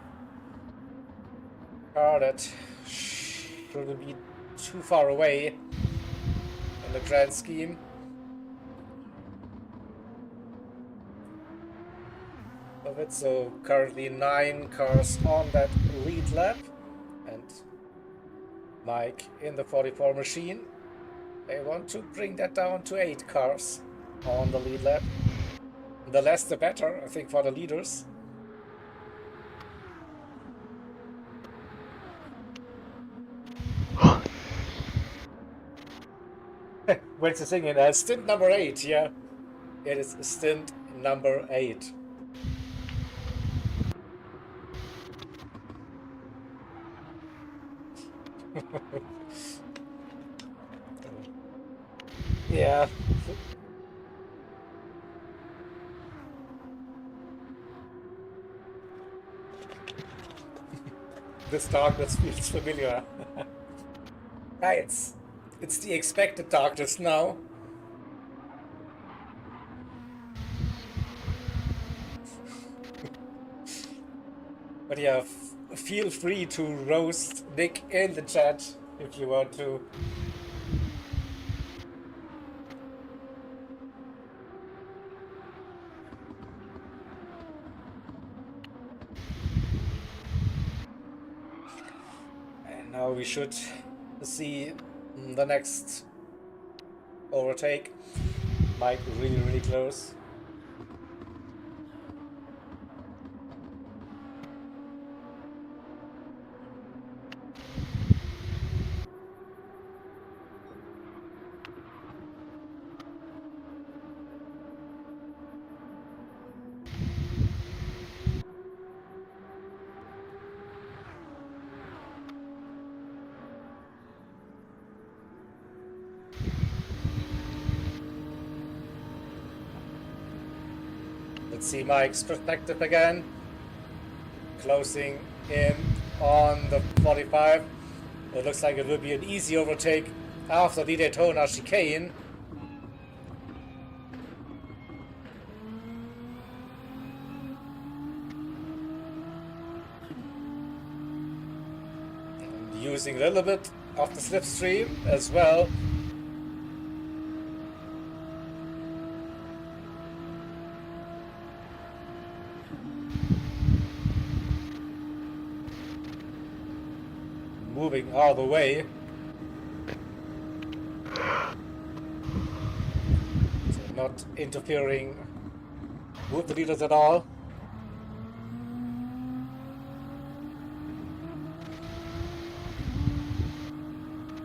car that shouldn't be too far away in the grand scheme. Of it, so currently 9 cars on that lead lap, and Mike in the 44 machine. They want to bring that down to 8 cars on the lead lap. The less the better, I think, for the leaders. When's the singing? Stint number 8, yeah. It is stint number 8. Yeah. This darkness feels familiar. It's the expected darkness now. But yeah, feel free to roast Nick in the chat if you want to. And now we should see the next overtake. Mike really close. Let's see Mike's perspective again. Closing in on the 45. It looks like it will be an easy overtake after the Daytona chicane. And using a little bit of the slipstream as well. Moving all the way. So not interfering with the leaders at all.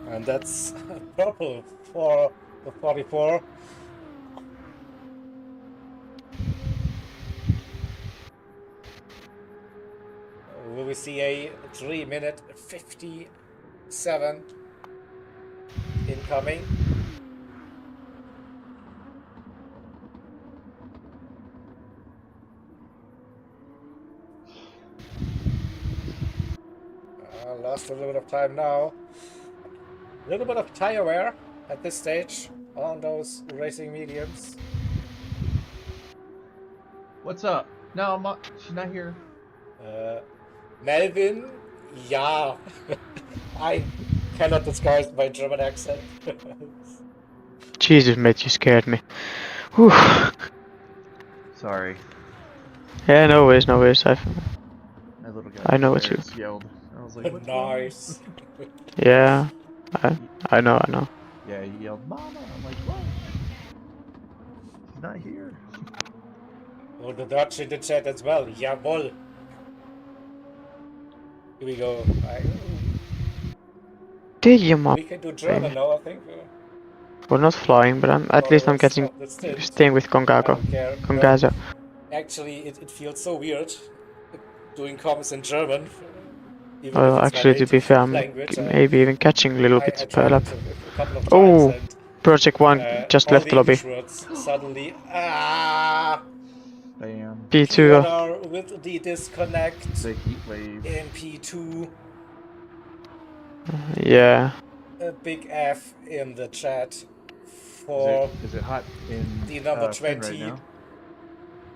And that's purple for the 44. Will we see a 3-minute 57 incoming? Lost a little bit of time now. A little bit of tire wear at this stage on those racing mediums. What's up? No, she's not here. Melvin, yeah. I cannot disguise my German accent. Jesus, mate, you scared me. Whew. Sorry. Yeah, no worries. My little guy I know what you. yelled. I was like, what's nice. Yeah, I know. Yeah, he yelled, "Mama!" I'm like, what? She's not here. Oh, the Dutch in the chat as well. Jawohl. Here we go. Damn, We can do German now, I think. We're not flying, but at least I'm getting staying with Congago. Congazo. Actually, it feels so weird doing comments in German. Even if Well, it's my actually, to be native fair, I'm language. maybe even catching a little I bit tried per lap. it a couple of times, Oh, and Project 1 just all left the the lobby. English words suddenly. Damn. P2. P1R with the disconnect The heat wave. in P2. Yeah. A big F in the chat for Is it hot in the number Finn 20. right now?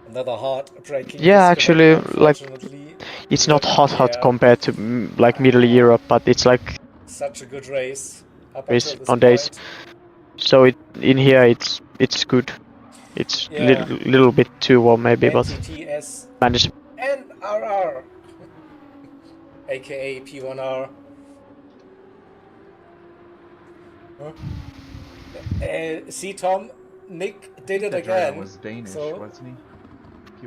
Another heartbreaking Yeah, actually, disconnect, like, unfortunately. it's not hot Yeah. compared to like Middle Europe, but it's like Such a good race up race until this on point. days. So in here it's good. It's Yeah. little bit too warm maybe, but NTTS manage. NRR, aka P1R. See, Tom, Nick did it That driver again. was Danish, so wasn't he?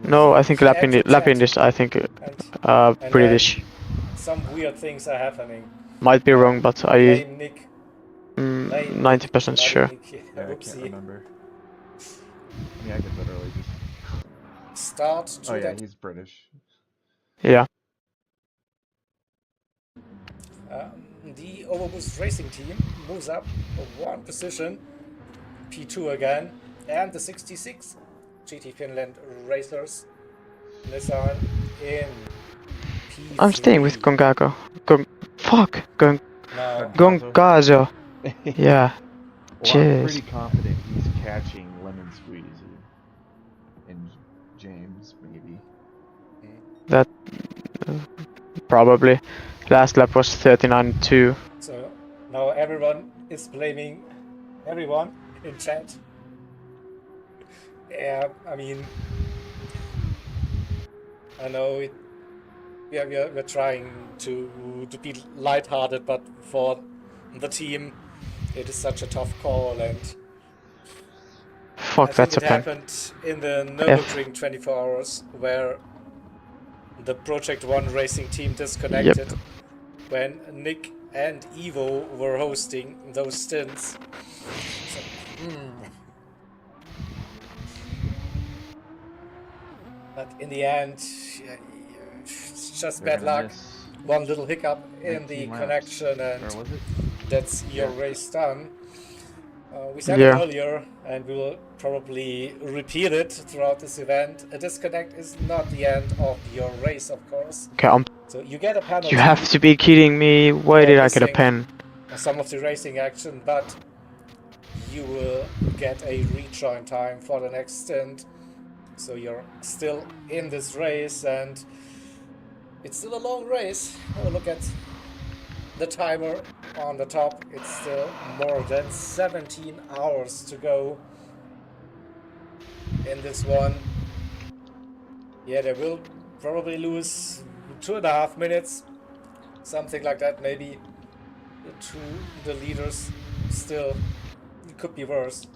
No, I think he entered Lapin chat. is I think And British. Some weird things are happening. Might be wrong, but I Blame Nick. 90% sure. Yeah, I can't remember. Yeah, I get literally just. Start to Oh yeah, that. he's British. Yeah. The Overboost Racing team moves up one position, P2 again, and the 66 GT Finland Racers Nissan in P3. I'm staying with Congago. Gongazo. Yeah. Well, I'm Cheers. pretty confident he's catching Lemon Squeezy and James, maybe. That probably. Last lap was 39.2. So now everyone is blaming everyone in chat. Yeah, I mean, I know it. Yeah, we're trying to be lighthearted, but for the team, it is such a tough call, and Fuck, I think that's it a pen. happened in the Nürburgring 24 hours where the Project 1 racing team disconnected when Nick and Evo were hosting those stints. So, But in the end, it's just bad luck. One little hiccup in the connection, and that's your race done. We said it earlier, and we will probably repeat it throughout this event. A disconnect is not the end of your race, of course. Okay, so you get a penalty. You have to be kidding me. Why did I get a pen? Some of the racing action, but you will get a rejoin time for the next stint. So you're still in this race, and it's still a long race. Oh, look at the timer on the top. It's still more than 17 hours to go in this one. Yeah, they will probably lose 2.5 minutes, something like that, maybe, to the leaders. Still, it could be worse.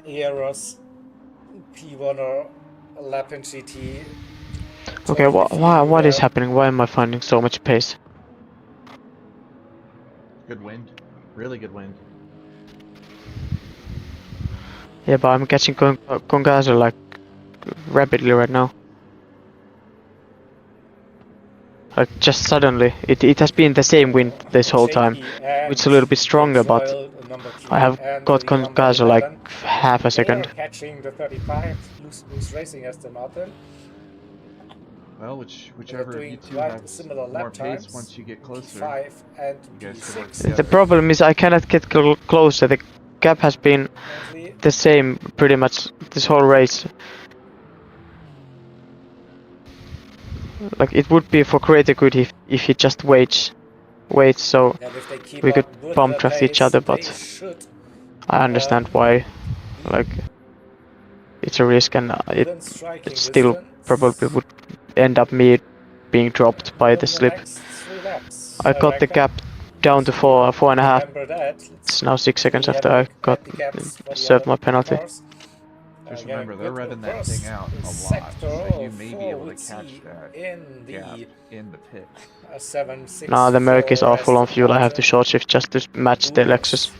IRO's P1 or Lapin GT. Okay, what is happening? Why am I finding so much pace? Good wind. Really good wind. Yeah, but I'm catching Congazo like rapidly right now. Like just suddenly. It has been the same wind this whole time. It's a little bit stronger, but I have got Congazo like half a second. Catching the 35, loose racing Aston Martin. Well, whichever of you two have more pace once you get closer, and you guys can work The together. problem is I cannot get closer. The gap has been the same pretty much this whole race. Like it would be for greater good if he just waits so we could bump draft each other, but I understand why. Like it's a risk, and it still probably would end up me being dropped by the slip. I got the gap down to 4.5. It's now 6 seconds after I got served my penalty. Just Again, remember, they're good revving that first thing out a lot, sector so you may be able to for catch WTC that in gap the in the pits. 764 Nah, the Merc is awful on Aston fuel. I have to Martin. short shift just to match the Lexus.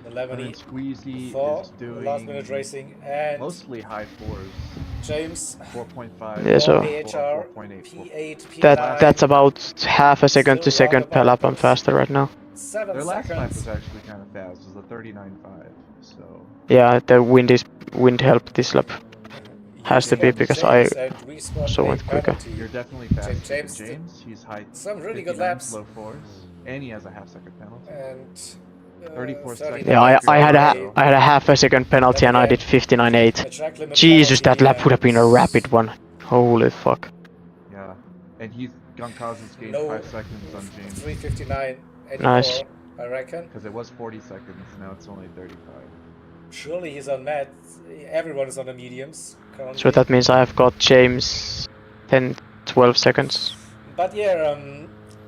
The And then Lemony Squeezy for is doing last minute racing and mostly high fours. James 4.5, Yeah, so 4HR 4.8, P8 P9 that's about half a second to still round second per lap. I'm about faster right now. 7 Their last lap seconds. was actually kind of fast. It was a 39.5, so... Yeah, the wind helped this lap. Has to be Spot because James and we spot also a went quicker. penalty. You're definitely faster James than did James. He's high some really good 59s, laps low fours, and he has a half-second penalty. and 34 seconds. Yeah, I had away. a half a second penalty and I did 59.8. track limit Jesus, that lap would have been a and rapid one. Holy fuck. Yeah, and he's Goncalves gained no 5 seconds on James. 3:59 anymore, Nice. I reckon. Because it was 40 seconds, now it's only 35. Surely he's on Matt. Everyone is on the mediums currently. So that means I have got James 10-12 seconds. But yeah,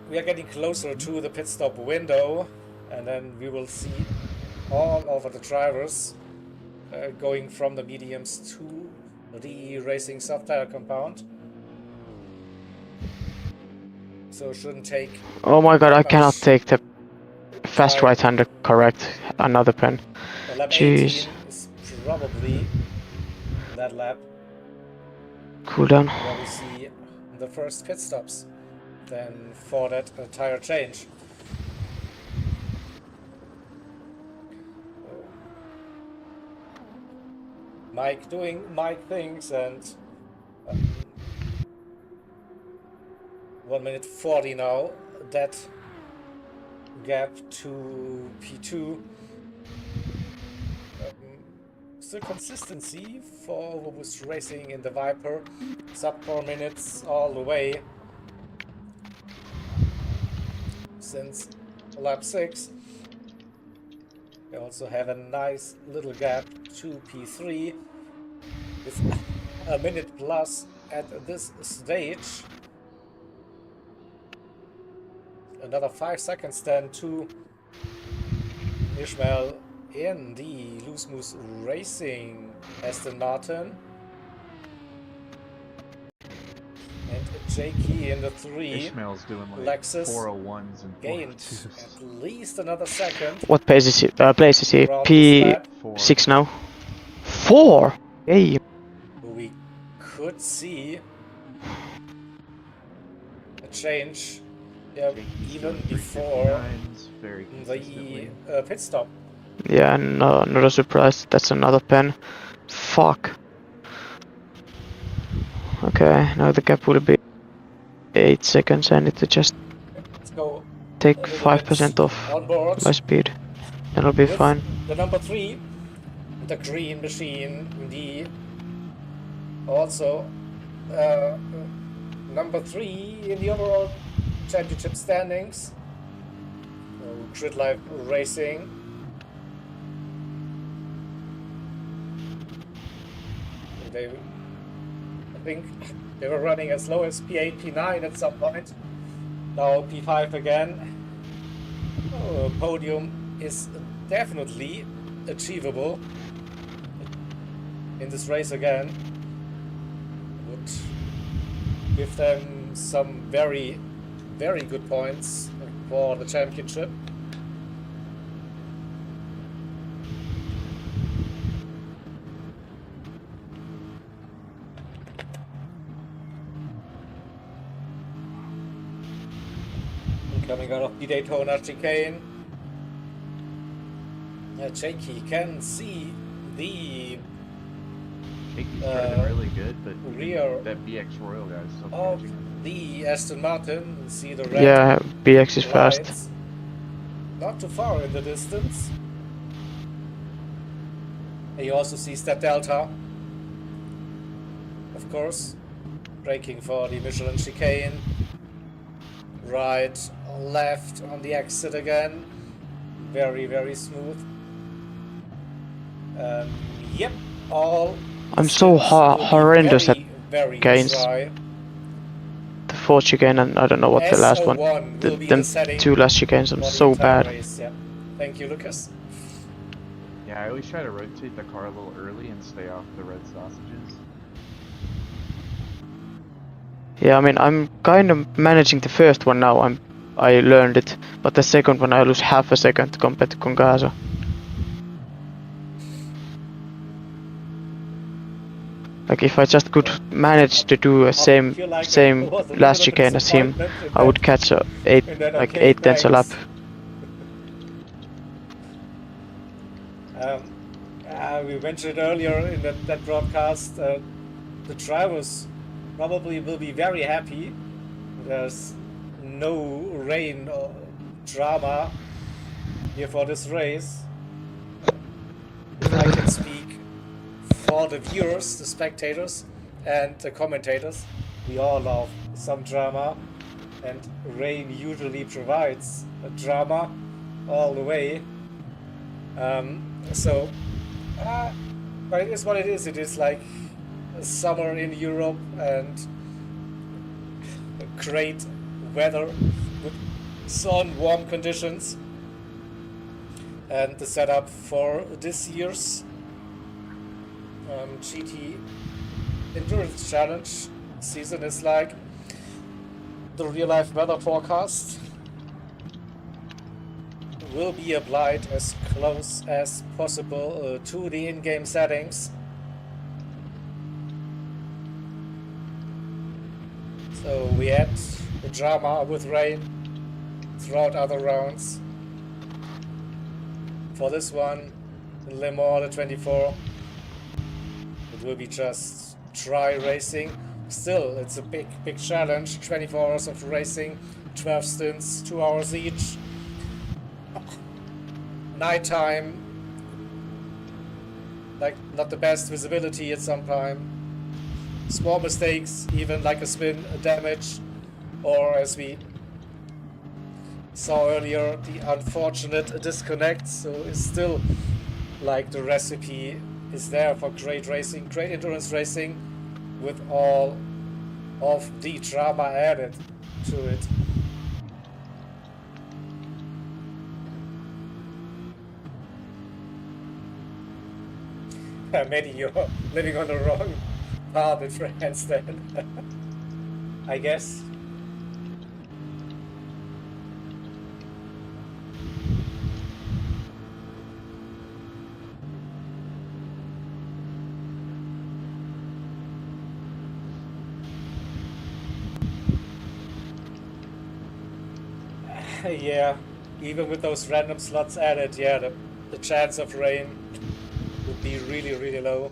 we are getting closer to the pit stop window, and then we will see all of the drivers going from the mediums to the racing soft tire compound. So it shouldn't take. Oh my god, I cannot much take the fast time. right-hander correct. Another pen. Lap Jeez. 18 is probably that lap Cooldown. where we see the first pit stops. Then for that tire change. Mike doing Mike things and 1 minute 40 now. That gap to P2. Still consistency for who was racing in the Viper. Sub 4 minutes all the way. Since lap 6. We also have a nice little gap to P3 with a minute plus at this stage. Another 5 seconds then to Ishmael in the Loose Moose Racing Aston Martin. And Jakey in the 3. Ishmael's doing like Lexus 401s and gained 402s. at least another second. What pace is he? Place is he? throughout this lap. P6 now. 4? Hey. We could see a change even before very the pit stop. Yeah, no, not a surprise. That's another pen. Fuck. Okay, now the gap will be 8 seconds. I need to just Let's go take a little 5% bit off on board. my speed. Then I'll be With fine. The number 3, the green machine, the also number 3 in the overall championship standings. Grid Life Racing. I think they were running as low as P8, P9 at some point. Now P5 again. Podium is definitely achievable in this race again. Would give them some very, very good points for the championship. Coming out of the Daytona chicane. Jakey can see the Jakey's driving really good, but rear that BX Royal guy is still of catching him. the Aston Martin. See the red Yeah, BX is fast. lights. Not too far in the distance. And you also see that Delta, of course, braking for the Michelin chicane. Right, left on the exit again. Very, very smooth. Yep, all. I'm so horrendous very, at very gains. dry. The 4th chicane and I don't know what the last one. S7R will be Them the setting 2 last chicanes, I'm for the so entire bad. race, yeah. Thank you, Lucas. Yeah, I always try to rotate the car a little early and stay off the red sausages. Yeah, I mean, I'm kind of managing the first one now. I learned it, but the second one I lose half a second compared to Congaso. Like if I just could manage to do a same last chicane as him, I would catch a 8 tenths a lap. We mentioned earlier in that broadcast, the drivers probably will be very happy. There's no rain or drama here for this race. If I can speak for the viewers, the spectators, and the commentators, we all love some drama, and rain usually provides a drama all the way. But it is what it is. It is like summer in Europe and great weather with sun, warm conditions. And the setup for this year's GT Endurance Challenge season is like the real-life weather forecast will be applied as close as possible to the in-game settings. So we had the drama with rain throughout other rounds. For this one, in Le Mans the 24, it will be just dry racing. Still, it's a big challenge. 24 hours of racing, 12 stints, 2 hours each. Nighttime, like not the best visibility at some time. Small mistakes, even like a spin, a damage, or as we saw earlier, the unfortunate disconnect. So it's still like the recipe is there for great racing, great endurance racing, with all of the drama added to it. Maybe you're living on the wrong path in France then. I guess. Yeah, even with those random slots added, yeah, the chance of rain would be really, really low.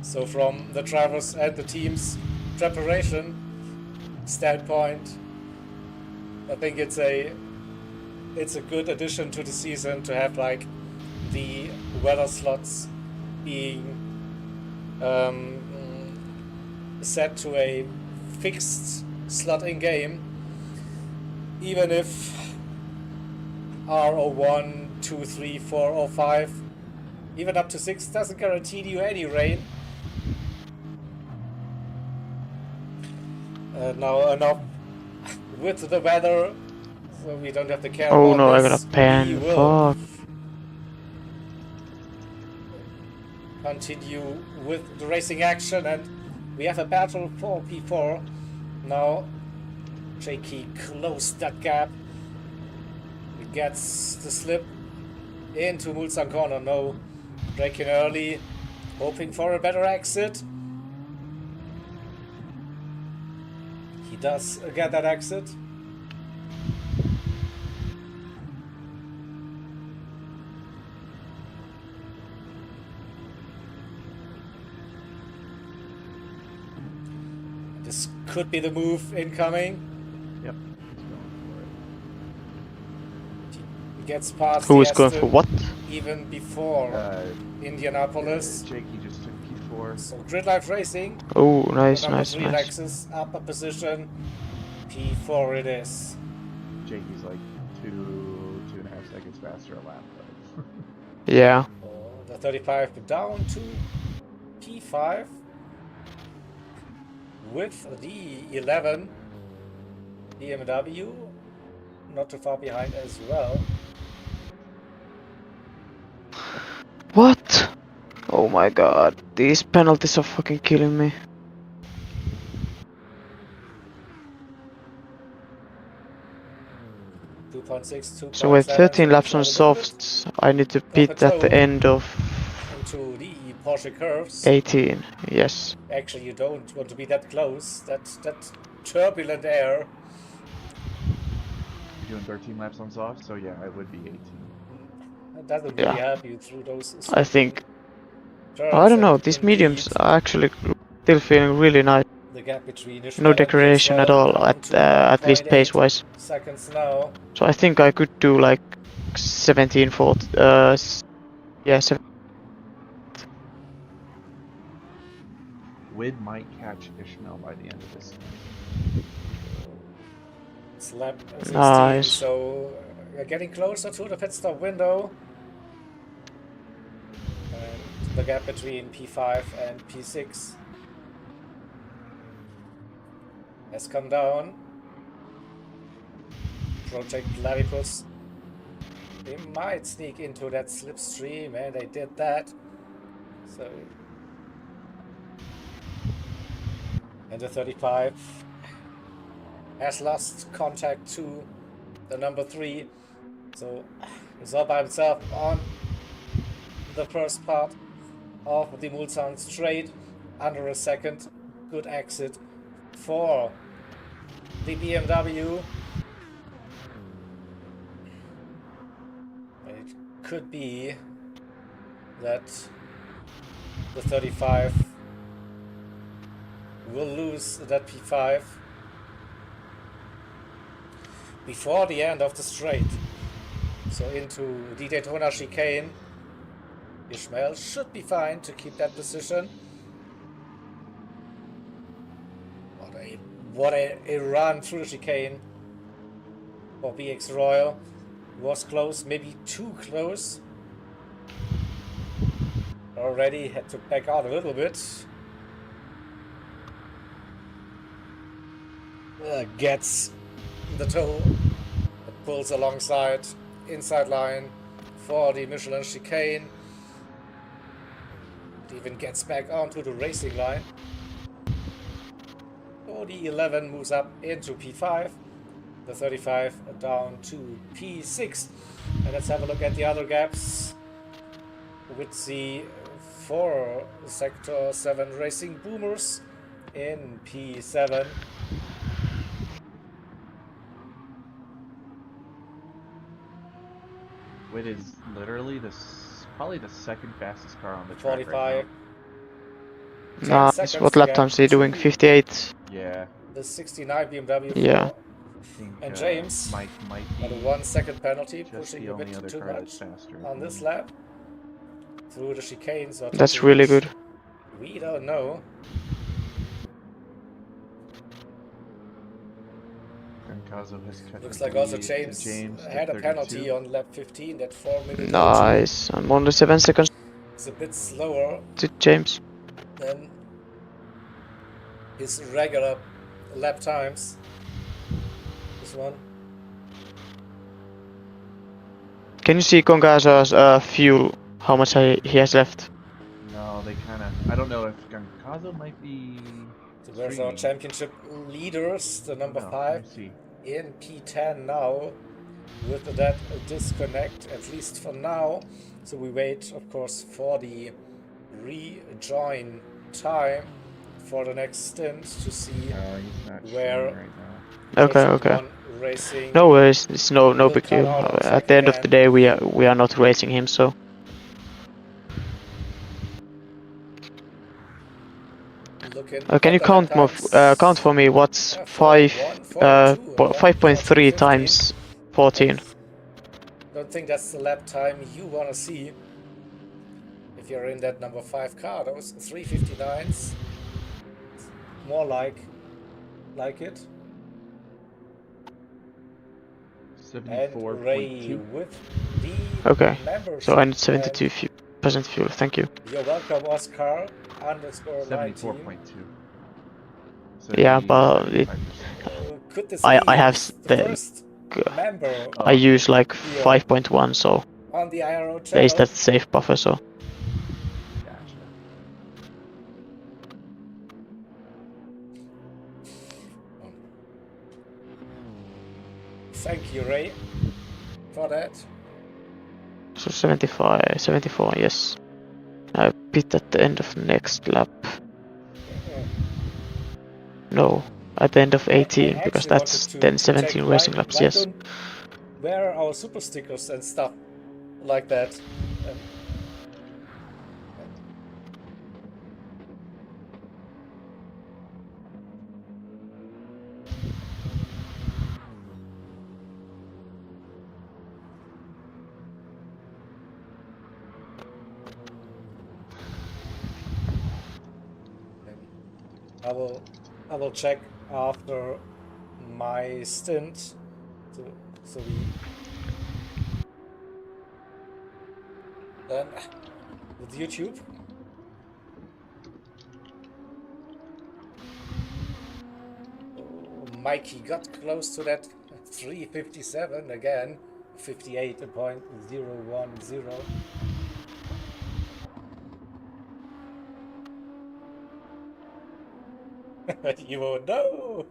So from the drivers and the team's preparation standpoint, I think it's a good addition to the season to have like the weather slots being set to a fixed slot in game, even if R01, 2, 3, 4, or 5, even up to 6 doesn't guarantee you any rain. Now enough with the weather, so we don't have to care about no, this. I got a pan. We will Fuck. continue with the racing action, and we have a battle for P4. Now Jakey closed that gap. He gets the slip into Mulsanne corner. No, braking early, hoping for a better exit. He does get that exit. This could be the move incoming. Yep, he's going for it. He gets past Who the is going Aston for what? even before Indianapolis. Jakey just took P4. So grid life racing. Oh, nice, Number nice, 3 nice. Lexus, upper position. P4 it is. Jakey's like 2.5 seconds faster a lap. But Yeah. The 35 down to P5 with the 11 BMW, not too far behind as well. What? Oh my god, these penalties are fucking killing me. So with 13 laps on softs, I need to pit at the end of into the Porsche curves. 18, yes. Actually, you don't want to be that close. That turbulent air. You're doing 13 laps on soft, so yeah, it would be 18. That doesn't really help you through those. I think. I don't know. These mediums are actually still feeling really nice. The gap between No degradation at all, at least pace-wise. Seconds now. So I think I could do like 17 40. Yeah, 17. Wid might catch Ishmael by the end of this. It's lap 16, nice. So getting closer to the pit stop window. And the gap between P5 and P6 has come down. Project Platypus. They might sneak into that slipstream, and they did that. So, and the 35 has lost contact to the number 3. So he's all by himself on the first part of the Mulsanne straight. Under a second. Good exit for the BMW. It could be that the 35 will lose that P5 before the end of the straight. So into the Daytona chicane. Ishmael should be fine to keep that position. What a run through the chicane for BX Royal. Was close, maybe too close. Already had to back out a little bit. Gets the toe. It pulls alongside. Inside line for the Michelin chicane. It even gets back onto the racing line. So the 11 moves up into P5. The 35 down to P6. And let's have a look at the other gaps. With the 4 Sector 7 Racing Boomers in P7. Wid is literally probably the second fastest car on the track 45. right now. Nice. What lap times are you doing? 58? Yeah. The 69 BMW yeah. And James Mike might got a 1 second penalty, pushing a bit too much on this lap. Through the chicanes. That's really good. We don't know. Looks like also James had a penalty on lap 15, that 4 minute. Nice. I'm only 7 seconds. It's a bit slower to James than his regular lap times. This one. Can you see Gongazo's fuel? How much he has left? No, they kind of. I don't know if Gongazo might be. So there's our championship leaders, the number 5 in P10 now, with that disconnect, at least for now. So we wait, of course, for the rejoin time for the next stint to see where. Okay. No worries. It's no big deal. At the end of the day, we are not racing him, so. Can you count for me what's 5.3 times 14? Don't think that's the lap time you want to see if you're in that number 5 car. Those 359s, more like it. 74.2. With the okay, so I need 72% fuel. Thank you. You're welcome, Oscar. _19. 74.2. So yeah, but Could this I be have the first member I use like here 5.1, so on the IRO there is channel? that safe buffer. So Gotcha. Thank you, Ray, for that. so 75, 74, yes. I pit at the end of next lap. No, at the end of 18, I because actually that's wanted then to 17 check racing laps, why yes. don't where are our super stickers and stuff like that? I will check after my stint. So we then with YouTube. Oh, Mikey got close to that 357 again, 58.010. You won't know.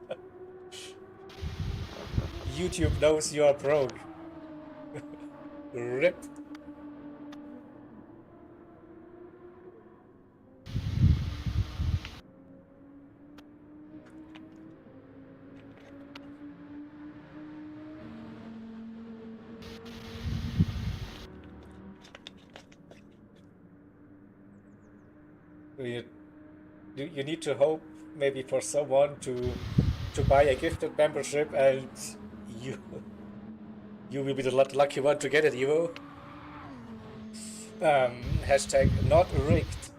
YouTube knows you are broke. Rip. You need to hope maybe for someone to buy a gifted membership, and you will be the lucky one to get it, Evo. Hashtag not rigged.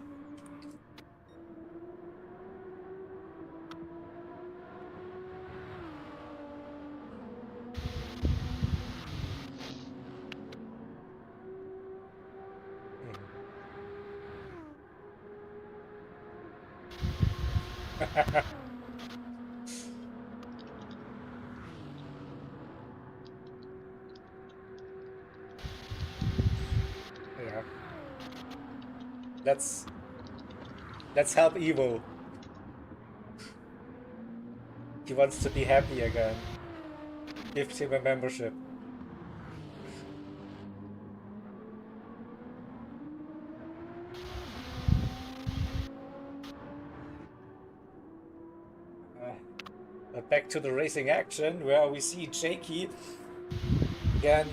Yeah. Let's help Evo. He wants to be happy again. Give him a membership. But back to the racing action, where we see Jakey again.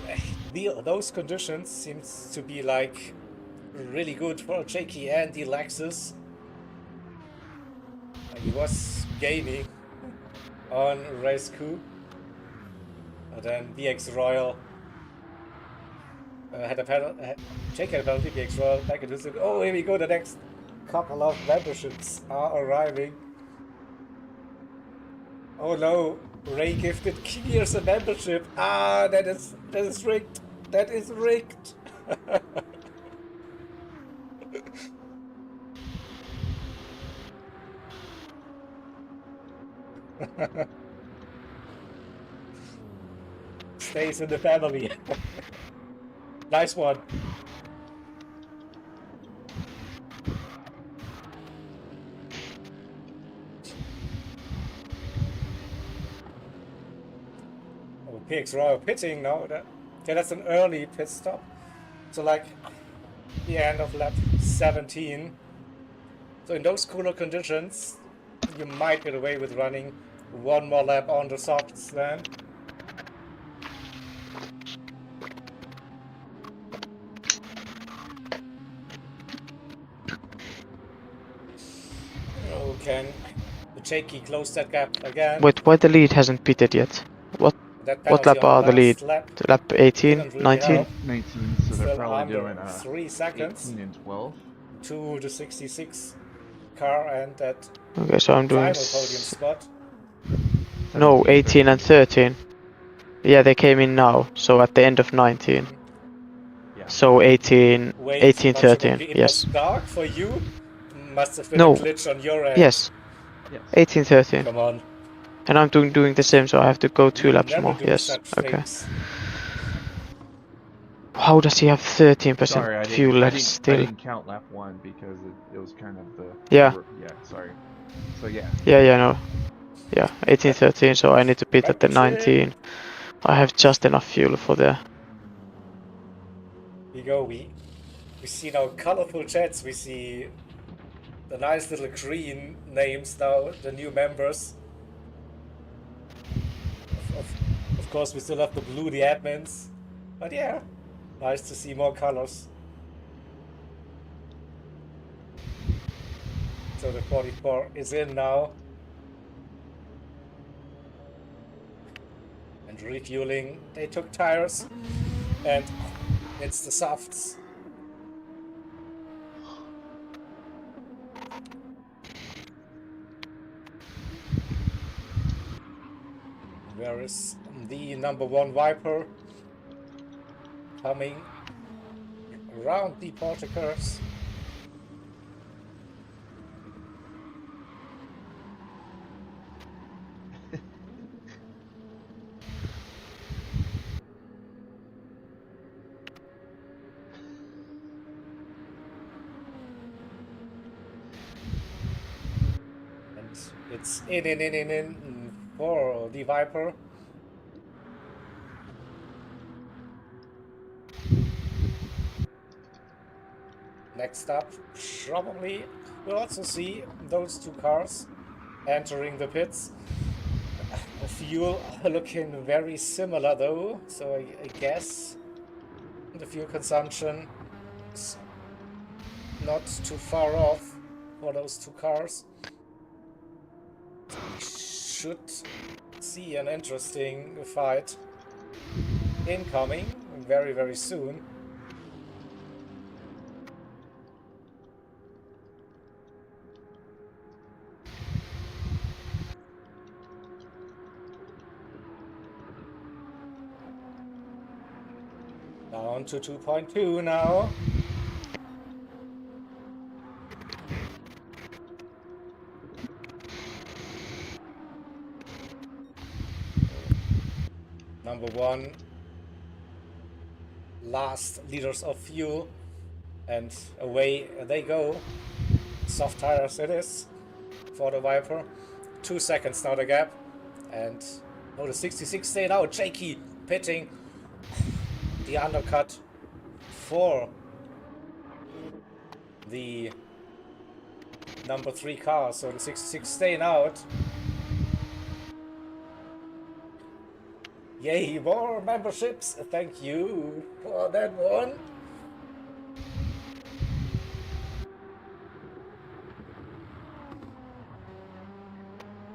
Those conditions seems to be like really good for Jakey and the Lexus. He was gaining on race 2, and then VX Royal had a penalty. Jakey had a penalty. VX Royal back into it. Oh, here we go. The next couple of memberships are arriving. Oh no, Ray gifted Kiers a membership. Ah, that is rigged. That is rigged. Stays in the family. Nice one. Oh, PX Royal pitting now. That's an early pit stop. So like the end of lap 17. So in those cooler conditions, you might get away with running one more lap on the softs then. Oh, can Jakey close that gap again? wait, why the lead hasn't pitted yet? What lap are the lead? Lap 18, really 19? help. 19, so they're Still probably under doing 3 seconds 18 and 12. to the 66 car and that Okay, so I'm doing final podium spot. no 18 and 13. Yeah, they came in now, so at the end of 19. Yeah. So 18, Wait, 18, but 13, it yes. was dark for you? Must have been No. a glitch on your end. Yes. Yes. 18, 13. Come on. And I'm doing the same, so I have to go 2 laps Never more. do Yes. such Okay. things. How does he have 13% Sorry, fuel left still? I didn't count lap 1 because it was kind of the Yeah. yeah. Sorry. So yeah. Yeah, no. Yeah, 18, 13, so I need to pit at the 19. I have just enough fuel for the... We go, we see now colorful chats, we see the nice little green names now, the new members. Of course, we still have the blue, the admins. But yeah, nice to see more colors. So the 44 is in now. And refueling, they took tires. And it's the softs. Where is the number 1 Viper? Coming around the porticos. And it's in for the Viper. Next up, probably we'll also see those 2 cars entering the pits. Fuel looking very similar though, so I guess the fuel consumption is not too far off for those 2 cars. So we should see an interesting fight incoming very, very soon. Down to 2.2 now. Number 1. Last liters of fuel. And away they go. Soft tires it is for the Viper. 2 seconds now the gap. And oh, the 66 stayed out. Jakey pitting. The undercut for the number 3 car. So the 66 staying out. Yay, more memberships. Thank you for that one.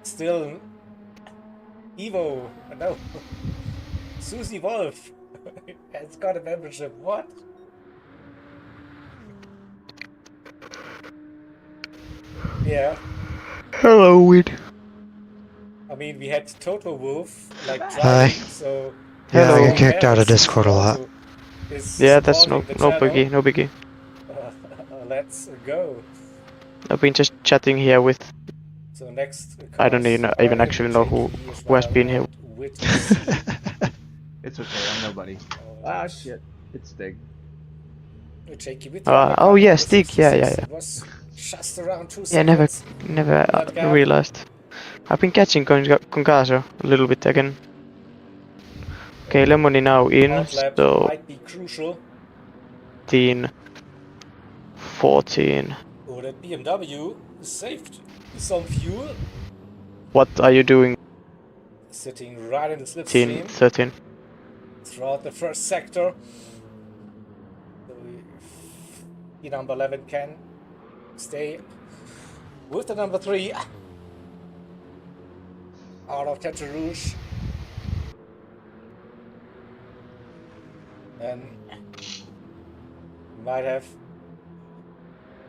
Still Evo, no. Susie Wolf has got a membership. What? Yeah. Hello, Weed. I mean, we had Total Wolf like Hi. driving, so Yeah, I Hello. get kicked out of Discord a lot. Yeah, that's no biggie, no biggie. Let's go. I've been just chatting here with... So next I don't even actually know who has been here. It's okay, I'm nobody. Ah shit, it's Stig. Oh yeah, Stig, yeah. It was just around 2 Yeah, never seconds. realized. I've been catching Concaso a little bit again. Okay, Lemony now in, Outlap so might be crucial. 14. Oh, that BMW saved some fuel. What are you doing? Sitting right in the slipstream 13. throughout the first sector. So the number 11 can stay with the number 3 out of Tete Rouge. And might have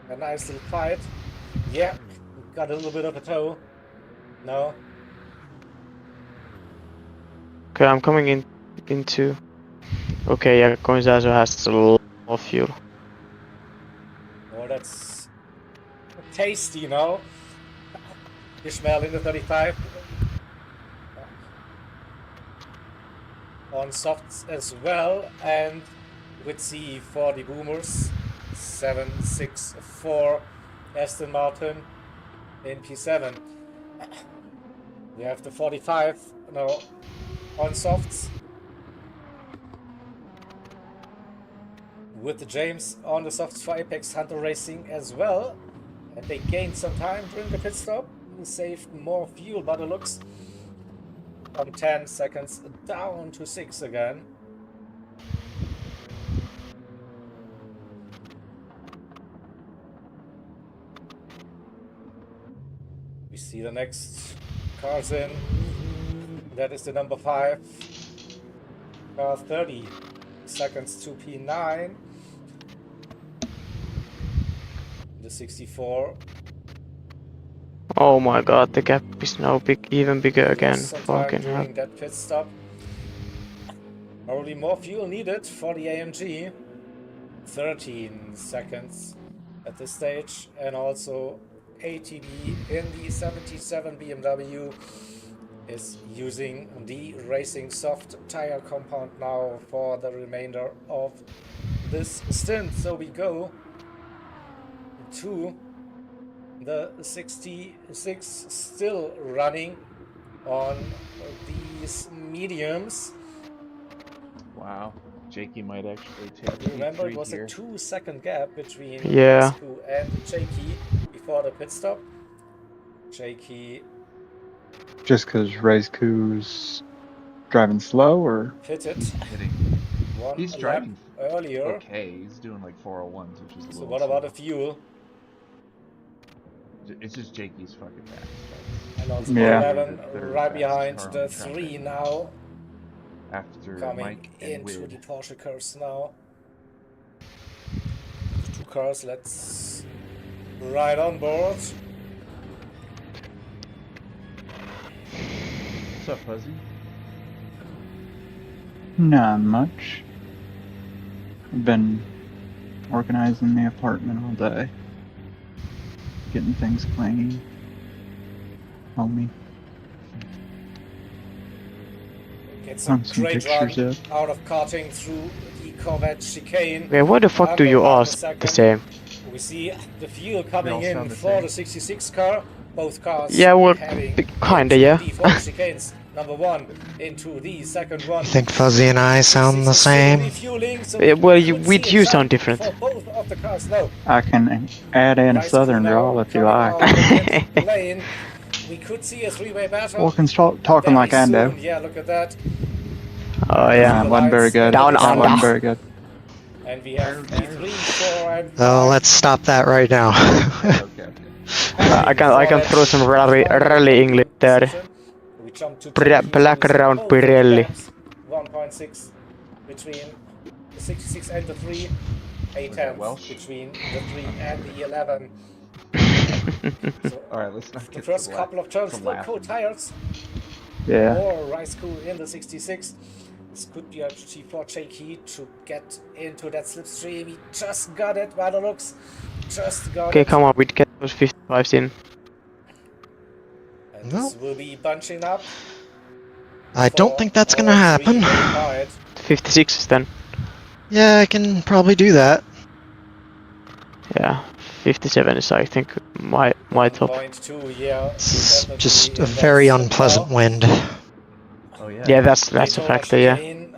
a nice little fight. Yeah, got a little bit of a toe. No. Okay, I'm coming into... Okay, yeah, Concaso has a lot of fuel. Oh, that's tasty, you know. Ishmael in the 35. on softs as well, and with the 40 boomers, 764 Aston Martin in P7. We have the 45 now on softs, with the James on the softs for Apex Hunter Racing as well, and they gained some time during the pit stop, saved more fuel by the looks, from 10 seconds down to 6 again. We see the next cars in. That is the number 5. Car 30 seconds to P9. The 64. Oh my god, the gap is now even bigger again. Fucking hell. During that pit stop. Probably more fuel needed for the AMG. 13 seconds at this stage, and also ATB in the 77 BMW is using the Racing Soft tire compound now for the remainder of this stint. So we go to the 66, still running on these mediums. Wow, Jakey might actually take Remember, it was here. a 2-second gap between Yeah. Rescue and Jakey before the pit stop. Jakey Just because Raizku's driving slow, or pitted Hitting. one He's lap driving earlier. okay. He's doing like 401s, which is a So little what about the slow. fuel? It's just Jakey's fucking fast. And also Yeah. 11 The third right behind fastest car the on the track 3 right now. After Coming Mike and into Wid. the Porsche cars now. 2 cars, let's ride on board. What's up, Fuzzy? not much. I've been organizing the apartment all day, getting things clean. Homie. Get some Some great run pictures out of karting through the Corvette chicane. Okay, why the fuck do you Under ask the 1 same? We see the fuel They coming all in sound the for same. the 66 car. Both cars Yeah, well, heading kinda, into yeah. the 40 chicanes. Number 1 into the second one. I think Fuzzy and I sound the 66 still same. refueling, so Yeah, well, we could with see a you jump sound different. for both of the cars. No, I can add in a Rice southern Kuno drawl if you coming like. out of the lane. We could see a 3-way battle. Walking, talking very like I do. soon. Yeah, look at that. Oh yeah. Wasn't very good. Down That under. wasn't very good. And we have P3, 4, and 5. Oh, let's stop that right now. Okay. I can throw some rally English there. We jump to Black round Pirelli. 1.6 between the 66 and the 3. A Was that 10 Welsh? between the 3 and the 11. So Alright, let's not the get first to couple of turns from will laughing. coat tires. Yeah. More Rice Cool in the 66. This could be a opportunity for Jakey to get into that slipstream. He just got it by the looks. Just got Okay, it. come on, we get those 55s in. And this will be bunching up. I don't think that's gonna all 3 happen. very wide. 56s then. Yeah, I can probably do that. Yeah, 57 is I think my top. 1.2, yeah. It's definitely just a in very that unpleasant now. wind. Oh yeah. Yeah, that's a Daytona factor. Yeah, chicane,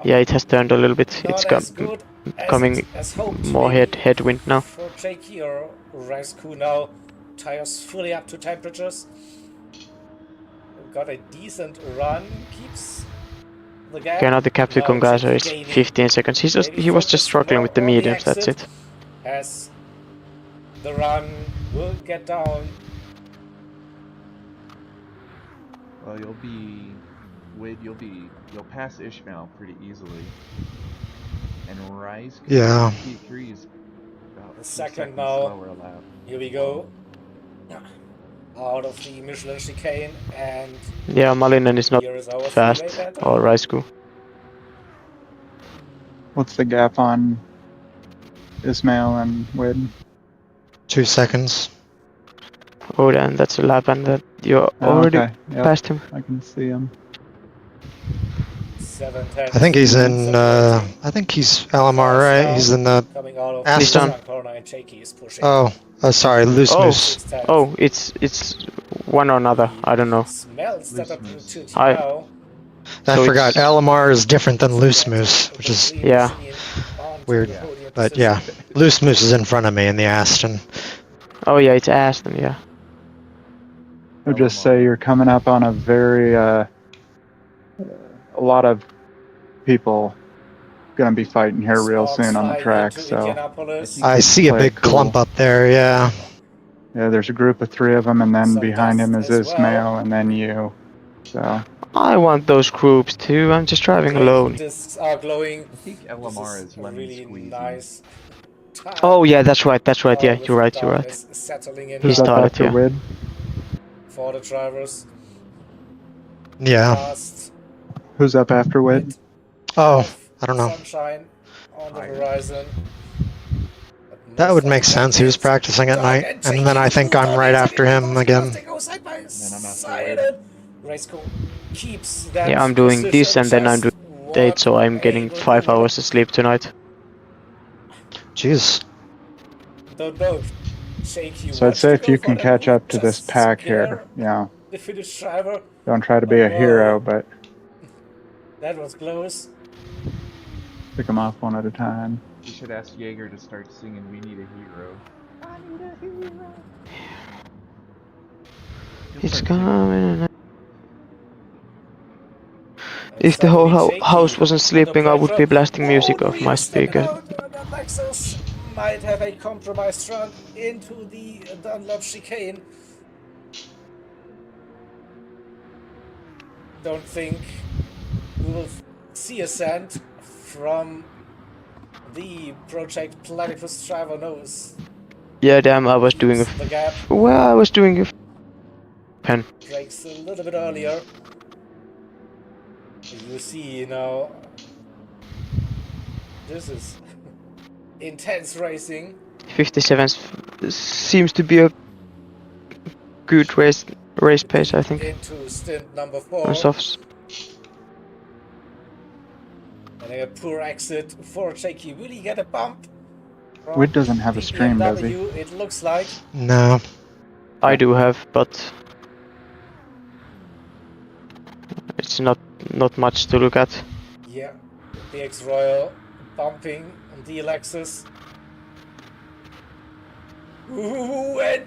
yeah, it has turned a little bit. not It's as good as coming as hoped, more maybe headwind now. for Jakey or Rice Cool now. Tires fully up to temperatures. Got a decent run. Keeps the gap. Okay, now the Capsicum Now guys are Jakey gaining. 15 seconds. Maybe He was just focus struggling more with the on mediums. That's exit it. As the run will get down. Well, you'll pass Ishmael pretty easily. And Rise Yeah. P3 is about The 2 second seconds now. slower a lap. Here we go. Out of the Michelin chicane, and Yeah, Malinen is not here is our fast three-way battle. or Raisku. What's the gap on Ismail and Wid? 2 seconds. Oh, then that's a lap, and that you Oh, already okay. Yep. passed him. I can see him. 7-10. I think he's in. I think he's LMR, right? He's in the Coming out of Aston. the corner, and Jakey is pushing. Sorry, Loose Moose. Oh, it's one or another. I don't know. Smells that up to I now. I So forgot. it's- LMR is different than Loose Moose, which is Yeah. weird. But yeah, Loose Moose is in front of me in the Aston. Oh yeah, it's Aston. Yeah. I would just say you're coming up on a very a lot of people gonna be fighting here real soon on the track. So I see a play big it cool. clump up there. Yeah. Yeah, there's a group of 3 of them, and then behind him is Ismail, and then you. So I want those groups too. I'm just driving alone. Discs are glowing. I think LMR is lemon really squeezy. nice. Oh yeah, that's right. That's right. Yeah, you're right. You're right. Is settling in He who's up started. after Yeah. Wid? for the drivers. Yeah. Last Who's up after Wid? Oh, I don't know. sunshine on the horizon. That would make sense. He was practicing at night, and then I think I'm right after him again. Keeps that Yeah, I'm doing this position and then I'm just doing that, so I'm getting 5 hours of sleep tonight. Jeez. Don't know. Shaky So I'd wants say to if go you for can that catch move, up to this just pack scare here, you know, the Finnish driver. don't try to be a hero, but That was close. pick them off one at a time. You should ask Jaeger to start singing "We Need a Hero." I need a hero. It's coming. If the whole house wasn't sleeping, I would be blasting music off my speaker. Lexus might have a compromised front into the Dunlop chicane. Don't think we will see a scent from the Project Platypus driver nose. Yeah, damn, I was doing a. The gap Well, I was doing a. Pen. breaks a little bit earlier. You see now, this is intense racing. 57 seems to be a good race pace, I think. Into stint number 4. On softs. And a poor exit for Shaky. Will he get a bump? Wid doesn't have a stream, does he? It looks like. No. I do have, but it's not much to look at. Yeah, the X-Royal bumping on the Lexus. Ooh, and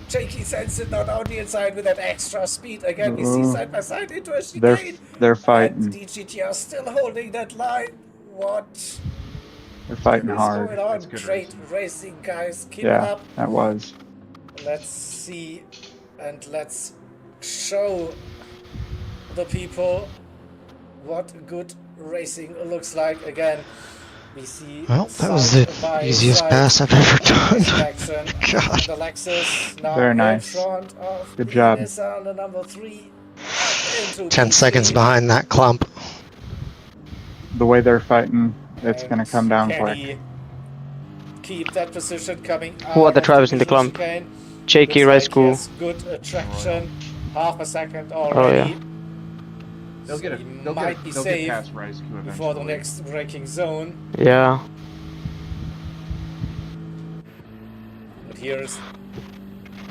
Shaky sends it not on the inside with that extra speed. Again, we see side by side into a chicane. They're fighting. And DGTR still holding that line. What? They're fighting is hard. going on? Great racing, guys. Keep it Yeah, up. that was. Let's see and let's show the people what good racing looks like. Again, we see. Well, that was the easiest pass I've ever done. God. The Lexus now Very nice. in front of Good job. Nissan, the number 3. 10 seconds behind that clump. The way they're fighting, it's gonna come down Can quick. he keep that position coming Who are out the of drivers in the visual clump? chicane? Jakey, Looks Red like School. he has good traction. Half a second Oh already. yeah. They'll get Might be they'll safe get past Rice Q before the eventually. next braking zone. Yeah. But here's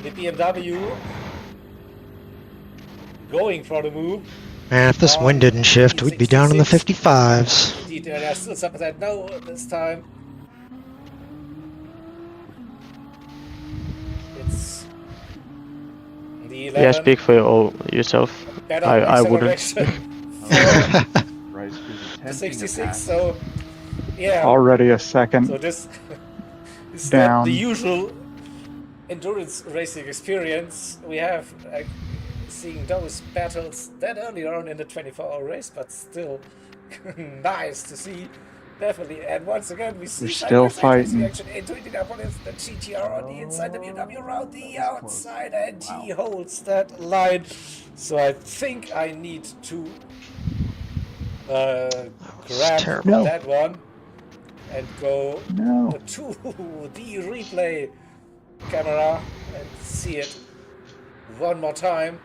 the BMW going for the move. Man, if this wind didn't shift, we'd be down in the 55s. Indeed, there's still some of that no this time. It's the 11. Yeah, speak for yourself. Better I wouldn't. acceleration Rice Q's for attempting to 66, pass. so yeah. Already a second So this is down. not the usual endurance racing experience we have. Seeing those battles that early on in the 24-hour race, but still nice to see. Definitely, and once again we see They're still fighting. action into Indianapolis. The GTR on the inside, the BMW around the outside, and he holds that line. So I think I need to grab terrible. that one and go No. to the replay camera and see it one more time.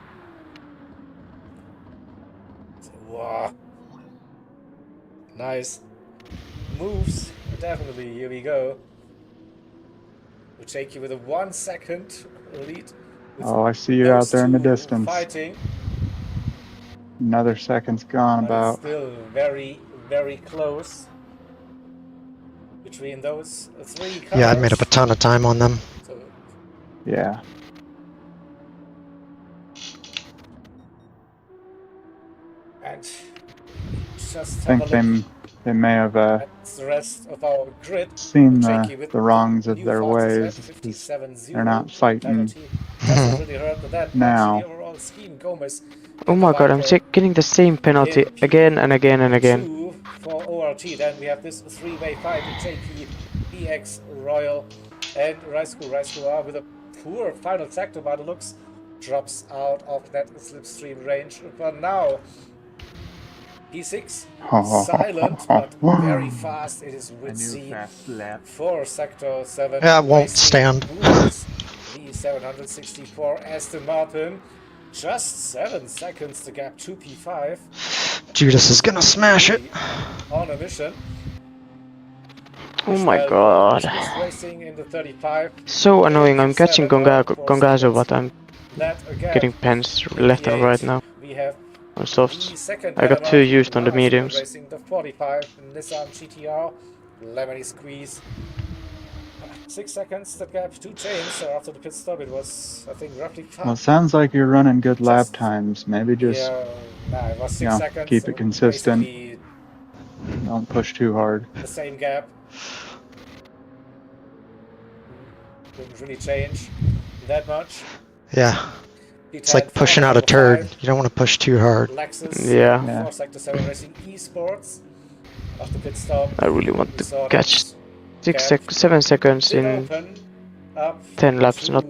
Wow. Nice moves. Definitely. Here we go. We'll take you with a 1 second lead. Oh, I see you out there in the distance. Fighting. Another second's gone But it's about. still very, very close between those 3 cars. Yeah, I made up a ton of time on them. So, Yeah. and just I think they may have the rest of our grid. seen the wrongs of their ways. They're not fighting Doesn't really hurt that now. much. The overall scheme, Gomez. Oh my god, I'm getting the same penalty again and again and again. For ORT, then we have this 3-way fight with JP, BX, Royal, and Raisku with a poor final sector by the looks, drops out of that slipstream range. But now, P6, silent, but very fast. It is with C for sector 7. Yeah, it won't stand. The 764 Aston Martin. Just 7 seconds to gap to P5. Judas is gonna smash it. On a mission. Oh my god. So annoying. I'm catching Gongazo, but I'm getting pens left and right now. On softs. I got 2 used on the mediums. Racing the 45 Nissan GTR. Lemony squeeze. 6 seconds that gap to change, so after the pit stop it was, I think, roughly 5. Well, it sounds like you're running good lap times. Maybe just it was 6 seconds, keep it consistent. Don't push too hard. The same gap. Didn't really change that much. Yeah. It's like pushing out a turd. You don't want to push too hard. Yeah. For Sector 7 Racing Esports. After pit stop. I really want to catch 7 seconds in 10 laps, not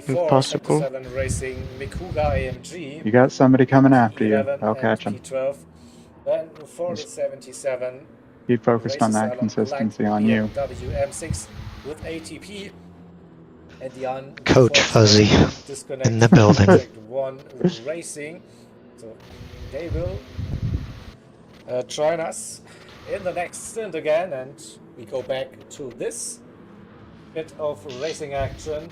impossible. You got somebody coming after you. I'll catch him. Then for the 77, keep focused on that consistency on you. WM6 with ATP. And the Coach Fuzzy in the building. One Racing. So they will join us in the next stint again, and we go back to this bit of racing action.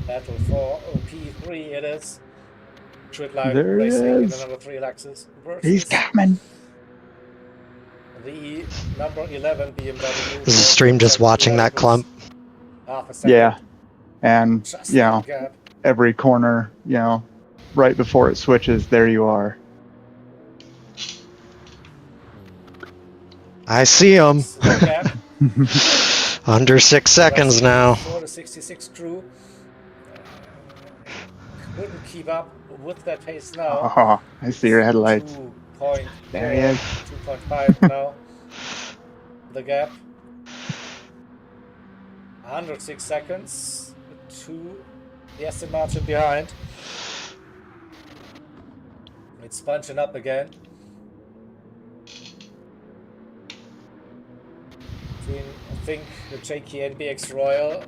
Battle for P3 it is. Grid line there racing he in is. the number 3 Lexus versus He's coming. the number 11 BMW. Is the stream just watching that clump? Yeah. And, every corner, right before it switches, there you are. I see him. Under 6 seconds now. For the 66 crew. Couldn't keep up with that pace now. Oh, I see your headlights. There he is. 2.5 now. The gap. 106 seconds to the Aston Martin behind. It's punching up again. Between, I think, the JK and BX Royal.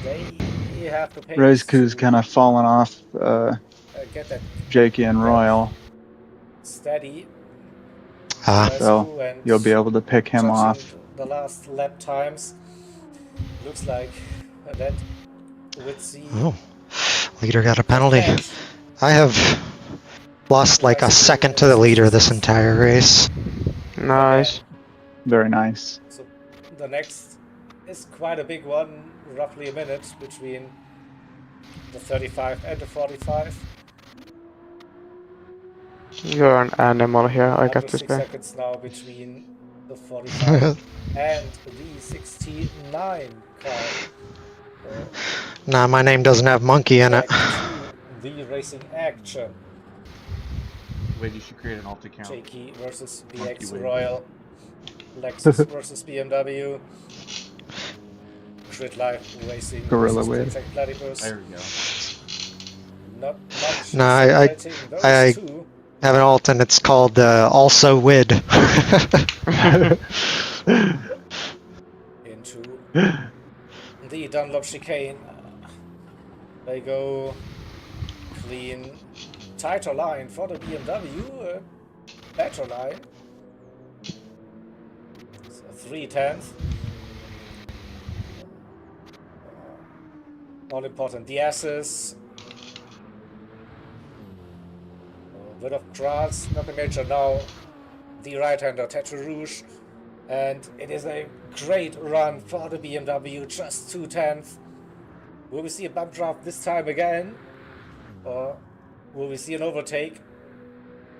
They have to pay. Raisku's kind of fallen off get that JK and Royal. Steady. So you'll be able to pick him off. The last lap times. Looks like that with the leader got a penalty. I have lost like a second to the leader this entire race. Nice. Very nice. So the next is quite a big one, roughly a minute between the 35 and the 45. You're an animal here, I got this 6 guy. seconds now between the 45 and the 69 car. Nah, my name doesn't have monkey in it. The racing action. Wait, you should create an alt account. JK versus BX Royal. Lexus versus BMW. Grid Life Racing. Gorilla Wave. There we go. Not much. Nah, I have an alt and it's called Also Wid. Into the the Dunlop chicane. They go clean, tighter line for the BMW, better line. So 3/10. All important. The S's. A bit of grass, nothing major now. The right-hander Tetra Rouge. And it is a great run for the BMW, just 2/10. Will we see a bump draft this time again? Or will we see an overtake?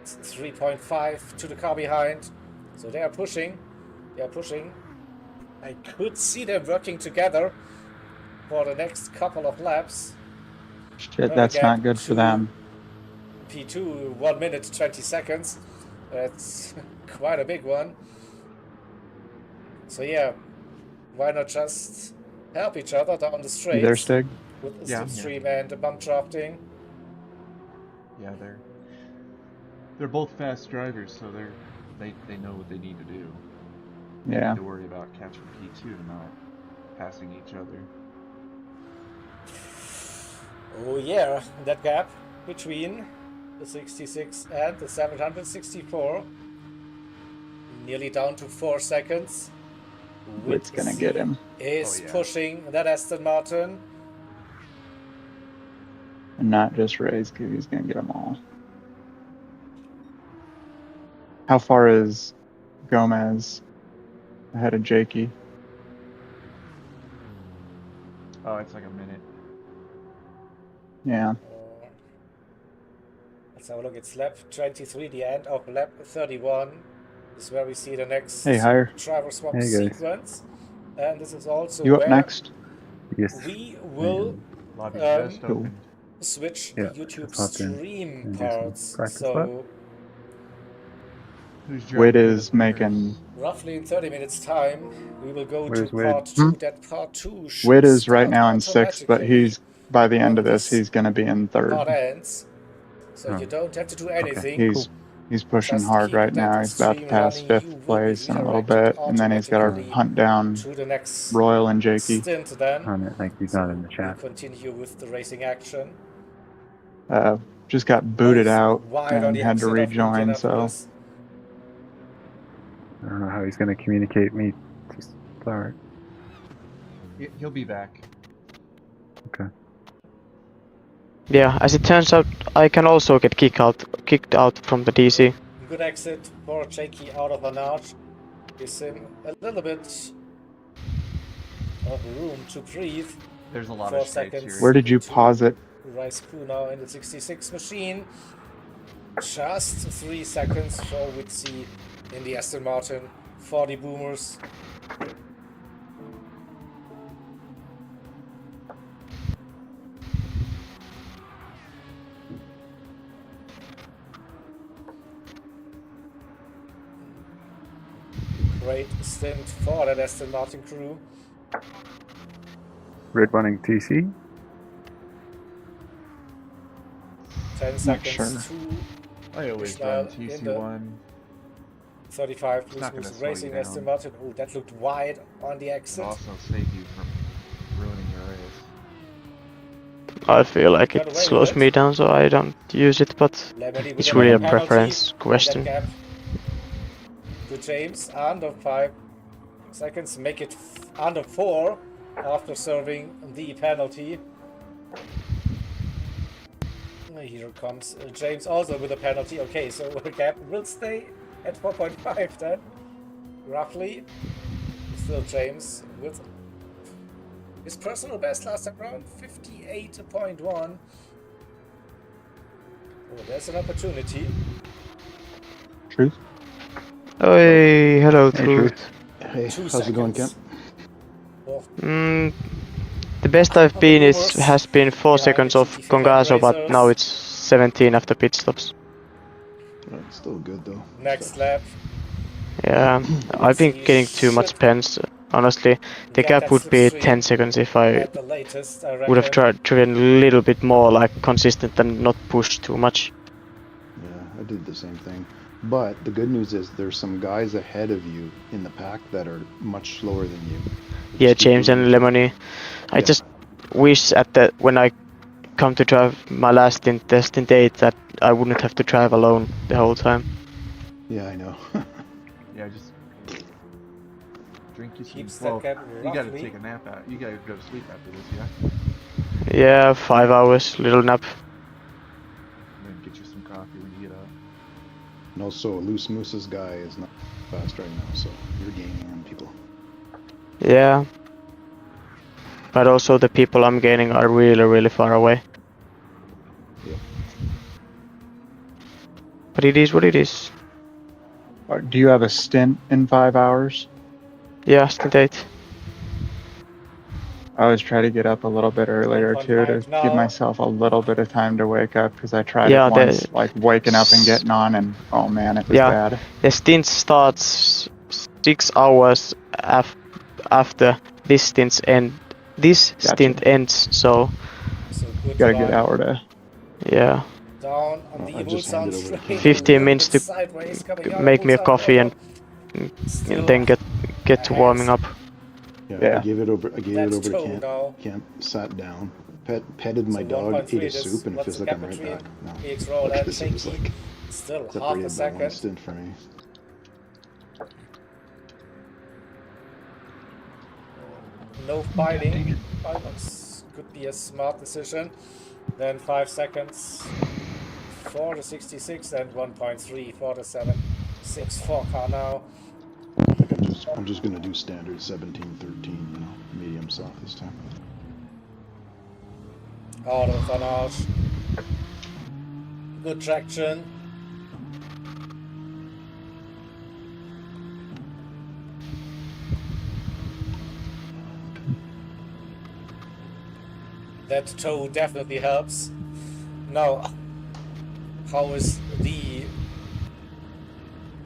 It's 3.5 to the car behind. So they are pushing. They are pushing. I could see them working together for the next couple of laps. Shit, that's not good for them. P2, 1 minute 20 seconds. That's quite a big one. So yeah, why not just help each other down the straight There, Stig? with the Yeah, slipstream and the bump drafting? Yeah, they're both fast drivers, so they know what they need to do. They Yeah. need to worry about catching P2 and not passing each other. Oh yeah, that gap between the 66 and the 764. Nearly down to 4 seconds. Witt's gonna get him. Is pushing that Aston Martin. And not just Ray's, because he's gonna get them all. How far is Gomez ahead of Jakey? Oh, it's like a minute. Yeah. Let's have a look. It's lap 23, the end of lap 31. This is where we see the next Hey, higher. driver swap Hey, guys. sequence. And this is also You up where next? Yes. we will Lobby just Cool. opened. switch Yeah, the YouTube just hopped in stream and do some parts. practice So Who's Witt driving is making. roughly in 30 minutes time, we will go Where's to Witt? part 2. That part 2 should Witt is right start now in 6th, but automatically he's by the end of when this, he's gonna be in 3rd. part ends. So Oh. you don't have to do anything. He's pushing Just hard keep right that now. He's about to stream pass running. 5th You will be place in a little redirected bit, and then he's got to automatically hunt down to the next Royal and Jakey. stint then. On it, like he's not in the We chat. continue with the racing action. Just got booted Both out wide on and the had to exit of rejoin, so Indianapolis. I don't know how he's going to communicate me to start. He'll be back. Okay. Yeah, as it turns out, I can also get kicked out from the DC. Good exit for Jakey out of an arch. Gives him a little bit of room to breathe. There's a lot 4 of straights seconds. here. where did you pause it? Rice Crew now in the 66 machine. Just 3 seconds for Witzy in the Aston Martin. 40 boomers. Great stint for that Aston Martin crew. Red running TC. 10 Not seconds sure. to I always Ishmael run in the TC1. 35 It's not who's gonna slow you racing down. Aston Martin. Oh, that looked wide on the It'll exit. also save you from ruining your race. I feel like Got it away with slows it. me down, so I don't use it, but Lemony with it's another really a penalty preference in question. that gap to James under 5 seconds, make it under 4 after serving the penalty. Here comes James also with a penalty. Okay, so the gap will stay at 4.5 then, roughly. Still James with his personal best last time round, 58.1. Oh, there's an opportunity. Truth? Hey, hello, Hey, Truth. Hey, 2 how's it going, Kemp? seconds. The best I've been has been 4 seconds off Congaso, but now it's 17 after pit stops. It's still good though. Next lap. Yeah, I've been getting too much pens. Honestly, the Get gap that would be slipstream 10 seconds if I at the latest, I would have reckon. driven a little bit more like consistent and not pushed too much. Yeah, I did the same thing. But the good news is there's some guys ahead of you in the pack that are much slower than you. Yeah, James and Lemony. I just wish at that when I come to drive my last stint, the stint 8, that I wouldn't have to drive alone the whole time. Yeah, I know. Yeah, just drink you some. Keeps Well, that gap you gotta roughly. take a nap out. You gotta go to sleep after this, yeah? Yeah, 5 hours, little nap. And then get you some coffee when you get up. And also, Loose Moose's guy is not fast right now, so you're gaining on people. Yeah. But also the people I'm gaining are really, really far away. Yep. But it is what it is. Do you have a stint in 5 hours? Yeah, stint 8. I always try to get up a little bit earlier too, to give myself a little bit of time to wake up, because I tried it once, like waking up and getting on, and oh man, it was bad. The stint starts 6 hours after this stint's end. This stint ends, so good gotta get out to. Yeah. Down on the Mulsanne straight. 15 minutes to sideways coming out make of me a Mulsanne coffee and then get to warming up. Yeah, I gave it over. I gave it That's over to toe Kent. now. Kent sat down, petted my So dog, 1.3 ate a is soup, and it what's feels the like I'm gap right between back. No, PX roll look and at this. It was Shaky? like Still half a separated by one second. stint for me. No biting. Could be a smart decision. Then 5 seconds for the 66 and 1.3 for the 7.64 car now. I think I'm just gonna do standard 17-13, you know, medium soft this time. Out of an arch. Good traction. That toe definitely helps. Now, how is the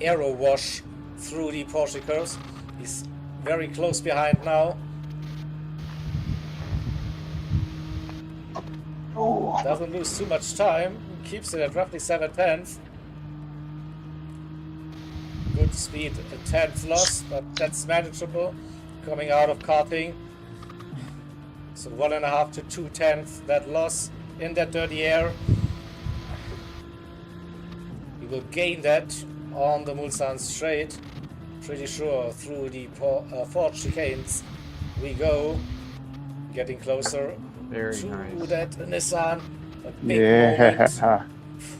aero wash through the Porsche curves? He's very close behind now. Doesn't lose too much time. Keeps it at roughly 7/10. Good speed, a 10th loss, but that's manageable. Coming out of karting. So 1.5 to 2/10 that loss in that dirty air. He will gain that on the Mulsanne straight. Pretty sure through the Ford chicanes we go. Getting closer to that Nissan. A big moment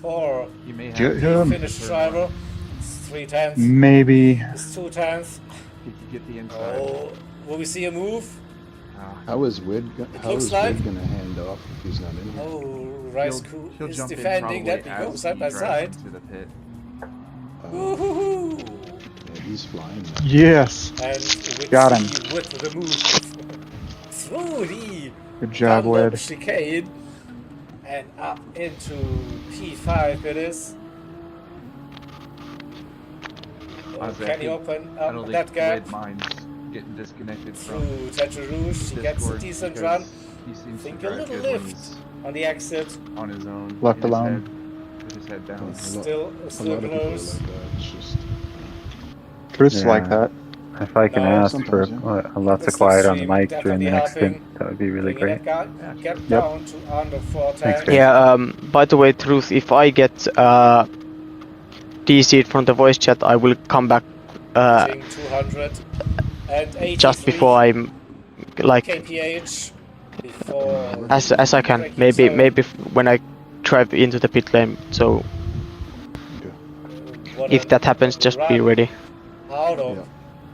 for the Finnish driver. It's 3/10. Maybe. It's 2/10. Get the inside. Oh, will we see a move? How is Wid gonna hand off if he's not in here? Oh, Rice Crew is defending that. We go side by side. To the pit. Woohoo! Yeah, he's flying. Yes. And got him. With the move through the Good job, Wid. chicane and up into P5 it is. Can he open up that gap? Wid minds getting disconnected through Tetra Rouge. He gets a decent run. He seems think to a little drive good lift on the exit. on his own. Left alone. With his head down. Still close. Chris like that. If I can ask for lots of quiet on the mic during the next stint, that would be really great. Get down to under 410. Thanks, guys. Yeah, by the way, Truth, if I get DC'd from the voice chat, I will come back 283 just before I'm like kph before as I can. Maybe when I drive into the pit lane. So if that happens, just be ready. Out of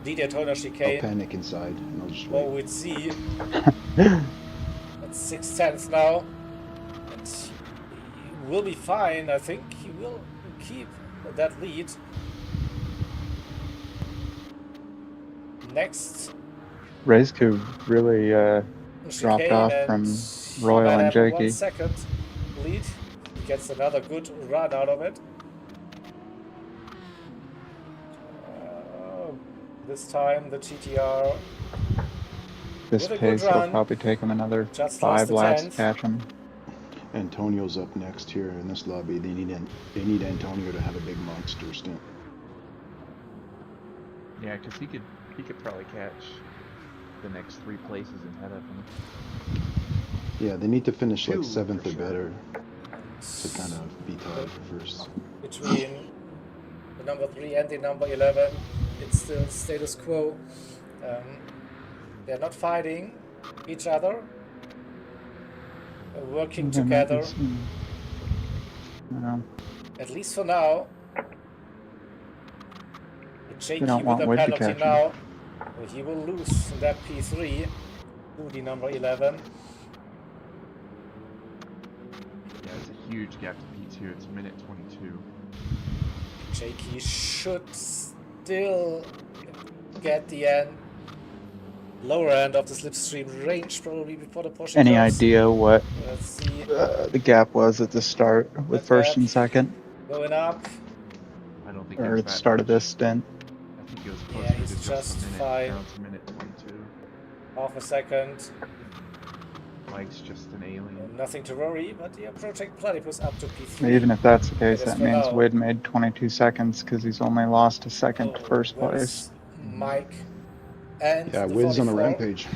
the Daytona chicane. I'll panic inside and I'll just what we'd see. That's 6/10 now. And he will be fine. I think he will keep that lead. Next. Rezku really dropped off from Royal and Jakey. 1 second lead. He gets another good run out of it. This time the GTR. This pace will probably take him another just 5 laps to 10th. catch him. Antonio's up next here in this lobby. They need Antonio to have a big monster stint. Yeah, because he could probably catch the next 3 places ahead of him. Yeah, they need to finish like 2 7th for or sure. better to kind of be tied for first. Between the number 3 and the number 11, it's still status quo. They're not fighting each other. They're working together. At least for now. Jakey with a penalty now. He will lose that P3 to the number 11. Yeah, it's a huge gap to P2. It's minute 22. Jakey should still get the lower end of the slipstream range probably before the push. Any idea what Let's see. the gap was at the start with first and second? Going up. I don't think Or at the start of this stint. I think it was closer to he's just a minute, fine. down to minute 22. Half a second. Mike's just an alien. Nothing to worry, but the Project Platypus up to P3. Even if that's the case, that means now. Wid made 22 seconds because he's only lost a second to first place. Mike and yeah, the Wid's on a 44. rampage.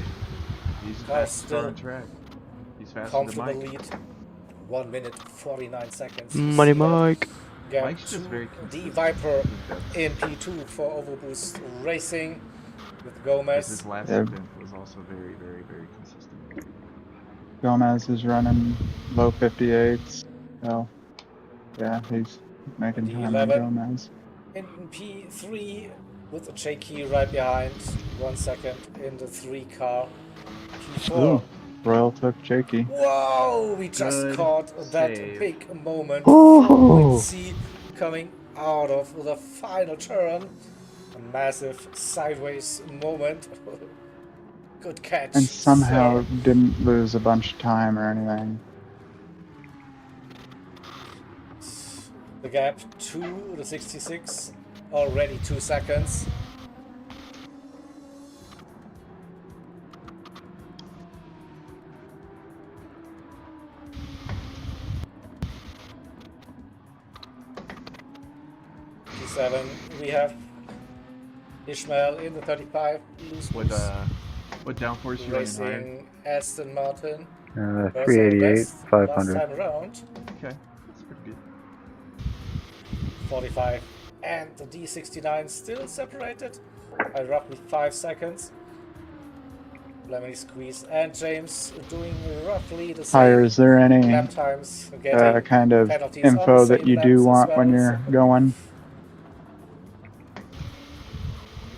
He's fast on track. He's faster than Comfortable Mike. lead. 1 minute 49 seconds. Money Mike. Mike's just very the Viper in P2 for Overboost Racing with Gomez. His last event was also very, very, very consistent. Gomez is running low 58s. So, yeah, he's making The time on 11. Gomez. In P3 with a Jakey right behind. 1 second in the 3 car. P4. Ooh, Royal took Jakey. Whoa! We just Good caught that save. big moment. Ooh. C coming out of the final turn. A massive sideways moment. Good catch. And somehow sir. didn't lose a bunch of time or anything. The gap to the 66. Already 2 seconds. P7. We have Ishmael in the 35. What downforce you running higher? Racing Aston Martin. 388, 500. Last time around. Okay, that's pretty good. 45 and the D69 still separated by roughly 5 seconds. Lemony squeeze and James doing roughly the same. Hire, is there any lap times, getting kind of penalties on info the that same you laps do as want well, when you're going?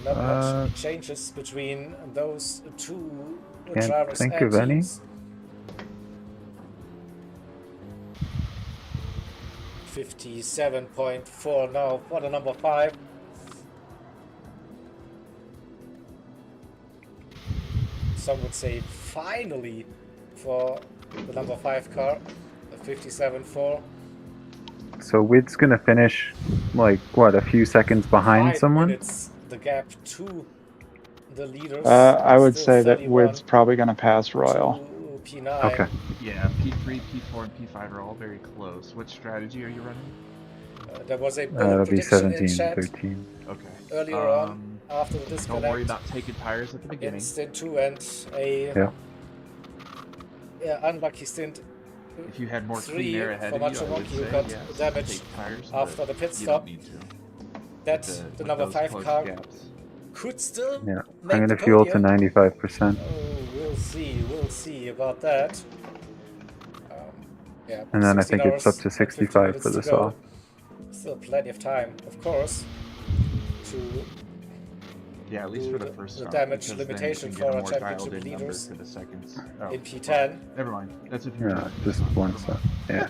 Not much changes between those two Can't drivers think and of any. teams. 57.4 now for the number 5. Some would say finally for the number 5 car, the 57.4. So Wid's gonna finish, like, what, a few seconds behind 5 someone? minutes, the gap to the leaders. I would Still say that 31 Wid's probably going to pass Royal. to P9. Okay. Yeah, P3, P4, and P5 are all very close. What strategy are you running? There was a That'll be prediction in 17, chat 13. Okay. earlier on after the Don't disconnect. worry about taking tires at the beginning. In stint 2 and a unlucky stint. If you had more 3 clean air ahead for of you, I Macho would Monkey, say who got yes, damage take tires, after but the pit you stop. don't need to. That With the number those 5 close car gaps. could still Yeah, make I'm the gonna fuel to podium. 95%. We'll see about that. Yeah, And then I 16 think it's up hours to and 50 65 minutes for to this go. off. Still plenty of time, of course, to Yeah, at least do for the the first stop, damage because then you limitation can for get a our more championship dialed-in number leaders to the seconds. in P10. Never mind. That's if you Yeah, want. just one step. Yeah.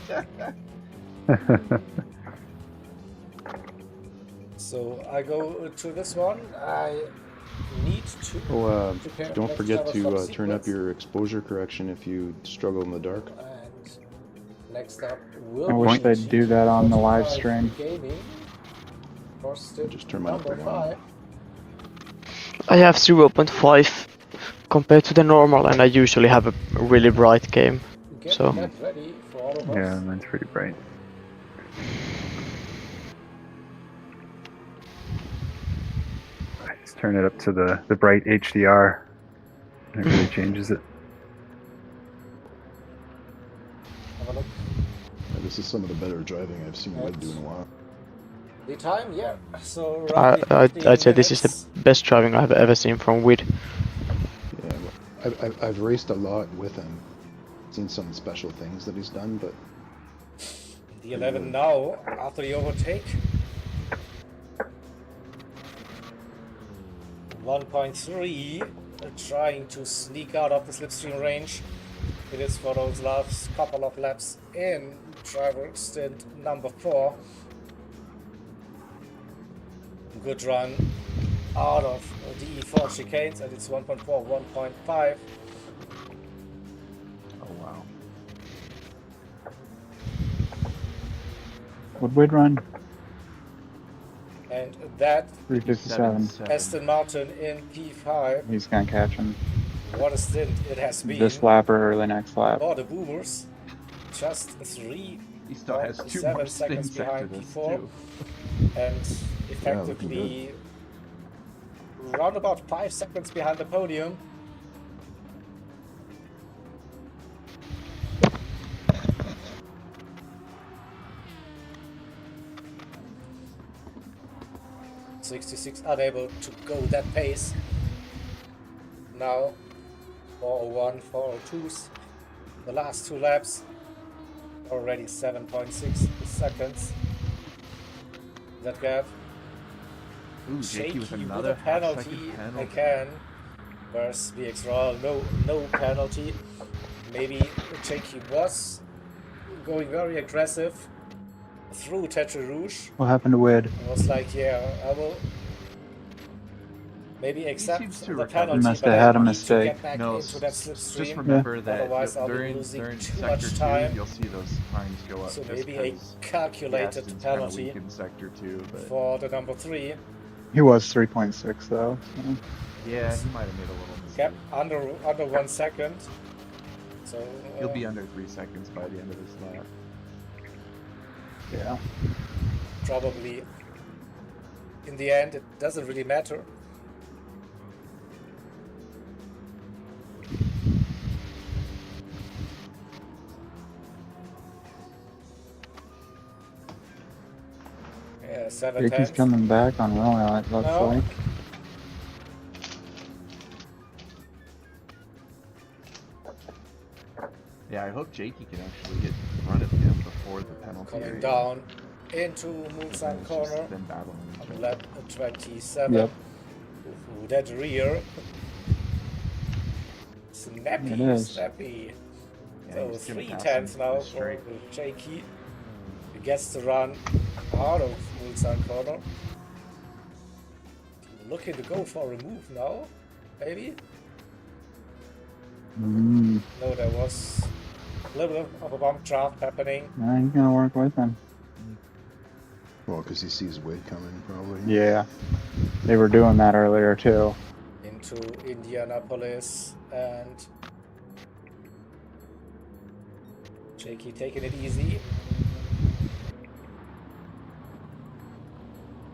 So I go to this one. I need to prepare Don't next forget driver to stop turn up sequence. your exposure correction if you struggle in the dark. And next up will I wish be they'd do that on the live 45 stream. Gaming. Just turn mine up number right now. 5. I have 0.5 compared to the normal, and I usually have a really bright game. get So that ready for all of us. Yeah, mine's pretty bright. I just turn it up to the bright HDR. It really changes it. Have a look. Yeah, this is some of the better driving I've seen Wood do in a while. The time, yeah. So roughly 15 I'd say this is the minutes. best driving I've ever seen from Wid. Yeah, I've raced a lot with him. Seen some special things that he's done, but The 11 now, after the overtake. 1.3, trying to sneak out of the slipstream range. It is for those last couple of laps in driver stint number 4. Good run out of the E4 chicanes, and it's 1.4, 1.5. Oh wow. Would Wade run? And that 357. Aston Martin in P5. He's gonna catch him. What a stint it has been. This lap or early next lap. For the Boomers, just 3 He still has 2 7 more seconds spins after behind this P4, too. and effectively round about 5 seconds behind the podium. .66 unable to go that pace. Now 401, 402s. The last 2 laps already 7.6 seconds. That gap. Ooh, Shaky with with another a penalty half-second penalty. again. Whereas VX Raw, no penalty. Maybe Shaky was going very aggressive through Tetra Rouge. What happened to Wade? It was like, yeah, I will maybe accept the He penalty, must but have I had a need mistake. to get back No, into that slipstream. just remember that Otherwise I'll be during losing too sector much 2, time. you'll see those times go up. So just maybe a 'cause calculated Gaston's kinda penalty weak in sector 2, but for the number 3. He was 3.6 though. So. yeah, he might have made a little mistake. Kept under 1 second. So He'll be under 3 seconds by the end of this lap. Yeah. probably in the end it doesn't really matter. Yeah, 7 Jakey's tenths. coming back on Royal, it looks No. like. Yeah, I hope Jakey can actually get in front of him before the penalty Coming area. down into Moonsign It's just corner. them battling each On other. lap 27. Yep. Ooh, that rear. Snappy, It is. snappy. Yeah, So he's gonna 3 pass tenths him now this for straight. Jakey. He gets to run out of Moonsign corner. Looking to go for a move now, maybe? Mm. No, there was a little bit of a bump draft happening. Nah, he's gonna work with him. well, because he sees Wade coming, probably. Yeah. They were doing that earlier too. Into Indianapolis, and Jakey taking it easy.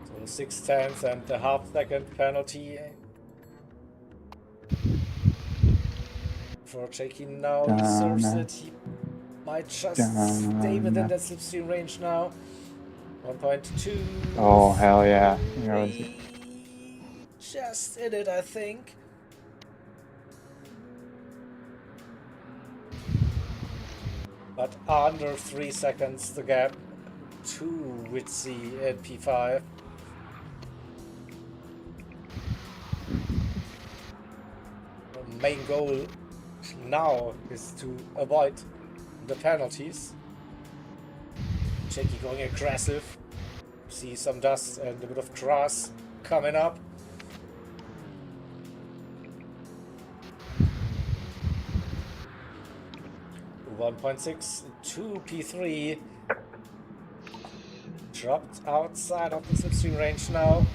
So 6 tenths and a half-second penalty for Jakey now. He serves it. He might just stay within that slipstream range now. 1.2. Oh hell yeah. You know, Just in it, I think. But under 3 seconds the gap to Witsy and P5. The main goal now is to avoid the penalties. Jakey going aggressive. See some dust and a bit of grass coming up. .6 to P3. Dropped outside of the slipstream range now.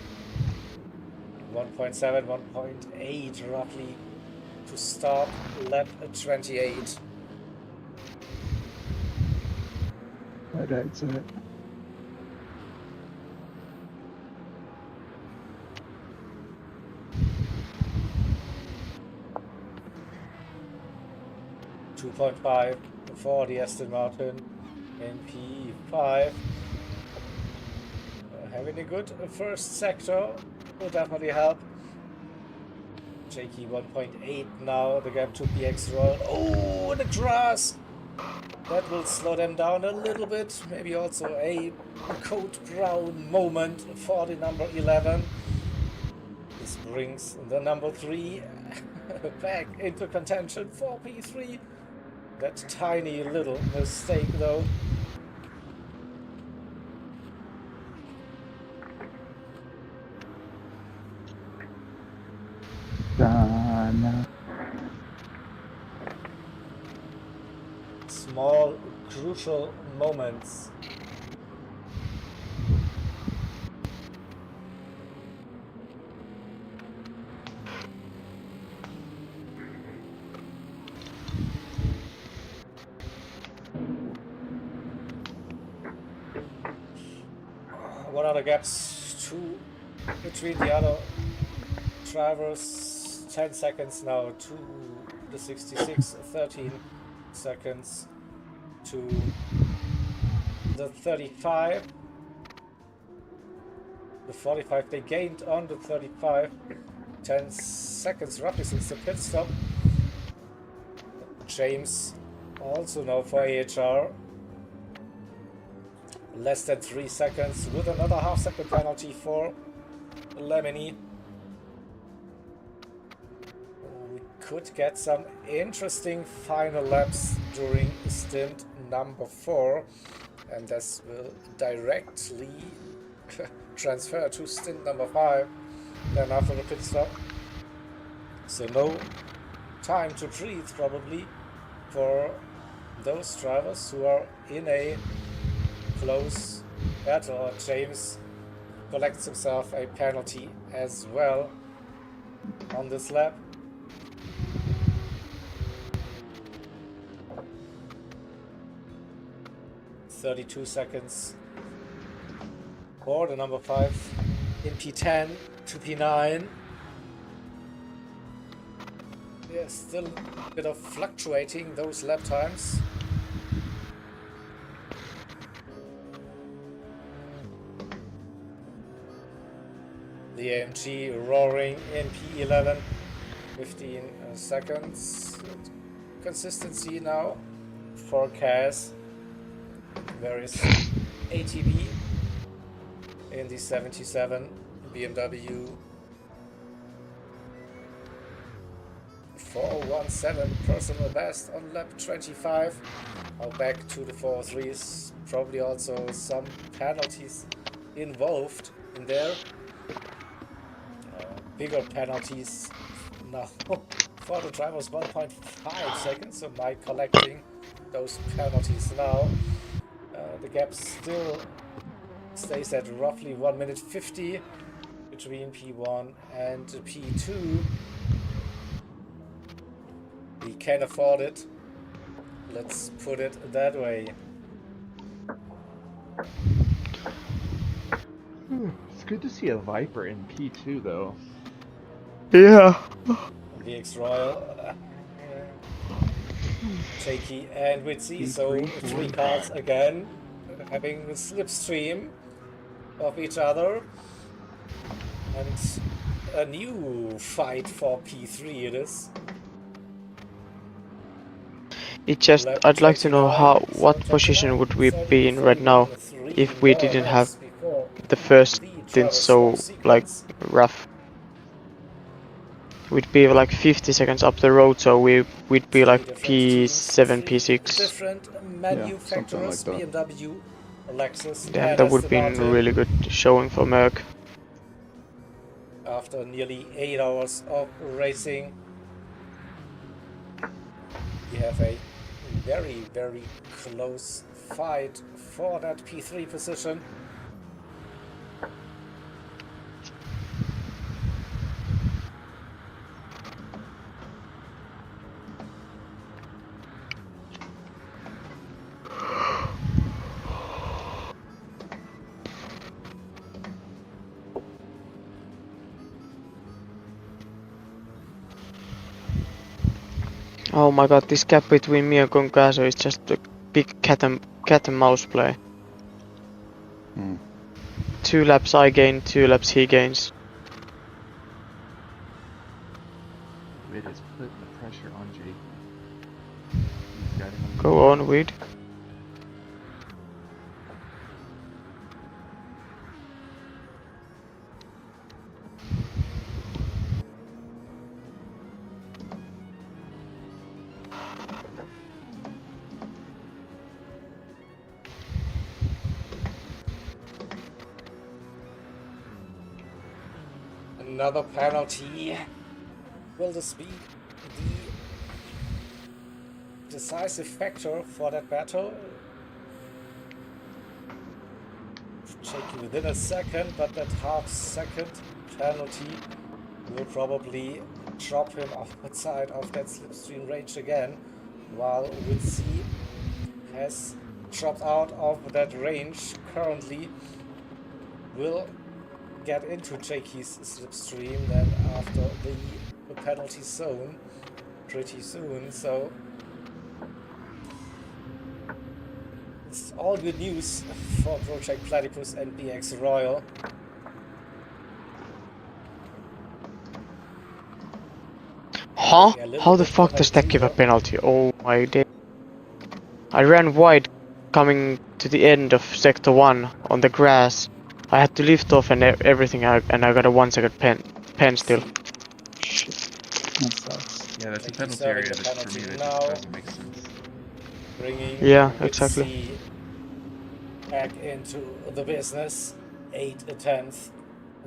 1.7, 1.8 roughly to stop lap 28. That exit. .5 for the Aston Martin in P5. Having a good first sector will definitely help. Jakey 1.8 now, the gap to PX Royal. Oh, the grass! That will slow them down a little bit. Maybe also a code brown moment for the number 11. This brings the number 3 back into contention for P3. That tiny little mistake though. Done. Small, crucial moments. What are the gaps between the other drivers? 10 seconds now to the 66, 13 seconds to the 35. The 45 they gained on the 35. 10 seconds roughly since the pit stop. James also now for AHR. Less than 3 seconds with another half-second penalty for Lemony. We could get some interesting final laps during stint number 4, and this will directly transfer to stint number 5 then after the pit stop. So no time to breathe probably for those drivers who are in a close battle. James collects himself a penalty as well on this lap. .32 seconds for the number 5 in P10 to P9. Yeah, still a bit of fluctuating those lap times. The AMG roaring in P11, 15 seconds. Consistency now for Cas. There is ATB in the 77 BMW 417 personal best on lap 25. Now back to the 403s. Probably also some penalties involved in there. Bigger penalties now for the drivers, 1.5 seconds. So Mike collecting those penalties now. The gap still stays at roughly 1 minute 50 between P1 and P2. We can afford it. Let's put it that way. It's good to see a Viper in P2 though. Yeah. VX Royal, Jakey and Witzy, so 3 cars again having a slipstream of each other, and a new fight for P3 it is. It just, I'd like to know what position would we be in right now if we didn't have the first stint so like rough. We'd be like 50 seconds up the road, so we'd be like P7, P6. Different manufacturers, like that. BMW, Lexus, Damn, and that would Aston be a Martin. really good showing for Merck. After nearly 8 hours of racing, we have a very, very close fight for that P3 position. Oh my god, this gap between me and Concaso is just a big cat and mouse play. 2 laps I gain, 2 laps he gains. It is putting the pressure on Jake. He's got him the Go on, Weed. Another penalty. Will this be the decisive factor for that battle? Shaky within a second, but that half-second penalty will probably drop him outside of that slipstream range again, while Witsi has dropped out of that range currently. Will get into Jakey's slipstream then after the penalty zone pretty soon, so it's all good news for Project Platypus and BX Royal. Huh? How the fuck does that give a penalty? Oh my day. I ran wide coming to the end of sector 1 on the grass. I had to lift off and everything, and I got a 1 second pen still. That sucks. Yeah, that's a penalty area that for me that just doesn't make sense. Bringing Yeah, exactly. Witsi back into the business. 8/10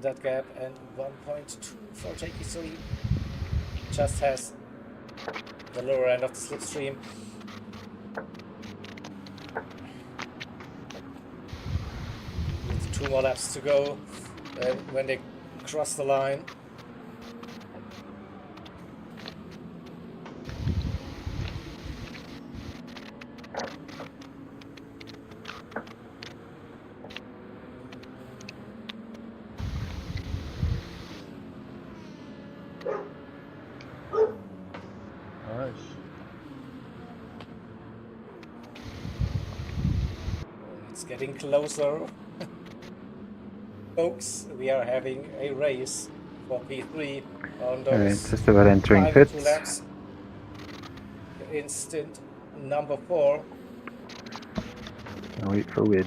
that gap and 1.2 for Jakey, so he just has the lower end of the slipstream. With 2 more laps to go, and when they cross the line, it's getting closer. Folks, we are having a race for P3 on those Alright, just about entering final 2 pits. laps. Instant number 4. I'll wait for Wid.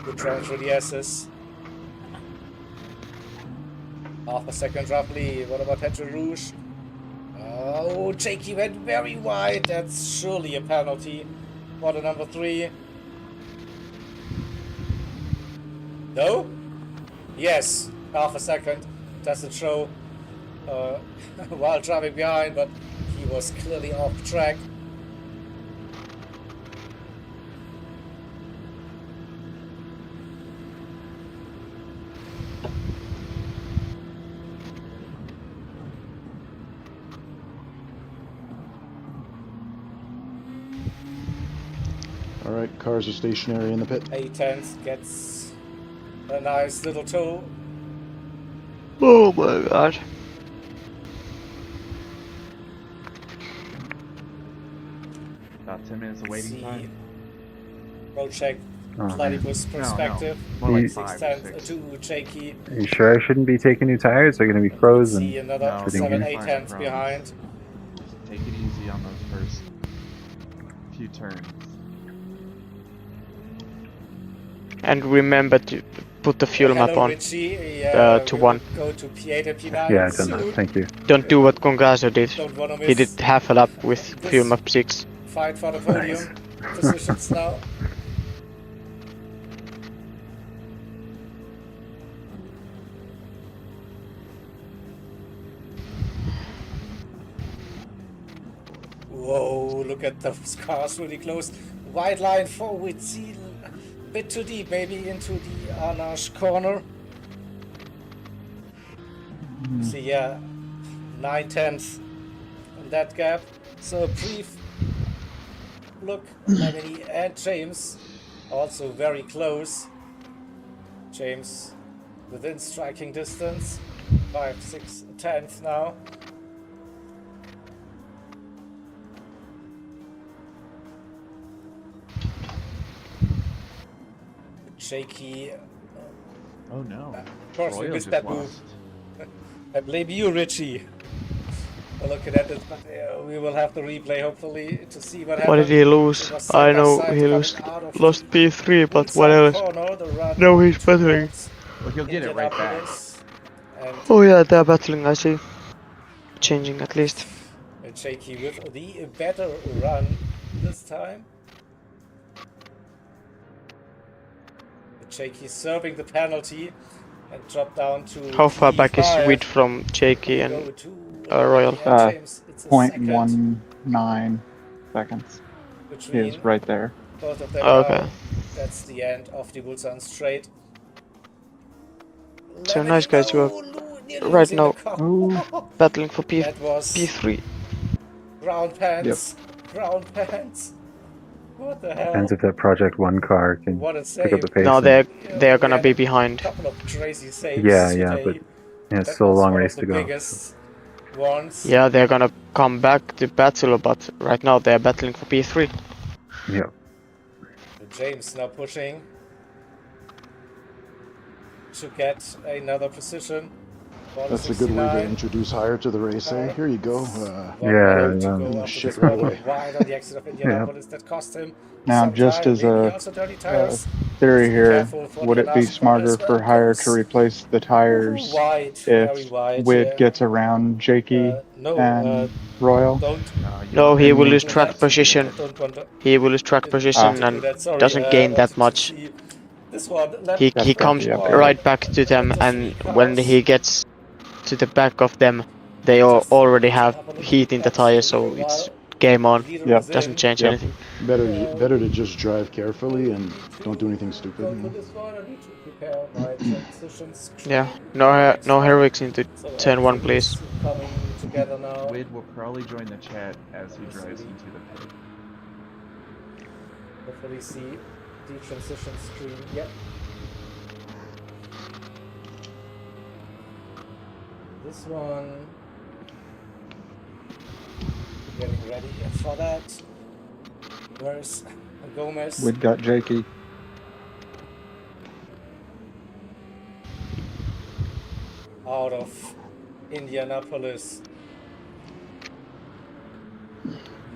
Good run through the S's. Half a second roughly. What about Hedge Rouge? Oh, Jakey went very wide. That's surely a penalty for the number 3. No? Yes, half a second. Doesn't show while driving behind, but he was clearly off track. Alright, cars are stationary in the pit. 8/10 gets a nice little tow. Oh my god. About 10 minutes of waiting time. Project Oh, Platypus No, perspective. More like You- 5 or 6/10 6. to Jakey. Are you sure I shouldn't be taking new tires? They're going to be frozen. See another No, sitting 7/8 here. behind. Just take it easy on those first few turns. And remember to put the fuel map Hello, on Richie. to we'll 1. Go to P8 and P9 Yeah, I've done soon. that. Thank you. Don't do what Congaso did. Don't wanna He did miss half a lap with this fuel map 6. fight for the podium positions now. Whoa, look at those cars really close. White line for Witzel. bit too deep, maybe into the Anash corner. See, yeah, 9/10 in that gap. So brief look, Lemony and James also very close. James within striking distance, 5, 6, 10th now. Shaky. Oh no. Personally Royal missed just that move. lost. I blame you, Richie. Looking at it, but we will have the replay hopefully to see what happened. What did he lose? I know he lost P3, but what else? No, he's battling. Well, he'll get it right back. Oh yeah, they're battling, I see. Changing at least. And Shaky with the better run this time. Shaky serving the penalty and drop down to How far back is P5. Wid from Jakey and Royal? James, it's a 0.19 seconds. He is right there. Both of them Okay. now. That's the end of the Busan straight. So nice guys, you are right now battling for P3. Ground pants. Ground pants. What the hell? Depends if that Project 1 car can What a pick up the save. pace. No, and- they're gonna be behind. Couple of crazy saves Yeah, today. but yeah, it's That still a was long one race of the to go. biggest ones. Yeah, they're gonna come back to battle, but right now they're battling for P3. Yeah. James now pushing to get another position. That's a good way to introduce higher to the race, eh? Here you go. Shit right away. Wide on the exit of Indianapolis. That cost him Now, some just time. as Maybe a also dirty tires. theory Be here, careful for would the it be last corner smarter as well. for Hire to replace the tires Wide, if very wide, Wid yeah. gets around Jakey No, and Royal? No, he will And- lose track position. He will lose track position and doesn't gain that much. This one, He comes right back to them, and when he gets to the back of them, they already have heat in the tire, so it's game on. Yep. Doesn't change Yep. anything. Better to just drive carefully and don't do anything stupid. You know? Yeah, no heroics into turn 1, please. Coming together now. Wid will probably join the chat as he drives into the pit. Hopefully see the transition screen. Yep. This one. Getting ready for that. Where's Gomez? Wid got Jakey. Out of Indianapolis.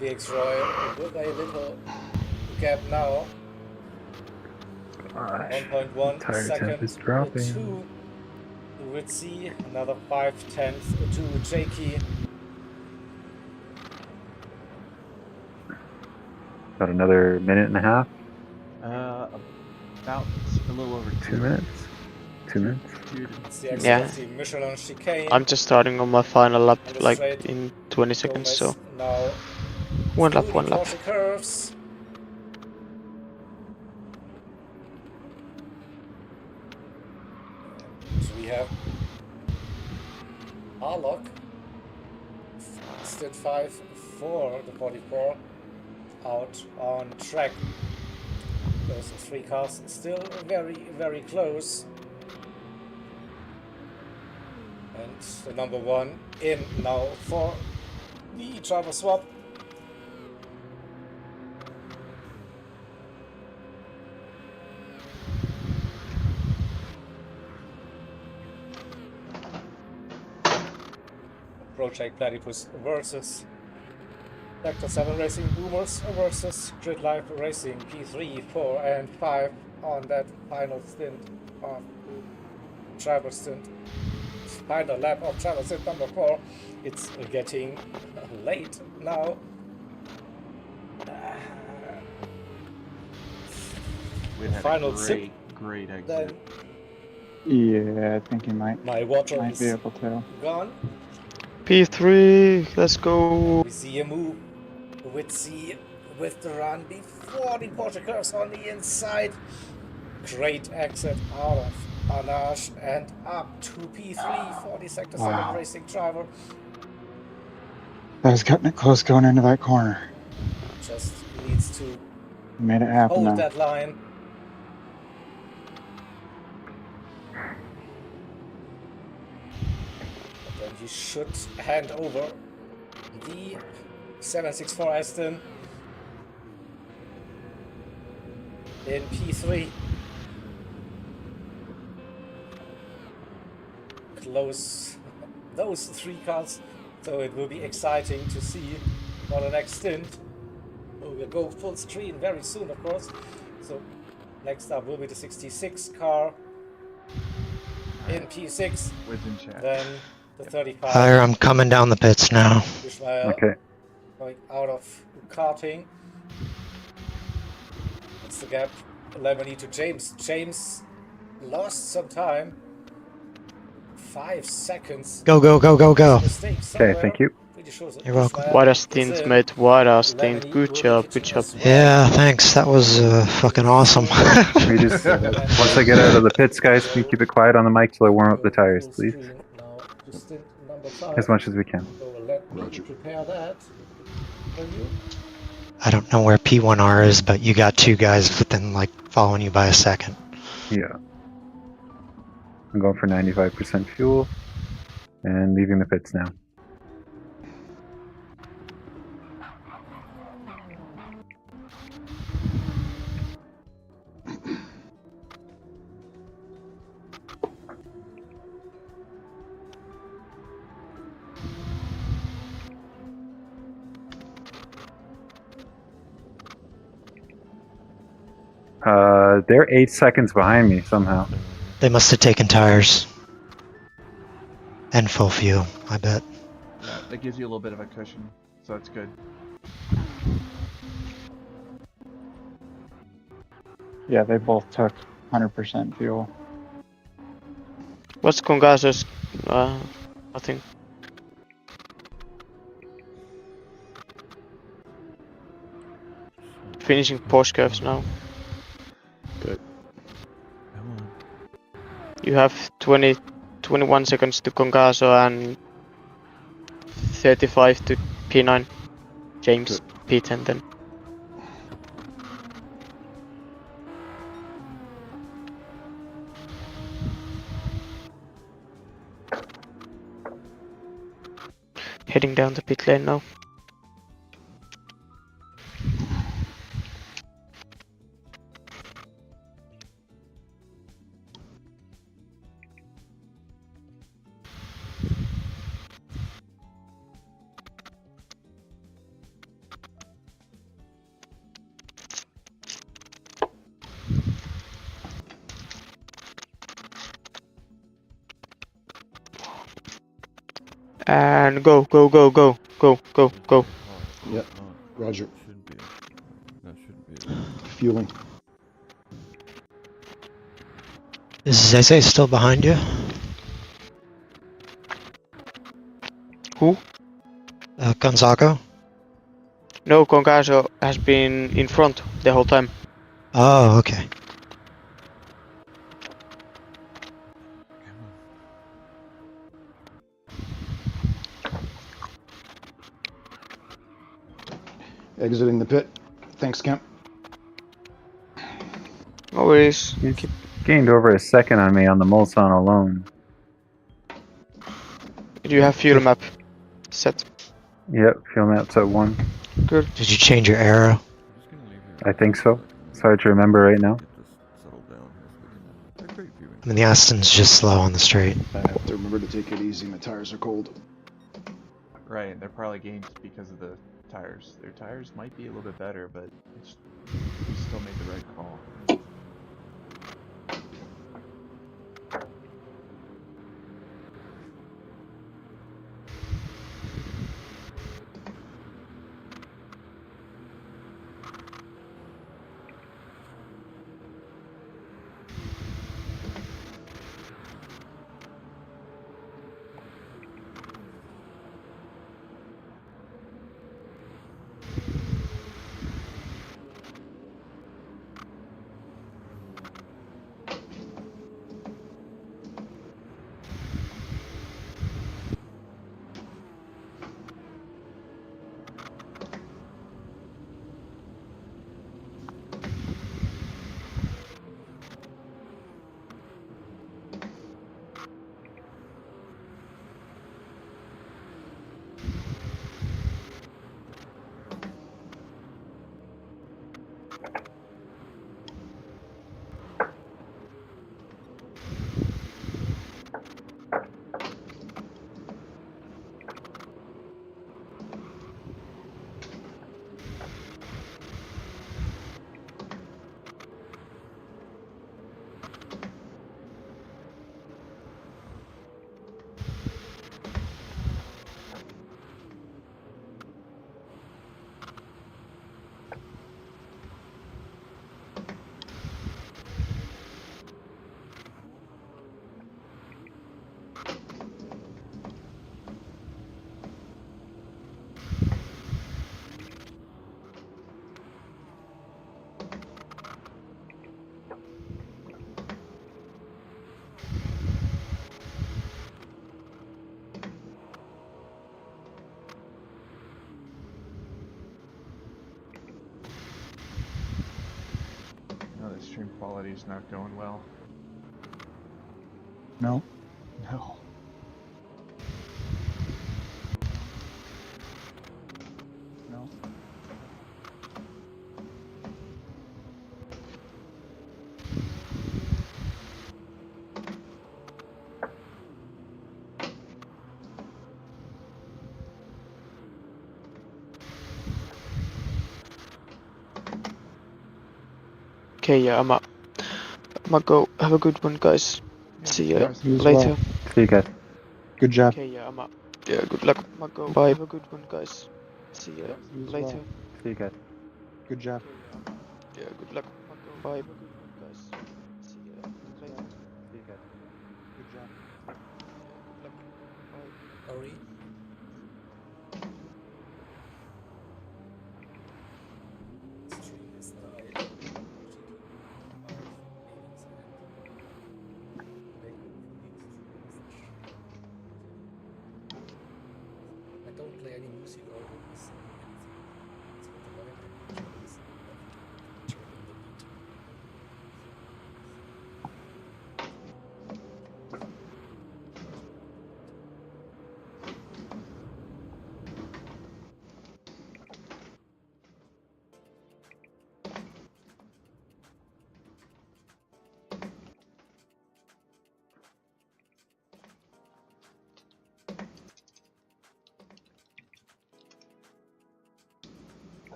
VX Roy with a little gap now. 1.1 Tire temp second is dropping. to Ritzy, another 5/10 to Jakey. About another minute and a half. About a little over 2 minutes. 2 minutes. It's the exit Yeah. of the Michelin chicane. I'm just starting on my final lap, On the like straight, in 20 seconds, so now one lap, through one the lap. Porsche curves. So we have Harlock, stint 5 for the 44, out on track. Those three cars still very, very close. And the number 1 in now for the driver swap. Project Platypus versus Sector 7 Racing Boomers versus Grid Life Racing P3, 4 and 5 on that final stint of driver stint. Final lap of driver stint number 4. It's getting late now. Wid had Final a sip. great exit. Then Yeah, I think he might my water be is able to. gone. P3, let's go. We see a move with the run before the Porsche curves on the inside. Great exit out of Anash and up to P3, 40 sector second Wow. racing driver. That was cutting it close going into that corner. Just needs to You made it happen hold though. that line. And then he should hand over the 764 Aston in P3. Close those 3 cars, so it will be exciting to see for the next stint. We'll go full screen very soon, of course. So next up will be the 66 car in P6. Within chat. Then the 35. Fire, I'm coming down the pits now. Okay. Going out of karting. That's the gap. Lemony to James. James lost some time. 5 seconds. Go, go, go, go, go. Okay, thank you. You're welcome. What a stint, mate. What a stint. Good job, good job. Yeah, thanks. That was fucking awesome. We just once I get out of the pits, guys, can you keep it quiet on the mic till I warm up the tires, please? As much as we can. Roger. Prepare that. I don't know where P1R is, but you got 2 guys within, like, following you by a second. Yeah. I'm going for 95% fuel and leaving the pits now. They're 8 seconds behind me somehow. They must have taken tires. And full fuel, I bet. Yeah, that gives you a little bit of a cushion, so that's good. Yeah, they both took 100% fuel. What's Congaso's, I think. Finishing Porsche curves now. Good. You have 21 seconds to Congaso and 35 to P9. James, P10 then. Heading down the pit lane now. And go, go, go, go, go, go, go. Yep. Roger. Fueling. Is Zeze still behind you? Who? Gonzago? No, Congaso has been in front the whole time. Oh, okay. Exiting the pit. Thanks, Kemp. No worries. He's gained over a second on me on the Mulsanne alone. Do you have fuel map set? Yep, fuel map's at 1. Good. Did you change your arrow? I think so. It's hard to remember right now. I mean, the Aston's just slow on the straight. I have to remember to take it easy. My tires are cold. Right, they're probably gained because of the tires. Their tires might be a little bit better, but we still made the right call. stream quality is not going well. No. No. No. Okay, yeah, I'm gonna go. Have a good one, guys. See ya You as later. well. See you guys. Good job. Okay, yeah, I'm up. Yeah, good luck. I'm gonna go. Bye. Have a good one, guys. See ya You as later. well. See you guys. Good job. Okay, yeah, I'm up. Yeah, good luck. I'm gonna go. Bye. Have a good one, guys. See ya later. See you guys. Good job. Yeah, good luck. Bye. Hurry. Stream is started. I don't play any music or anything. It's what the line is. Turn on the beat.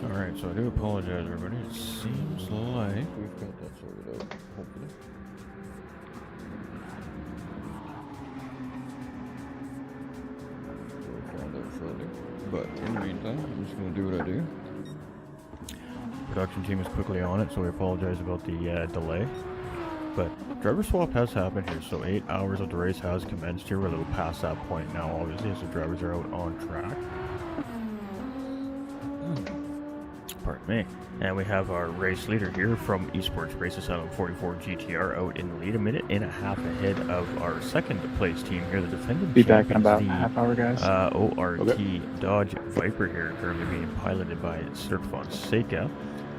Alright, so I do apologize, everybody. It seems like we've got that sorted out, hopefully. We'll find out shortly. But in the meantime, I'm just going to do what I do. Production team is quickly on it, so we apologize about the delay. But driver swap has happened here, so 8 hours of the race has commenced here. We're a little past that point now, obviously, as the drivers are out on track. Pardon me. And we have our race leader here from Esports Race S7R 44 GTR out in the lead, a minute and a half ahead of our second place team here, the defending Be back in champions, about the a half hour, guys. ORT Okay. Dodge Viper here, currently being piloted by Sir Fonseca.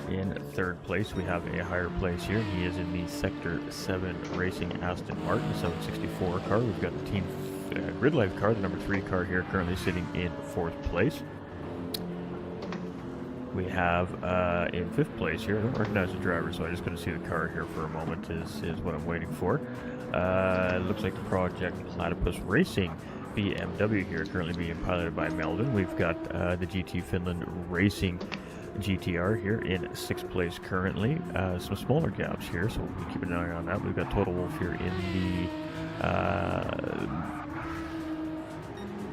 In third place, we have a higher place here. He is in the Sector 7 Racing Aston Martin 764 car. We've got the team Grid Life car, the number 3 car here, currently sitting in fourth place. We have in fifth place here, I don't recognize the driver, so I just couldn't see the car here for a moment, is what I'm waiting for. It looks like the Project Platypus Racing BMW here, currently being piloted by Meldon. We've got the GT Finland Racing GTR here in sixth place currently. Some smaller gaps here, so we'll keep an eye on that. We've got Total Wolf here in the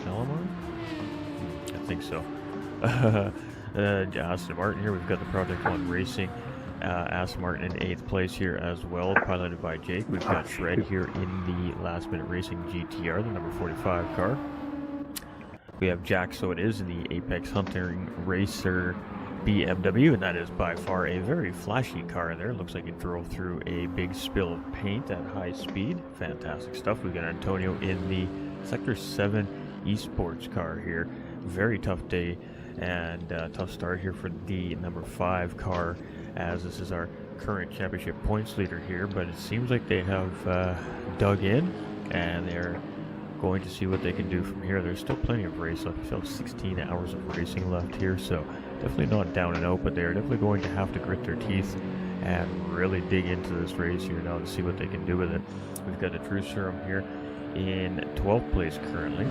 Calamar? I think so. Aston Martin here. We've got the Project 1 Racing Aston Martin in 8th place here as well, piloted by Jake. We've got Shred here in the Last Minute Racing GTR, the number 45 car. We have Jack, so it is, in the Apex Hunting Racer BMW, and that is by far a very flashy car there. Looks like it drove through a big spill of paint at high speed. Fantastic stuff. We've got Antonio in the Sector 7 Esports car here. Very tough day and tough start here for the number 5 car, as this is our current championship points leader here, but it seems like they have dug in and they're going to see what they can do from here. There's still plenty of race left. Still 16 hours of racing left here, so definitely not down and out, but they're definitely going to have to grit their teeth and really dig into this race here now to see what they can do with it. We've got the True Serum here in 12th place currently.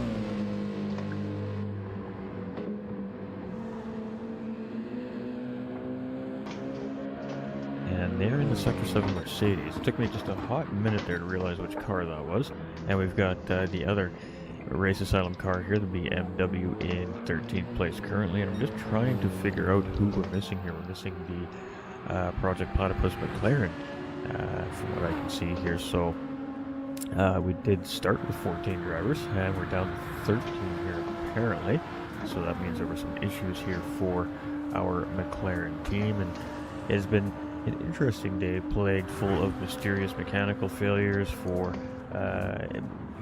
And they're in the Sector 7 Mercedes. It took me just a hot minute there to realize which car that was. And we've got the other Race Asylum car here, the BMW, in 13th place currently. And I'm just trying to figure out who we're missing here. We're missing the Project Platypus McLaren, from what I can see here. So we did start with 14 drivers, and we're down to 13 here apparently. So that means there were some issues here for our McLaren team, and it has been an interesting day, plagued full of mysterious mechanical failures for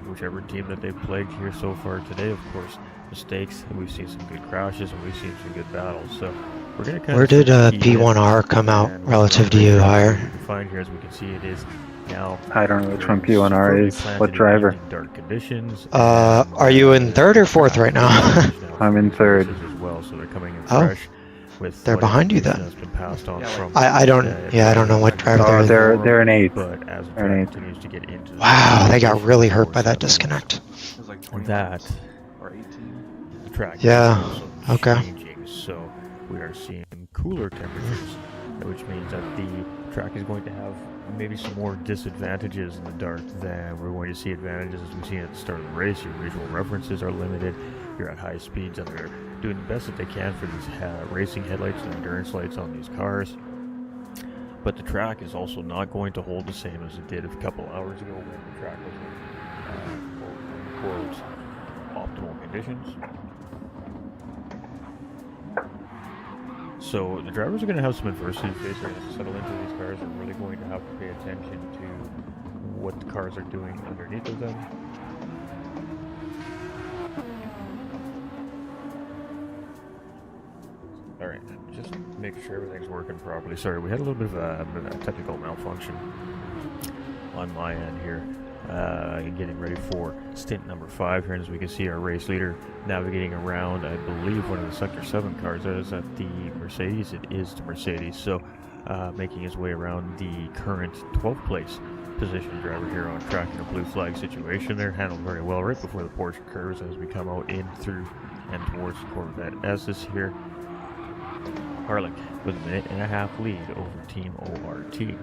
whichever team that they've plagued here so far today. Of course, mistakes, and we've seen some good crashes, and we've seen some good battles. So we're going to kind Where of did P1R come out relative to you higher? We can find here, as we can see, it is now. I don't know which one P1R is. What driver? Dark conditions. Are you in 3rd or 4th right now? I'm in 3rd. As well, so they're coming in fresh. They're behind you then. Passed on from, I don't know what driver they're an 8th. But as the they're an 8th. continues to get into wow, they got really hurt by that disconnect. That or 18. the track Yeah, is also okay. changing, so we are seeing cooler temperatures, which means that the track is going to have maybe some more disadvantages in the dark than we're going to see advantages as we've seen at the start of the race. Your visual references are limited, you're at high speeds, and they're doing the best that they can for these racing headlights and endurance lights on these cars. But the track is also not going to hold the same as it did a couple hours ago when the track was in quote optimal conditions. So the drivers are going to have some adversity to face. They're going to settle into these cars. They're really going to have to pay attention to what the cars are doing underneath of them. Alright, just make sure everything's working properly. Sorry, we had a little bit of a technical malfunction on my end here. Getting ready for stint number 5 here, and as we can see our race leader navigating around, I believe, one of the Sector 7 cars. That is at the Mercedes. It is the Mercedes, so making his way around the current 12th place position driver here on track in a blue flag situation. They're handled very well right before the Porsche curves as we come out in through and towards the Corvette S's here. Harlech with a 1.5 minute lead over Team ORT.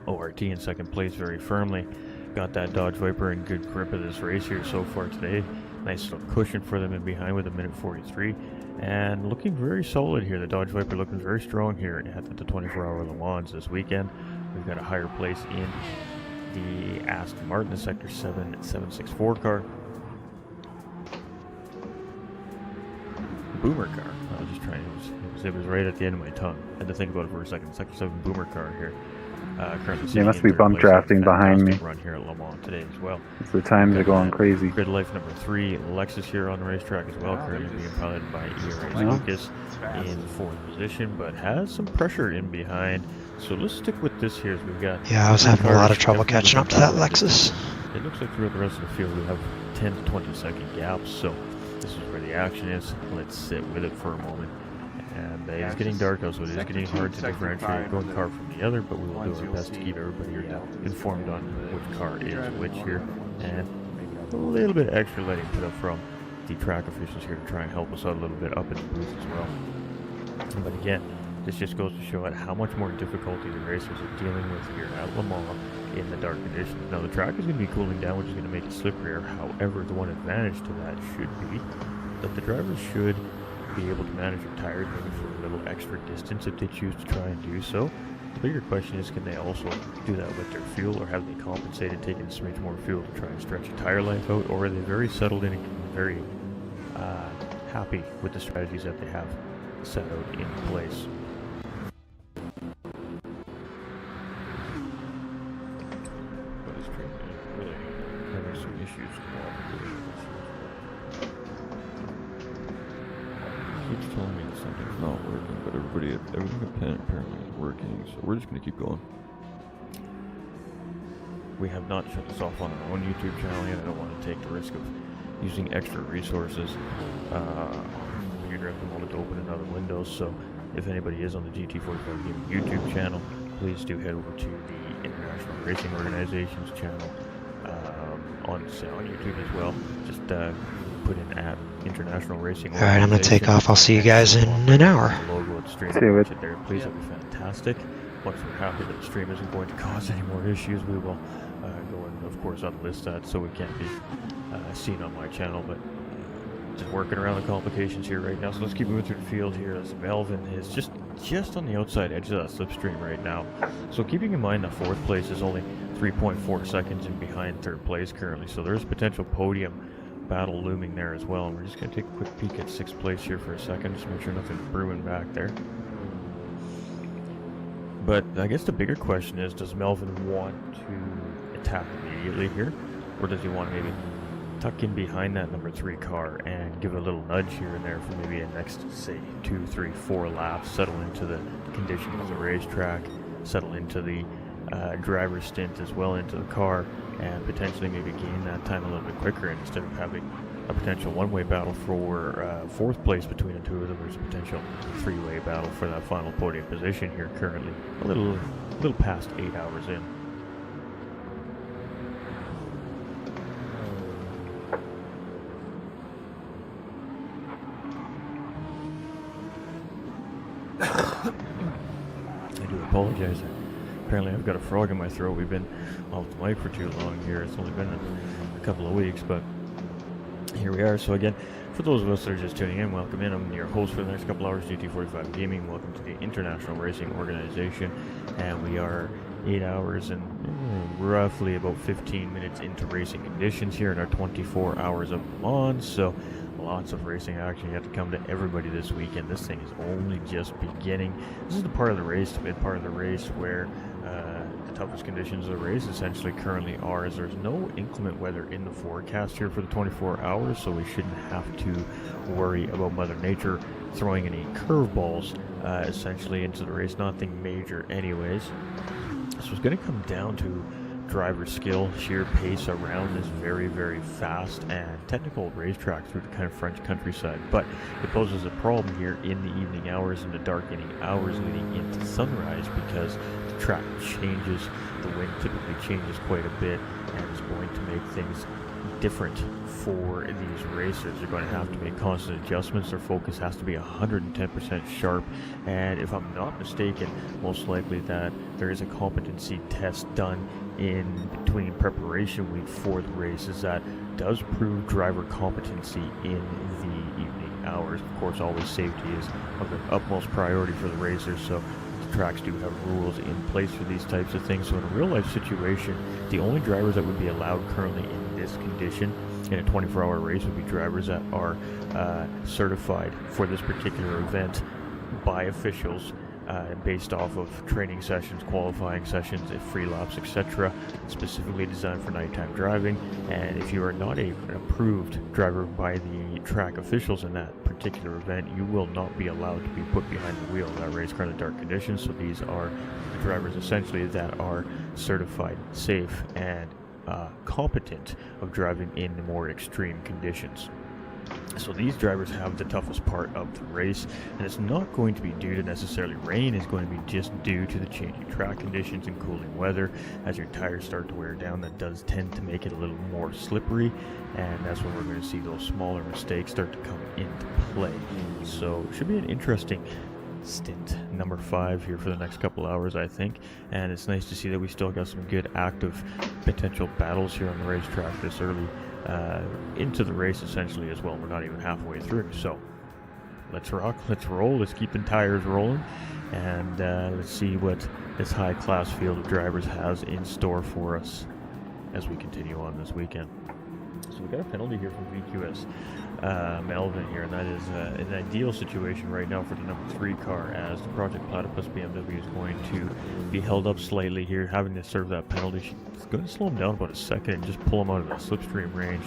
ORT in second place very firmly. Got that Dodge Viper in good grip of this race here so far today. Nice little cushion for them in behind with a 1:43. And looking very solid here. The Dodge Viper looking very strong here at the 24-hour Le Mans this weekend. We've got a higher place in the Aston Martin, the Sector 7 764 car. Boomer car. I was just trying to, it was right at the end of my tongue. I had to think about it for a second. Sector 7 Boomer car here. They must be bump drafting behind me. Run here at Le Mans today as well. The times are going crazy. Grid Life number 3, Lexus here on the racetrack as well, currently being piloted by IRO Lucas in 4th position, but has some pressure in behind. So let's stick with this here as we've got. Yeah, I was having a lot of trouble catching up to that Lexus. It looks like throughout the rest of the field we have 10 to 20 second gaps, so this is where the action is. Let's sit with it for a moment. And it's getting dark out, so it is getting hard to differentiate one car from the other, but we will do our best to keep everybody here informed on which car is which here, and a little bit of extra lighting put up from the track officials here to try and help us out a little bit up in the booth as well. But again, this just goes to show how much more difficulty the racers are dealing with here at Le Mans in the dark conditions. Now the track is going to be cooling down, which is going to make it slipperier. However, the one advantage to that should be that the drivers should be able to manage their tires maybe for a little extra distance if they choose to try and do so. The bigger question is, can they also do that with their fuel, or have they compensated, taking a smidge more fuel to try and stretch a tire life out, or are they very settled in and very happy with the strategies that they have set out in place? But it's really having some issues. Keeps telling me that something's not working, but everything apparently is working, so we're just gonna keep going. we have not shut this off on our own YouTube channel yet. I don't want to take the risk of using extra resources on the computer at the moment to open another Windows. So if anybody is on the GT45 Gaming YouTube channel, please do head over to the International Racing Organization's channel on YouTube as well. Just put in at International Racing Alright, I'm gonna take off. I'll see you guys in an hour. Logo at the stream. See you. There, please, that'd be fantastic. Once we're happy that the stream isn't going to cause any more issues, we will go and, of course, unlist that so it can't be seen on my channel. But just working around the complications here right now. So let's keep moving through the field here as Melvin is just on the outside edge of that slipstream right now. So keeping in mind that fourth place is only 3.4 seconds in behind third place currently. So there's potential podium battle looming there as well. And we're just going to take a quick peek at sixth place here for a second, just make sure nothing's brewing back there. But I guess the bigger question is, does Melvin want to attack immediately here? Or does he want to maybe tuck in behind that number 3 car and give it a little nudge here and there for maybe a next, say, 2, 3, 4 laps, settle into the conditions of the racetrack, settle into the driver's stint as well into the car, and potentially maybe gain that time a little bit quicker, and instead of having a potential one-way battle for fourth place between the two of them, there's a potential three-way battle for that final podium position here currently, a little past 8 hours in. I do apologize. Apparently I've got a frog in my throat. We've been off the mic for too long here. It's only been a couple of weeks, but here we are. So again, for those of us that are just tuning in, welcome in. I'm your host for the next couple hours, GT45 Gaming. Welcome to the International Racing Organization, and we are 8 hours and roughly about 15 minutes into racing conditions here in our 24 hours of Le Mans. So lots of racing action yet to come to everybody this weekend. This thing is only just beginning. This is the part of the race, the mid part of the race, where the toughest conditions of the race essentially currently are, as there's no inclement weather in the forecast here for the 24 hours, so we shouldn't have to worry about Mother Nature throwing any curveballs essentially into the race. Nothing major anyways. So it's going to come down to driver skill, sheer pace around this very, very fast and technical racetrack through the kind of French countryside. But it poses a problem here in the evening hours and the darkening hours leading into sunrise, because the track changes, the wind typically changes quite a bit, and it's going to make things different for these racers. They're going to have to make constant adjustments. Their focus has to be 110% sharp, and if I'm not mistaken, most likely that there is a competency test done in between preparation week for the races that does prove driver competency in the evening hours. Of course, always safety is of the utmost priority for the racers, so the tracks do have rules in place for these types of things. So in a real life situation, the only drivers that would be allowed currently in this condition in a 24-hour race would be drivers that are certified for this particular event by officials, based off of training sessions, qualifying sessions, free laps, etc., specifically designed for nighttime driving. And if you are not an approved driver by the track officials in that particular event, you will not be allowed to be put behind the wheel of that race car in the dark conditions. So these are the drivers essentially that are certified, safe, and competent of driving in the more extreme conditions. So these drivers have the toughest part of the race, and it's not going to be due to necessarily rain. It's going to be just due to the changing track conditions and cooling weather. As your tires start to wear down, that does tend to make it a little more slippery, and that's when we're going to see those smaller mistakes start to come into play. So it should be an interesting stint number 5 here for the next couple hours, I think, and it's nice to see that we still got some good active potential battles here on the racetrack this early into the race essentially as well. We're not even halfway through, so let's rock, let's roll, let's keep the tires rolling, and let's see what this high class field of drivers has in store for us as we continue on this weekend. So we got a penalty here from VQS Melvin here, and that is an ideal situation right now for the number 3 car, as the Project Platypus BMW is going to be held up slightly here, having to serve that penalty. It's going to slow him down about a second and just pull him out of the slipstream range.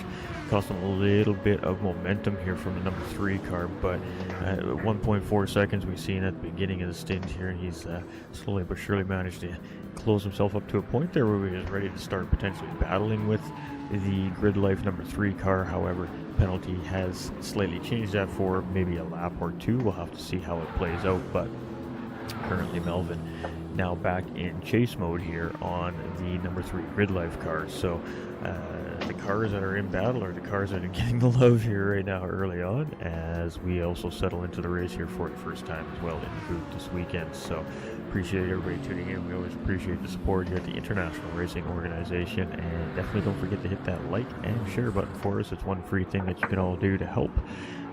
Cost him a little bit of momentum here from the number 3 car, but at 1.4 seconds we've seen at the beginning of the stint here, and he's slowly but surely managed to close himself up to a point there where he was ready to start potentially battling with the Grid Life number 3 car. However, penalty has slightly changed that for maybe a lap or two. We'll have to see how it plays out, but currently Melvin now back in chase mode here on the number 3 Grid Life car. So the cars that are in battle are the cars that are getting the love here right now early on, as we also settle into the race here for the first time as well in Boot this weekend. So appreciate everybody tuning in. We always appreciate the support here at the International Racing Organization, and definitely don't forget to hit that like and share button for us. It's one free thing that you can all do to help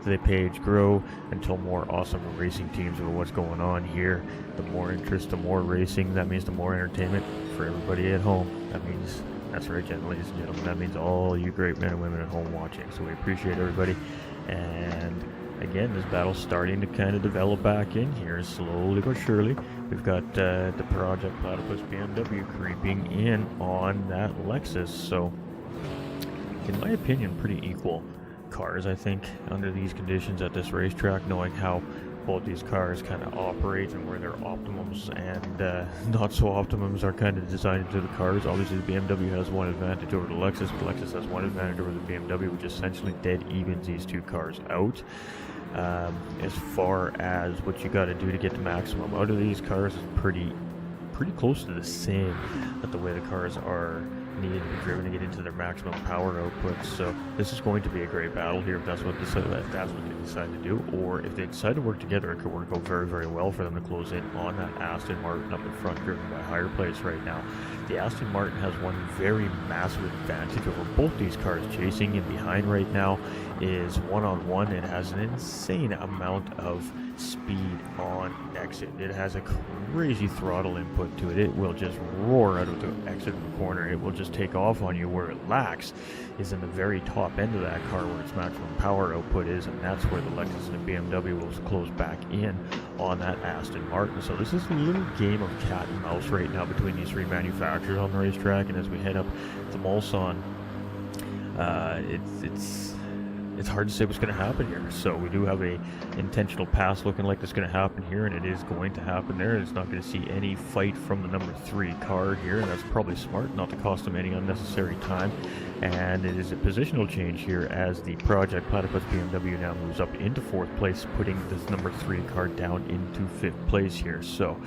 the page grow until more awesome racing teams of what's going on here. The more interest, the more racing, that means the more entertainment for everybody at home. That means, that's right, ladies and gentlemen, that means all you great men and women at home watching. So we appreciate everybody, and again, this battle's starting to kind of develop back in here, slowly but surely. We've got the Project Platypus BMW creeping in on that Lexus, so in my opinion, pretty equal cars, I think, under these conditions at this racetrack, knowing how both these cars kind of operate and where their optimums and not so optimums are kind of designed into the cars. Obviously, the BMW has one advantage over the Lexus, but Lexus has one advantage over the BMW, which essentially dead evens these two cars out. As far as what you got to do to get the maximum out of these cars is pretty close to the same, that the way the cars are needed to be driven to get into their maximum power output. So this is going to be a great battle here if that's what they decide to do, or if they decide to work together, it could work out very, very well for them to close in on that Aston Martin up in front, driven by Higher Place right now. The Aston Martin has one very massive advantage over both these cars. Chasing in behind right now is one-on-one. It has an insane amount of speed on exit. It has a crazy throttle input to it. It will just roar out of the exit of the corner. It will just take off on you. Where it lacks is in the very top end of that car, where its maximum power output is, and that's where the Lexus and the BMW will close back in on that Aston Martin. So this is a little game of cat and mouse right now between these three manufacturers on the racetrack, and as we head up to Mulsanne, it's hard to say what's going to happen here. So we do have a intentional pass looking like it's going to happen here, and it is going to happen there. It's not going to see any fight from the number 3 car here, and that's probably smart, not to cost them any unnecessary time. And it is a positional change here as the Project Platypus BMW now moves up into 4th place, putting this number 3 car down into 5th place here. So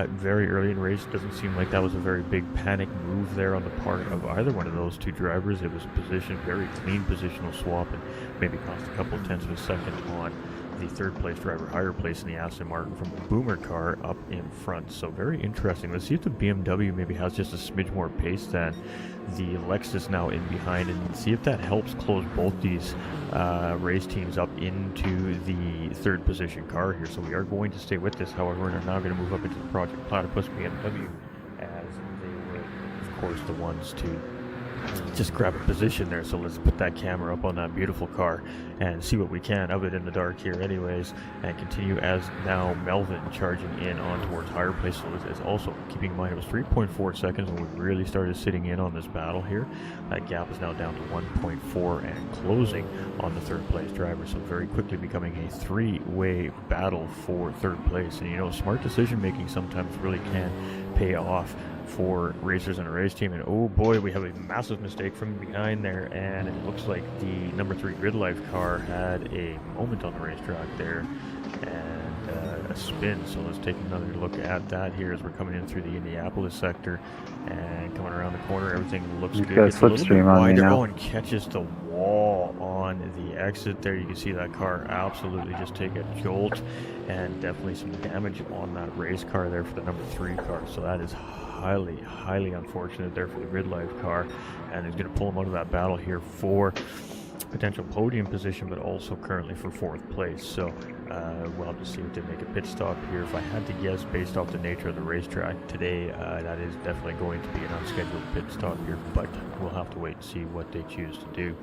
very early in the race, doesn't seem like that was a very big panic move there on the part of either one of those two drivers. It was a position, very clean positional swap, and maybe cost a couple tenths of a second on the 3rd place driver, Higher Place in the Aston Martin from the Boomer car up in front. So very interesting. Let's see if the BMW maybe has just a smidge more pace than the Lexus now in behind, and see if that helps close both these race teams up into the 3rd position car here. So we are going to stay with this. However, we're now going to move up into the Project Platypus BMW, as they were, of course, the ones to just grab a position there. So let's put that camera up on that beautiful car and see what we can of it in the dark here anyways, and continue as now Melvin charging in on towards Higher Place. So it's also keeping in mind it was 3.4 seconds when we really started sitting in on this battle here. That gap is now down to 1.4 and closing on the 3rd place driver, so very quickly becoming a 3-way battle for 3rd place. And you know, smart decision making sometimes really can pay off for racers and a race team. And oh boy, we have a massive mistake from behind there, and it looks like the number 3 Grid Life car had a moment on the racetrack there and a spin. So let's take another look at that here as we're coming in through the Indianapolis sector and coming around the corner. Everything looks good. It's a little bit wider. Oh, and catches the wall on the exit there. You can see that car absolutely just take a jolt, and definitely some damage on that race car there for the number 3 car. So that is highly unfortunate there for the Grid Life car, and he's going to pull him out of that battle here for potential podium position, but also currently for 4th place. So we'll have to see if they make a pit stop here. If I had to guess, based off the nature of the racetrack today, that is definitely going to be an unscheduled pit stop here, but we'll have to wait and see what they choose to do.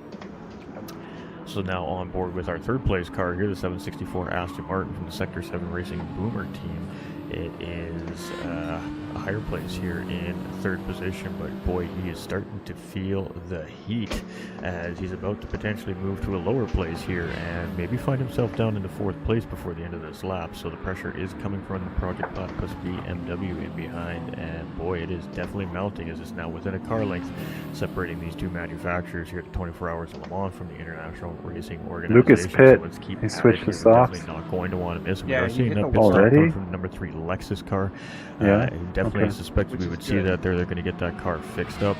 So now on board with our 3rd place car here, the 764 Aston Martin from the Sector 7 Racing Boomer team. It is a higher place here in 3rd position, but boy, he is starting to feel the heat as he's about to potentially move to a lower place here and maybe find himself down in the 4th place before the end of this lap. So the pressure is coming from the Project Platypus BMW in behind, and boy, it is definitely mounting as it's now within a car length separating these two manufacturers here at the 24 Hours of Le Mans from the International Racing Organization. Lucas Pitt, So let's keep he at switched it to here. softs. Definitely not going to want to miss him. Yeah, We are he seeing hit that the pit stop already? coming from the number 3 Lexus car. Yeah, Definitely okay. suspected we Which would is see good. that there. They're going to get that car fixed up.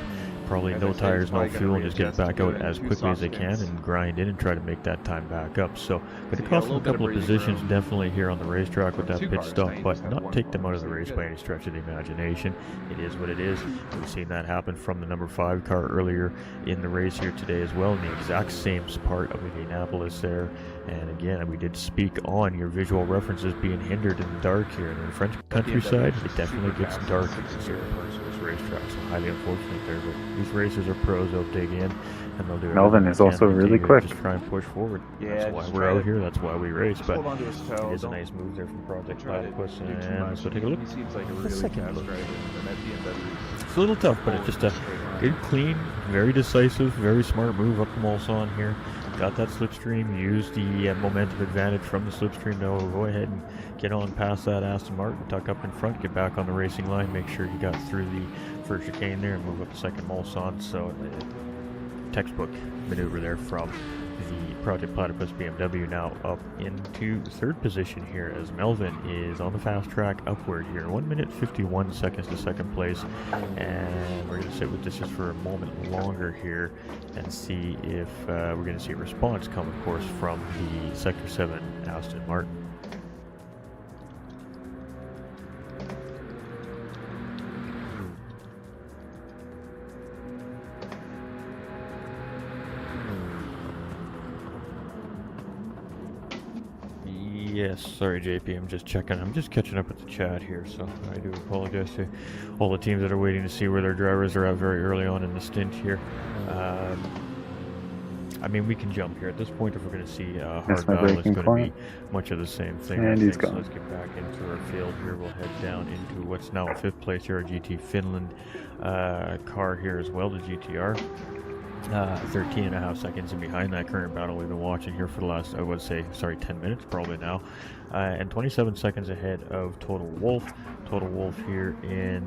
Probably As no I said, tires, he's no probably gonna fuel, and just get readjust back to out doing as 2 quickly as they soft can spins. and grind in and try to make that time back up. So So going to you got a cost them little a bit of couple of breathing positions room. definitely here on the racetrack with From that 2 pit cars, now stop, you but just have not 1 take them car, out of the so you're race good. by any stretch of the imagination. It is what it is. We've seen that happen from the number 5 car earlier in the race here today as well, in the exact same part of Indianapolis there. And again, we did speak on your visual references being hindered in the dark here. And in the French countryside, it definitely gets dark in certain parts of this racetrack. So highly unfortunate there, but these racers are pros. They'll dig in and they'll do it. Melvin is also really quick. Just try and push forward. Yeah, That's why just we're try out to- here. That's why we race. Just But hold on to his toe. it is a Don't- nice move there from Project try to Platypus. do too And much. let's go take a look. He seems like a The really second fast look. driver, and that BMW. It's a little tough, but it's just a good, clean, very decisive, very smart move up the Mulsanne here. Got that slipstream, used the momentum advantage from the slipstream to go ahead and get on past that Aston Martin, tuck up in front, get back on the racing line, make sure you got through the first chicane there and move up the second Mulsanne. So textbook maneuver there from the Project Platypus BMW. Now up into 3rd position here as Melvin is on the fast track upward here. 1 minute 51 seconds to 2nd place, and we're going to sit with this just for a moment longer here and see if we're going to see a response come, of course, from the Sector 7 Aston Martin. Yes, sorry JP, I'm just checking. I'm just catching up with the chat here, so I do apologize to all the teams that are waiting to see where their drivers are at very early on in the stint here. I mean, we can jump here. At this point, if we're going to see a hard That's my battle, it's braking going point. to be much of the same thing. And I he's think. gone. So let's get back into our field here. We'll head down into what's now a 5th place here, our GT Finland car here as well, the GTR. 13.5 seconds in behind that current battle we've been watching here for the last, I would say, 10 minutes probably now. And 27 seconds ahead of Total Wolf. Total Wolf here in,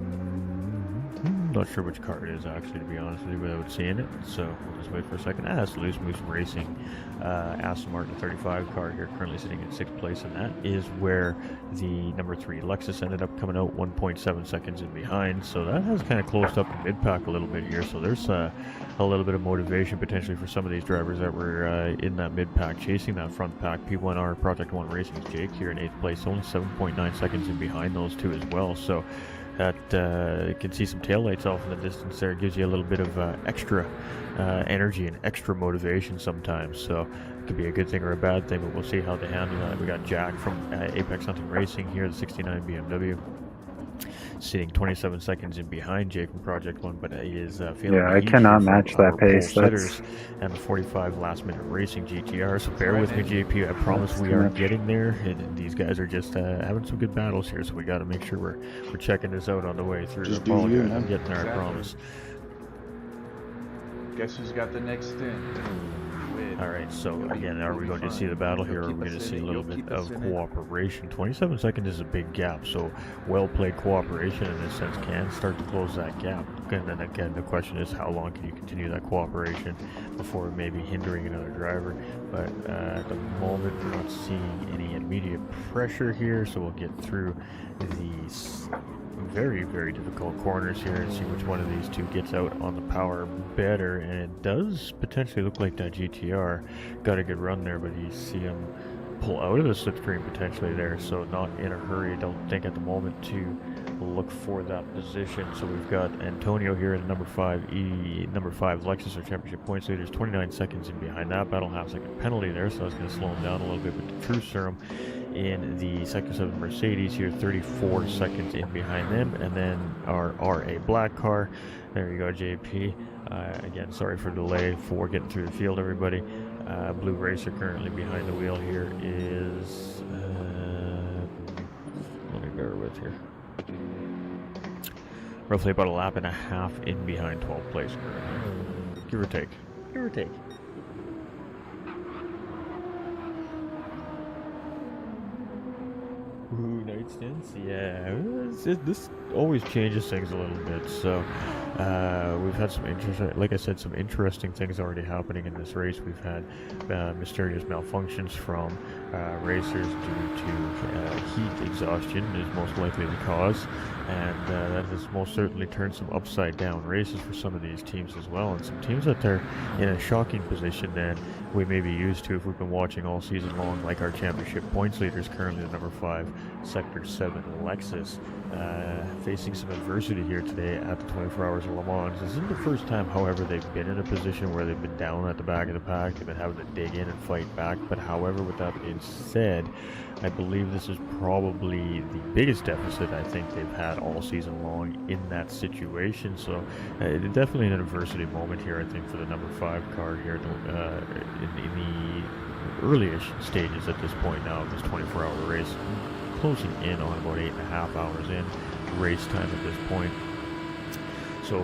not sure which car it is actually, to be honest with you, without seeing it. So we'll just wait for a second. It's Loose Moose Racing Aston Martin 35 car here, currently sitting in 6th place, and that is where the number 3 Lexus ended up coming out 1.7 seconds in behind. So that has kind of closed up the mid pack a little bit here. So there's a little bit of motivation potentially for some of these drivers that were in that mid pack chasing that front pack. P1R Project 1 Racing's Jake here in 8th place, only 7.9 seconds in behind those two as well. So that you can see some taillights off in the distance there. It gives you a little bit of extra energy and extra motivation sometimes. So it could be a good thing or a bad thing, but we'll see how they handle that. We got Jack from Apex Hunting Racing here, the 69 BMW. Sitting 27 seconds in behind Jake from Project 1, but he is feeling Yeah, I the heat cannot here match from our that pace. pole That's- sitters and the 45 last minute racing GTR. So bear right, with me, man. JP. I promise That's we too are much. getting there, and these guys are just having some good battles here. So we got to make sure we're checking this out on the way through. Just I do you, apologize. man. I'm getting there, Exactly. I promise. Guess who's got the next stint? Win. All right, so You'll be- again, are you'll we be going to fine. see the battle You'll here, or are keep we going to us in see a it. little You'll bit keep us of in it. cooperation? 27 seconds is a big gap, so well-played cooperation in this sense can start to close that gap. And then again, the question is, how long can you continue that cooperation before maybe hindering another driver? But at the moment, we're not seeing any immediate pressure here, so we'll get through these very, very difficult corners here and see which one of these two gets out on the power better. And it does potentially look like that GTR got a good run there, but you see him pull out of the slipstream potentially there, so not in a hurry. I don't think at the moment to look for that position. So we've got Antonio here in number 5 Lexus, our championship points leaders, 29 seconds in behind that battle, half-second penalty there, so that's going to slow him down a little bit with the True Serum. In the Sector 7 Mercedes here, 34 seconds in behind them, and then our RA black car. There you go, JP. Again, sorry for the delay for getting through the field, everybody. Blue Racer currently behind the wheel here is... let me bear with here. Roughly about a lap and a half in behind 12th place currently. Give or take. Give or take. Ooh, night stints? Yeah, this always changes things a little bit, so we've had some some interesting things already happening in this race. We've had mysterious malfunctions from racers due to heat exhaustion is most likely the cause, and that has most certainly turned some upside down races for some of these teams as well, and some teams that are in a shocking position than we may be used to if we've been watching all season long, like our championship points leaders currently the number 5 Sector 7 Lexus, facing some adversity here today at the 24 Hours of Le Mans. This isn't the first time, however, they've been in a position where they've been down at the back of the pack. They've been having to dig in and fight back. But however, with that being said, I believe this is probably the biggest deficit I think they've had all season long in that situation. So definitely an adversity moment here, I think, for the number 5 car here in the early-ish stages at this point now of this 24-hour race, closing in on about 8.5 hours in race time at this point. So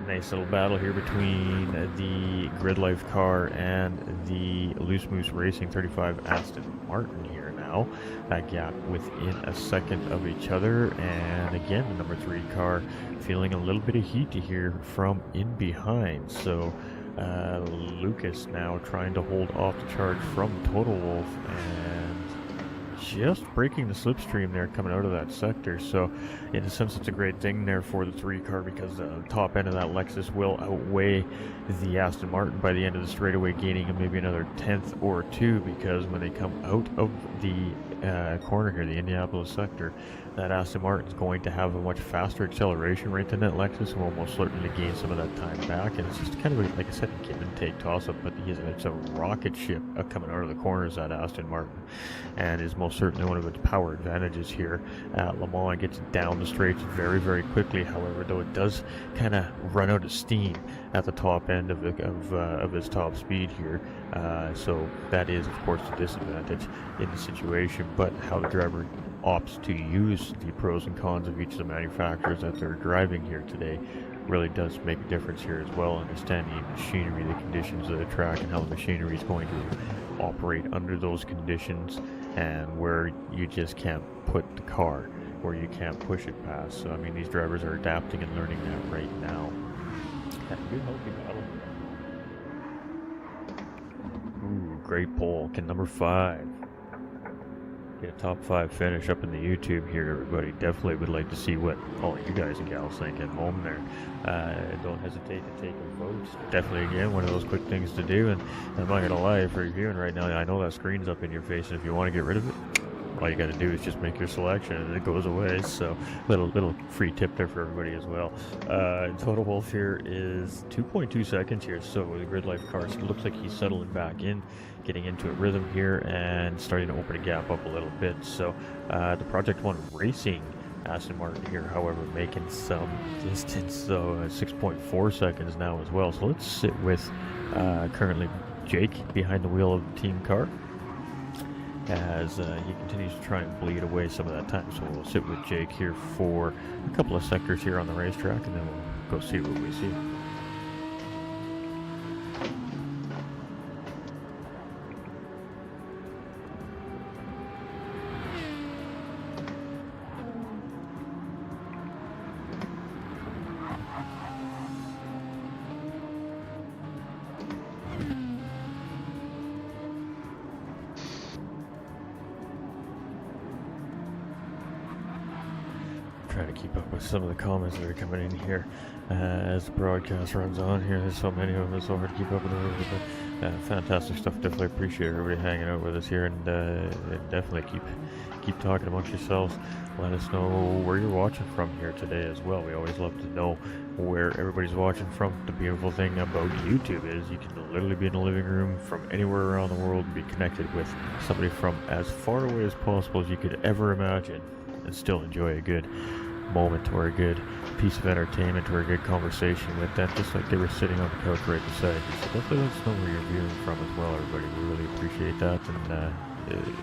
nice little battle here between the Grid Life car and the Loose Moose Racing 35 Aston Martin here now. That gap within a second of each other, and again the number 3 car feeling a little bit of heat here from in behind. So Lucas now trying to hold off the charge from Total Wolf and just breaking the slipstream there coming out of that sector. So in a sense it's a great thing there for the 3 car, because the top end of that Lexus will outweigh the Aston Martin by the end of the straightaway, gaining maybe another 10th or 2, because when they come out of the corner here, the Indianapolis sector, that Aston Martin is going to have a much faster acceleration rate than that Lexus, and will most certainly gain some of that time back. And it's just kind of, like I said, a give and take toss-up, but it's a rocket ship coming out of the corners, that Aston Martin, and is most certainly one of its power advantages here at Le Mans. It gets down the straights very, very quickly, however, though it does kind of run out of steam at the top end of its top speed here. So that is, of course, a disadvantage in the situation, but how the driver opts to use the pros and cons of each of the manufacturers that they're driving here today really does make a difference here as well. Understanding the machinery, the conditions of the track, and how the machinery is going to operate under those conditions, and where you just can't put the car, where you can't push it past. So I mean, these drivers are adapting and learning that right now. Good healthy battle. Ooh, great pole. Can number 5 get a top 5 finish up in the YouTube here, everybody? Definitely would like to see what all you guys and gals think at home there. Don't hesitate to take a vote. Definitely, again, one of those quick things to do. And I'm not gonna lie, if you're viewing right now, I know that screen's up in your face, and if you want to get rid of it, all you got to do is just make your selection and it goes away. So little free tip there for everybody as well. Total Wolf here is 2.2 seconds here, so the Grid Life car, so it looks like he's settling back in, getting into a rhythm here and starting to open a gap up a little bit. So the Project 1 Racing Aston Martin here, however, making some distance, so 6.4 seconds now as well. So let's sit with currently Jake behind the wheel of the team car, as he continues to try and bleed away some of that time. So we'll sit with Jake here for a couple of sectors here on the racetrack, and then we'll go see what we see. trying to keep up with some of the comments that are coming in here as the broadcast runs on here. There's so many of them, it's so hard to keep up with everybody. But fantastic stuff. Definitely appreciate everybody hanging out with us here, and definitely keep talking amongst yourselves. Let us know where you're watching from here today as well. We always love to know where everybody's watching from. The beautiful thing about YouTube is you can literally be in the living room from anywhere around the world and be connected with somebody from as far away as possible as you could ever imagine, and still enjoy a good moment or a good piece of entertainment or a good conversation with them, just like they were sitting on the couch right beside you. So definitely let us know where you're viewing from as well, everybody. We really appreciate that, and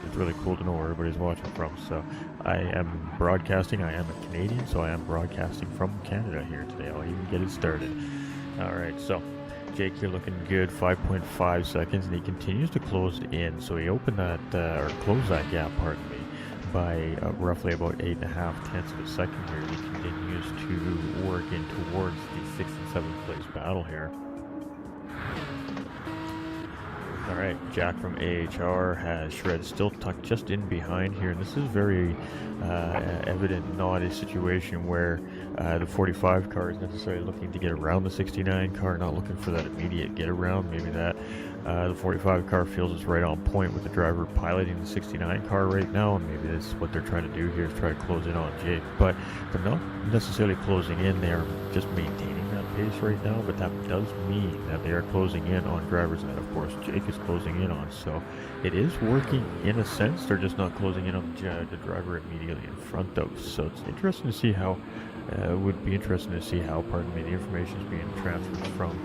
it's really cool to know where everybody's watching from. So I am broadcasting. I am a Canadian, so I am broadcasting from Canada here today. I'll even get it started. All right, so Jake, you're looking good. 5.5 seconds, and he continues to close in. So he opened that or closed that gap, pardon me, by roughly about 8.5 tenths of a second here. He continues to work in towards the 6th and 7th place battle here. Alright, Jack from AHR has Shred still tucked just in behind here, and this is very evident, not a situation where the 45 car is necessarily looking to get around the 69 car, not looking for that immediate get around. Maybe that the 45 car feels it's right on point with the driver piloting the 69 car right now, and maybe that's what they're trying to do here, is try to close in on Jake. But they're not necessarily closing in, they're just maintaining that pace right now, but that does mean that they are closing in on drivers that, of course, Jake is closing in on. So it is working in a sense, they're just not closing in on the driver immediately in front of. So it's interesting to see how, would be interesting to see how, pardon me, the information is being transferred from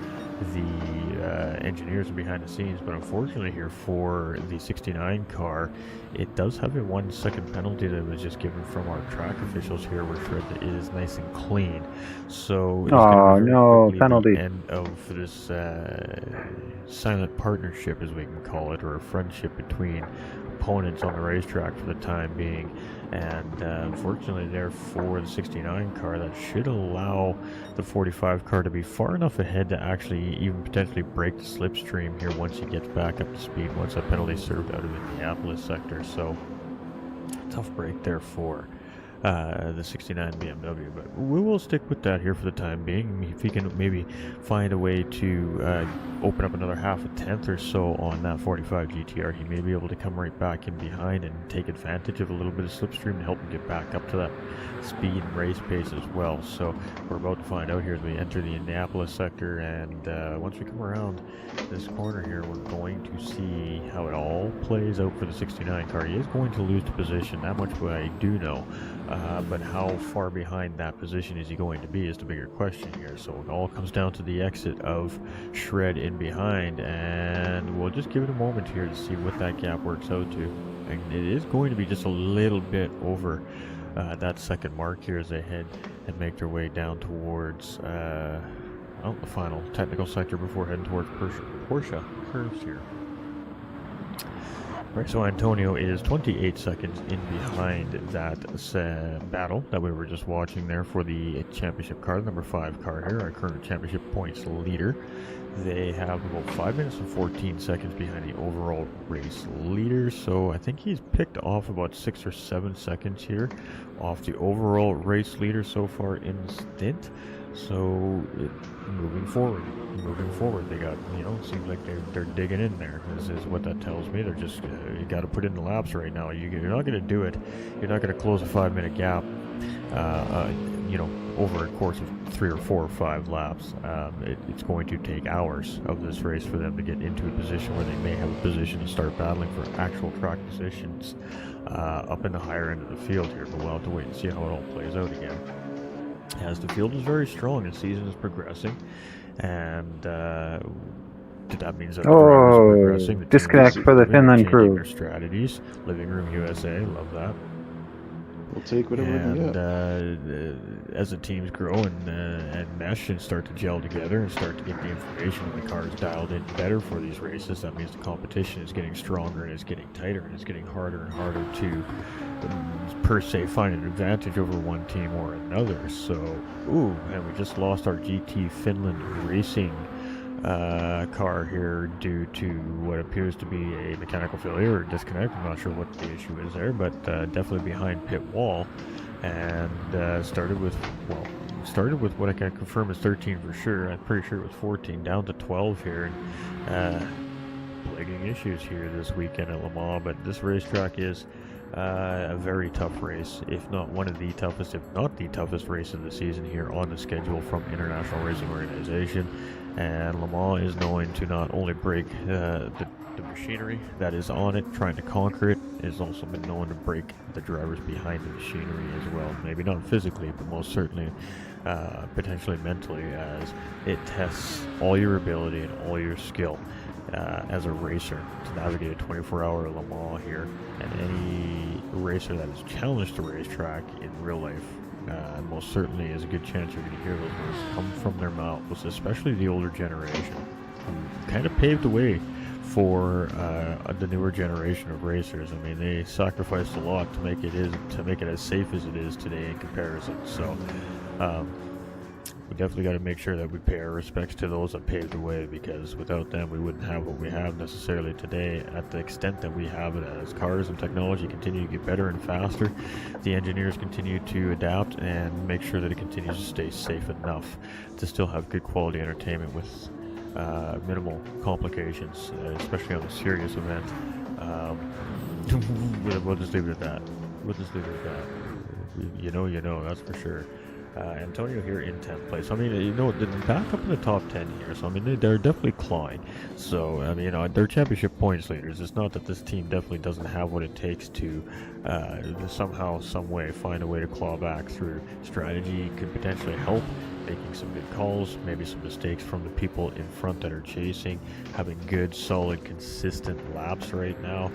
the engineers behind the scenes. But unfortunately here for the 69 car, it does have a 1 second penalty that was just given from our track officials here, where Shred is nice and clean. So oh no, penalty. the end of this silent partnership, as we can call it, or a friendship between opponents on the racetrack for the time being. And unfortunately there for the 69 car, that should allow the 45 car to be far enough ahead to actually even potentially break the slipstream here once he gets back up to speed, once that penalty served out of the Minneapolis sector. So tough break there for the 69 BMW, but we will stick with that here for the time being. If he can maybe find a way to open up another half a tenth or so on that 45 GTR, he may be able to come right back in behind and take advantage of a little bit of slipstream to help him get back up to that speed and race pace as well. So we're about to find out here as we enter the Indianapolis sector, and once we come around this corner here, we're going to see how it all plays out for the 69 car. He is going to lose the position, that much I do know. But how far behind that position is he going to be is the bigger question here. So it all comes down to the exit of Shred in behind, and we'll just give it a moment here to see what that gap works out to. And it is going to be just a little bit over that second mark here as they head and make their way down towards the final technical sector before heading towards Porsche curves here. Right, so Antonio is 28 seconds in behind that battle that we were just watching there for the championship car, number 5 car here, our current championship points leader. They have about 5 minutes and 14 seconds behind the overall race leader, so I think he's picked off about 6 or 7 seconds here off the overall race leader so far in the stint. So moving forward, they got, it seems like they're digging in there. This is what that tells me. They're just you got to put in the laps right now. You're not going to do it. You're not going to close a 5-minute gap, over a course of 3 or 4 or 5 laps. It's going to take hours of this race for them to get into a position where they may have a position to start battling for actual track positions up in the higher end of the field here. But we'll have to wait and see how it all plays out again, as the field is very strong, the season is progressing, and that means that the drivers are progressing. The disconnect for the Finland crew. Their strategies. Living Room USA, love that. We'll take whatever we can get. As the teams grow and mesh and start to gel together and start to get the information and the cars dialed in better for these races, that means the competition is getting stronger and it's getting tighter and it's getting harder and harder to per se find an advantage over one team or another. So, and we just lost our GT Finland Racing car here due to what appears to be a mechanical failure or disconnect. I'm not sure what the issue is there, but definitely behind pit wall. and started with what I can confirm is 13 for sure. I'm pretty sure it was 14, down to 12 here, and plaguing issues here this weekend at Le Mans. But this racetrack is a very tough race, if not one of the toughest, if not the toughest race of the season here on the schedule from International Racing Organization. And Le Mans is known to not only break the machinery that is on it, trying to conquer it, has also been known to break the drivers behind the machinery as well. Maybe not physically, but most certainly potentially mentally, as it tests all your ability and all your skill as a racer to navigate a 24-hour Le Mans here. And any racer that is challenged to racetrack in real life, most certainly is a good chance you're going to hear those words come from their mouths, especially the older generation, who kind of paved the way for the newer generation of racers. I mean, they sacrificed a lot to make it as safe as it is today in comparison. So we definitely got to make sure that we pay our respects to those that paved the way, because without them we wouldn't have what we have necessarily today at the extent that we have it. As cars and technology continue to get better and faster, the engineers continue to adapt and make sure that it continues to stay safe enough to still have good quality entertainment with minimal complications, especially on a serious event. We'll just leave it at that. You know, that's for sure. Antonio here in 10th place. I mean, they're back up in the top 10 here, so I mean, they're definitely clawing. So, I mean, they're championship points leaders. It's not that this team definitely doesn't have what it takes to somehow, some way, find a way to claw back through. Strategy could potentially help, making some good calls, maybe some mistakes from the people in front that are chasing, having good, solid, consistent laps right now.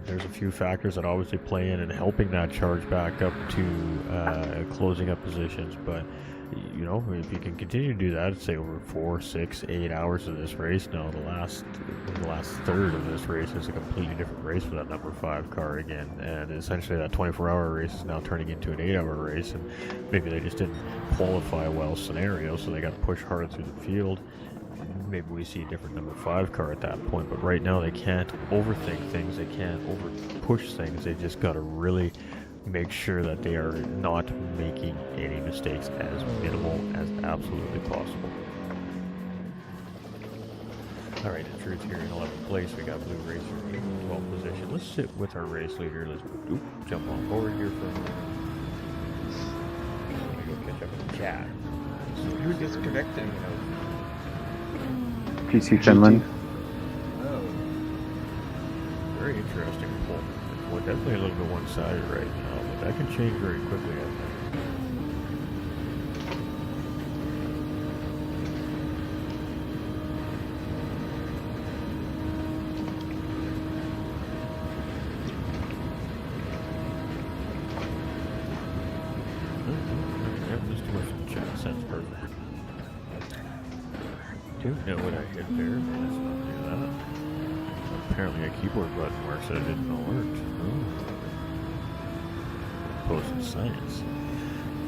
There's a few factors that obviously play in and helping that charge back up to closing up positions, but you know, if you can continue to do that, say over 4, 6, 8 hours of this race, now the last third of this race is a completely different race for that number 5 car again, and essentially that 24-hour race is now turning into an 8-hour race, and maybe they just didn't qualify well scenario, so they got to push harder through the field. Maybe we see a different number 5 car at that point, but right now they can't overthink things, they can't over push things, they just got to really make sure that they are not making any mistakes, as minimal as absolutely possible. Alright, intrudes here in 11th place. We got Blue Racer in 12th position. Let's sit with our race leader. Let's jump on board here for a minute. I'm gonna go catch up with the chat. So who disconnected? PC Finland. Oh. Very interesting poll. Well, definitely a little bit one-sided right now, but that can change very quickly, I think. There's too much in the chat. Sounds perfect. Don't know what I hit there. Let's not do that. Apparently a keyboard button works that I didn't know worked. Posted science.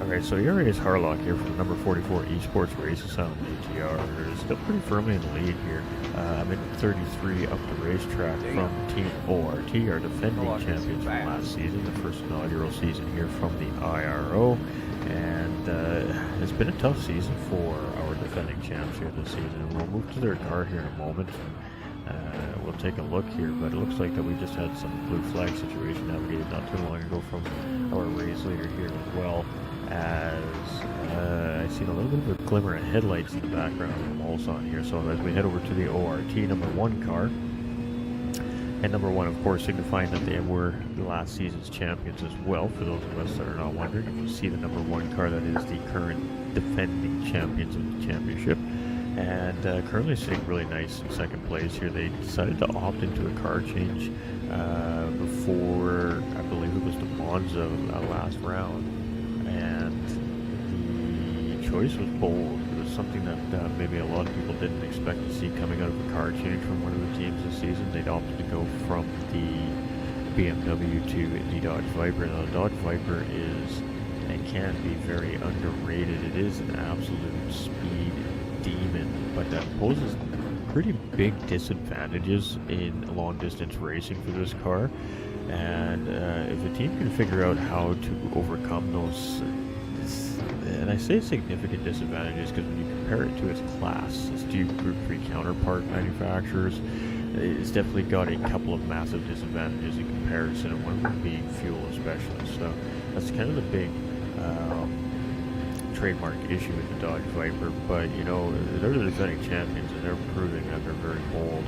Alright, so here is Harlock here from the number 44 Esports Racing Sound ATR. They're still pretty firmly in the lead here. I'm in 33 up the racetrack from Team ORT, our defending champions from last season, the first inaugural season here from the IRO. And it's been a tough season for our defending champs here this season. We'll move to their car here in a moment. We'll take a look here, but it looks like that we just had some blue flag situation navigated not too long ago from our race leader here as well, as I see a little bit of a glimmer of headlights in the background from Olson here. So as we head over to the ORT number 1 car, and number 1 of course signifying that they were the last season's champions as well, for those of us that are not wondering. If you see the number 1 car, that is the current defending champions of the championship. And currently sitting really nice in second place here. They decided to opt into a car change before, I believe it was the Monza last round, and the choice was bold. It was something that maybe a lot of people didn't expect to see coming out of a car change from one of the teams this season. They'd opted to go from the BMW to the Dodge Viper. Now the Dodge Viper is and can be very underrated. It is an absolute speed demon, but that poses pretty big disadvantages in long distance racing for this car. And if a team can figure out how to overcome those, and I say significant disadvantages because when you compare it to its class, its Group 3 counterpart manufacturers, it's definitely got a couple of massive disadvantages in comparison, and one of them being fuel especially. So that's kind of the big trademark issue with the Dodge Viper, but you know, they're the defending champions and they're proving that they're very bold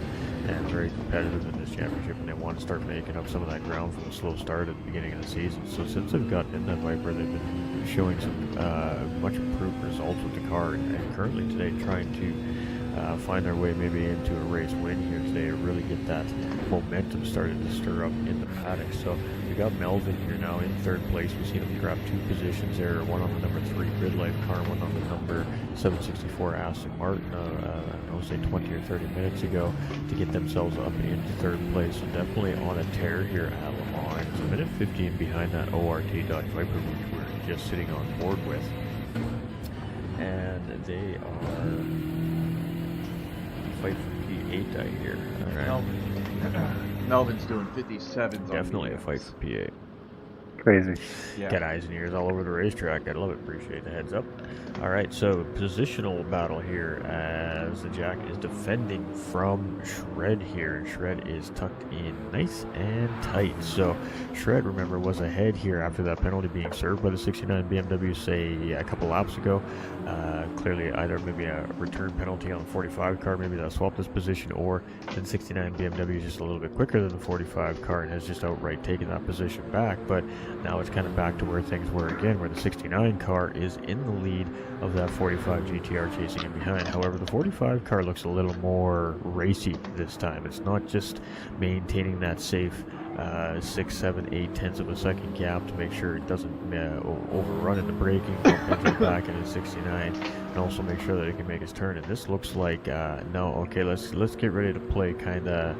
and very competitive in this championship, and they want to start making up some of that ground from a slow start at the beginning of the season. So since they've gotten in that Viper, they've been showing some much improved results with the car, and currently today trying to find their way maybe into a race win here today to really get that momentum started to stir up in the paddock. So we got Melvin here now in third place. We've seen him grab 2 positions there, one on the number 3 Grid Life car, one on the number 764 Aston Martin, I would say 20 or 30 minutes ago, to get themselves up into third place. So definitely on a tear here at Le Mans. It's a minute 15 behind that ORT Dodge Viper, which we're just sitting on board with. And they are fight for P8, I hear. All right. Melvin's doing 57s. Definitely a fight for P8. Crazy. Yeah. Got eyes and ears all over the racetrack. I love it. Appreciate the heads up. All right, so positional battle here as the Jack is defending from Shred here. And Shred is tucked in nice and tight. So Shred, remember, was ahead here after that penalty being served by the 69 BMW, say, a couple laps ago. Clearly either maybe a return penalty on the 45 car, maybe that swapped this position, or then 69 BMW is just a little bit quicker than the 45 car and has just outright taken that position back. But now it's kind of back to where things were again, where the 69 car is in the lead of that 45 GTR chasing him behind. However, the 45 car looks a little more racy this time. It's not just maintaining that safe 6, 7, 8 tenths of a second gap to make sure it doesn't overrun in the braking, bump into the back in the 69, and also make sure that it can make its turn. And this looks like no, okay, let's get ready to play kind of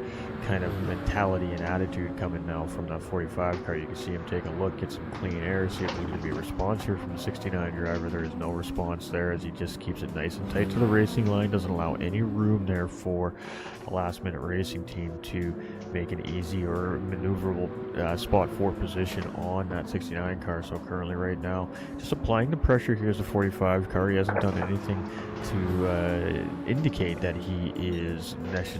mentality and attitude coming now from that 45 car. You can see him take a look, get some clean air, see if there's going to be a response here from the 69 driver. There is no response there as he just keeps it nice and tight to the racing line, doesn't allow any room there for a last minute racing team to make an easy or maneuverable spot 4 position on that 69 car. So currently right now just applying the pressure. Here's the 45 car. He hasn't done anything to indicate that he is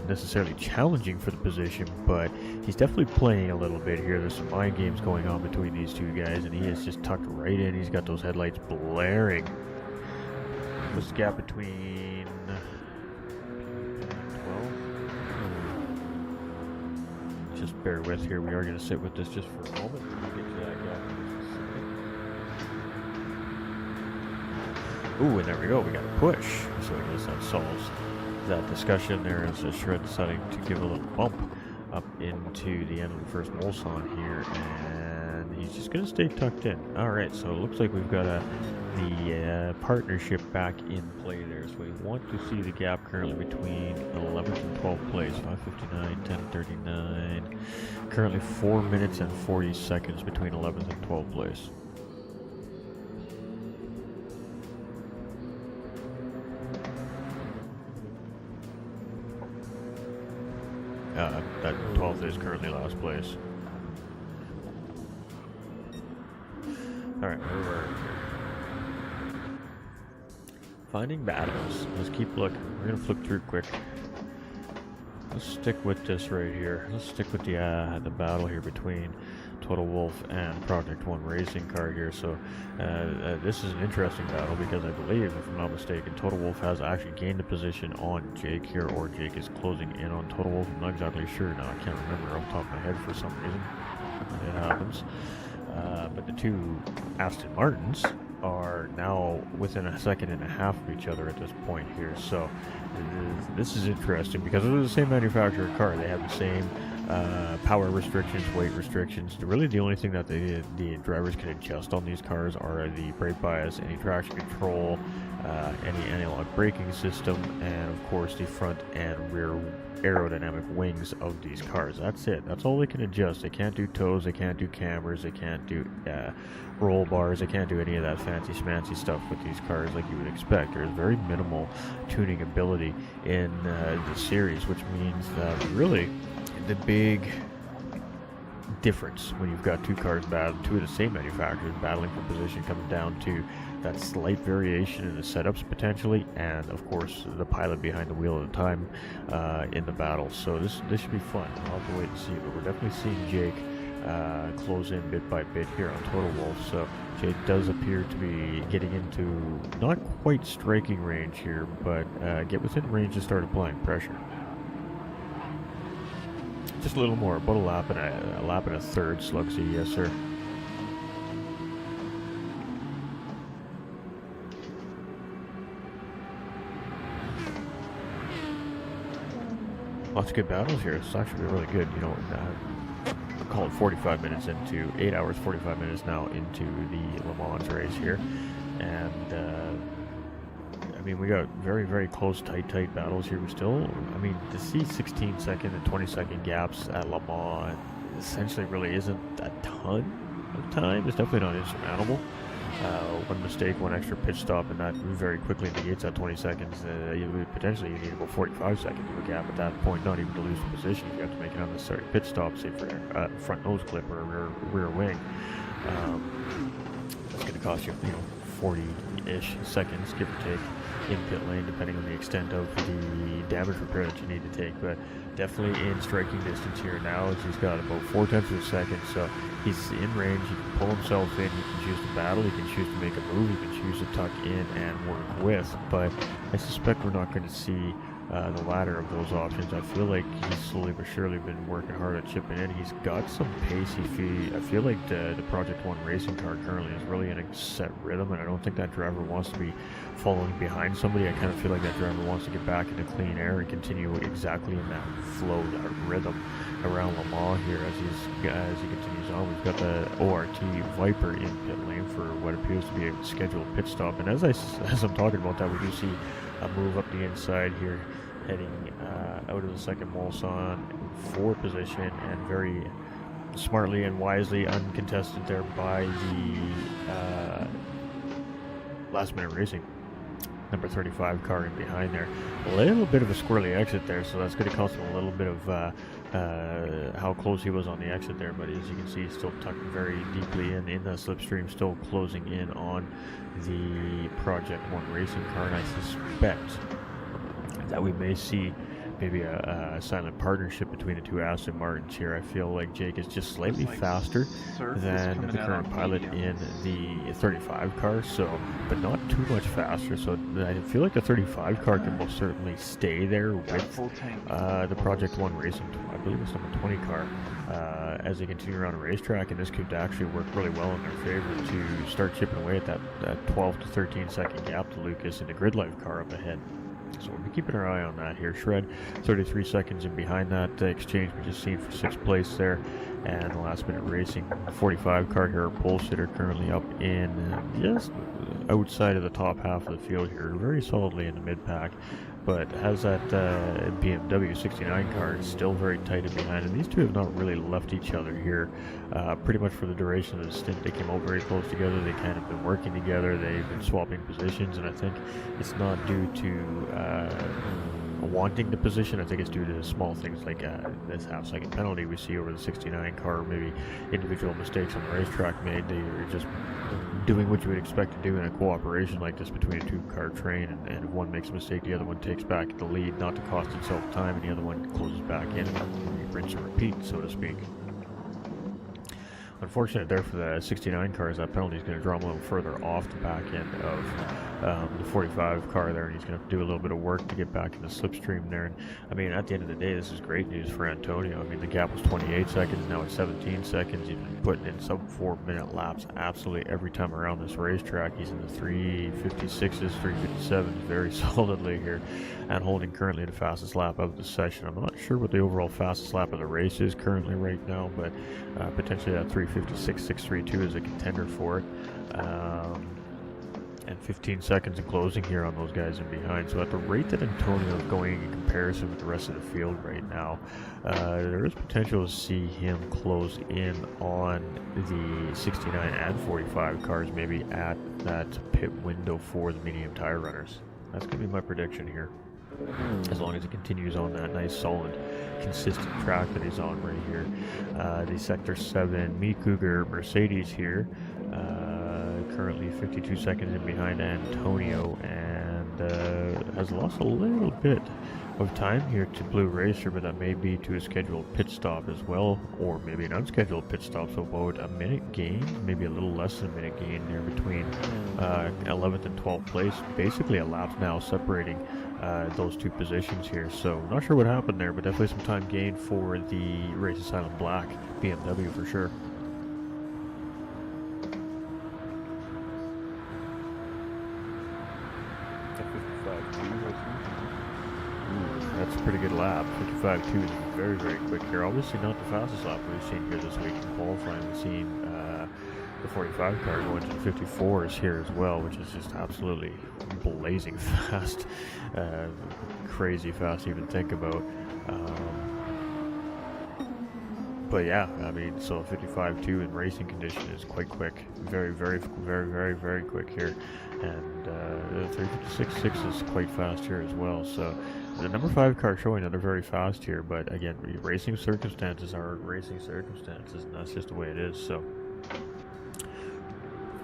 necessarily challenging for the position, but he's definitely playing a little bit here. There's some mind games going on between these two guys, and he is just tucked right in. He's got those headlights blaring. What's the gap between 12? Just bear with here. We are going to sit with this just for a moment. We'll get to that gap. Ooh, and there we go. We got a push. So I guess that solves that discussion there as Shred deciding to give a little bump up into the end of the first Mulsanne here, and he's just going to stay tucked in. All right, so it looks like we've got the partnership back in play there. So we want to see the gap currently between 11th and 12th place, 5:59, 10:39. Currently 4 minutes and 40 seconds between 11th and 12th place. That 12th is currently last place. Alright, where were we? Finding battles. Let's keep looking. We're gonna flip through quick. Let's stick with this right here. Let's stick with the battle here between Total Wolf and Project 1 racing car here. So this is an interesting battle because I believe, if I'm not mistaken, Total Wolf has actually gained a position on Jake here, or Jake is closing in on Total Wolf. I'm not exactly sure now. I can't remember off the top of my head for some reason. It happens. But the two Aston Martins are now within a second and a half of each other at this point here. So this is interesting because they're the same manufacturer car. They have the same power restrictions, weight restrictions. Really the only thing that the drivers can adjust on these cars are the brake bias, any traction control, any analog braking system, and of course the front and rear aerodynamic wings of these cars. That's it. That's all they can adjust. They can't do toes, they can't do cameras, they can't do roll bars, they can't do any of that fancy schmancy stuff with these cars like you would expect. There's very minimal tuning ability in the series, which means that really the big difference when you've got two cars two of the same manufacturers battling for position. Comes down to that slight variation in the setups potentially, and of course the pilot behind the wheel at the time in the battle. So this should be fun. I'll have to wait and see, but we're definitely seeing Jake close in bit by bit here on Total Wolf. So Jake does appear to be getting into not quite striking range here, but get within range to start applying pressure. Just a little more, about a lap and a third, Slugsy, yes sir. Lots of good battles here. It's actually really good, you know. Call it 45 minutes into 8 hours 45 minutes now into the Le Mans race here, and I mean, we got very close tight battles here. We still, I mean, to see 16-second and 20-second gaps at Le Mans essentially really isn't a ton of time. It's definitely not insurmountable. One mistake, one extra pit stop, and that very quickly negates that 20 seconds. Potentially you need about 45 seconds of a gap at that point, not even to lose the position. You have to make an unnecessary pit stop, say for a front nose clip or a rear wing. That's going to cost you, 40-ish seconds, give or take, in pit lane, depending on the extent of the damage repair that you need to take. But definitely in striking distance here now, as he's got about 0.4 of a second, so he's in range. He can pull himself in, he can choose to battle, he can choose to make a move, he can choose to tuck in and work with, but I suspect we're not going to see the latter of those options. I feel like he's slowly but surely been working hard at chipping in. He's got some pace. I feel like the Project 1 racing car currently is really in a set rhythm, and I don't think that driver wants to be following behind somebody. I kind of feel like that driver wants to get back into clean air and continue exactly in that flow, that rhythm around Le Mans here as he continues on. We've got the ORT Viper in pit lane for what appears to be a scheduled pit stop, and as I'm talking about that, we do see a move up the inside here, heading out of the second Mulsanne for position, and very smartly and wisely uncontested there by the Last Minute Racing number 35 car in behind there. A little bit of a squirrely exit there, so that's going to cost him a little bit of how close he was on the exit there, but as you can see, he's still tucked very deeply in the slipstream, still closing in on the Project 1 racing car, and I suspect that we may see maybe a silent partnership between the two Aston Martins here. I feel like Jake is just slightly faster than the current pilot in the 35 car, but not too much faster. So I feel like the 35 car can most certainly stay there with the Project 1 Racing, I believe it's number 20 car, as they continue around the racetrack, and this could actually work really well in their favor to start chipping away at that 12 to 13 second gap to Lucas in the Grid Life car up ahead. So we'll be keeping our eye on that here. Shred 33 seconds in behind that exchange we just seen for 6th place there, and the Last Minute Racing 45 car here, pole sitter, currently up in just outside of the top half of the field here, very solidly in the mid pack, but has that BMW 69 car still very tight in behind, and these two have not really left each other here pretty much for the duration of the stint. They came out very close together, they kind of been working together, they've been swapping positions, and I think it's not due to wanting the position. I think it's due to small things like this half-second penalty we see over the 69 car, maybe individual mistakes on the racetrack made. They are just doing what you would expect to do in a cooperation like this between a two-car train, and if one makes a mistake, the other one takes back the lead, not to cost itself time, and the other one closes back in, and rinse and repeat, so to speak. Unfortunate there for the 69 cars, that penalty is going to draw him a little further off the back end of the 45 car there, and he's going to have to do a little bit of work to get back in the slipstream there. And I mean, at the end of the day, this is great news for Antonio. I mean, the gap was 28 seconds, now it's 17 seconds. He's been putting in sub 4-minute laps absolutely every time around this racetrack. He's in the 356s, 357s very solidly here, and holding currently the fastest lap of the session. I'm not sure what the overall fastest lap of the race is currently right now, but potentially that 356.632 is a contender for it. And 15 seconds in closing here on those guys in behind. So at the rate that Antonio is going in comparison with the rest of the field right now, there is potential to see him close in on the 69 and 45 cars, maybe at that pit window for the medium tire runners. That's going to be my prediction here. as long as it continues on that nice, solid, consistent track that he's on right here. The Sector 7 Mini Cougar Mercedes here, currently 52 seconds in behind Antonio, and has lost a little bit of time here to Blue Racer, but that may be to a scheduled pit stop as well, or maybe an unscheduled pit stop, so about a minute gain, maybe a little less than a minute gain there between 11th and 12th place, basically a lap now separating those two positions here. So not sure what happened there, but definitely some time gained for the Race Asylum Black BMW for sure. That's a pretty good lap. 55.2 is very, very quick here. Obviously not the fastest lap we've seen here this week in qualifying. We've seen the 45 car go into the 54s here as well, which is just absolutely blazing fast. Crazy fast to even think about. But yeah, I mean, so 55.2 in racing condition is quite quick. Very, very, very, very, very quick here. And 356.6 is quite fast here as well. So the number 5 car showing that they're very fast here, but again, racing circumstances are racing circumstances, and that's just the way it is. So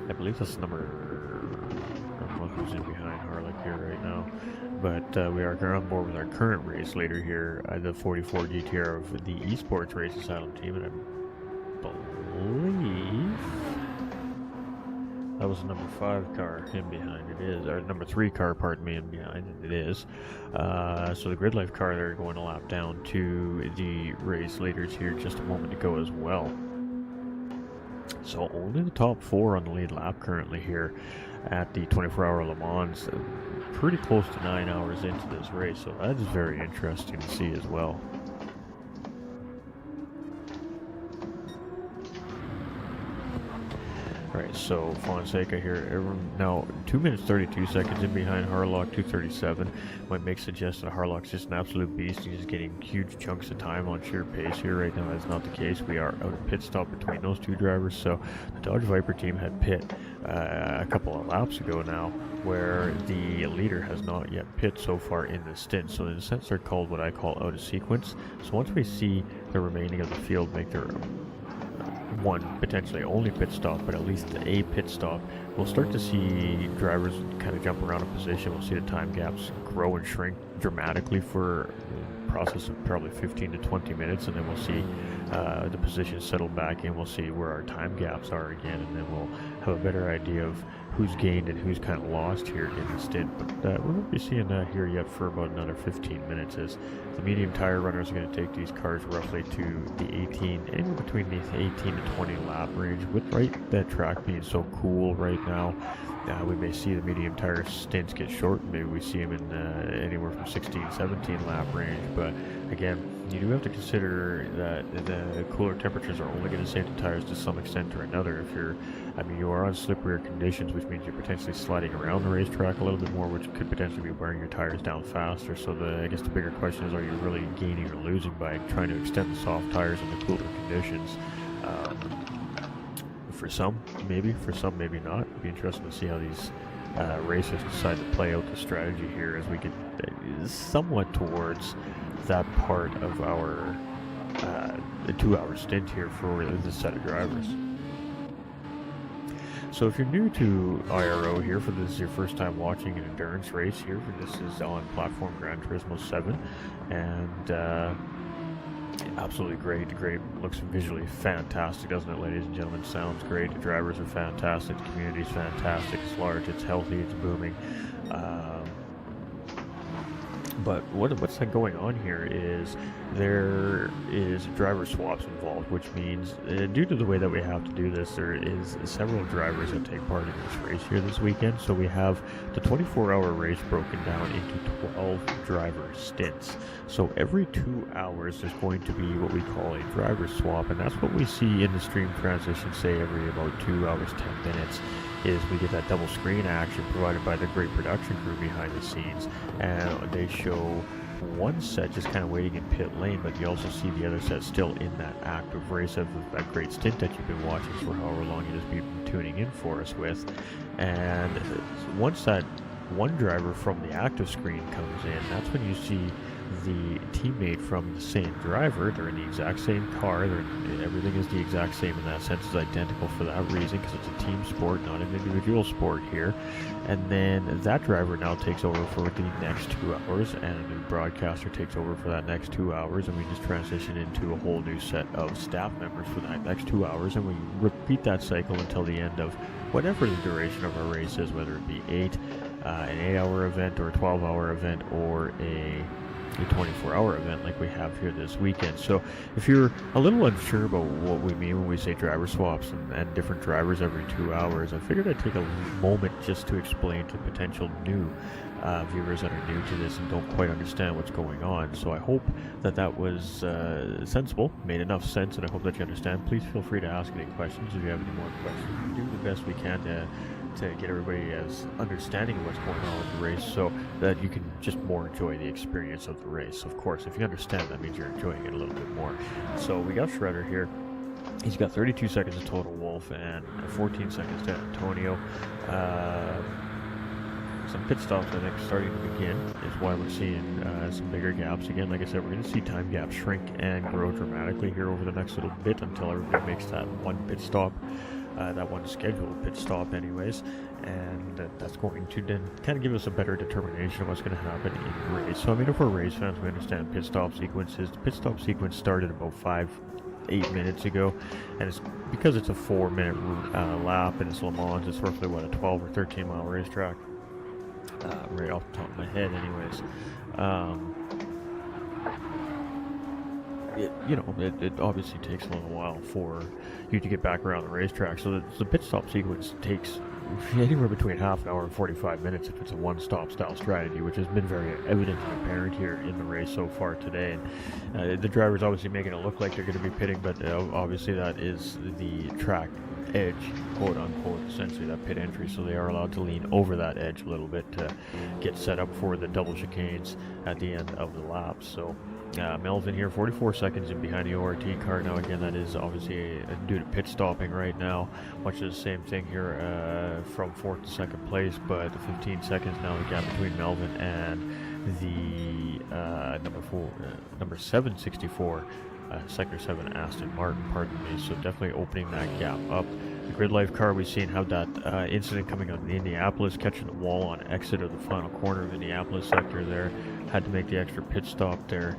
I believe that's number, I don't know who's in behind Harlech here right now, but we are on board with our current race leader here, the 44 GTR of the Esports Race Asylum team, and I believe that was the number 5 car in behind. It is, or number 3 car, pardon me, in behind. It is. So the Grid Life car, they're going to lap down to the race leaders here just a moment ago as well. So only the top 4 on the lead lap currently here at the 24-hour Le Mans, pretty close to 9 hours into this race. So that is very interesting to see as well. Right, so Fonseca here, now 2 minutes 32 seconds in behind Harlock, 2:37. Might make suggest that Harlock's just an absolute beast. He's getting huge chunks of time on sheer pace here. Right now that's not the case. We are out of pit stop between those two drivers. So the Dodge Viper team had pit a couple of laps ago now, where the leader has not yet pit so far in the stint. So in a sense they're called what I call out of sequence. So once we see the remaining of the field make their one potentially only pit stop, but at least a pit stop, we'll start to see drivers kind of jump around a position. We'll see the time gaps grow and shrink dramatically for a process of probably 15 to 20 minutes, and then we'll see the position settle back in. We'll see where our time gaps are again, and then we'll have a better idea of who's gained and who's kind of lost here in the stint. But we won't be seeing that here yet for about another 15 minutes, as the medium tire runners are going to take these cars roughly to the 18, anywhere between the 18 to 20 lap range. With that track being so cool right now, we may see the medium tire stints get short. Maybe we see them in anywhere from 16, 17 lap range. But again, you do have to consider that the cooler temperatures are only going to save the tires to some extent or another. If you're, I mean, you are on slippery conditions, which means you're potentially sliding around the racetrack a little bit more, which could potentially be wearing your tires down faster. So I guess the bigger question is, are you really gaining or losing by trying to extend the soft tires in the cooler conditions? For some, maybe. For some, maybe not. It'd be interesting to see how these racers decide to play out the strategy here as we get somewhat towards that part of our 2-hour stint here for this set of drivers. So if you're new to IRO here, for this is your first time watching an endurance race here, for this is on platform Gran Turismo 7, and absolutely great. Looks visually fantastic, doesn't it, ladies and gentlemen? Sounds great. The drivers are fantastic. The community's fantastic. It's large. It's healthy. It's booming. But what's going on here is there is driver swaps involved, which means due to the way that we have to do this, there is several drivers that take part in this race here this weekend. So we have the 24-hour race broken down into 12 driver stints. So every 2 hours there's going to be what we call a driver swap, and that's what we see in the stream transition, say every about 2 hours 10 minutes. Is we get that double screen action provided by the great production crew behind the scenes, and they show one set just kind of waiting in pit lane, but you also see the other set still in that active race of that great stint that you've been watching for however long you just been tuning in for us with. And once that one driver from the active screen comes in, that's when you see the teammate from the same driver. They're in the exact same car. Everything is the exact same in that sense. It's identical for that reason, because it's a team sport, not an individual sport here. And then that driver now takes over for the next 2 hours, and a new broadcaster takes over for that next 2 hours, and we just transition into a whole new set of staff members for that next 2 hours, and we repeat that cycle until the end of whatever the duration of our race is, whether it be an 8-hour event, or a 12-hour event, or a 24-hour event like we have here this weekend. So if you're a little unsure about what we mean when we say driver swaps and different drivers every 2 hours, I figured I'd take a moment just to explain to potential new viewers that are new to this and don't quite understand what's going on. So I hope that was sensible, made enough sense, and I hope that you understand. Please feel free to ask any questions if you have any more questions. We do the best we can to get everybody as understanding of what's going on with the race, so that you can just more enjoy the experience of the race. Of course, if you understand, that means you're enjoying it a little bit more. So we got Shredder here. He's got 32 seconds to Total Wolf and 14 seconds to Antonio. Some pit stops, I think, starting to begin is why we're seeing some bigger gaps. Again, like I said, we're going to see time gaps shrink and grow dramatically here over the next little bit until everybody makes that one pit stop. That one scheduled pit stop anyways, and that's going to then kind of give us a better determination of what's going to happen in the race. So I mean, if we're race fans, we understand pit stop sequences. The pit stop sequence started about 5-8 minutes ago, and it's because it's a 4-minute lap, and it's Le Mans. It's roughly what, a 12 or 13 mile racetrack, right off the top of my head anyways. It obviously takes a little while for you to get back around the racetrack, so the pit stop sequence takes anywhere between half an hour and 45 minutes if it's a one-stop style strategy, which has been very evident and apparent here in the race so far today. And the driver's obviously making it look like they're going to be pitting, but obviously that is the track edge, quote unquote, essentially that pit entry, so they are allowed to lean over that edge a little bit to get set up for the double chicanes at the end of the lap. So Melvin here, 44 seconds in behind the ORT car. Now again, that is obviously due to pit stopping right now, much of the same thing here from 4th to 2nd place, but the 15 seconds now the gap between Melvin and the number 764 Sector 7 Aston Martin, pardon me. So definitely opening that gap up. The Grid Life car, we've seen how that incident coming out of Indianapolis, catching the wall on exit of the final corner of Indianapolis sector there, had to make the extra pit stop there,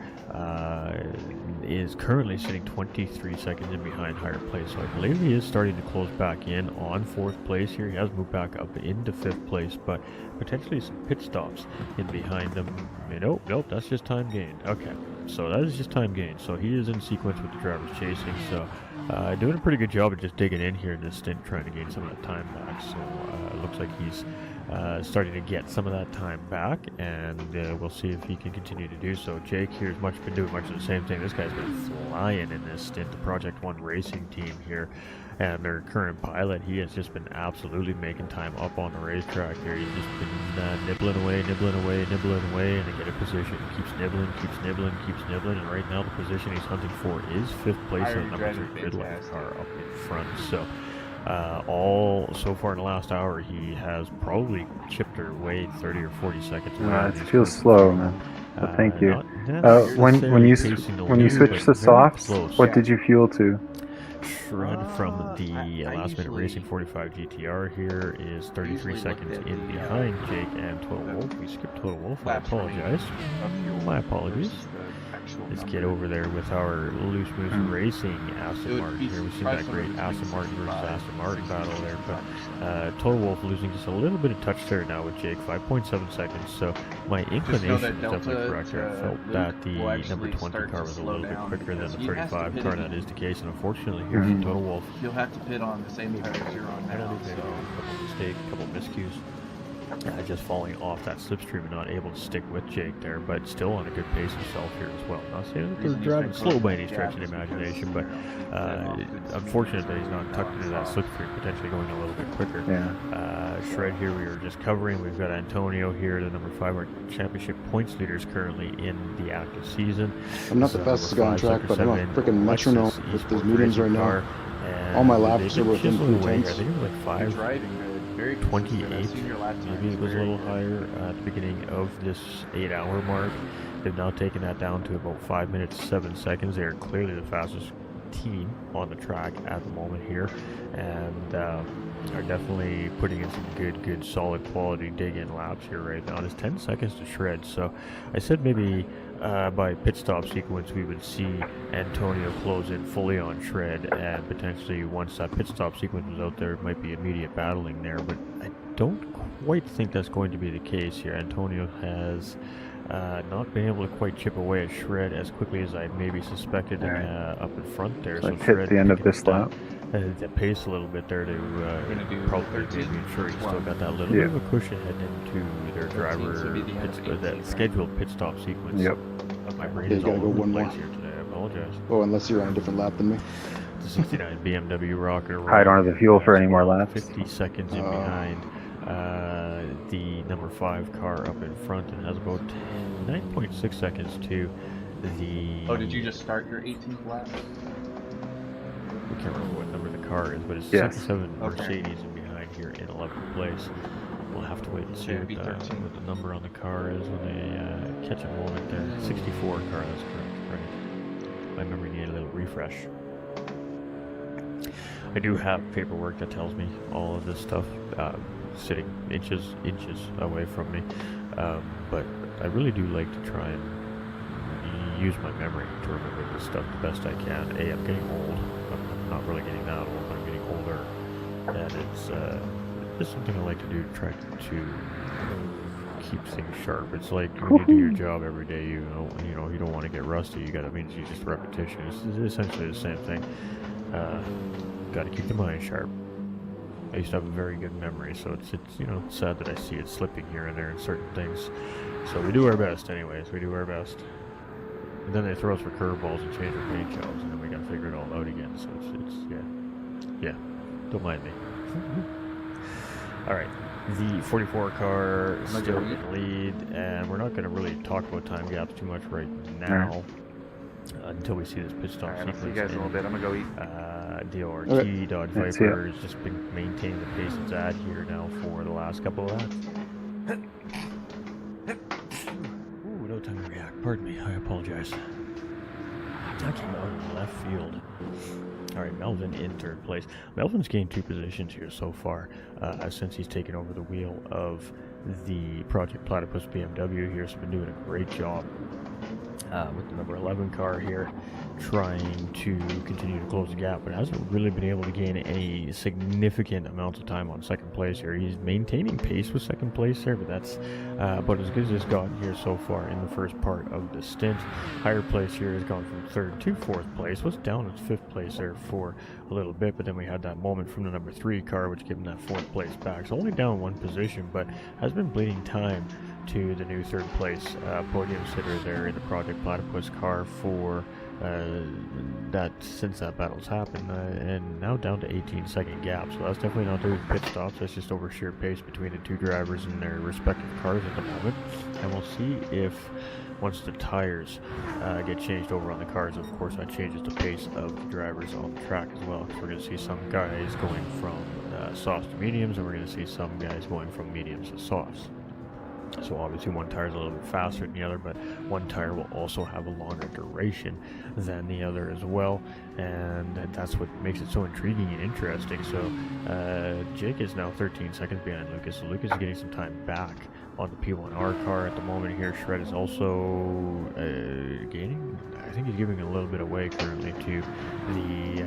is currently sitting 23 seconds in behind higher place. So I believe he is starting to close back in on 4th place here. He has moved back up into 5th place, but potentially some pit stops in behind them. Nope, that's just time gained. Okay, so that is just time gained. So he is in sequence with the drivers chasing, so doing a pretty good job of just digging in here in this stint, trying to gain some of that time back. So it looks like he's starting to get some of that time back, and we'll see if he can continue to do so. Jake here's been doing much of the same thing. This guy's been flying in this stint. The Project 1 racing team here, and their current pilot, he has just been absolutely making time up on the racetrack here. He's just been nibbling away, and to get a position. Keeps nibbling, and right now the position he's hunting for is 5th place on number 3 Grid Life car up in front. So all so far in the last hour, he has probably chipped away 30 or 40 seconds. It feels slow, man. But thank you. When you switched to softs, what did you fuel to? Shred from the Last Minute Racing 45 GTR here is 33 seconds in behind Jake and Total Wolf. We skipped Total Wolf. I apologize. My apologies. Let's get over there with our Loose Moose Racing Aston Martin here. We've seen that great Aston Martin versus Aston Martin battle there, but Total Wolf losing just a little bit of touch there now with Jake, 5.7 seconons. So my inclination is definitely correct here. I felt that the number 20 car was a little bit quicker than the 35 car. That is the case, and unfortunately here for Total Wolf, He'll have to pit on the same tires you're on now. A couple mistakes, a couple miscues. Just falling off that slipstream and not able to stick with Jake there, but still on a good pace himself here as well. Not saying that they're driving slow by any stretch of the imagination, but unfortunate that he's not tucked into that slipstream, potentially going a little bit quicker. Shred here we were just covering. We've got Antonio here, the number 5 our championship points leaders currently in the active season. I'm not the fastest guy on track, but I'm a freaking metronome with these mediums right now. All my laps are within 3 tenths. I think it was like 5. Very consistent. I've 28. seen your lap Maybe times it was a very little good. higher at the beginning of this 8-hour mark. They've now taken that down to about 5 minutes 7 seconds. They are clearly the fastest team on the track at the moment here, and are definitely putting in some good solid quality dig-in laps here right now. And it's 10 seconds to shred, so I said maybe by pit stop sequence we would see Antonio close in fully on shred, and potentially once that pit stop sequence was out there, it might be immediate battling there, but I don't quite think that's going to be the case here. Antonio has not been able to quite chip away at shred as quickly as I maybe suspected up in front there. So So I hit shred the end of picking this up lap. the pace a little bit there to Gonna do probably 13 maybe ensure he's still got that little Yeah. bit of a cushion heading into their 13, driver so it'd be the end of pit, 18, that right? scheduled pit stop sequence. Yep. My brain Okay, is you gotta all go over one the more. place here today. I apologize. Oh, unless you're on a different lap than me. The 69 BMW rocket I don't have the fuel for any more well, laps. 50 seconds in behind the number 5 car up in front, and has about 9.6 seconds to the... Oh, did you just start your 18th lap? I can't remember what number the car is, but it's Yes. 77 Okay. Mercedes in behind here in 11th place. We'll have to wait and see It'd be what 13. the number on the car is when they catch a moment there. 64 car, that's correct. Right. My memory needed a little refresh. I do have paperwork that tells me all of this stuff, sitting inches away from me, but I really do like to try and use my memory to remember this stuff the best I can. I'm getting old. I'm not really getting that old, but I'm getting older, and it's just something I like to do to try to keep things sharp. It's like when you do your job every day, you don't want to get rusty. It means you just repetition. It's essentially the same thing. Got to keep the mind sharp. I used to have a very good memory, so it's sad that I see it slipping here and there in certain things. So we do our best, anyways. We do our best. And then they throw us for curveballs and change our paint jobs, and then we got to figure it all out again. So yeah. Don't mind me. All right. The 44 car still in the lead, and we're not going to really talk about time gaps too much right now until we see this pit stop sequence. I'll see you guys in a little bit. I'm gonna go eat. DORT, Okay. Dodge Let's see Viper has just been maintaining the pace it's at here now for the last couple of laps. Ooh, no time to react. Pardon me, I apologize. I came out in left field. Alright, Melvin in third place. Melvin's gained 2 positions here so far since he's taken over the wheel of the Project Platypus BMW here, so been doing a great job with the number 11 car here, trying to continue to close the gap, but hasn't really been able to gain any significant amounts of time on second place here. He's maintaining pace with second place there, but that's about as good as it's gotten here so far in the first part of the stint. Higher place here has gone from 3rd to 4th place, was down at 5th place there for a little bit, but then we had that moment from the number 3 car which gave him that 4th place back, so only down 1 position, but has been bleeding time to the new 3rd place podium sitter there in the Project Platypus car for that since that battle's happened, and now down to 18-second gap. So that's definitely not due to pit stops. That's just over sheer pace between the 2 drivers in their respective cars at the moment. And we'll see if once the tires get changed over on the cars, of course that changes the pace of the drivers on the track as well. Because we're going to see some guys going from softs to mediums, and we're going to see some guys going from mediums to softs. So obviously one tire is a little bit faster than the other, but one tire will also have a longer duration than the other as well, and that's what makes it so intriguing and interesting. So Jake is now 13 seconds behind Lucas, so Lucas is getting some time back on the P1R car at the moment here. Shred is also gaining, I think he's giving a little bit away currently to the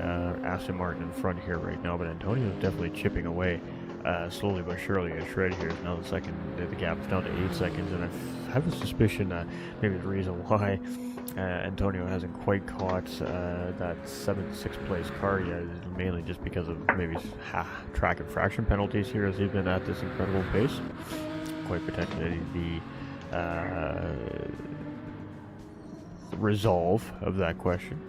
Aston Martin in front here right now, but Antonio is definitely chipping away slowly but surely. A Shred here is now the gap is down to 8 seconds, and I have a suspicion that maybe the reason why Antonio hasn't quite caught that 6th place car yet is mainly just because of maybe track infraction penalties here as he's been at this incredible pace. Quite potentially the resolve of that question.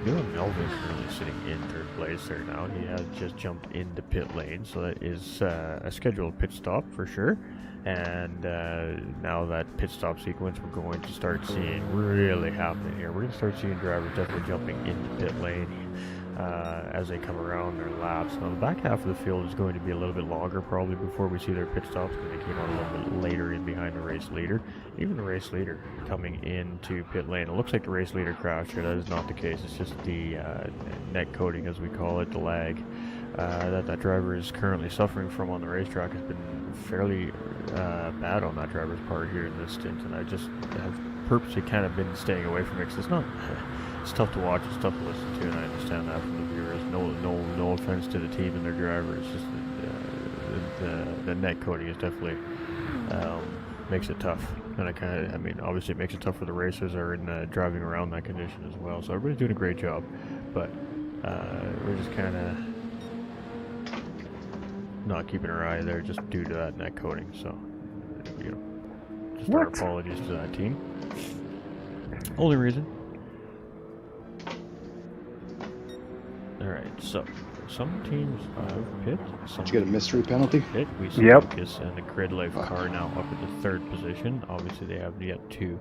Melvin currently sitting in 3rd place there now. He has just jumped into pit lane, so that is a scheduled pit stop for sure. And now that pit stop sequence we're going to start seeing really happening here. We're going to start seeing drivers definitely jumping into pit lane as they come around their laps. Now the back half of the field is going to be a little bit longer probably before we see their pit stops, because they came out a little bit later in behind the race leader. Even the race leader coming into pit lane, it looks like the race leader crashed here. That is not the case. It's just the neck coating, as we call it, the lag that driver is currently suffering from on the racetrack has been fairly bad on that driver's part here in this stint, and I just have purposely kind of been staying away from it, because it's tough to watch, it's tough to listen to, and I understand that from the viewers. No offense to the team and their driver. It's just the neck coating is definitely makes it tough, and I mean, obviously it makes it tough for the racers that are in driving around that condition as well. So everybody's doing a great job, but we're just kind of not keeping our eye there just due to that neck coating. So, you know, just our apologies to that team. Only reason. Alright, so some teams have pit. Did you get a mystery penalty? Pit. We see Lucas and the Grid Life car now up at the 3rd position. Obviously, they have yet to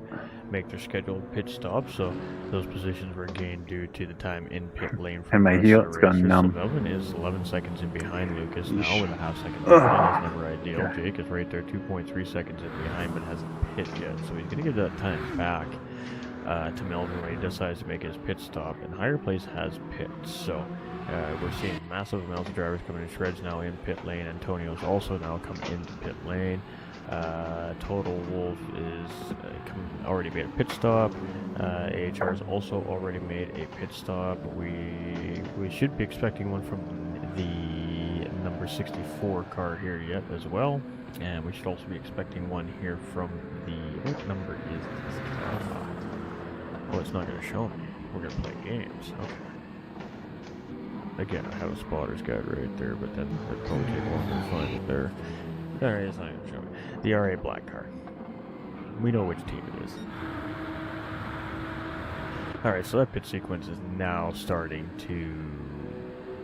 make their scheduled pit stop, so those positions were gained due to the time in pit lane. And my heel's gone numb. So Melvin is 11 seconds in behind Lucas now with a half second behind. That's never ideal. Yeah. Jake is right there, 2.3 seconds in behind, but hasn't pit yet, so he's going to give that time back to Melvin when he decides to make his pit stop. And Higher Place has pit, so we're seeing massive amounts of drivers coming in shreds now in pit lane. Antonio's also now come into pit lane. Total Wolf is already made a pit stop. AHR's also already made a pit stop. We should be expecting one from the number 64 car here yet as well, and we should also be expecting one here from the, what number is this car? Oh, it's not going to show me. We're going to play games. Okay. Again, I have a spotter's guide right there, but then it'd probably take longer to find it there. Alright, it's not going to show me. The RA black car. We know which team it is. Alright, so that pit sequence is now starting to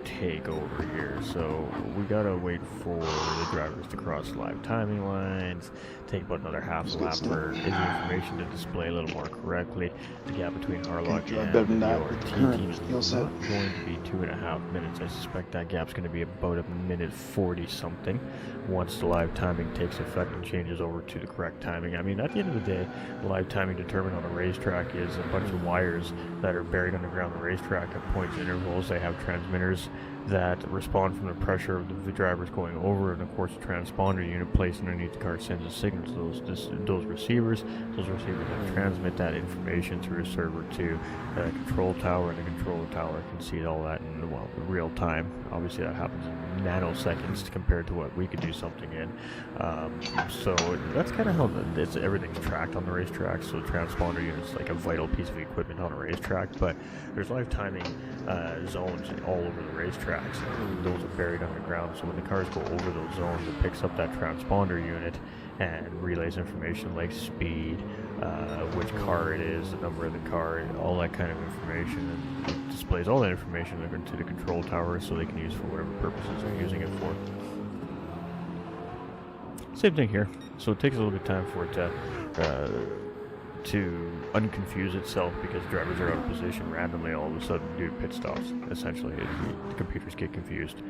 take over here. So we gotta wait for the drivers to cross live timing lines, take about another half lap for the information to display a little more correctly. The gap between Harlock and your team is not going to be 2.5 minutes. I suspect that gap's going to be about a minute 40 something once the live timing takes effect and changes over to the correct timing. I mean, at the end of the day, the live timing determined on a racetrack is a bunch of wires that are buried underground the racetrack at points and intervals. They have transmitters that respond from the pressure of the drivers going over, and of course the transponder unit placed underneath the car sends a signal to those receivers. Those receivers then transmit that information through a server to the control tower, and the control tower can see all that in real time. Obviously that happens in nanoseconds compared to what we could do something in. So that's kind of how everything's tracked on the racetrack. So the transponder unit's like a vital piece of equipment on a racetrack, but there's live timing zones all over the racetracks. Those are buried underground, so when the cars go over those zones, it picks up that transponder unit and relays information like speed, which car it is, the number of the car, all that kind of information, and it displays all that information to the control tower so they can use for whatever purposes they're using it for. Same thing here. So it takes a little bit of time for it to unconfuse itself, because drivers are out of position randomly all of a sudden due to pit stops. Essentially, the computers get confused.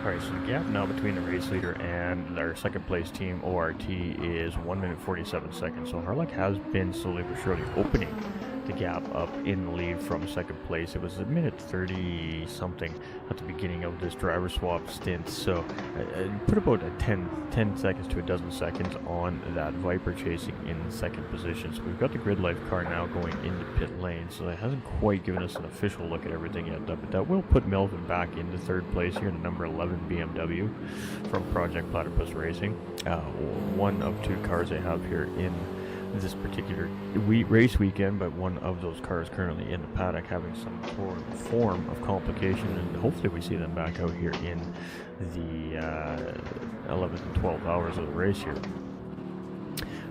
Alright, so the gap now between the race leader and our second place team, ORT, is 1 minute 47 seconds. So Harlock has been slowly but surely opening the gap up in the lead from second place. It was a minute 30 something at the beginning of this driver swap stint, so put about a 10 seconds to a dozen seconds on that Viper chasing in second position. So we've got the Grid Life car now going into pit lane, so that hasn't quite given us an official look at everything yet, but that will put Melvin back into third place here in the number 11 BMW from Project Platypus Racing. One of two cars they have here in this particular race weekend, but one of those cars currently in the paddock having some form of complication, and hopefully we see them back out here in the 11th and 12th hours of the race here.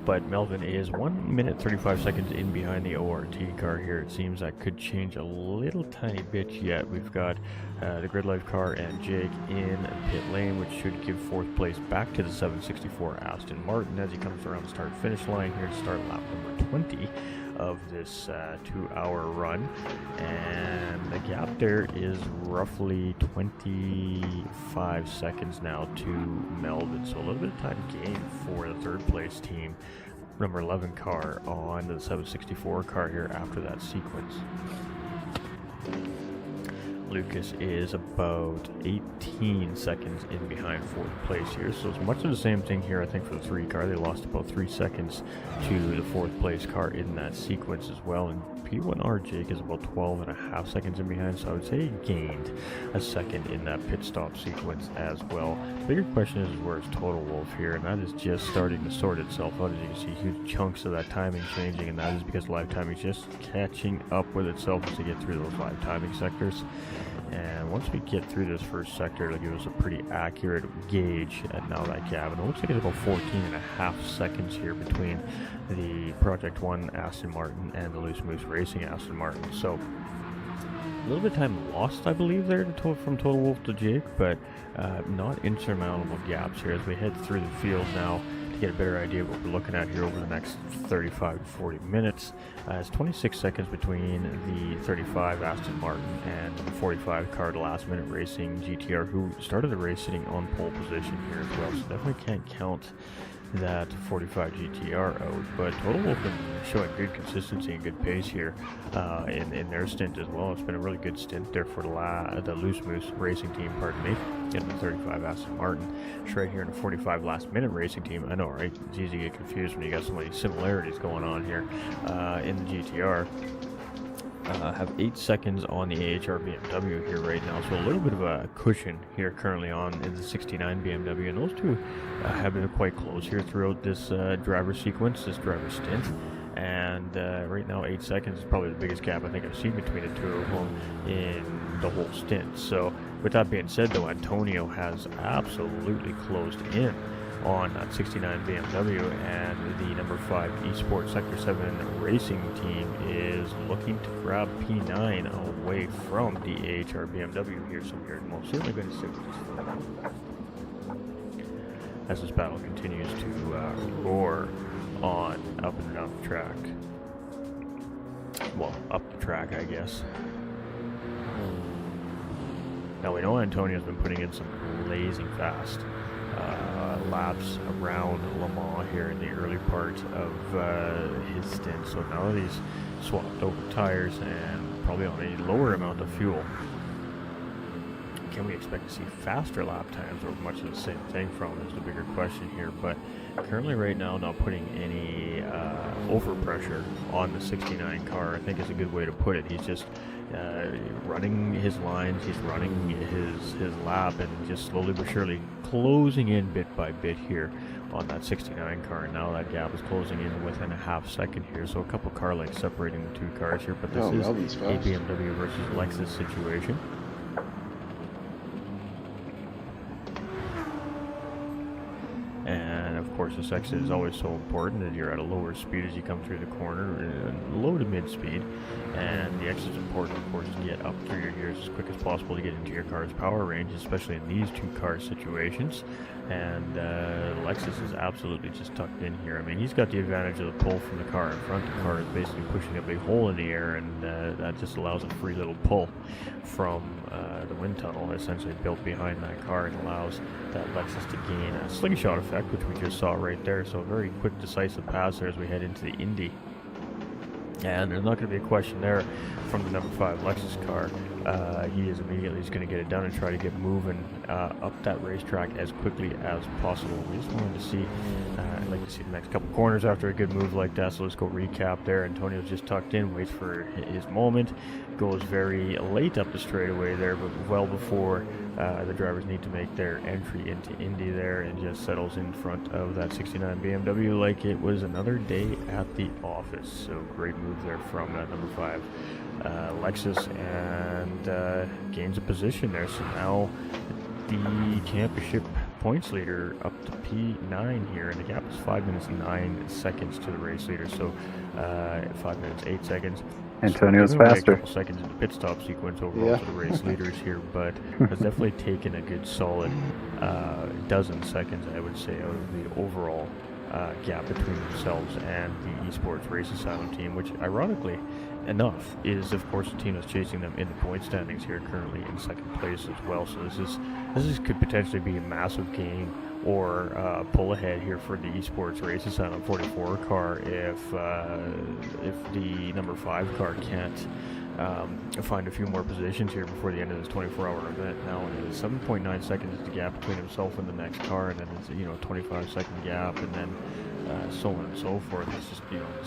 but Melvin is 1 minute 35 seconds in behind the ORT car here. It seems that could change a little tiny bit yet. We've got the Grid Life car and Jake in pit lane, which should give 4th place back to the 764 Aston Martin as he comes around the start-finish line here to start lap number 20 of this 2-hour run, and the gap there is roughly 25 seconds now to Melvin, so a little bit of time gained for the 3rd place team, number 11 car on the 764 car here after that sequence. Lucas is about 18 seconds in behind 4th place here, so it's much of the same thing here I think for the 3 car. They lost about 3 seconds to the 4th place car in that sequence as well, and P1R Jake is about 12.5 seconds in behind, so I would say he gained a second in that pit stop sequence as well. The bigger question is where's Total Wolf here, and that is just starting to sort itself out. As you can see, huge chunks of that timing changing, and that is because live timing is just catching up with itself as they get through those live timing sectors. And once we get through this first sector, it'll give us a pretty accurate gauge at now that gap. And it looks like it's about 14.5 seconds here between the Project 1 Aston Martin and the Loose Moose Racing Aston Martin. So a little bit of time lost, I believe, there from Total Wolf to Jake, but not insurmountable gaps here as we head through the field now to get a better idea of what we're looking at here over the next 35 to 40 minutes. It's 26 seconds between the 35 Aston Martin and the 45 car Last Minute Racing GTR, who started the race sitting on pole position here as well, so definitely can't count that 45 GTR out, but Total Wolf been showing good consistency and good pace here in their stint as well. It's been a really good stint there for the Loose Moose Racing team, pardon me, in the 35 Aston Martin. Shred here in the 45 Last Minute Racing team. I know, right? It's easy to get confused when you got so many similarities going on here in the GTR. Have 8 seconds on the AHR BMW here right now, so a little bit of a cushion here currently on in the 69 BMW, and those two have been quite close here throughout this driver sequence, this driver stint, and right now 8 seconds is probably the biggest gap I think I've seen between the two of them in the whole stint. So with that being said though, Antonio has absolutely closed in on that 69 BMW, and the number 5 Esports Sector 7 Racing team is looking to grab P9 away from the AHR BMW here, so we're most certainly going to sit with this as this battle continues to roar on up and down the track. Well, up the track, I guess. Now we know Antonio's been putting in some blazing fast laps around Le Mans here in the early part of his stint, so now that he's swapped over tires and probably on a lower amount of fuel, can we expect to see faster lap times or much of the same thing from him is the bigger question here. But currently right now not putting any overpressure on the 69 car, I think is a good way to put it. He's just running his lines, he's running his lap, and just slowly but surely closing in bit by bit here on that 69 car. And now that gap is closing in within a half second here, so a couple car lengths separating the two cars here, but this is a BMW versus Lexus situation. And of course this exit is always so important that you're at a lower speed as you come through the corner, low to mid speed, and the exit is important of course to get up through your gears as quick as possible to get into your car's power range, especially in these two car situations. And Lexus is absolutely just tucked in here. I mean, he's got the advantage of the pull from the car in front. The car is basically pushing a big hole in the air, and that just allows a free little pull from the wind tunnel essentially built behind that car, and allows that Lexus to gain a slingshot effect, which we just saw right there. So a very quick, decisive pass there as we head into the Indy. And there's not going to be a question there from the number 5 Lexus car. He is immediately going to get it done and try to get moving up that racetrack as quickly as possible. We just wanted to see, I'd like to see the next couple corners after a good move like that. So let's go recap there. Antonio's just tucked in, waits for his moment, goes very late up the straightaway there, but well before the drivers need to make their entry into Indy there, and just settles in front of that 69 BMW like it was another day at the office. So great move there from that number 5 Lexus, and gains a position there. So now the championship points leader up to P9 here, and the gap is 5 minutes 9 seconds to the race leader. So 5 minutes 8 seconds. Antonio's so a faster. couple seconds in the pit stop sequence overall to the race leaders here, but has definitely taken a good solid dozen seconds, I would say, out of the overall gap between themselves and the esports race asylum team, which ironically enough is of course the team that's chasing them in the point standings here, currently in second place as well. So this could potentially be a massive gain or pull ahead here for the esports race asylum 44 car if the number 5 car can't find a few more positions here before the end of this 24-hour event. Now it is 7.9 seconds is the gap between himself and the next car, and then it's 25-second gap, and then so on and so forth. It's just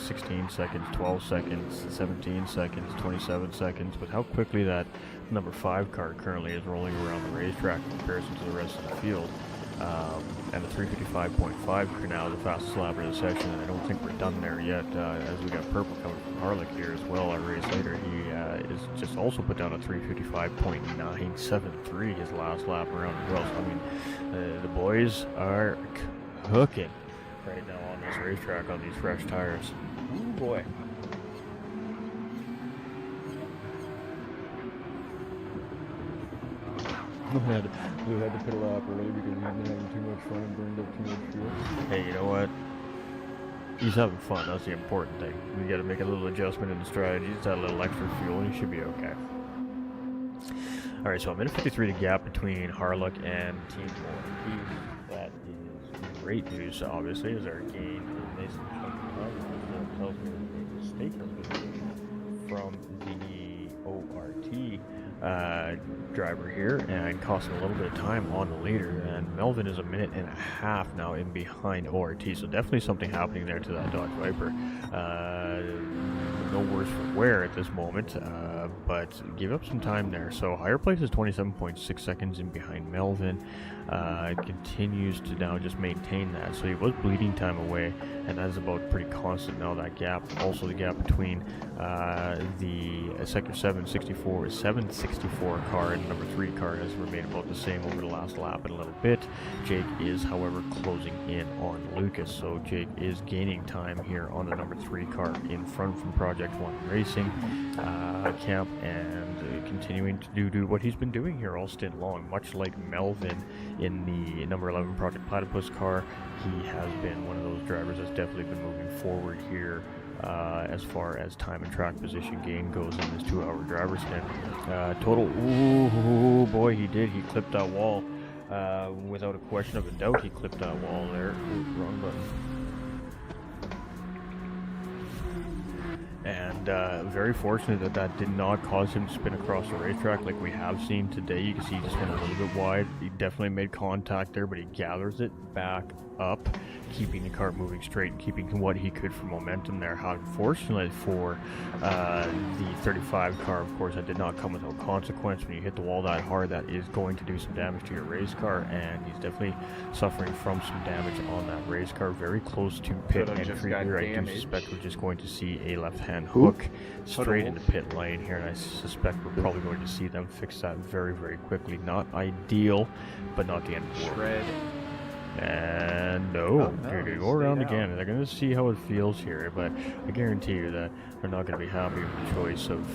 16 seconds, 12 seconds, 17 seconds, 27 seconds. But how quickly that number 5 car currently is rolling around the racetrack in comparison to the rest of the field. And the 355.5 now the fastest lap of the session, and I don't think we're done there yet, as we got Purple coming from Harlech here as well, our race leader. He is just also put down a 355.973 his last lap around as well. So, I mean, the boys are cooking right now on this racetrack on these fresh tires. Ooh boy. We had to pit a lap early because we've been having too much fun and burned up too much fuel. Hey, you know what? He's having fun. That's the important thing. We got to make a little adjustment in the strategy. Just add a little extra fuel, and he should be okay. All right, so a minute 53 to gap between Harlech and Team 4. That is great news, obviously, as our gain is nice and chunky. Tells me that a mistake has been made from the ORT driver here and costing a little bit of time on the leader, and Melvin is a minute and a half now in behind ORT, so definitely something happening there to that Dodge Viper. No worse for wear at this moment, but give up some time there. So higher place is 27.6 seconds in behind Melvin. Continues to now just maintain that, so he was bleeding time away, and that is about pretty constant now, that gap. Also the gap between the sector 764 car and number 3 car has remained about the same over the last lap in a little bit. Jake is, however, closing in on Lucas, so Jake is gaining time here on the number 3 car in front from Project 1 Racing camp, and continuing to do what he's been doing here all stint long, much like Melvin in the number 11 Project Platypus car. He has been one of those drivers that's definitely been moving forward here as far as time and track position gain goes in this 2-hour driver's stint. Total, ooh boy, he clipped that wall. Without a question of a doubt, he clipped that wall there. Ooh, wrong button. And very fortunate that did not cause him to spin across the racetrack like we have seen today. You can see he just went a little bit wide. He definitely made contact there, but he gathers it back up, keeping the car moving straight and keeping what he could for momentum there. Unfortunately for the 35 car, of course, that did not come without consequence. When you hit the wall that hard, that is going to do some damage to your race car, and he's definitely suffering from some damage on that race car. Very close to pit entry here. I do suspect we're just going to see a left-hand hook straight into pit lane here, and I suspect we're probably going to see them fix that very, very quickly. Not ideal, but not the end of the world. And no, they're going to go around again, and they're going to see how it feels here, but I guarantee you that they're not going to be happy with the choice of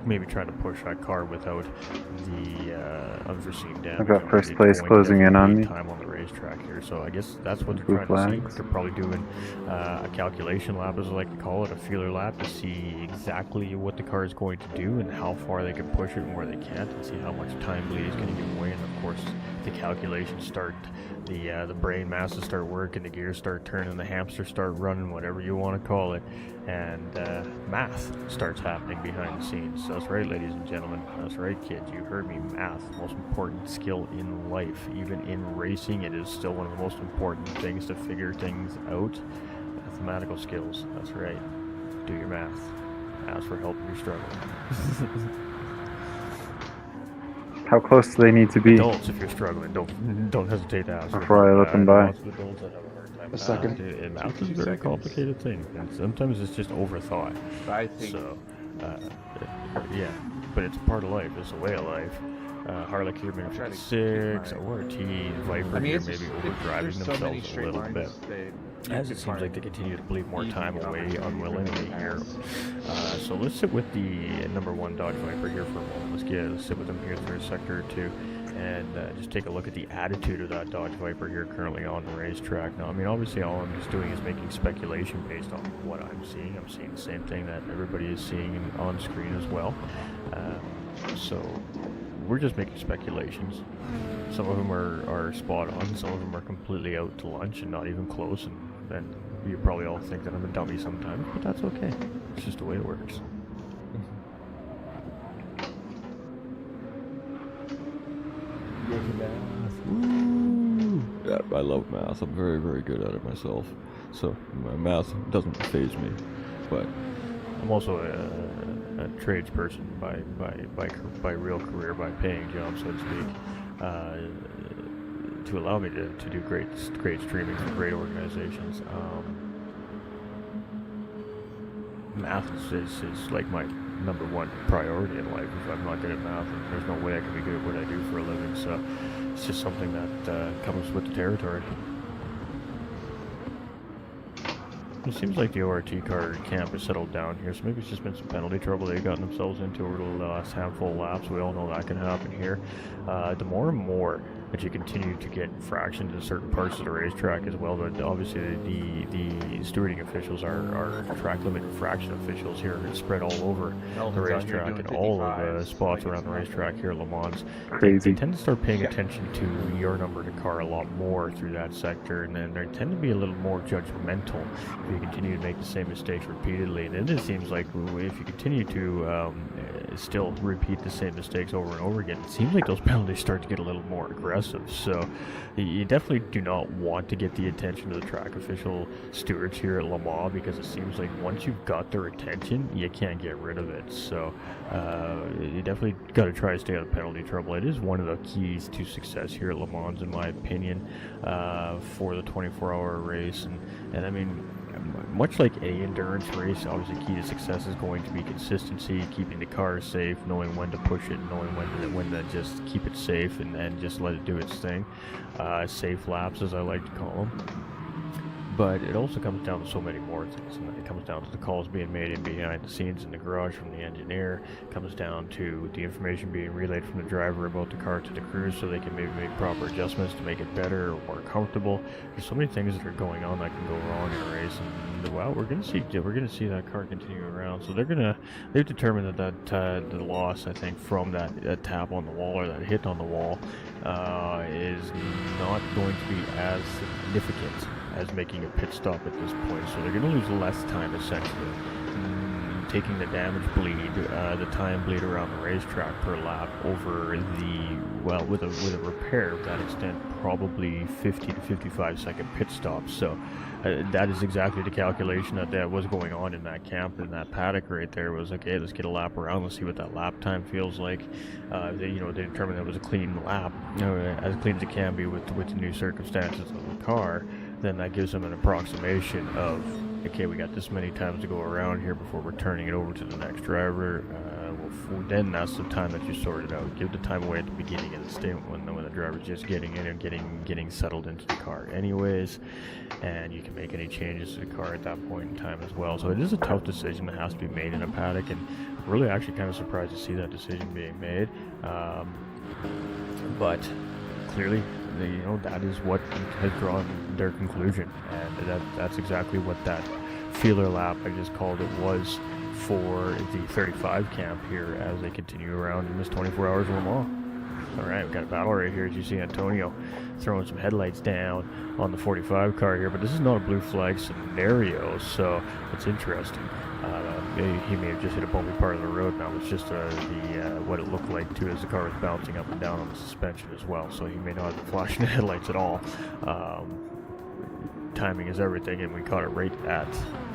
maybe trying to push that car without the unforeseen damage. I've got first place closing in on me. Time on the racetrack here, so I guess that's what they're trying to see. They're probably doing a calculation lap, as I like to call it, a feeler lap, to see exactly what the car is going to do and how far they can push it and where they can't, and see how much time bleed is going to give away. And of course, the calculations start, the brain masses start working, the gears start turning, the hamsters start running, whatever you want to call it, and math starts happening behind the scenes. That's right, ladies and gentlemen. That's right, kids. You heard me. Math, most important skill in life. Even in racing, it is still one of the most important things to figure things out. Mathematical skills. That's right. Do your math. Ask for help if you're struggling. How close do they need to be? Adults, if you're struggling, don't hesitate to ask. Before I let them by. A second. Math is a very complicated thing, and sometimes it's just overthought. I think so. Yeah, but it's a part of life. It's a way of life. Harlech here, maybe 56, ORT, Viper here, maybe overdriving themselves a little bit. As it seems like they continue to bleed more time away unwillingly here. So let's sit with the number 1 Dodge Viper here for a moment. Let's sit with them here through a sector or two and just take a look at the attitude of that Dodge Viper here currently on the racetrack. Now, I mean, obviously all I'm just doing is making speculation based on what I'm seeing. I'm seeing the same thing that everybody is seeing on screen as well. So we're just making speculations. Some of them are spot on, some of them are completely out to lunch and not even close, and you probably all think that I'm a dummy sometimes, but that's okay. It's just the way it works. Woo! Yeah, I love math. I'm very, very good at it myself. So my math doesn't faze me, but I'm also a tradesperson by real career, by paying job, so to speak, to allow me to do great streaming for great organizations. Math is like my number 1 priority in life. If I'm not good at math, there's no way I can be good at what I do for a living, so it's just something that comes with the territory. It seems like the ORT car camp has settled down here, so maybe it's just been some penalty trouble they've gotten themselves into over the last handful of laps. We all know that can happen here. The more and more that you continue to get infractions in certain parts of the racetrack as well, but obviously the stewarding officials are track limit infraction officials here spread all over the racetrack and all of the spots around the racetrack here at Le Mans. They tend to start paying attention to your number to car a lot more through that sector, and then they tend to be a little more judgmental if you continue to make the same mistakes repeatedly. And then it seems like if you continue to still repeat the same mistakes over and over again, it seems like those penalties start to get a little more aggressive. So you definitely do not want to get the attention of the track official stewards here at Le Mans, because it seems like once you've got their attention, you can't get rid of it. So you definitely got to try to stay out of penalty trouble. It is one of the keys to success here at Le Mans, in my opinion, for the 24-hour race. And I mean, much like any endurance race, obviously key to success is going to be consistency, keeping the car safe, knowing when to push it, knowing when to just keep it safe and just let it do its thing. Safe laps, as I like to call them. But it also comes down to so many more things. And it comes down to the calls being made in behind the scenes in the garage from the engineer. It comes down to the information being relayed from the driver about the car to the crew, so they can maybe make proper adjustments to make it better or more comfortable. There's so many things that are going on that can go wrong in a race, and well, we're gonna see that car continue around. So they've determined that the loss, I think, from that tap on the wall or that hit on the wall is not going to be as significant as making a pit stop at this point. So they're going to lose less time, essentially, taking the damage bleed, the time bleed around the racetrack per lap over with a repair of that extent, probably 50 to 55 second pit stop. So that is exactly the calculation that was going on in that camp, in that paddock right there. Was okay, let's get a lap around, let's see what that lap time feels like. They determined that it was a clean lap, as clean as it can be with the new circumstances of the car. Then that gives them an approximation of, okay, we got this many times to go around here before we're turning it over to the next driver. Then that's the time that you sort it out. Give the time away at the beginning of the stint when the driver's just getting in and getting settled into the car anyways, and you can make any changes to the car at that point in time as well. So it is a tough decision that has to be made in a paddock, and I'm really actually kind of surprised to see that decision being made. But clearly, that is what has drawn their conclusion, and that's exactly what that feeler lap, I just called it, was for the 35 camp here as they continue around in this 24 hours of Le Mans. Alright, we've got a battle right here, as you see Antonio throwing some headlights down on the 45 car here, but this is not a blue flag scenario, so it's interesting. He may have just hit a bumpy part of the road now. It's just what it looked like too as the car was bouncing up and down on the suspension as well, so he may not have been flashing the headlights at all. Timing is everything, and we caught it right at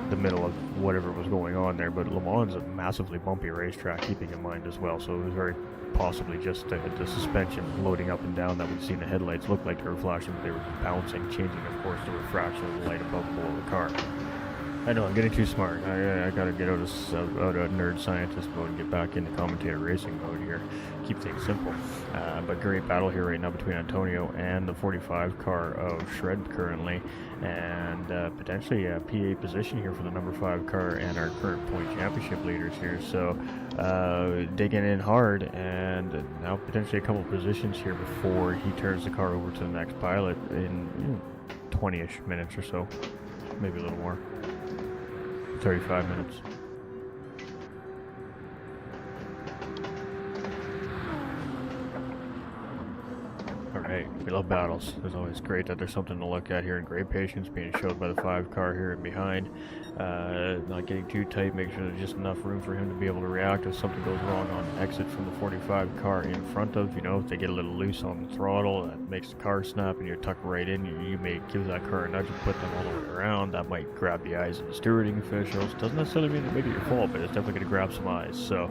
the middle of whatever was going on there. But Le Mans is a massively bumpy racetrack, keeping in mind as well, so it was very possibly just the suspension loading up and down that we'd seen the headlights look like they were flashing, but they were bouncing, changing, of course, the refraction of the light above and below the car. I know, I'm getting too smart. I gotta get out of nerd scientist mode and get back into commentator racing mode here. Keep things simple. But great battle here right now between Antonio and the 45 car of Shred currently. And potentially a PA position here for the number 5 car and our current point championship leaders here. So digging in hard, and now potentially a couple positions here before he turns the car over to the next pilot in 20-ish minutes or so. Maybe a little more. 35 minutes. Alright, we love battles. It's always great that there's something to look at here, and great patience being showed by the 5 car here and behind. Not getting too tight, make sure there's just enough room for him to be able to react if something goes wrong on exit from the 45 car in front of. You know, if they get a little loose on the throttle, that makes the car snap and you're tucked right in. You may give that car a nudge and put them all the way around. That might grab the eyes of the stewarding officials. Doesn't necessarily mean it may be your fault, but it's definitely going to grab some eyes. So,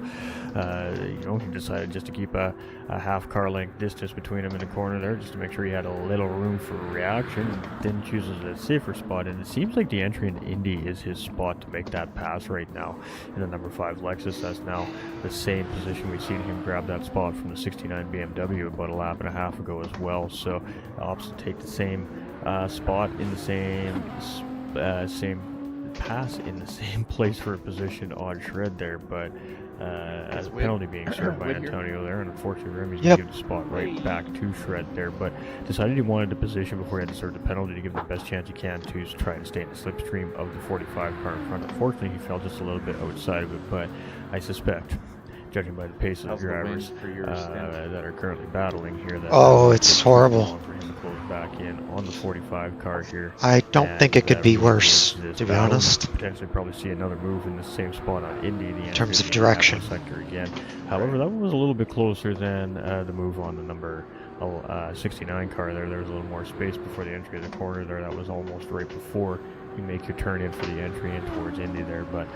you know, he decided just to keep a half car length distance between him and the corner there, just to make sure he had a little room for reaction, and then chooses a safer spot. And it seems like the entry into Indy is his spot to make that pass right now in the number 5 Lexus. That's now the same position we've seen him grab that spot from the 69 BMW about a lap and a half ago as well. So opts to take the same spot in the same pass in the same place for a position on Shred there, but as a penalty being served by Antonio there, and unfortunately for him, he's going to give the spot right back to Shred there, but decided he wanted the position before he had to serve the penalty to give him the best chance he can to try and stay in the slipstream of the 45 car in front. Unfortunately, he fell just a little bit outside of it, but I suspect, judging by the pace of the drivers that are currently battling here, that it's horrible. For him to close back in on the 45 car here. I don't think it could be worse, to be honest. Potentially probably see another move in the same spot on Indy, the in terms of direction sector again. However, that one was a little bit closer than the move on the number 69 car there. There was a little more space before the entry of the corner there. That was almost right before you make your turn in for the entry in towards Indy there, but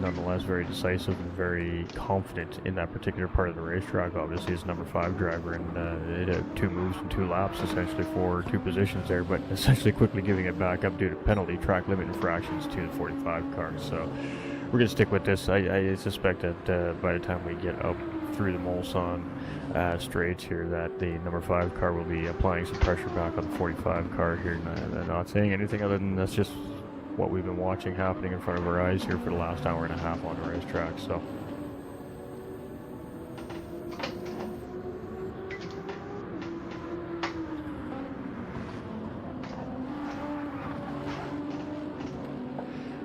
nonetheless very decisive and very confident in that particular part of the racetrack. Obviously, as number 5 driver, and it had 2 moves and 2 laps essentially for 2 positions there, but essentially quickly giving it back up due to penalty track limit infractions to the 45 car. So we're going to stick with this. I suspect that by the time we get up through the Mulsanne straights here, that the number 5 car will be applying some pressure back on the 45 car here. Not saying anything other than that's just what we've been watching happening in front of our eyes here for the last hour and a half on the racetrack. So.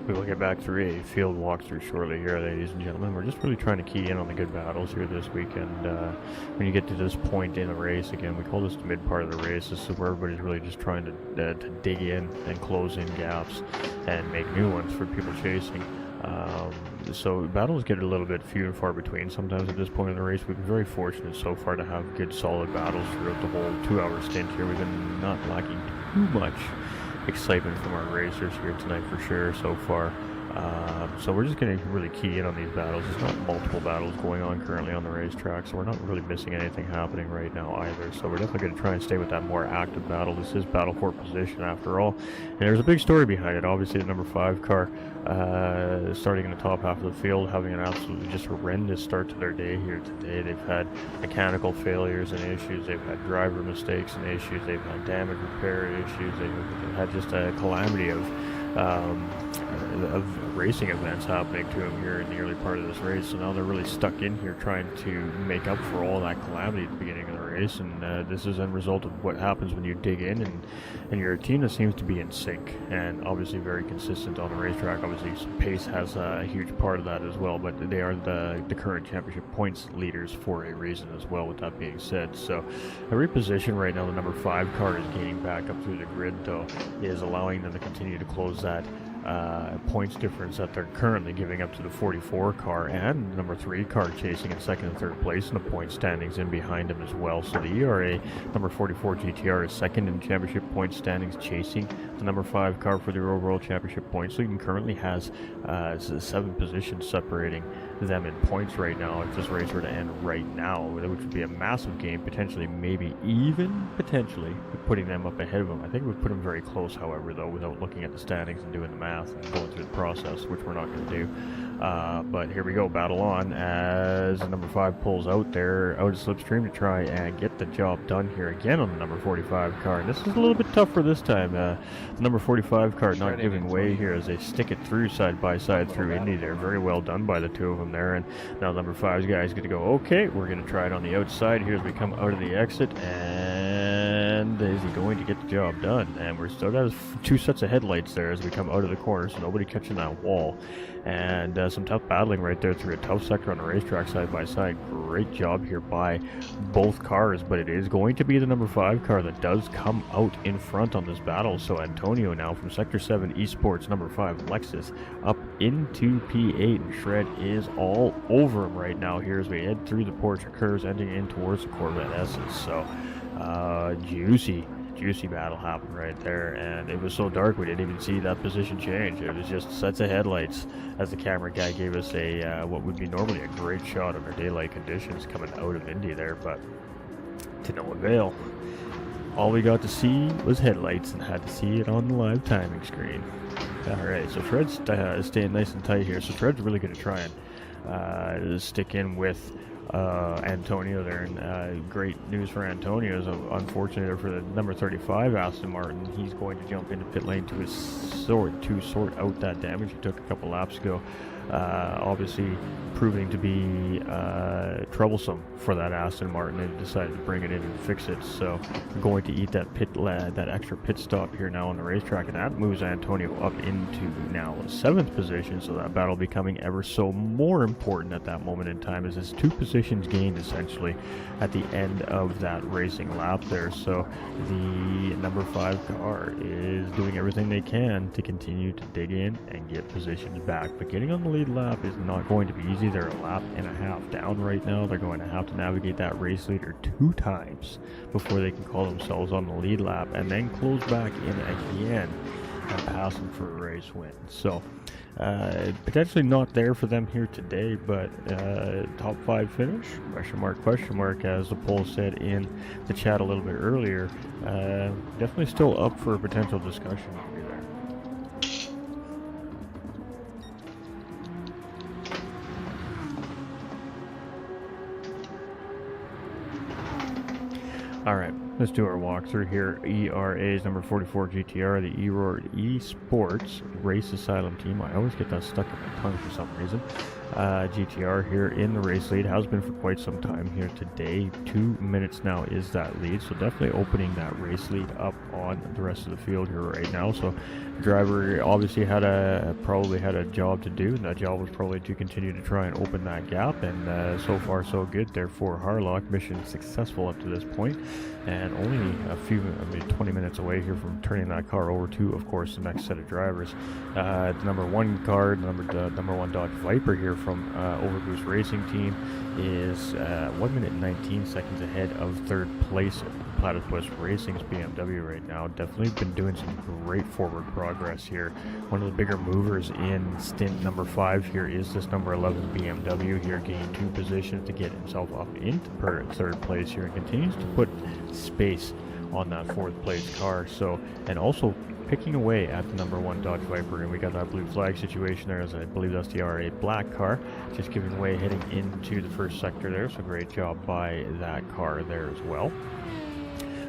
We will get back through a field walkthrough shortly here, ladies and gentlemen. We're just really trying to key in on the good battles here this weekend. When you get to this point in a race, again, we call this the mid part of the race. This is where everybody's really just trying to dig in and close in gaps and make new ones for people chasing. So battles get a little bit few and far between sometimes at this point in the race. We've been very fortunate so far to have good solid battles throughout the whole 2-hour stint here. We've been not lacking too much excitement from our racers here tonight for sure so far. So we're just going to really key in on these battles. There's not multiple battles going on currently on the racetrack, so we're not really missing anything happening right now either. So we're definitely going to try and stay with that more active battle. This is battle for position after all, and there's a big story behind it. Obviously the number 5 car starting in the top half of the field, having an absolutely just horrendous start to their day here today. They've had mechanical failures and issues, they've had driver mistakes and issues, they've had damage repair issues, they've had just a calamity of racing events happening to them here in the early part of this race. So now they're really stuck in here trying to make up for all that calamity at the beginning of the race, and this is a result of what happens when you dig in, and your team that seems to be in sync and obviously very consistent on the racetrack. Obviously pace has a huge part of that as well, but they are the current championship points leaders for a reason as well, with that being said. So a reposition right now, the number 5 car is gaining back up through the grid though, is allowing them to continue to close that points difference that they're currently giving up to the 44 car and number 3 car chasing in 2nd and 3rd place in the point standings in behind him as well. So the ERA number 44 GTR is 2nd in championship point standings, chasing the number 5 car for the overall championship points lead, and currently has 7 positions separating them in points right now. If this race were to end right now, which would be a massive game, potentially, maybe even potentially putting them up ahead of them. I think it would put them very close, however, though, without looking at the standings and doing the math. math and going through the process, which we're not going to do. But here we go, battle on as number 5 pulls out there, out of slipstream to try and get the job done here again on the number 45 car. And this is a little bit tougher this time. The number 45 car not giving way here as they stick it through side by side through Indy there. Very well done by the two of them there. And now number 5's guy is going to go, okay, we're going to try it on the outside here as we come out of the exit. And is he going to get the job done? And we're still got 2 sets of headlights there as we come out of the corner, so nobody catching that wall. And some tough battling right there through a tough sector on the racetrack side by side. Great job here by both cars, but it is going to be the number 5 car that does come out in front on this battle. So Antonio now from Sector 7 Esports, number 5 Lexus, up into P8, and Shred is all over him right now here as we head through the Porsche curves, ending in towards the Corvette S's. So juicy battle happened right there, and it was so dark we didn't even see that position change. It was just sets of headlights as the camera guy gave us a what would be normally a great shot under daylight conditions coming out of Indy there, but to no avail. All we got to see was headlights and had to see it on the live timing screen. Alright, so Fred's staying nice and tight here, so Fred's really going to try and stick in with Antonio there, and great news for Antonio is unfortunate for the number 35 Aston Martin. He's going to jump into pit lane to sort out that damage he took a couple laps ago. Obviously proving to be troublesome for that Aston Martin, and decided to bring it in and fix it. So going to eat that that extra pit stop here now on the racetrack, and that moves Antonio up into now 7th position. So that battle becoming ever so more important at that moment in time, as it's 2 positions gained essentially at the end of that racing lap there. So the number 5 car is doing everything they can to continue to dig in and get positions back, but getting on the lead lap is not going to be easy. They're a lap and a half down right now. They're going to have to navigate that race leader 2 times before they can call themselves on the lead lap, and then close back in again and pass them for a race win. So potentially not there for them here today, but top 5 finish, question mark, as the poll said in the chat a little bit earlier. Definitely still up for a potential discussion there. Alright, let's do our walkthrough here. ERA's number 44 GTR, the IRO Esports Race Asylum team. I always get that stuck in my tongue for some reason. GTR here in the race lead, has been for quite some time here today. 2 minutes now is that lead, so definitely opening that race lead up on the rest of the field here right now. So the driver obviously probably had a job to do, and that job was probably to continue to try and open that gap, and so far so good there for Harlock. Mission successful up to this point, and only maybe 20 minutes away here from turning that car over to, of course, the next set of drivers. The number 1 car, number 1 Dodge Viper here from Overboost Racing Team is 1 minute and 19 seconds ahead of 3rd place Platypus Racing's BMW right now. Definitely been doing some great forward progress here. One of the bigger movers in stint number 5 here is this number 11 BMW here, gaining 2 positions to get himself up into 3rd place here, and continues to put space on that 4th place car. So, and also picking away at the number 1 Dodge Viper, and we got that blue flag situation there, as I believe that's the R8 black car, just giving way heading into the 1st sector there. So great job by that car there as well.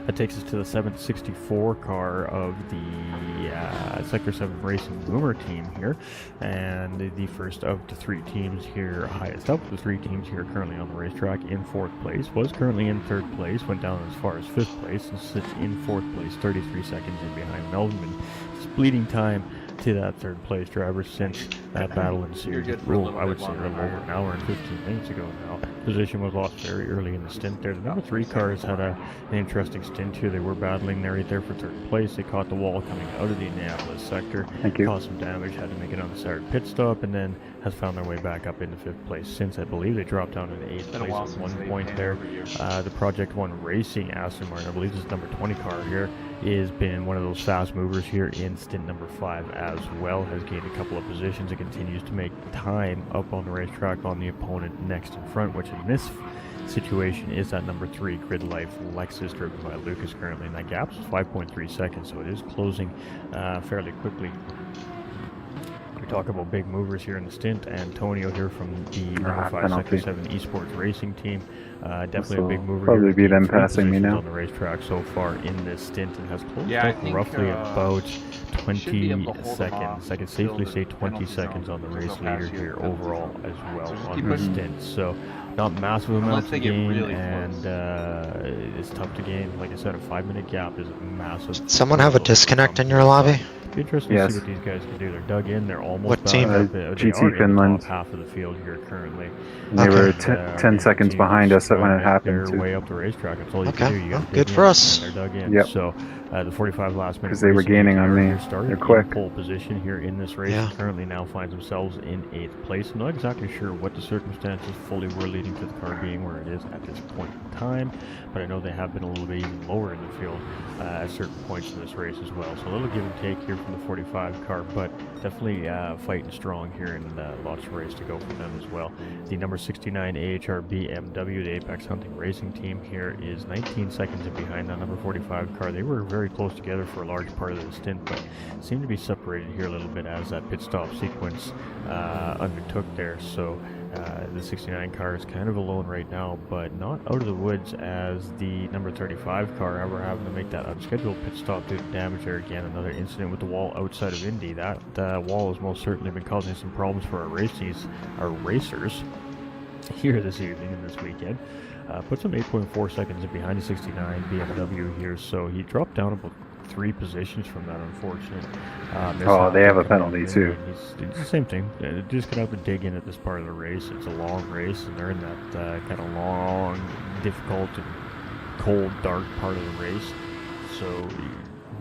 That takes us to the 764 car of the Sector 7 Racing Boomer team here, and the first of the 3 teams here, highest up of the 3 teams here currently on the racetrack in 4th place, was currently in 3rd place, went down as far as 5th place, and sits in 4th place, 33 seconds in behind Melvin. It's bleeding time to that 3rd place driver since that battle ensued. I would say a little over an hour and 15 minutes ago now. Position was lost very early in the stint there. The number 3 cars had an interesting stint here. They were battling there right there for 3rd place. They caught the wall coming out of the Indianapolis sector. Caused some damage, had to make it on the Saturday pit stop, and then has found their way back up into 5th place since. I believe they dropped down in 8th place at one point there. The Project 1 Racing Aston Martin, I believe this is number 20 car here, has been one of those fast movers here in stint number 5 as well. Has gained a couple of positions and continues to make time up on the racetrack on the opponent next in front, which in this situation is that number 3 Grid Life Lexus, driven by Lucas currently, and that gap is 5.3 seconds, so it is closing fairly quickly We talk about big movers here in the stint. Antonio here from the number 5 penalty. Sector 7 Esports Racing team. Definitely a big mover Probably here. be them 3 passing me positions now. on the racetrack so far in this stint and has closed Yeah, I up think, roughly about should be 20 able to hold them off seconds. I can until safely the say 20 penalty seconds zone, on the because race they'll pass leader you at here the penalty overall zone. as well So just on keep the pushing. stint. So not massive Unless amounts they to get gain, really and close. it's tough to gain. Like I said, a 5-minute gap is massive. Someone have a disconnect in your lobby? Be interesting to see Yes. what these guys can do. They're dug in. They're almost What back team? up. They GT are in the Finland. top half of the field here currently. And they were And, 10 seconds team behind just us when trying to it make happened their too. way up the racetrack. That's all you Okay, can do. You well, got to good dig for in, us. and they're dug in. Yep. So the 45 last minute Because they were racing gaining on GTR me. here started They're in quick. pole position here in this race. Yeah. Currently now finds themselves in 8th place. I'm not exactly sure what the circumstances fully were leading to the car being where it is at this point in time, but I know they have been a little bit even lower in the field at certain points in this race as well. So a little give and take here from the 45 car, but definitely fighting strong here, and lots of race to go for them as well. The number 69 AHR BMW, the Apex Hunting Racing team here, is 19 seconds in behind that number 45 car. They were very close together for a large part of the stint, but seem to be separated here a little bit as that pit stop sequence undertook there. So the 69 car is kind of alone right now, but not out of the woods as the number 35 car ever having to make that unscheduled pit stop due to damage there. Again, another incident with the wall outside of Indy. That wall has most certainly been causing some problems for our racers here this evening and this weekend. Puts him 8.4 seconds in behind the 69 BMW here, so he dropped down about 3 positions from that, unfortunate. They have a penalty too. It's the same thing. Just gonna have to dig in at this part of the race. It's a long race, and they're in that kind of long, difficult, and cold, dark part of the race. So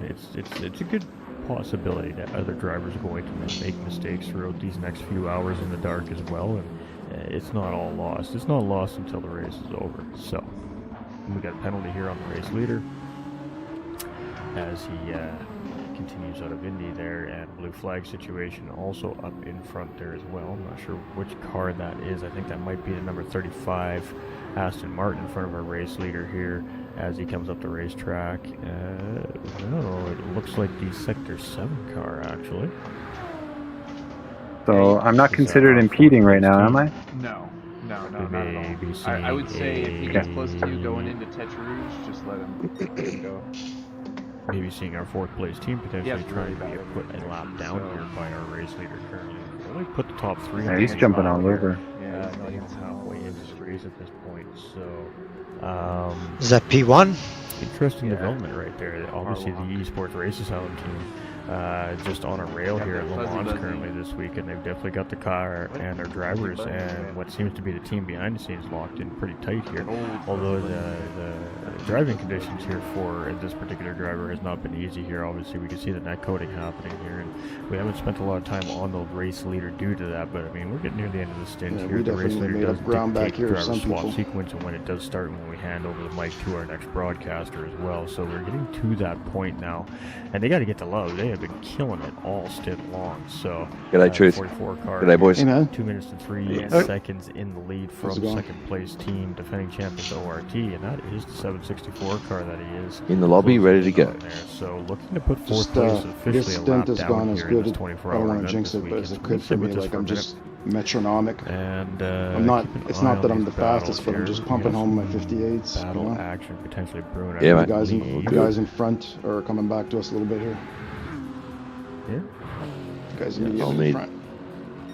it's a good possibility that other drivers are going to make mistakes throughout these next few hours in the dark as well, and it's not all lost. It's not lost until the race is over. So we got a penalty here on the race leader as he continues out of Indy there, and blue flag situation also up in front there as well. I'm not sure which car that is. I think that might be the number 35 Aston Martin in front of our race leader here as he comes up the racetrack. No, it looks like the Sector 7 car actually. So I'm not considered impeding right now, am I? No, not at all. I would say if he gets close to you going into Tete Rouge, just let him go. Maybe seeing our 4th place team potentially trying to put a lap down here by our race leader currently. Really put the top 3. Yeah, he's jumping all over. Yeah, not even halfway into the race at this point. So is that P1? Interesting development right there. Obviously the Esports Race Asylum team just on a rail here at Le Mans currently this week, and they've definitely got the car and their drivers and what seems to be the team behind the scenes locked in pretty tight here. Although the driving conditions here for this particular driver has not been easy here. Obviously we can see the net coating happening here, and we haven't spent a lot of time on the race leader due to that, but I mean we're getting near the end of the stint here. The race leader does dictate the driver swap sequence and when it does start and when we hand over the mic to our next broadcaster as well. So we're getting to that point now, and they got to get to love. They have been killing it all stint long. So G'day, Truth. 44 car, G'day, boys. 2 minutes and 3 seconds in the lead from second place team, defending champions ORT, and that is the 764 car that he is In the lobby, ready to go. there. So looking to put 4th place officially this a lap stint has down gone here as in good. this I 24-hour don't want event to jinx this it, but weekend. it's So good stay for me. with us Like for a I'm minute. just metronomic. And I'm not. keep an It's eye not on that I'm these the fastest, battles but I'm here. just We pumping have home my some 58s. battle action potentially brewing. Yeah, the guys in front are coming back to us a little bit here. Yeah. Guys Yeah, immediately in front.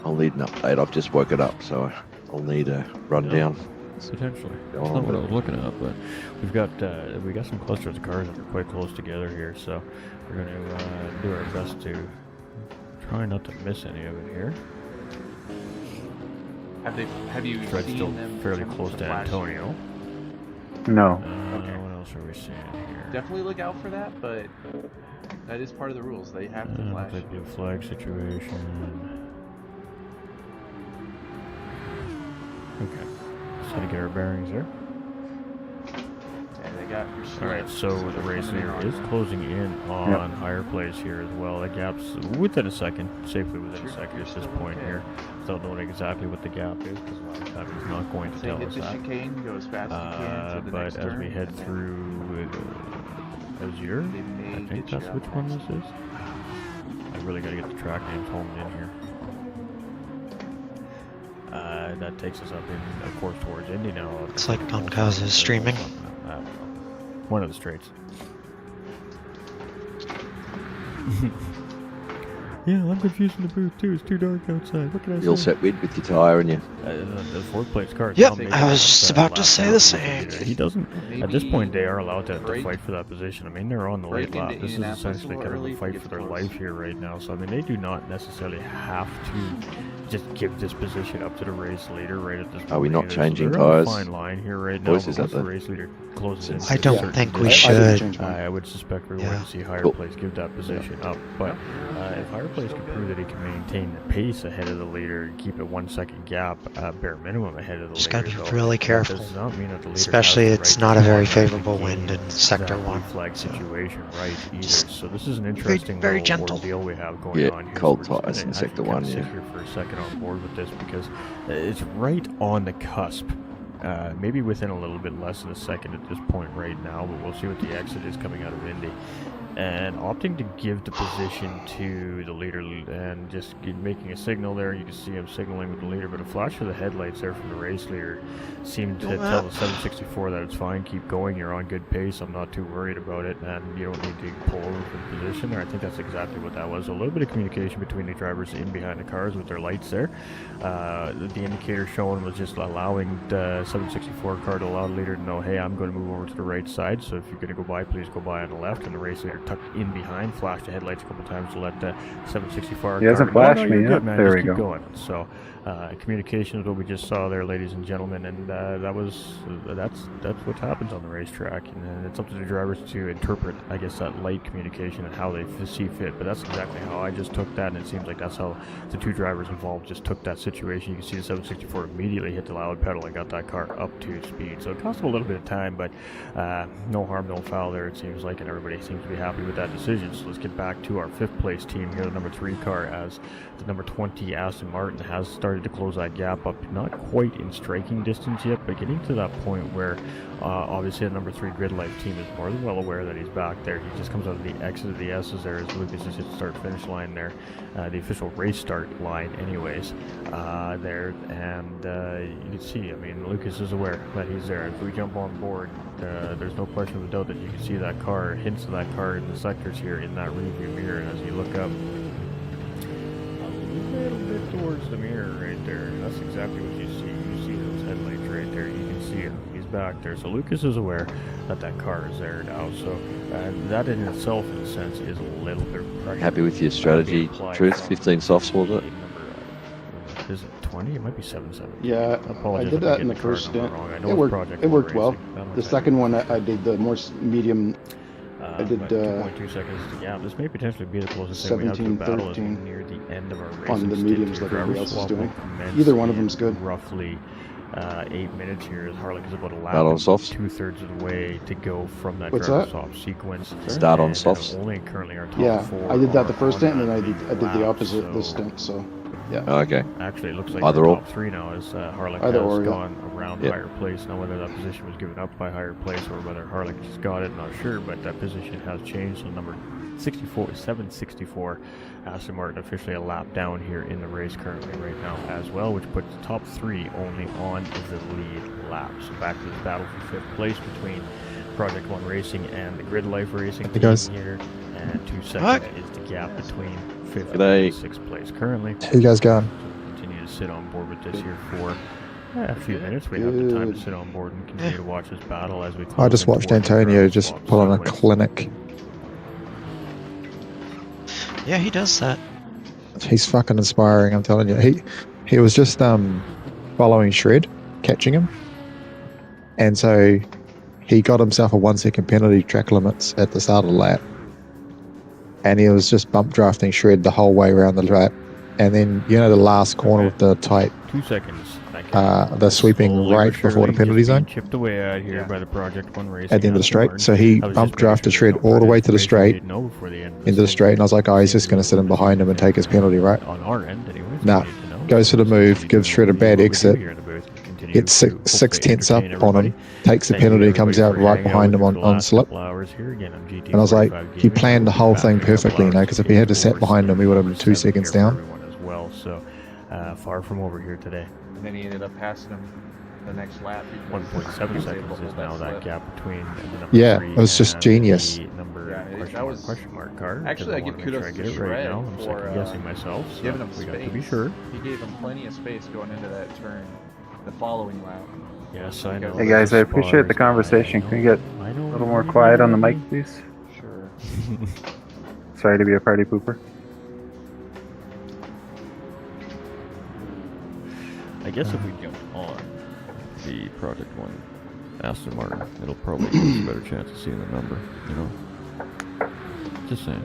I'll need an update. I've just woken up, so I'll need a rundown. Potentially. Go That's on not what I with was looking at, but we got some clusters of cars that are quite close together here, so we're going to do our best to try not to miss any of it here. Have you Fred's seen still them fairly from close to Flash? Antonio. No. What else are we seeing here? Definitely look out for that, but that is part of the rules. They have to flash. The blue flag situation. Okay. Just gotta get our bearings there. Yeah, they got your Alright, so the race leader is closing in on higher place here as well. The gap's within a second, safely within a second at this point here. Without knowing exactly what the gap is, because a lot of times he's not going to tell us that. Chicane, go as fast as you can to the But next as turn, we head and then through Azure, I think that's which one this is. I really gotta get the track names honed in here. That takes us up in, of course, towards Indy now. Looks like Gonkaz is streaming. One of the straights. Yeah, I'm confused in the booth too. It's too dark outside. What can I say? You'll set wind with your tyre and you. The fourth place car. Yep, I was just about to say the same. He doesn't. At this point, they are allowed to fight for that position. I mean, they're on the late lap. This is essentially kind of a fight for their life here right now. So I mean, they do not necessarily have to just give this position up to the race leader right at this point. Are we not changing tyres? tyres? Fine line here right now. Boys, is Once that the the race leader closes in, I don't think we should. I would suspect we're going to see Higher Place give that position up. But if Higher Place can prove that he can maintain the pace ahead of the leader and keep it 1 second gap, bare minimum ahead of the Just leader. gotta be really careful. That does not mean that the leader Especially has the it's right not to a very contact favorable and wind in gain Sector that 1. flag situation right either. Just So this is an interesting very little gentle. ordeal we have going on here. cold So we're tyres just in gonna Sector actually 1, sit yeah. here for a second on board with this because it's right on the cusp. Maybe within a little bit less than a second at this point right now, but we'll see what the exit is coming out of Indy. And opting to give the position to the leader and just making a signal there. You can see him signaling with the leader, but a flash of the headlights there from the race leader seemed to tell the 764 that it's fine, keep going, you're on good pace, I'm not too worried about it, and you don't need to pull over for the position there. I think that's exactly what that was. A little bit of communication between the drivers in behind the cars with their lights there. The indicator showing was just allowing the 764 car to allow the leader to know, hey, I'm going to move over to the right side, so if you're going to go by, please go by on the left, and the race leader tucked in behind, flashed the headlights a couple times to let the 764 He hasn't flashed me yet. man, There just we keep go. going. So communication is what we just saw there, ladies and gentlemen, and that's what happens on the racetrack, and it's up to the drivers to interpret, I guess, that light communication and how they see fit. But that's exactly how I just took that, and it seems like that's how the two drivers involved just took that situation. You can see the 764 immediately hit the loud pedal and got that car up to speed. So it cost them a little bit of time, but no harm, no foul there, it seems like, and everybody seems to be happy with that decision. So let's get back to our 5th place team here, the number 3 car, as the number 20 Aston Martin has started to close that gap up, not quite in striking distance yet, but getting to that point where obviously the number 3 Grid Life team is more than well aware that he's back there. He just comes out of the exit of the S's there as Lucas just hit the start finish line there, the official race start line anyways, there, and you can see, I mean, Lucas is aware that he's there. If we jump on board, there's no question of a doubt that you can see that car, hints of that car in the sectors here in that rearview mirror, and as you look up a little bit towards the mirror right there, that's exactly what you see. You see those headlights right there, you can see him, he's back there. So Lucas is aware that that car is there now, so that in itself, in a sense, is a little bit of pressure. Happy with your strategy, Truth? 15 softs, was it? Is it 20? It might be 7-7. Yeah, I did that in the first stint. It worked well. The second one, I did the more medium. I did 2.2 seconds to gap. This may potentially be the closest thing we have to a battle as we near the end of our race. on the mediums like everybody else is doing. Either one of them's good. Roughly 8 minutes here as Harlech is about a lap Start on softs. 2/3 of the way to go from that What's driver that? soft sequence. Start on And, softs. Only currently our top Yeah, 4 I did that the are first on stint, and then that I did the lap, opposite this so- stint. So, yeah. Oh, okay. Actually, it looks like Either our or. top 3 now as Harlech Either has or, yeah. gone around Yeah. Higher Place. Now, whether that position was given up by Higher Place or whether Harlech just got it, not sure, but that position has changed. So number 764 Aston Martin officially a lap down here in the race currently right now as well, which puts the top 3 only on the lead lap. So back to this battle for 5th place between Project 1 Racing and the Grid Life Racing Hey, team guys. here, and 2 seconds is the gap between 5th G'day. and 6th place currently. How you guys going? Continue to sit on board with this here for a few minutes. We have the time to sit on board and continue to watch this battle as we I just close in watched towards the Antonio driver just swap put on a sequence. clinic. Yeah, he does that. He's fucking inspiring, I'm telling you. He was just following Shred, catching him. And so he got himself a 1 second penalty track limits at the start of the lap. And he was just bump drafting Shred the whole way around the lap. And then, you know, the last corner with the tight, 2 seconds. the sweeping Slowly right but before the surely penalty just being zone chipped away out here by the Project 1 Racing at the end of the Aston straight. Martin. So he I was bump just making drafted sure Shred there's no all the way to the information we straight, didn't know before the end of into the straight. And I was like, oh, he's just going to sit in behind him and take his penalty, right? On our end, anyways. Nah, goes for the move, gives Shred a bad exit, gets 6 tenths up on him, takes the penalty, comes out right behind him on slip. And I was like, he planned the whole thing perfectly, you know, because if he had to sit behind him, he would have been 2 seconds down. As well, so far from over here today. and then he ended up passing him the next lap. 1.7 seconds is now that gap between the number Yeah, 3 it was just and genius. the number Yeah, question mark car. Actually, I want give to make sure kudos I to get it right Shred now. I'm for second guessing myself, so giving him we space. got to be sure. He gave him plenty of space going into that turn, the following lap. Yes, I know. Hey guys, I appreciate the conversation. Can we get a little more quiet on the mic, please? Sure. Sorry to be a party pooper. I guess if we jump on the Project 1 Aston Martin, it'll probably give us a better chance of seeing the number, you know? Just saying.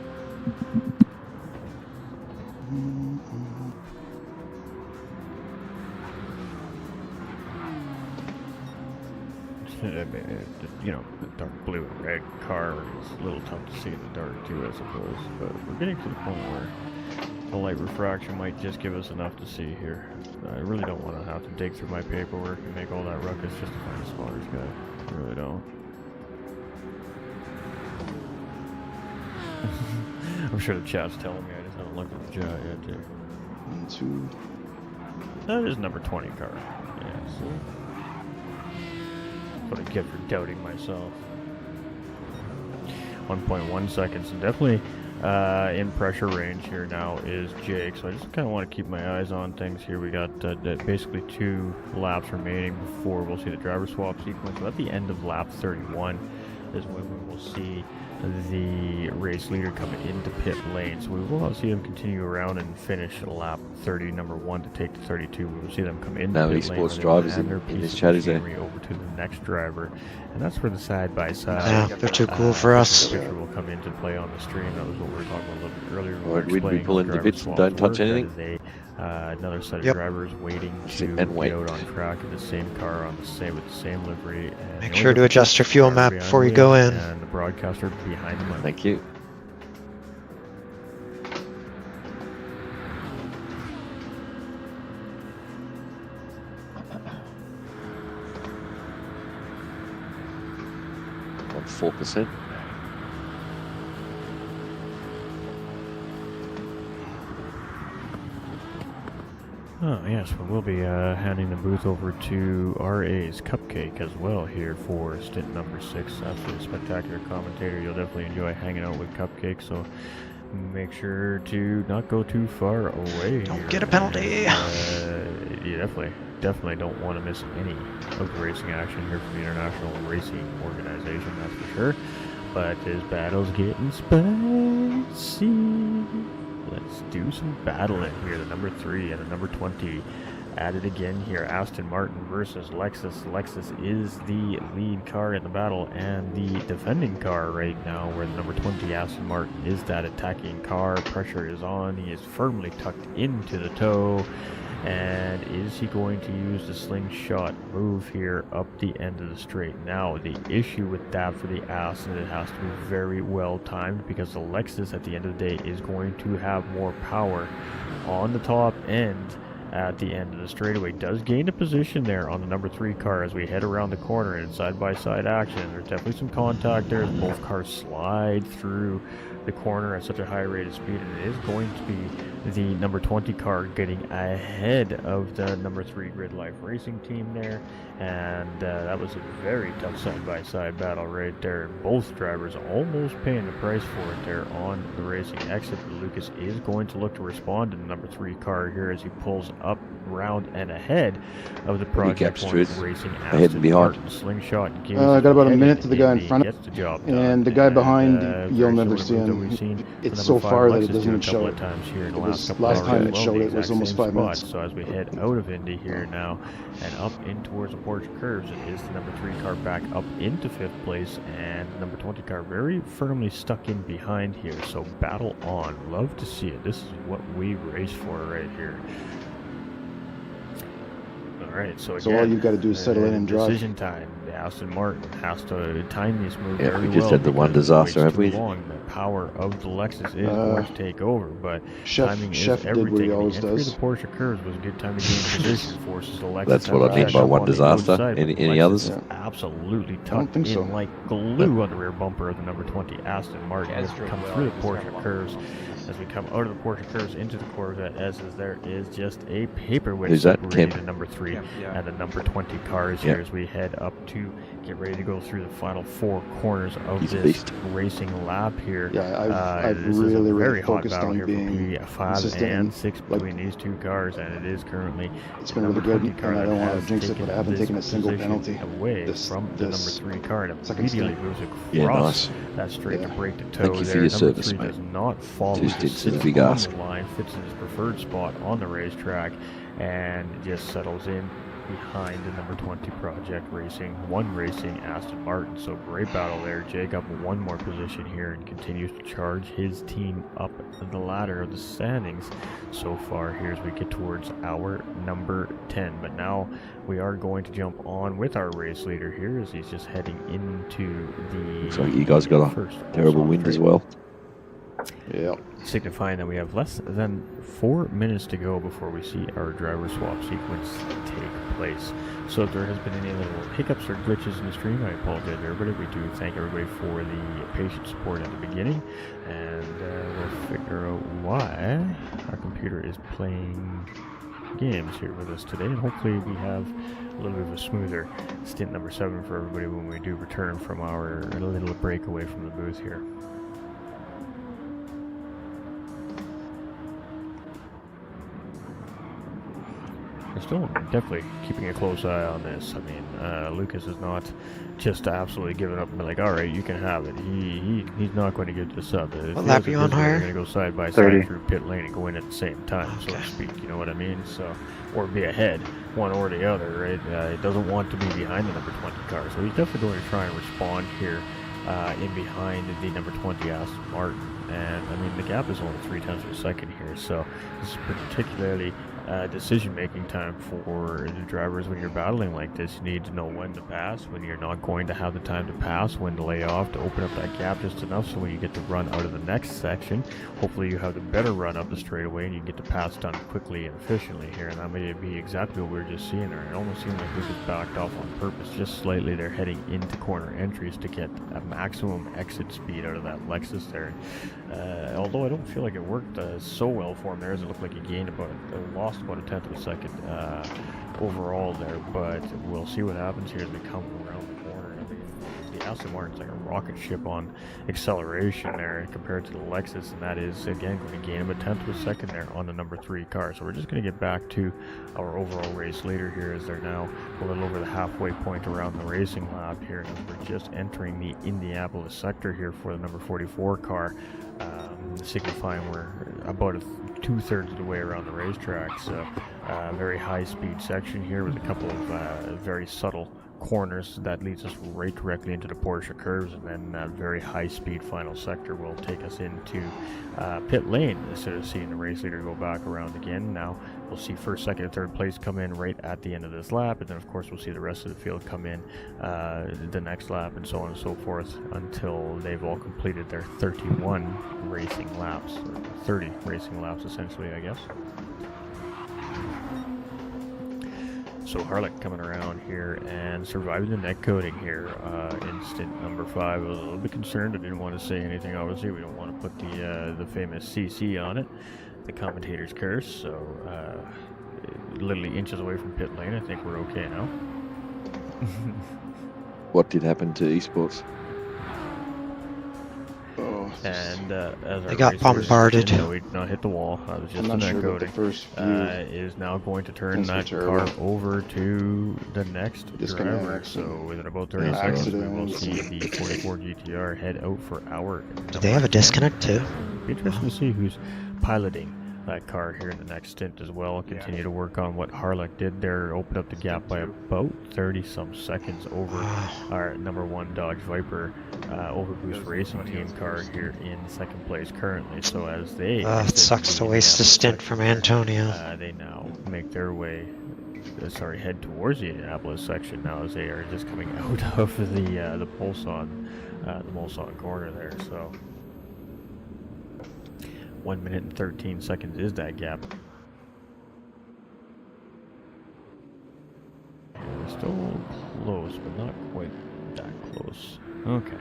You know, the dark blue and red car is a little tough to see in the dark too, I suppose. But we're getting to the point where the light refraction might just give us enough to see here. I really don't want to have to dig through my paperwork and make all that ruckus just to find a spotter's guide. I really don't. I'm sure the chat's telling me, I just haven't looked at the chat yet, too. 1, 2. That is number 20 car. Yeah, so what I get for doubting myself. 1.1 seconds, and definitely in pressure range here now is Jake, so I just kind of want to keep my eyes on things here. We got basically 2 laps remaining before we'll see the driver swap sequence. So at the end of lap 31 is when we will see the race leader coming into pit lane. So we will see them continue around and finish lap 30, number 1 to take to 32. We will see them come into now pit esports lane drivers and their in this piece chat, of is there? machinery over to the next driver, and that's where the side-by-side. Yeah, they're too cool for us. Picture will come into play on the stream. That was what we were talking about a little bit earlier. All right, we'd be pulling the bits and don't touch anything. Another set of Yep. drivers waiting to And wait. get out on track in the same car on the same with the same livery. And Make the sure only to adjust your fuel driver map behind before you the go wheel in. And the broadcaster behind them. Thank you. On 4%. Oh yes, we will be handing the booth over to RA's Cupcake as well here for stint number 6. Absolutely spectacular commentator. You'll definitely enjoy hanging out with Cupcake, so make sure to not go too far away. Don't get a penalty. You definitely don't want to miss any of the racing action here from the International Racing Organization, that's for sure. But this battle's getting spicy. Let's do some battling here. The number 3 and the number 20 at it again here. Aston Martin versus Lexus. Lexus is the lead car in the battle and the defending car right now, where the number 20 Aston Martin is that attacking car. Pressure is on. He is firmly tucked into the toe. And is he going to use the slingshot move here up the end of the straight? Now, the issue with that for the Aston, it has to be very well timed, because the Lexus at the end of the day is going to have more power on the top end at the end of the straightaway. Does gain a position there on the number 3 car as we head around the corner in side-by-side action. There's definitely some contact there as both cars slide through the corner at such a high rate of speed, and it is going to be the number 20 car getting ahead of the number 3 Grid Life Racing team there, and that was a very tough side-by-side battle right there. Both drivers almost paying the price for it there on the racing exit. Lucas is going to look to respond to the number 3 car here as he pulls up, round, and ahead of the Project 1 Racing ahead and behind. I got about a minute to the guy in front of me, and the guy behind, you'll never see him. It's so far that it doesn't even show it. Last time it showed it was almost 5 minutes. So as we head out of Indy here now and up in towards the Porsche curves, it is the number 3 car back up into 5th place, and the number 20 car very firmly stuck in behind here. So battle on. Love to see it. This is what we race for right here. Alright, so again, all you've got to do is settle in and drive. Decision time. Aston Martin has to time this move Yeah, very we just well. had the one disaster, have we? The power of the Lexus is going to take over, but timing Chef is did what everything. he always The entry does. of the Porsche curves was a good time to gain position. Forces the Lexus. That's what I mean by one disaster. Any others? Absolutely tucked in like glue on the rear bumper of the number 20 Aston Martin. As we come through the Porsche curves As we come out of the Porsche curves into the Corvette S's, there is just a paperweight Who's that? separating Kemp? the number 3 Kemp, yeah. and the number 20 cars Yeah. here as we head up to get ready to go through the final 4 corners of He's a this beast. racing lap here. Yeah, I've this is a really very hot focused battle on here for being P5 consistent and and, 6 like, between these 2 cars, and it is currently it's the been number really good, 20 car and I that don't want has to jinx it, taken but I haven't this taken a single position penalty away this from the number 3 car, and second immediately stint. moves across Yeah, nice. that straight to Yeah. break the toe Thank you for there. your Number service, 3 mate. does not follow, 2 just stints is a sits big on ask. the line, fits in his preferred spot on the racetrack, and just settles in behind the number 20 Project Racing, 1 Racing Aston Martin. So great battle there. Jake up 1 more position here and continues to charge his team up the ladder of the standings so far here as we get towards our number 10. But now we are going to jump on with our race leader here as he's just heading into the Looks like you guys got a first terrible wind as well. Yeah. signifying that we have less than 4 minutes to go before we see our driver swap sequence take place. So if there has been any little hiccups or glitches in the stream, I apologize to everybody. We do thank everybody for the patient support at the beginning, and we'll figure out why our computer is playing games here with us today, and hopefully we have a little bit of a smoother stint number 7 for everybody when we do return from our little break away from the booth here. We're still definitely keeping a close eye on this. I mean, Lucas is not just absolutely giving up and be like, all right, you can have it. He's not going to give this up. What lap are you on, They're higher? going to go side by 30. side through pit lane and go in at the same time, so to speak. You know what I mean? So, or be ahead, one or the other, right? He doesn't want to be behind the number 20 car, so he's definitely going to try and respond here in behind the number 20 Aston Martin. And I mean, the gap is only 0.3 of a second here, so this is particularly decision-making time for the drivers when you're battling like this. You need to know when to pass, when you're not going to have the time to pass, when to lay off to open up that gap just enough so when you get to run out of the next section, hopefully you have the better run up the straightaway and you get the pass done quickly and efficiently here. And that may be exactly what we were just seeing there. It almost seemed like we just backed off on purpose, just slightly. They're heading into corner entries to get a maximum exit speed out of that Lexus there. Although I don't feel like it worked so well for him there, as it looked like he gained lost about 1/10 of a second overall there, but we'll see what happens here as we come around the corner. I mean, the Aston Martin's like a rocket ship on acceleration there compared to the Lexus, and that is again going to gain him 1/10 of a second there on the number 3 car. So we're just going to get back to our overall race leader here as they're now a little over the halfway point around the racing lap here, and we're just entering the Indianapolis sector here for the number 44 car, signifying we're about 2/3 of the way around the racetrack. So very high speed section here with a couple of very subtle corners that leads us right directly into the Porsche curves, and then that very high speed final sector will take us into pit lane instead of seeing the race leader go back around again. Now we'll see first, second, and third place come in right at the end of this lap, and then of course we'll see the rest of the field come in the next lap, and so on and so forth until they've all completed their 31 racing laps, or 30 racing laps essentially, I guess. So Harlech coming around here and surviving the neck coating here in stint number 5. I was a little bit concerned. I didn't want to say anything. Obviously, we don't want to put the famous CC on it, the commentator's curse. So literally inches away from pit lane. I think we're okay now. What did happen to esports? And as They our got race bombarded. No, we did not hit the wall. That was just I'm the not neck sure about the coating. first few Is now going to turn things were that terrible. car over to the next driver. Disconnect. So within about 30 Yeah, seconds, we will accidents. see the 44 GTR head out for our. Do they have a disconnect too? Be interesting to see who's piloting that car here in the next stint as well. Continue to work on what Harlech did there, open up the gap by about 30 some seconds over our number 1 Dodge Viper Overboost Racing Team car here in second place currently. So as they It sucks to waste a stint from Antonio. they now make their way head towards the Indianapolis section now as they are just coming out of the Mulsanne corner there. So 1 minute and 13 seconds is that gap. And we're still close, but not quite that close. Okay.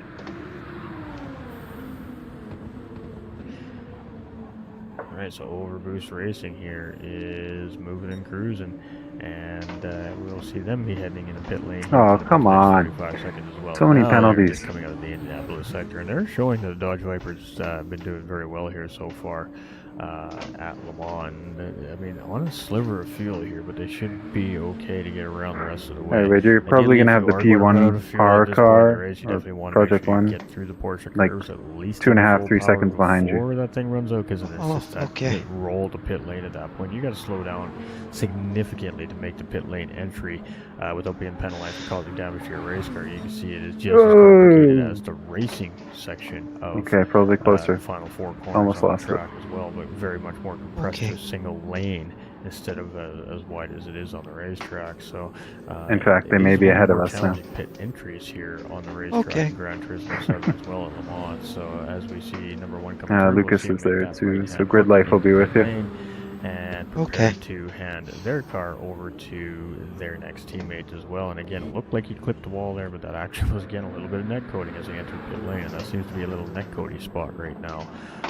Right, so Overboost Racing here is moving and cruising, and we'll see them be heading in the pit lane here Oh, for the come next on. 35 seconds as well. So many Now they're penalties. just coming out of the Indianapolis sector, and they're showing that the Dodge Viper's been doing very well here so far at Le Mans. I mean, on a sliver of fuel here, but they should be okay to get around the rest of the way. Alright, you're probably Ideally, going to if have you the are going to run out of P1 fuel power at this point in the car, race, you or definitely want to make Project sure you 1, get through the Porsche like curves at least 2.5, 3 full seconds power behind you. before that thing runs out, because it's just that okay. roll to pit lane at that point. You got to slow down significantly to make the pit lane entry without being penalized for causing damage to your race car. You can see it is just as complicated as the racing section of Okay, probably closer. the final 4 corners Almost on lost the it. track as well, but very much more compressed to a single lane instead of as wide as it is on the racetrack. So In fact, they it may is be one of ahead the of more us now. challenging pit entries here on the racetrack in Gran Turismo 7 as well at Le Mans. So as we see number 1 coming through, Lucas we'll is see him there make that too, right-hand so Grid hook Life will into be pit with you. lane and prepare to hand their car over to their next teammate as well. And again, it looked like he clipped the wall there, but that actually was again a little bit of net coating as he entered pit lane, and that seems to be a little net coating spot right now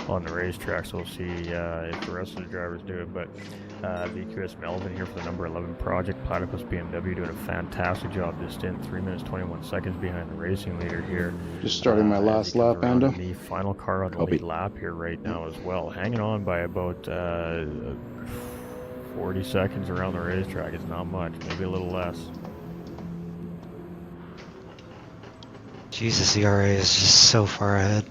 on the racetrack. So we'll see if the rest of the drivers do it. But VQS Melvin here for the number 11 project, Platypus BMW, doing a fantastic job this stint, 3 minutes 21 seconds behind the racing leader here. Just starting my last lap, Ando. The final car on the lead lap here right now as well, hanging on by about 40 seconds around the racetrack. Is not much, maybe a little less. Jesus, the RA is just so far ahead.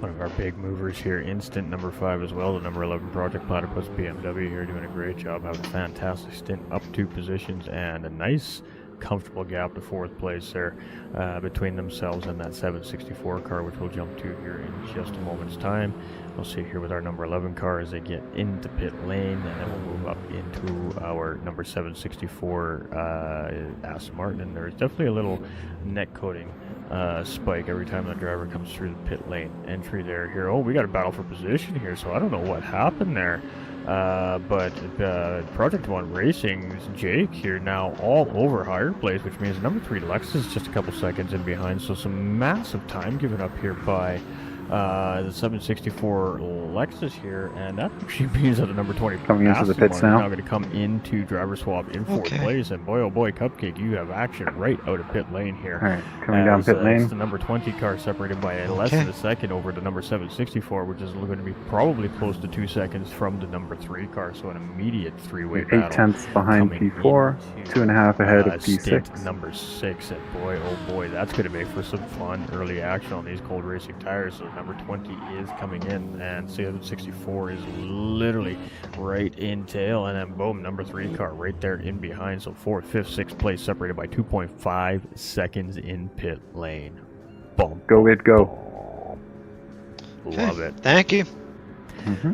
One of our big movers here, instant number 5 as well, the number 11 Project Platypus BMW here doing a great job, having a fantastic stint, up 2 positions, and a nice comfortable gap to 4th place there between themselves and that 764 car, which we'll jump to here in just a moment's time. We'll see here with our number 11 car as they get into pit lane, and then we'll move up into our number 764 Aston Martin, and there's definitely a little net coating spike every time the driver comes through the pit lane entry there. Here, oh, we got a battle for position here, so I don't know what happened there. But Project 1 Racing's Jake here now all over higher place, which means number 3 Lexus just a couple seconds in behind, so some massive time given up here by the 764 Lexus here, and that actually means that the number 20 coming into the pits now. Now going to come into driver swap in 4th place, and boy oh boy, Cupcake, you have action right out of pit lane here. All right, coming down pit lane. It's the number 20 car separated by less than a second over the number 764, which is going to be probably close to 2 seconds from the number 3 car, so an immediate 3-way battle. 8/10 behind P4, 2.5 ahead of P6. Number 6, and boy oh boy, that's going to make for some fun early action on these cold racing tires. So number 20 is coming in, and 764 is literally right in tail, and then boom, number 3 car right there in behind. So 4th, 5th, 6th place separated by 2.5 seconds in pit lane. Boom. Go it, go. Love it. Thank you.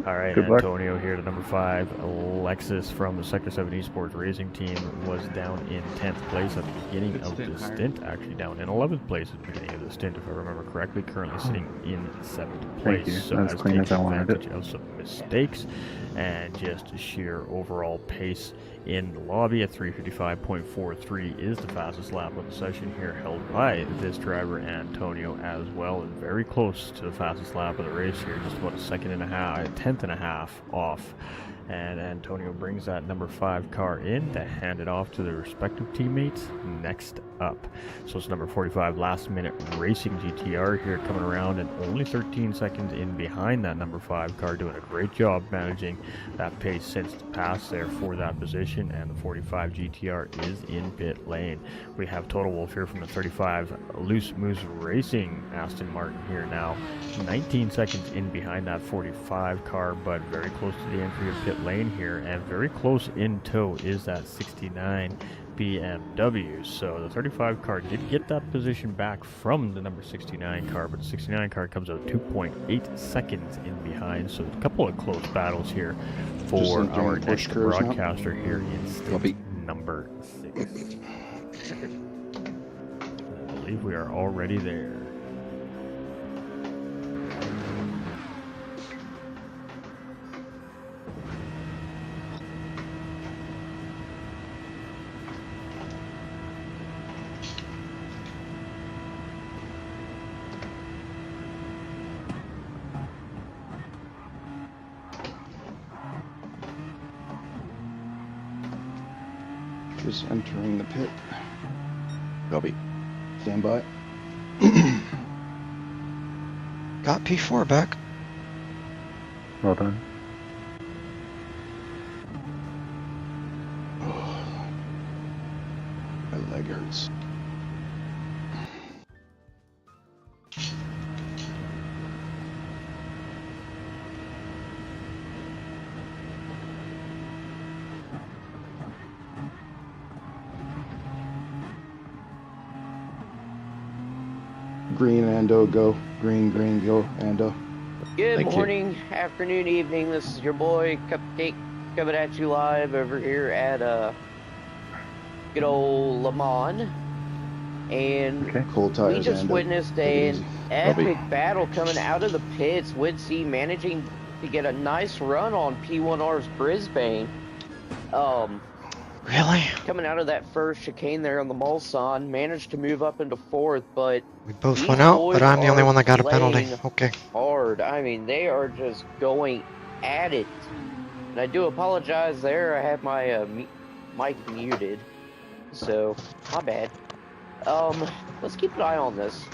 All right, Good luck. Antonio here to number 5. Lexus from the Sector 7 Esports Racing Team was down in 10th place at the beginning of the stint, actually down in 11th place at the beginning of the stint, if I remember correctly, currently sitting in 7th place. Thank you. So As has clean as I taken wanted advantage it. of some mistakes and just sheer overall pace in the lobby at 355.43 is the fastest lap of the session here, held by this driver Antonio as well, and very close to the fastest lap of the race here, just about a tenth and a half off. And Antonio brings that number 5 car in to hand it off to the respective teammates next up. So it's number 45 Last Minute Racing GTR here coming around, and only 13 seconds in behind that number 5 car, doing a great job managing that pace since the pass there for that position. And the 45 GTR is in pit lane. We have Total Wolf here from the 35 Loose Moose Racing Aston Martin here now, 19 seconds in behind that 45 car, but very close to the entry of pit lane here, and very close in tow is that 69 BMW. So the 35 car did get that position back from the number 69 car, but the 69 car comes out 2.8 seconds in behind. So a couple of close battles here for our next broadcaster here in stint number 6. I believe we are already there. Just entering the pit. Copy. Stand by. Got P4 back. Well done. My leg hurts. Green, Ando, go. Green, green, go, Ando. Good Thank you. morning, afternoon, evening. This is your boy Cupcake coming at you live over here at good old Le Mans. And Cold we tires, just Ando. witnessed Take it an easy. epic battle coming out of the pits. Woodsy managing to get a nice run on P1R's Brisbane. Really? Coming out of that first chicane there on the Mulsanne, managed to move up into fourth, but We both these went out, boys but I'm the only are one that got a penalty. playing Okay. hard. I mean, they are just going at it. And I do apologize there. I had my mic muted, so my bad. Let's keep an eye on this.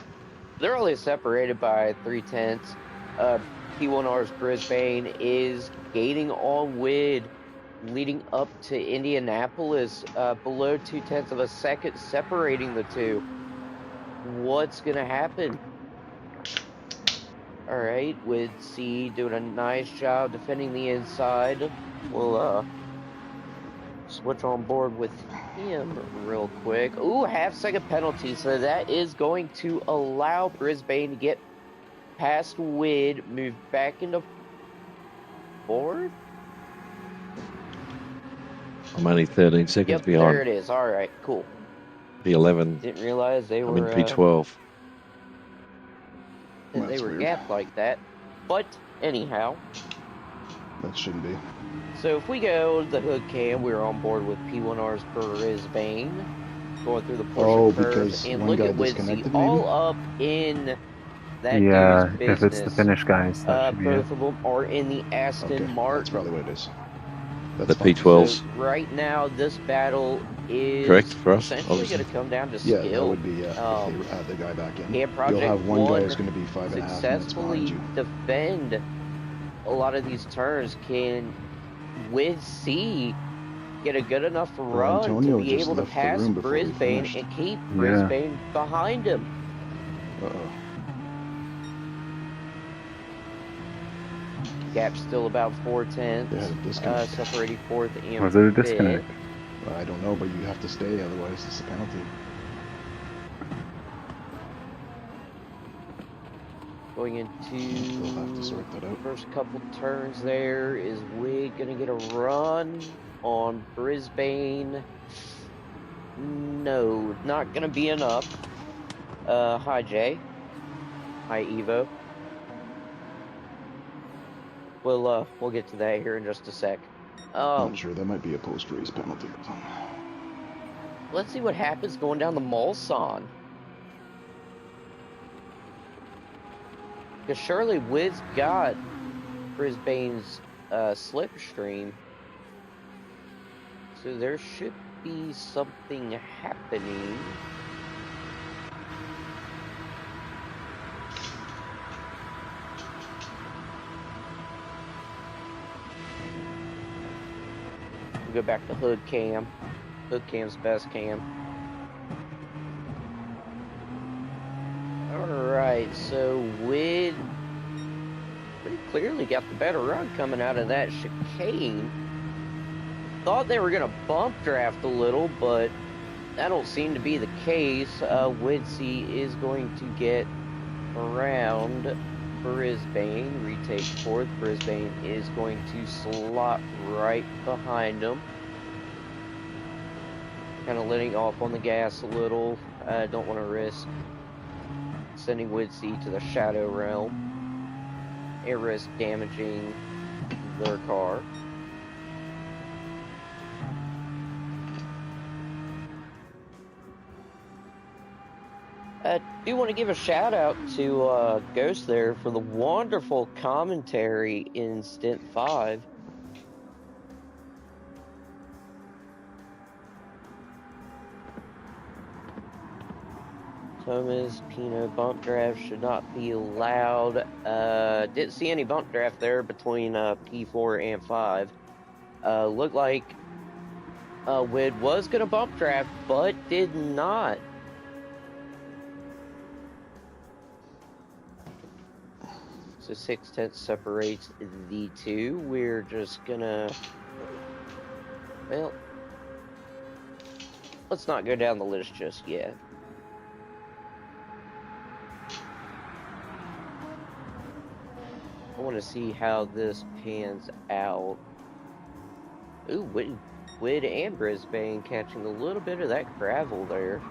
They're only separated by 0.3. P1R's Brisbane is gaining on Wid, leading up to Indianapolis, below 0.2 of a second, separating the two. What's gonna happen? All right, with C doing a nice job defending the inside. We'll switch on board with him real quick. Ooh, half-second penalty, so that is going to allow Brisbane to get past Wid, move back into fourth. I'm only 13 seconds Yep, behind. there it is. All right, cool. P11. Didn't realize they I'm were in P12. that they were gapped like that. But anyhow, That shouldn't be. so if we go to the hood cam, we're on board with P1R's Brisbane, going through the Porsche curve, because and one look guy at Witsy disconnected, all up in that Yeah, dude's if it's the business. Finnish guys, that should be it. Both of them are in the Aston Martin. That's probably what it is. The P12s. So right now, this battle is Correct for us, essentially obviously. going to come down to Yeah, skill. that would be if they add the guy back in. Camp Project You'll have one guy 1 who's going to be 5.5 minutes successfully behind you. defend a lot of these turns. Can with C get a good enough run Antonio to be just able to left the pass room before we Brisbane finished. and keep Yeah. Brisbane behind him? Uh-oh. Gap's still about 0.4, They had a disconnect. separating fourth and Was it a fifth. disconnect? Well, I don't know, but you have to stay, otherwise it's a penalty. Going They'll have to into sort that out. first couple turns there. Is Wig gonna get a run on Brisbane? No, not gonna be enough. Hi Jay. Hi Evo. We'll get to that here in just a sec. Not sure, that might be a post-race penalty or something. Let's see what happens going down the Mulsanne. Because surely Wiz got Brisbane's slipstream. So there should be something happening. We'll go back to hood cam. Hood cam's best cam. Alright, so Wid pretty clearly got the better run coming out of that chicane. Thought they were going to bump draft a little, but that don't seem to be the case. Widsey is going to get around Brisbane, retake fourth. Brisbane is going to slot right behind him. Kind of letting off on the gas a little. Don't want to risk sending Widsey to the Shadow Realm and risk damaging their car. I do want to give a shout out to Ghost there for the wonderful commentary in Stint 5. Thomas, Pino, bump draft should not be allowed. Didn't see any bump draft there between P4 and 5. Looked like Wid was gonna bump draft, but did not. So 6/10 separates the two. We're just gonna, well, let's not go down the list just yet. I want to see how this pans out. Ooh, Wid and Brisbane catching a little bit of that gravel there.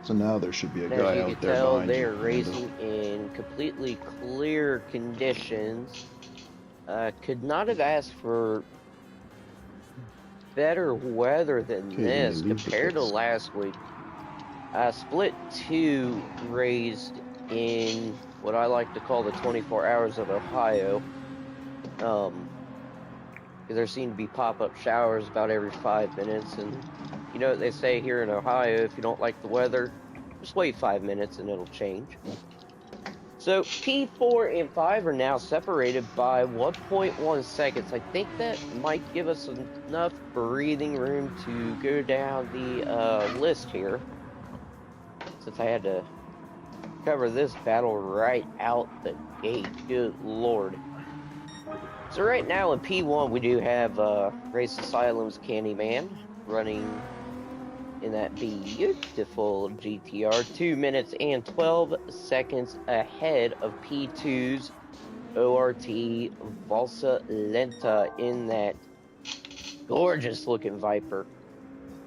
So now there should be a As guy you out can there tell, behind they are you. racing in completely clear conditions. Could not have asked for better weather than Okay, this you leave the compared to pits. last week. Split 2 raised in what I like to call the 24 hours of Ohio. There seem to be pop-up showers about every 5 minutes, and you know what they say here in Ohio, if you don't like the weather, just wait 5 minutes and it'll change. So P4 and 5 are now separated by 1.1 seconds. I think that might give us enough breathing room to go down the list here, since I had to cover this battle right out the gate. Good lord. So right now in P1 we do have Race Asylum's Candyman running in that beautiful GTR, 2 minutes and 12 seconds ahead of P2's ORT Valsa Lenta in that gorgeous looking Viper.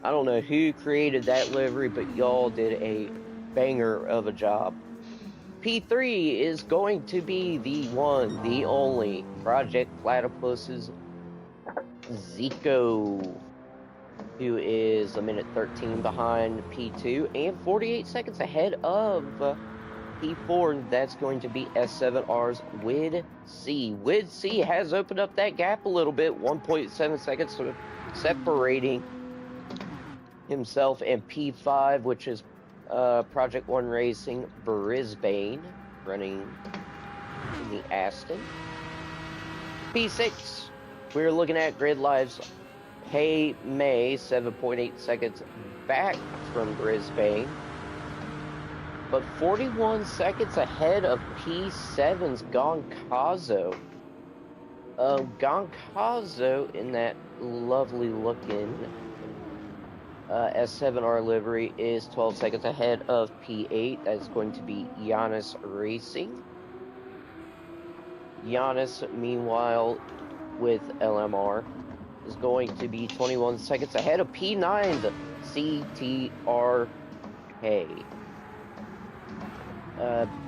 I don't know who created that livery, but y'all did a banger of a job. P3 is going to be the one, the only Project Platypus's Zico, who is a minute 13 behind P2 and 48 seconds ahead of P4. That's going to be S7R's Wid C. Wid C has opened up that gap a little bit, 1.7 seconds separating himself and P5, which is Project One Racing Brisbane, running in the Aston. P6, we're looking at Grid Live's Hey May, 7.8 seconds back from Brisbane, but 41 seconds ahead of P7's Goncazo. Goncazo in that lovely looking S7R livery is 12 seconds ahead of P8. That's going to be Giannis Racing. Giannis, meanwhile, with LMR, is going to be 21 seconds ahead of P9's CTRK.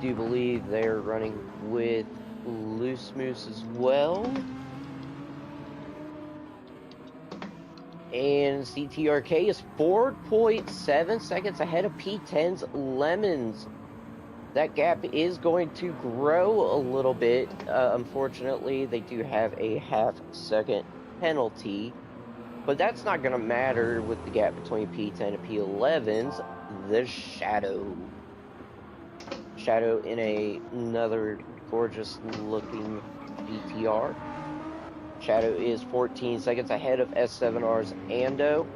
Do believe they're running with Loose Moose as well. And CTRK is 4.7 seconds ahead of P10's Lemons. That gap is going to grow a little bit. Unfortunately, they do have a half-second penalty, but that's not going to matter with the gap between P10 and P11's the Shadow. Shadow in another gorgeous looking GTR. Shadow is 14 seconds ahead of S7R's Ando.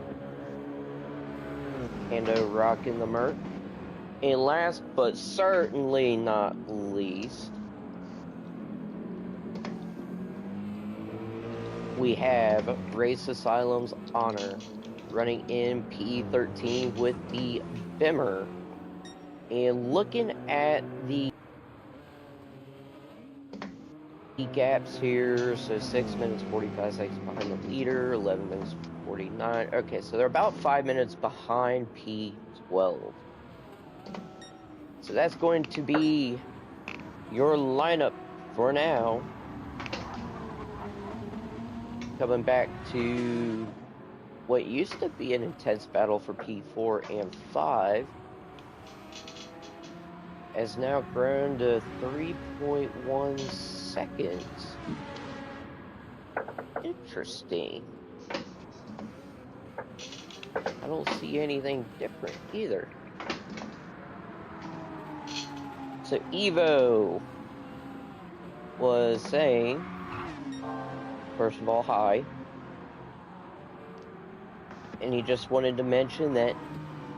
Ando rocking the Merc. And last but certainly not least, we have Race Asylum's Honor running in P13 with the Bimmer. And looking at the gaps here, so 6 minutes 45 seconds behind the leader, 11 minutes 49. Okay, so they're about 5 minutes behind P12. So that's going to be your lineup for now. Coming back to what used to be an intense battle for P4 and 5 has now grown to 3.1 seconds. Interesting. I don't see anything different either. So Evo was saying, first of all, hi. And he just wanted to mention that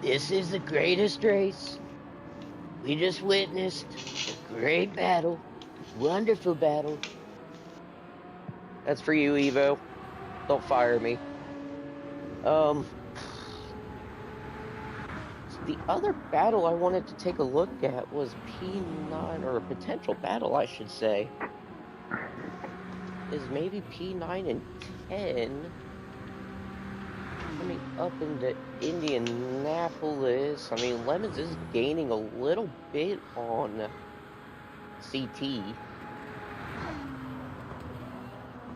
this is the greatest race. We just witnessed a great battle. Wonderful battle. That's for you, Evo. Don't fire me. The other battle I wanted to take a look at was P9, or a potential battle, I should say, is maybe P9 and 10 coming up into Indianapolis. I mean, Lemons is gaining a little bit on CT.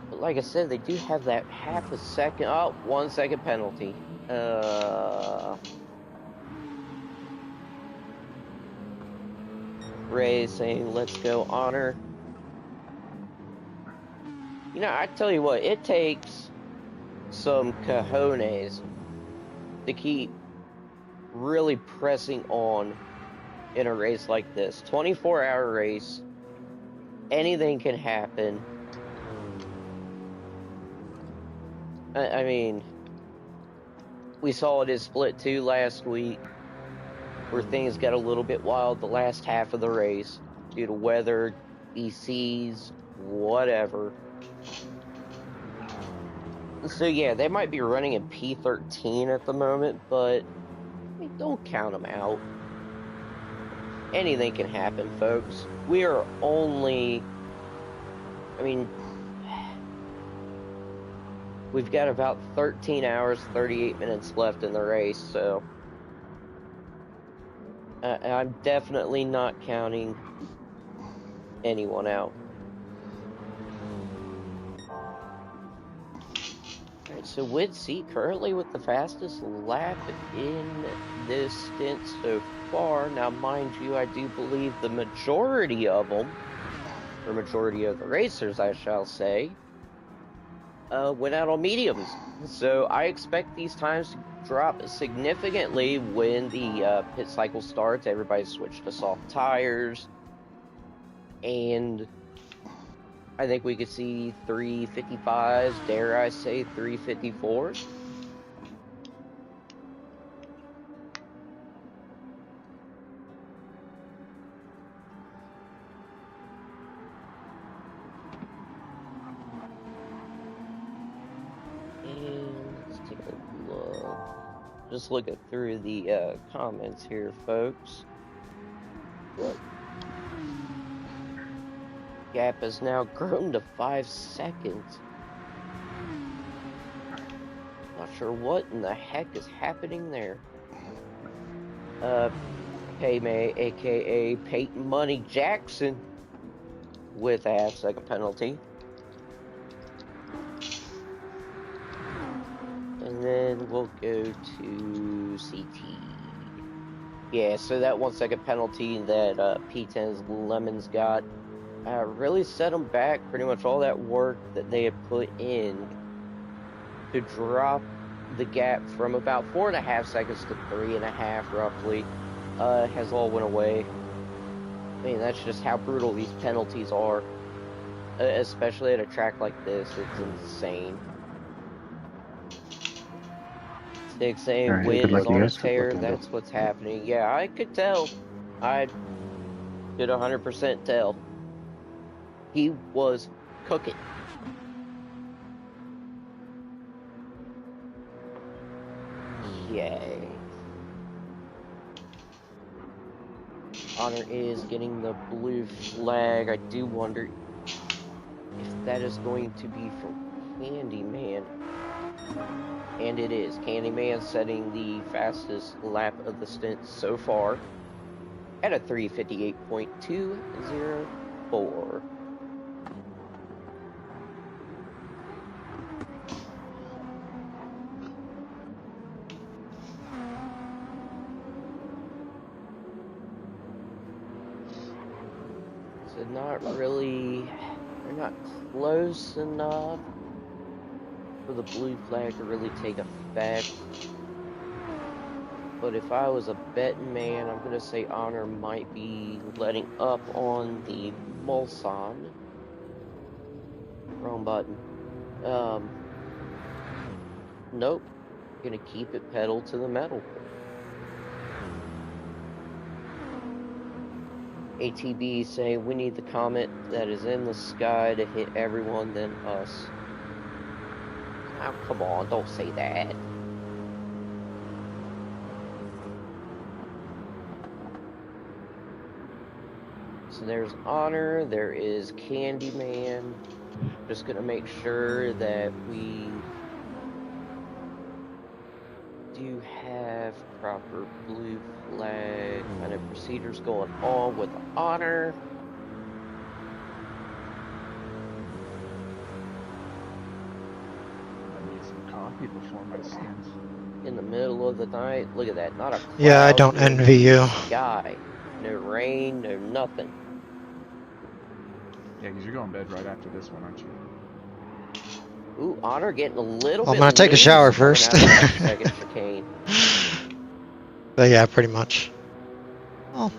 But like I said, they do have that half a second, 1 second penalty. Ray saying, let's go honor. You know, I tell you what, it takes some cojones to keep really pressing on in a race like this. 24-hour race, anything can happen. I mean, we saw it in Split 2 last week, where things got a little bit wild the last half of the race due to weather, ECs, whatever. So yeah, they might be running in P13 at the moment, but I mean, don't count them out. Anything can happen, folks. We are only, I mean, we've got about 13 hours, 38 minutes left in the race, so I'm definitely not counting anyone out. Alright, so Woodsey currently with the fastest lap in this stint so far. Now, mind you, I do believe the majority of them, or majority of the racers, I shall say, went out on mediums. So I expect these times to drop significantly when the pit cycle starts. Everybody switched to soft tires, and I think we could see 355s, dare I say 354s. And let's take a look. Just looking through the comments here, folks. Look. Gap has now grown to 5 seconds. Not sure what in the heck is happening there. Paymay, aka Peyton Money Jackson, with a half-second penalty. And then we'll go to CT. Yeah, so that 1 second penalty that P10's Lemons got really set them back. Pretty much all that work that they had put in to drop the gap from about 4.5 seconds to 3.5 roughly has all went away. I mean, that's just how brutal these penalties are, especially at a track like this. It's insane. Stick saying Alright, Win good luck, is you on a guys. tear. That's what's happening. Yeah, I could tell. I could 100% tell. He was cooking. Yay. Honor is getting the blue flag. I do wonder if that is going to be from Candyman. And it is. Candyman setting the fastest lap of the stint so far at a 3:58.204. So not really We're not close enough for the blue flag to really take effect. But if I was a betting man, I'm gonna say Honor might be letting up on the Mulsanne. Wrong button. Nope. Gonna keep it pedal to the metal. ATB saying we need the comet that is in the sky to hit everyone than us. Oh, come on, don't say that. So there's Honor, there is Candyman. Just gonna make sure that we do have proper blue flag kind of procedures going on with Honor. I need some coffee before my stint. In the middle of the night, look at that, not a cloud. Yeah, I don't envy you. Sky. No rain, no nothing. Yeah, because you're going to bed right after this one, aren't you? Ooh, Honor getting a little bit. I'm gonna take a shower first. Second chicane. But yeah, pretty much. Well,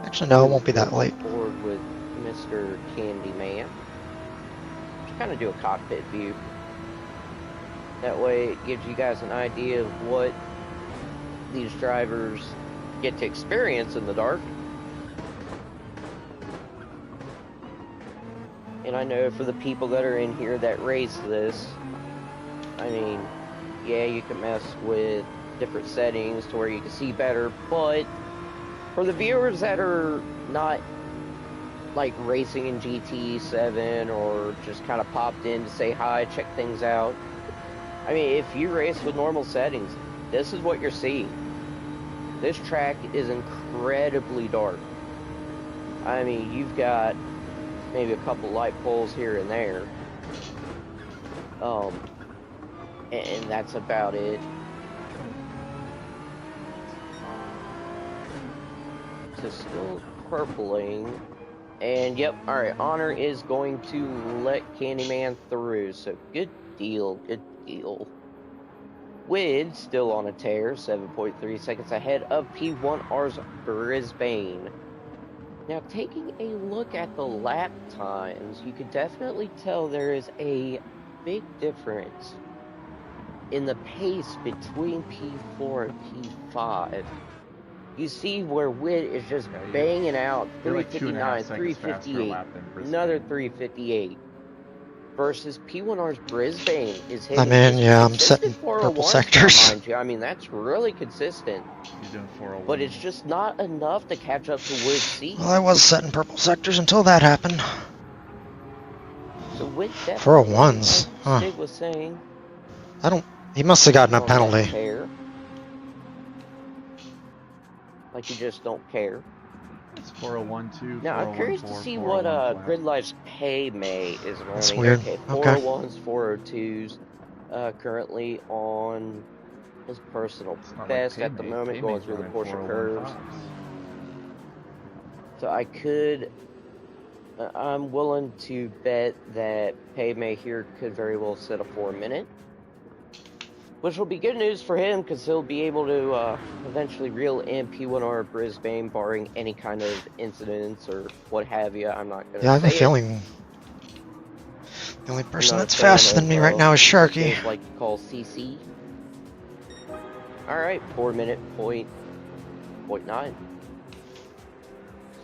actually no, it won't be that late. Forward with Mr. Candyman. Just kind of do a cockpit view. That way it gives you guys an idea of what these drivers get to experience in the dark. And I know for the people that are in here that race this, I mean, yeah, you can mess with different settings to where you can see better, but for the viewers that are not like racing in GT7 or just kind of popped in to say hi, check things out, I mean, if you race with normal settings, this is what you're seeing. This track is incredibly dark. I mean, you've got maybe a couple light poles here and there. And that's about it. So still purpling. And yep, alright, Honor is going to let Candyman through. So good deal, good deal. Wid still on a tear, 7.3 seconds ahead of P1R's Brisbane. Now, taking a look at the lap times, you can definitely tell there is a big difference in the pace between P4 and P5. You see where Wid is just banging out 359, 358, another 358. Versus P1R's Brisbane is hitting. I'm in, yeah, I'm setting purple sectors. Mind you. I mean, that's really consistent. He's doing 401. But it's just not enough to catch up to Wid's seat. Well, I was setting purple sectors until that happened. So Wid 401s, huh? Stig was saying. He must have gotten a penalty. Like you just don't care. It's 401 too. Now I'm curious to see what Grid Life's pay May is running. That's weird. Okay, 401s, 402s, currently on his personal best at the moment, going through the Porsche curves. So I'm willing to bet that Pay May here could very well set a 4-minute. Which will be good news for him, because he'll be able to eventually reel in P1R Brisbane, barring any kind of incidents or what have you. I'm not going to. Yeah, I have a feeling the only person that's faster than me right now is Sharky. Like to call CC. All right, 4-minute point 0.9.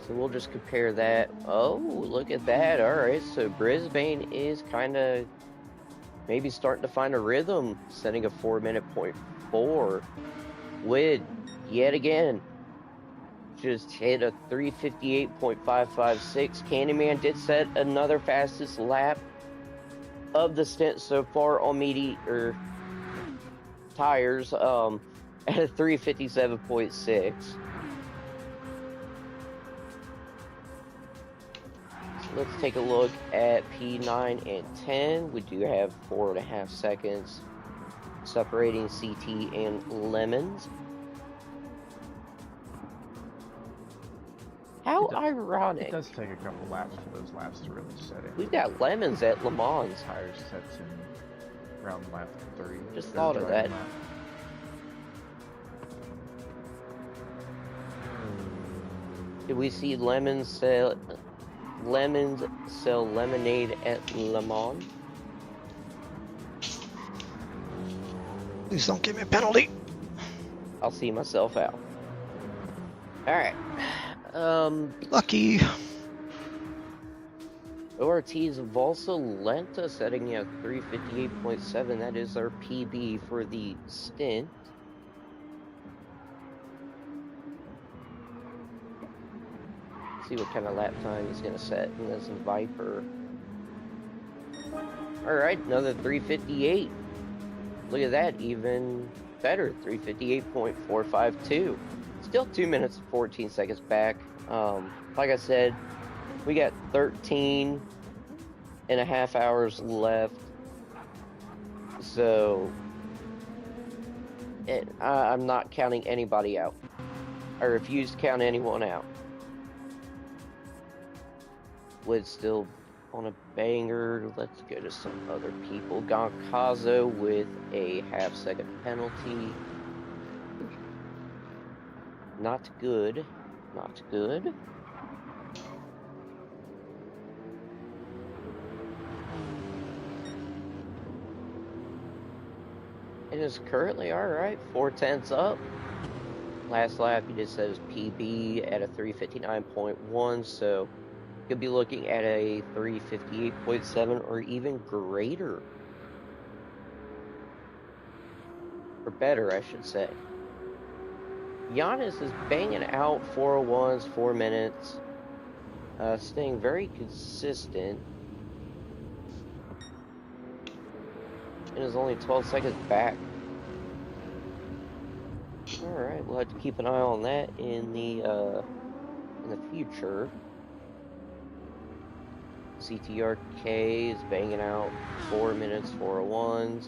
So we'll just compare that. Oh, look at that! All right, so Brisbane is kind of. Maybe starting to find a rhythm, setting a 4-minute point 4. Wid, yet again, just hit a 358.556. Candyman did set another fastest lap of the stint so far on tires at a 357.6. Let's take a look at P9 and 10. We do have 4.5 seconds separating CT and Lemons. How ironic. It does take a couple laps for those laps to really set in. We've got lemons at Le Mans. Tire sets in around lap 30. Just thought of that. Lap. Did we see lemons sell lemonade at Le Mans? Please don't give me a penalty. I'll see myself out. Alright. Lucky. ORT's Volsa Lenta setting at 358.7. That is our PB for the stint. See what kind of lap time he's going to set in this Viper. Alright, another 358. Look at that, even better. 358.452. Still 2 minutes and 14 seconds back. Like I said, we got 13 and a half hours left. So, I'm not counting anybody out. I refuse to count anyone out. Wood still on a banger. Let's go to some other people. Goncazo with a half-second penalty. Not good. Not good. It is currently alright. 4/10 up. Last lap he just says PB at a 359.1, so could be looking at a 358.7 or even greater. Or better, I should say. Giannis is banging out 401s, 4 minutes. Staying very consistent. And is only 12 seconds back. Alright, we'll have to keep an eye on that in the future. CTRK is banging out 4 minutes, 401s.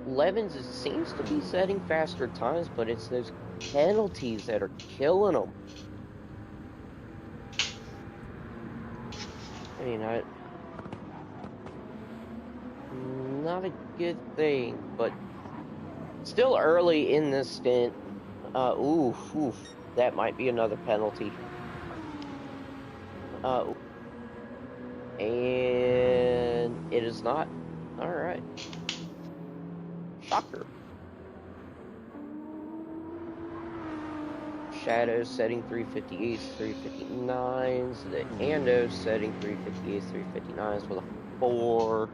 Levens seems to be setting faster times, but it's those penalties that are killing them. I mean, not a good thing, but still early in this stint. Oof, that might be another penalty. And it is not. Alright. Shocker. Shadow setting 358s, 359s. The Ando setting 358s, 359s with a 4.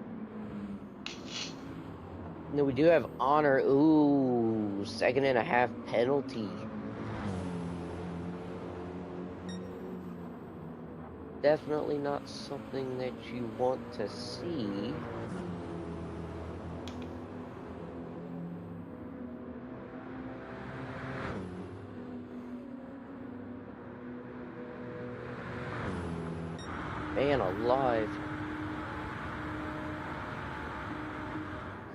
And then we do have Honor. Ooh, 2.5 penalty. Definitely not something that you want to see. Man alive.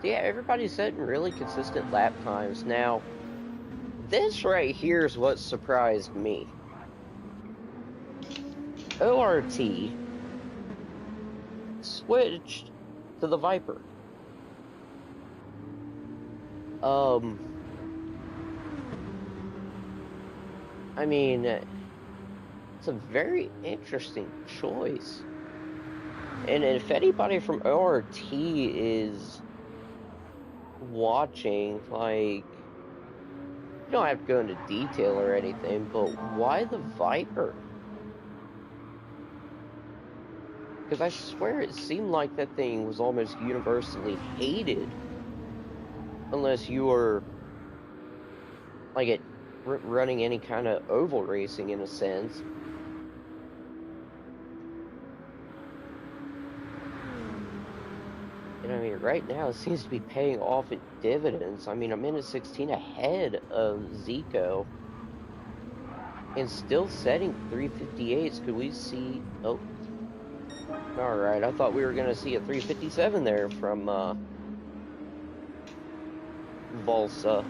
Yeah, everybody's setting really consistent lap times. Now, this right here is what surprised me. ORT switched to the Viper. I mean, it's a very interesting choice. And if anybody from ORT is watching, like, you don't have to go into detail or anything, but why the Viper? Because I swear it seemed like that thing was almost universally hated. Unless you were, like, running any kind of oval racing in a sense. And I mean, right now it seems to be paying off in dividends. I mean, I'm in a 16 ahead of Zico. And still setting 358s. Could we see... Oh. Alright, I thought we were going to see a 357 there from Volsa.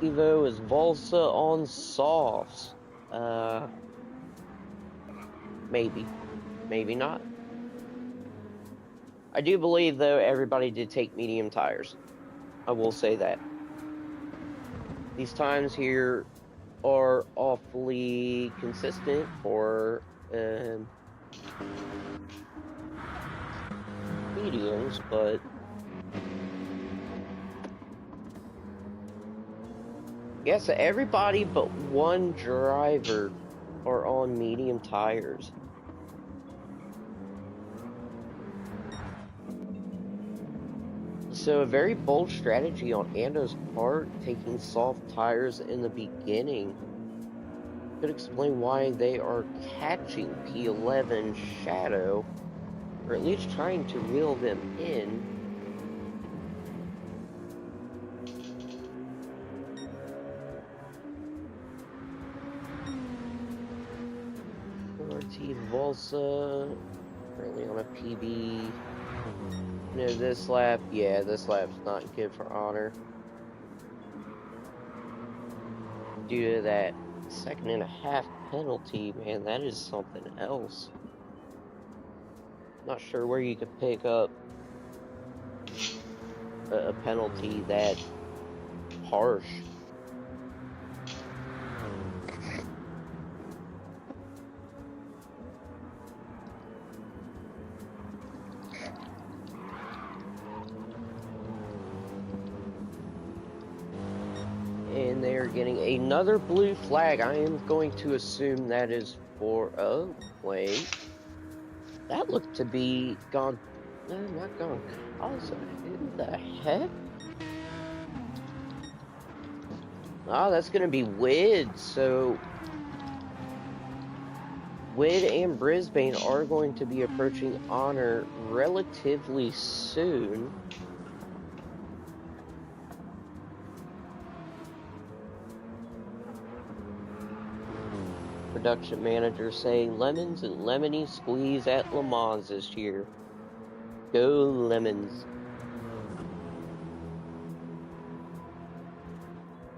Evo is Volsa on softs. Maybe. Maybe not. I do believe, though, everybody did take medium tires. I will say that. These times here are awfully consistent for mediums, but yeah, so everybody but one driver are on medium tires. So a very bold strategy on Ando's part, taking soft tires in the beginning. Could explain why they are catching P11 Shadow, or at least trying to reel them in. RT Volsa, currently on a PB. No, this lap, yeah, this lap's not good for honor. Due to that 2.5 penalty, man, that is something else. Not sure where you could pick up a penalty that harsh. And they are getting another blue flag. I am going to assume that is for... Oh, wait. That looked to be gone... No, not gone. Also, who the heck? Oh, that's going to be Wid. So, Wid and Brisbane are going to be approaching honor relatively soon. Production manager saying lemons and lemony squeeze at Le Mans this year. Go Lemons.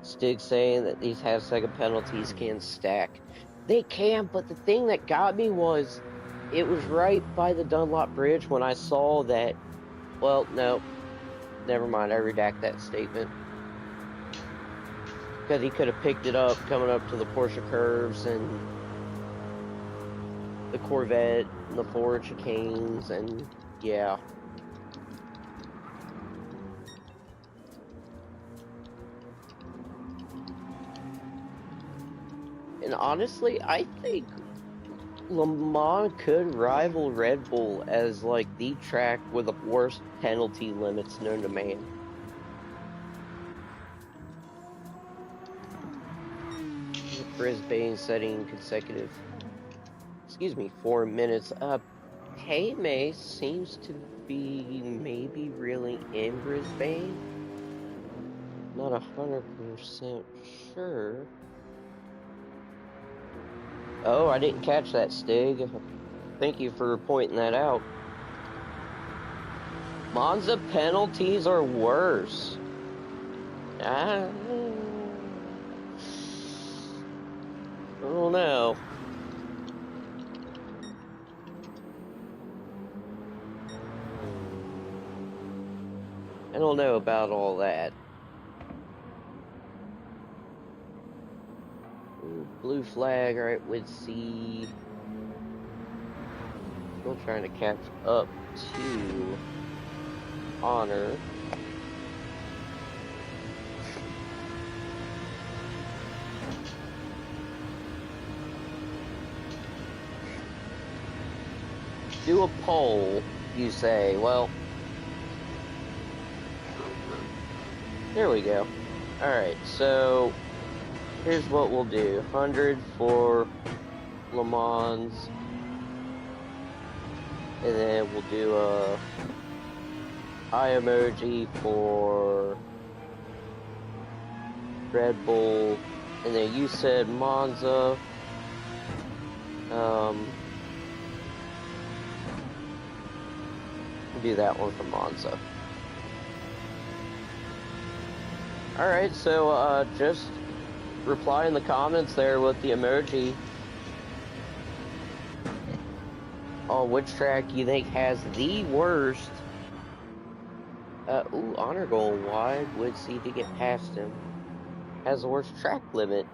Stig saying that these half-second penalties can stack. They can, but the thing that got me was it was right by the Dunlop Bridge when I saw that. Well, no, never mind. I redact that statement. Because he could have picked it up coming up to the Porsche curves and the Corvette and the Ford chicanes, and yeah. And honestly, I think Le Mans could rival Red Bull as like the track with the worst penalty limits known to man. Brisbane setting consecutive, 4 minutes up. May seems to be maybe really in Brisbane. Not 100% sure. Oh, I didn't catch that, Stig. Thank you for pointing that out. Monza penalties are worse. I don't know. I don't know about all that. Ooh, blue flag, right, with C. Still trying to catch up to honor. Do a poll, you say. Well, there we go. Alright, so here's what we'll do. 100 for Le Mans. And then we'll do a eye emoji for Red Bull. And then you said Monza. Do that one for Monza. Alright, so just reply in the comments there with the emoji on which track you think has the worst. Ooh, honor goal wide. Would see if you get past him. Has the worst track limit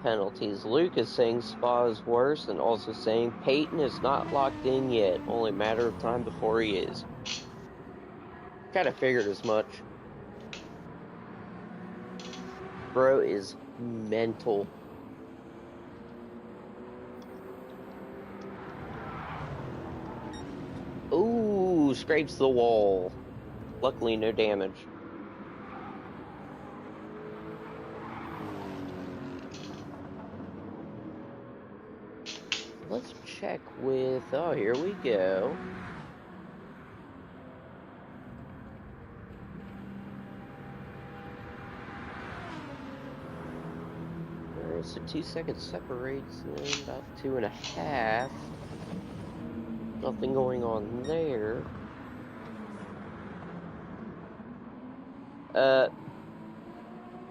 penalties. Luke is saying Spa is worse, and also saying Peyton is not locked in yet. Only a matter of time before he is. Kind of figured as much. Bro is mental. Ooh, scrapes the wall. Luckily, no damage. Let's check with... Oh, here we go. Alright, so 2 seconds separates them, about 2.5. Nothing going on there.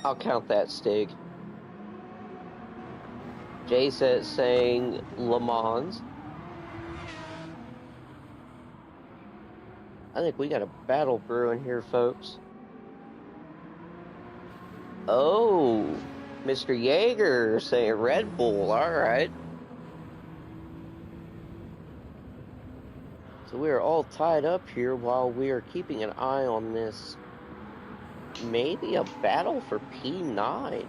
I'll count that, Stig. Jay says saying Le Mans. I think we got a battle brewing here, folks. Oh, Mr. Jaeger saying Red Bull. All right. So we are all tied up here while we are keeping an eye on this. Maybe a battle for P9.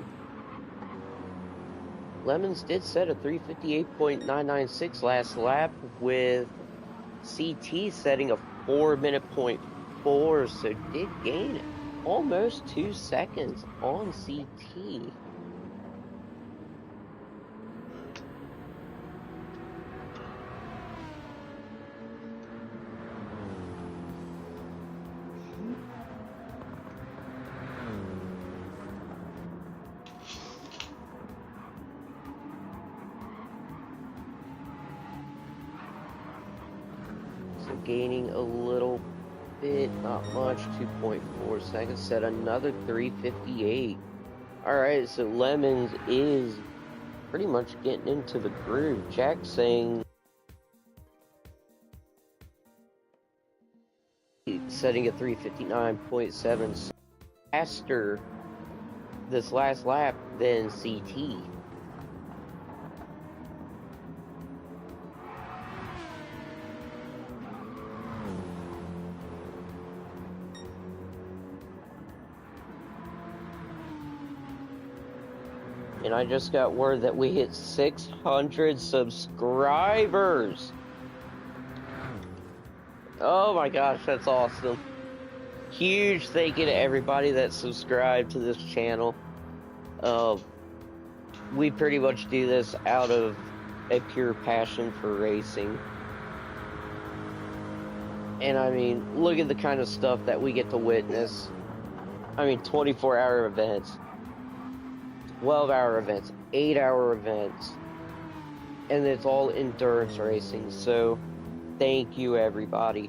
Lemons did set a 3:58.996 last lap, with CT setting a 4:04, so did gain almost 2 seconds on CT. Gaining a little bit, not much, 2.4 seconds, set another 3:58. Alright, so Lemons is pretty much getting into the groove. Jack saying setting a 3:59.7 faster this last lap than CT. And I just got word that we hit 600 subscribers. Oh my gosh, that's awesome. Huge thank you to everybody that subscribed to this channel. We pretty much do this out of a pure passion for racing. And I mean, look at the kind of stuff that we get to witness. I mean, 24-hour events. 12-hour events, 8-hour events, and it's all endurance racing. So thank you everybody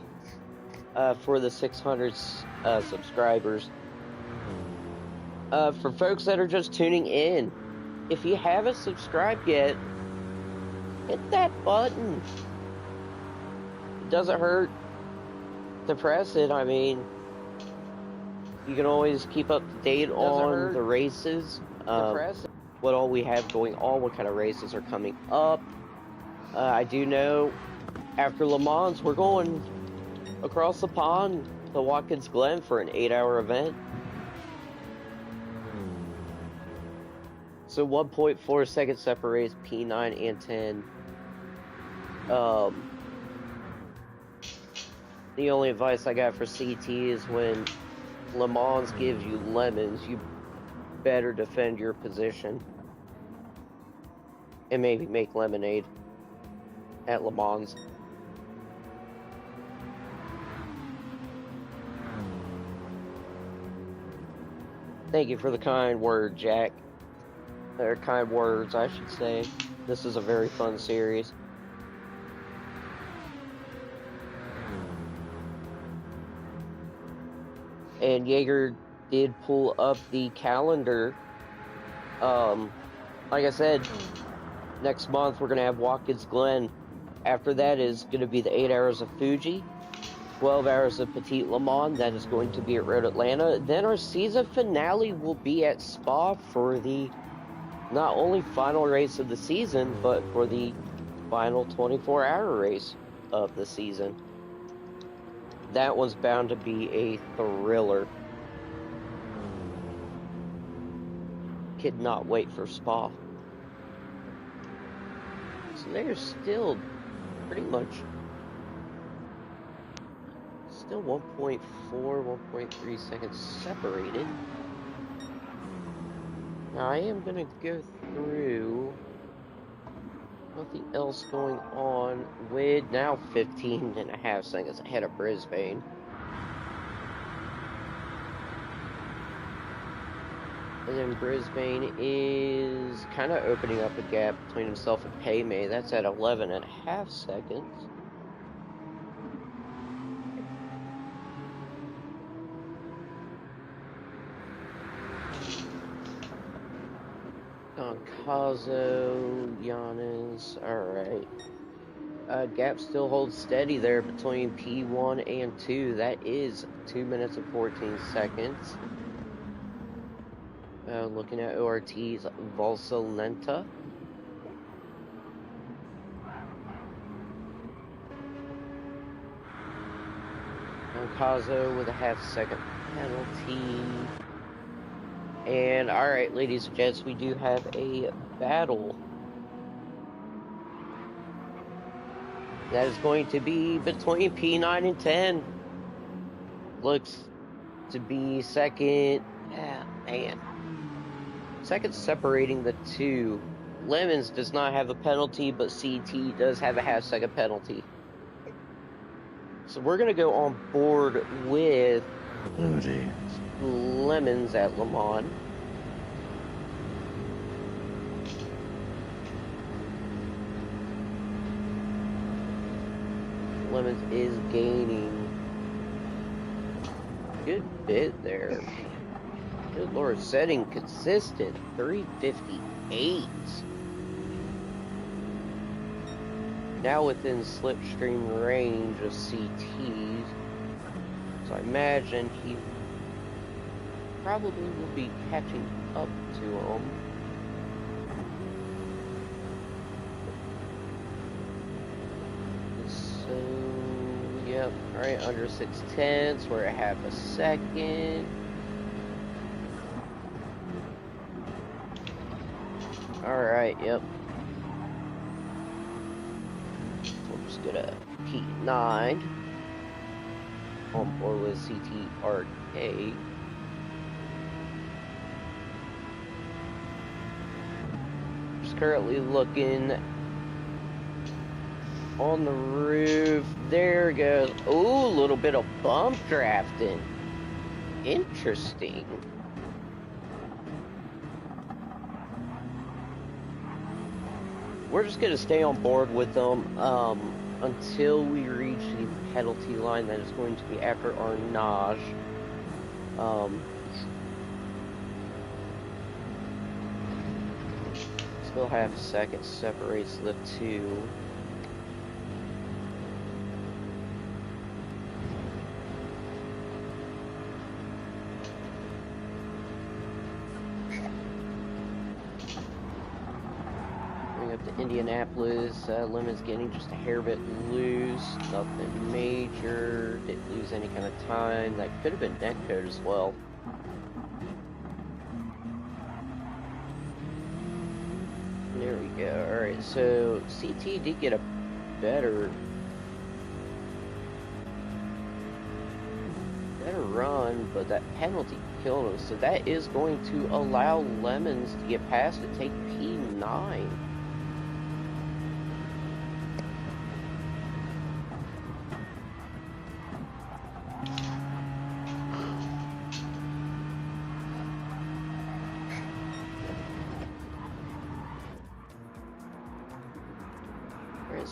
for the 600 subscribers. For folks that are just tuning in, if you haven't subscribed yet, hit that button. It doesn't hurt to press it. I mean, you can always keep up to date on the races. What all we have going on, what kind of races are coming up. I do know after Le Mans we're going across the pond to Watkins Glen for an 8-hour event. So 1.4 seconds separates P9 and 10. The only advice I got for CT is when Le Mans gives you lemons, you better defend your position and maybe make lemonade at Le Mans. Thank you for the kind word, Jack. Or kind words, I should say. This is a very fun series. And Jaeger did pull up the calendar. Like I said, next month we're going to have Watkins Glen. After that is going to be the 8 hours of Fuji, 12 hours of Petit Le Mans. That is going to be at Road Atlanta. Then our season finale will be at Spa for the not only final race of the season, but for the final 24-hour race of the season. That one's bound to be a thriller. Cannot wait for Spa. So they're still pretty much still 1.4, 1.3 seconds separated. Now I am going to go through nothing else going on with now 15.5 seconds ahead of Brisbane. And then Brisbane is kind of opening up a gap between himself and Paymay. That's at 11.5 seconds. Doncazo, Giannis, alright. Gap still holds steady there between P1 and 2. That is 2 minutes and 14 seconds. Looking at ORT's Valsalenta. Doncazo with a half-second penalty. And alright, ladies and gents, we do have a battle. That is going to be between P9 and 10. Looks to be second. Yeah, man. Second separating the two. Lemons does not have a penalty, but CT does have a half-second penalty. So we're going to go on board with Lemons at Le Mans. Lemons is gaining a good bit there. Good lord, setting consistent 358. Now within slipstream range of CT. So I imagine he probably will be catching up to him. So, yep, alright, under 6/10, we're at half a second. Alright, yep. We're just gonna P9 on board with CTRK. Just currently looking on the roof. There goes. Ooh, a little bit of bump drafting. Interesting. We're just going to stay on board with them until we reach the penalty line that is going to be after our nage. Still half a second separates the two. Indianapolis, Lemons getting just a hair bit loose, nothing major, didn't lose any kind of time. That could have been neck code as well. There we go. Alright, so CT did get a better run, but that penalty killed him. So that is going to allow Lemons to get past it, take P9.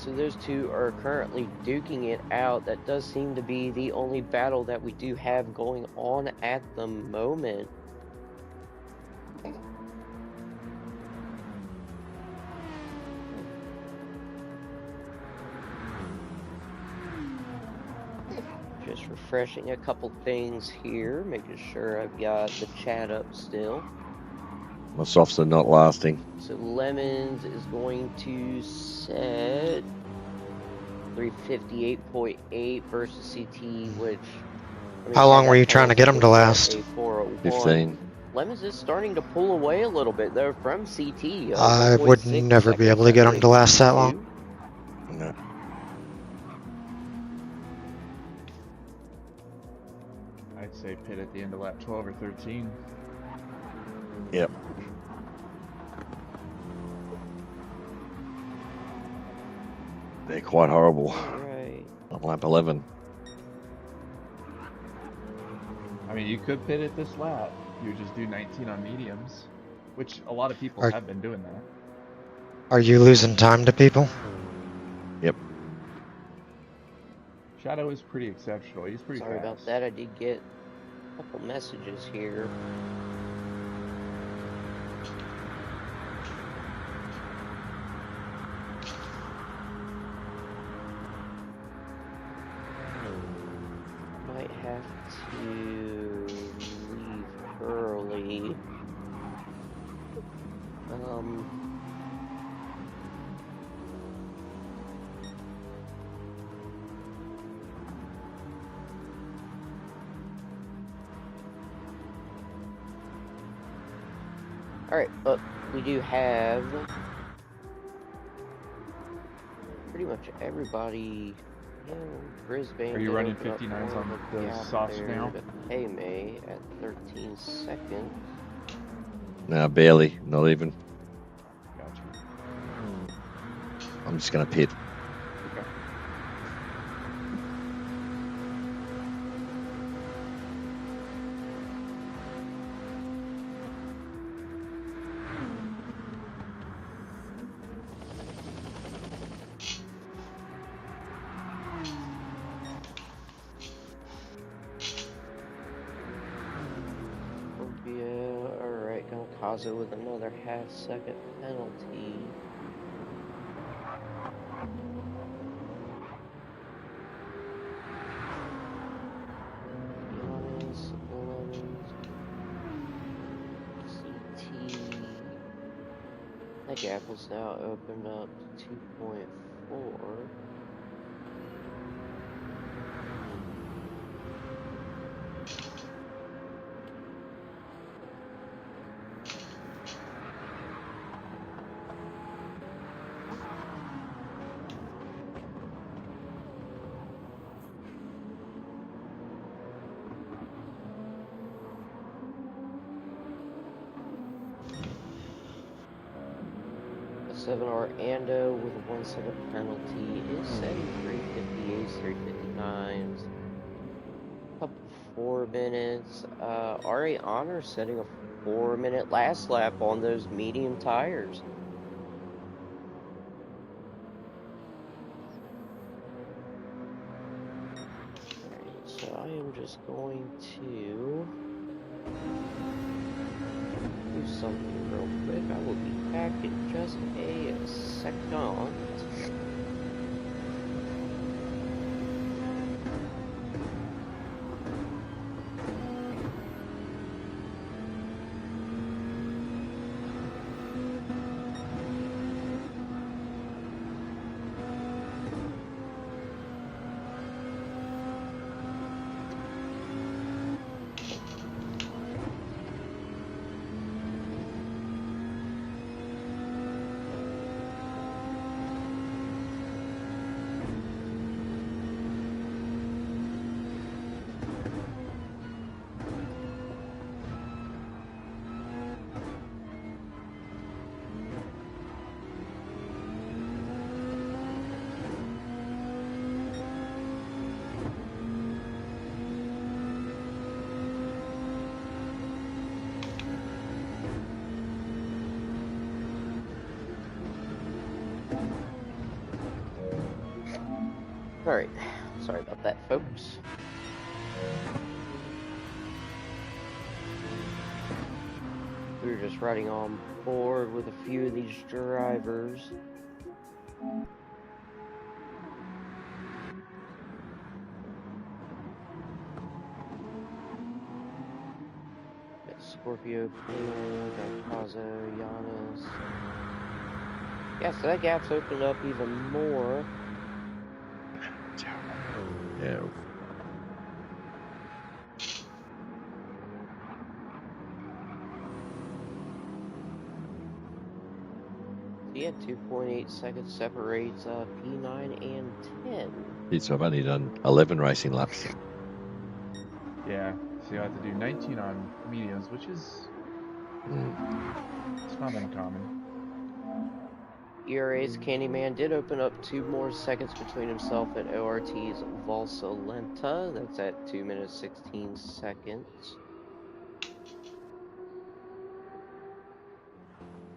so those two are currently duking it out. That does seem to be the only battle that we do have going on at the moment. Just refreshing a couple things here, making sure I've got the chat up still. My softs are not lasting. So Lemons is going to set 358.8 versus CT, which... I mean, How long that were you trying to get them to last? A 401. 15. Lemons is starting to pull away a little bit there from CT. I would 1.6 never be able to get them to last that long. No. I'd say pit at the end of lap 12 or 13. Yep. They're quite horrible. Right. On lap 11. I mean, you could pit at this lap. You would just do 19 on mediums, which a lot of people have been doing that. Are you losing time to people? Yep. Shadow is pretty exceptional. He's pretty Sorry fast. about that. I did get a couple messages here. Might have to leave early. Alright, but we do have pretty much everybody. Yeah, Brisbane. Are you running 59s on the softs now? Hey May at 13 seconds. No, barely. Not even. Gotcha. I'm just going to pit. Okay. Alright, Kamikaze with another half-second penalty. Giannis, Lemons, CT. That gap was now opened up to 2.4. S7R Ando with a 1 second penalty is setting 358s, 359s. Couple 4 minutes. RA Honor setting a 4-minute last lap on those medium tires. Alright, so I am just going to do something real quick. I will be back in just a second. Alright, sorry about that, folks. We were just riding on board with a few of these drivers. Got Scorpio clear, got Kazo, Giannis. Yeah, so that gap's opened up even more. Yeah. Yeah, 2.8 seconds separates P9 and 10. So I've only done 11 racing laps. Yeah, so you have to do 19 on mediums, which is it's not uncommon. ERA's Candyman did open up 2 more seconds between himself and ORT's Valsalenta. That's at 2 minutes 16 seconds.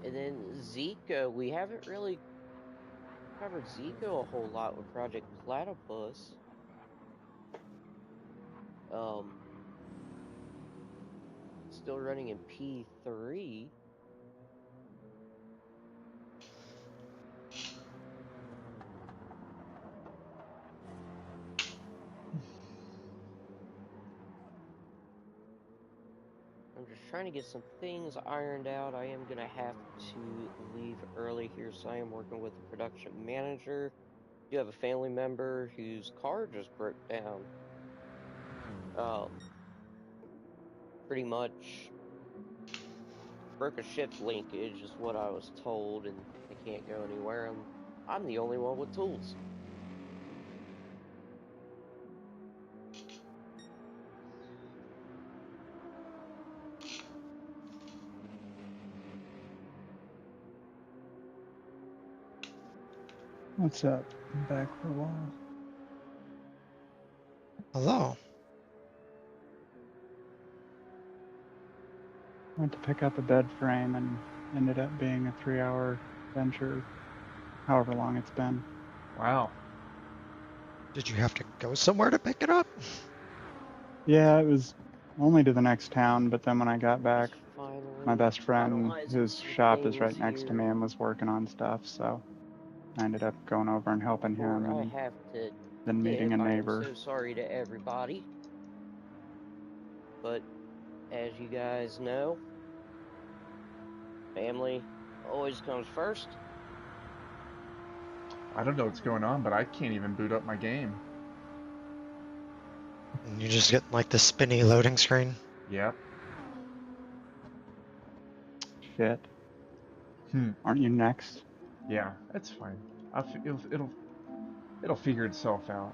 And then Zico, we haven't really covered Zico a whole lot with Project Platypus. Still running in P3. I'm just trying to get some things ironed out. I am going to have to leave early here, so I am working with the production manager. You have a family member whose car just broke down. Pretty much broke a shift linkage is what I was told, and they can't go anywhere, and I'm the only one with tools. What's up? I'm back for a while. Hello. Went to pick up a bed frame and ended up being a 3-hour venture, however long it's been. Wow. Did you have to go somewhere to pick it up? Yeah, it was only to the next town, but then when I got back, my best friend, whose shop is right next to me, and was working on stuff, so I ended up going over and helping him, I and have to then meeting a dip. I am neighbor. so sorry to everybody. But as you guys know, family always comes first. I don't know what's going on, but I can't even boot up my game. And you just get like the spinny loading screen. Yep. Shit. Aren't you next? Yeah, that's fine. It'll figure itself out.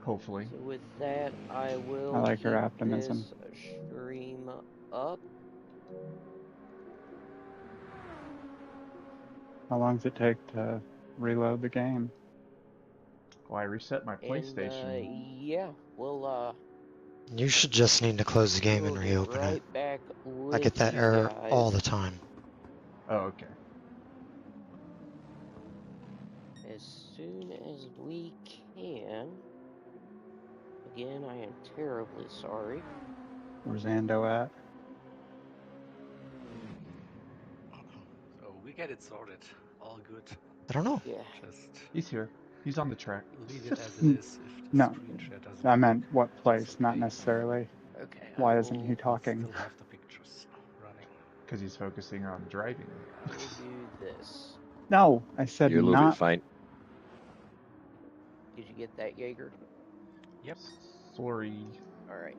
Hopefully. So with that, I will I like keep your optimism. this stream up. How long does it take to reload the game? Well, I reset my PlayStation. And, yeah, we'll, You should just need to close the game and we'll get reopen right it. back I get with that you error guys. all the time. Oh, okay. As soon as we can. Again, I am terribly sorry. Where's Ando at? So we get it sorted. All good. I don't know. Yeah. Just He's here. He's on the track. leave it as it is. If the No, screen share doesn't I work, meant what place, it's not okay. necessarily. Okay. Why isn't he We'll talking? still have the pictures running. Because he's focusing on driving. I will do this. No, I said You're a little bit not. faint. Did you get that, Jaeger? Yep. Sorry. Alright.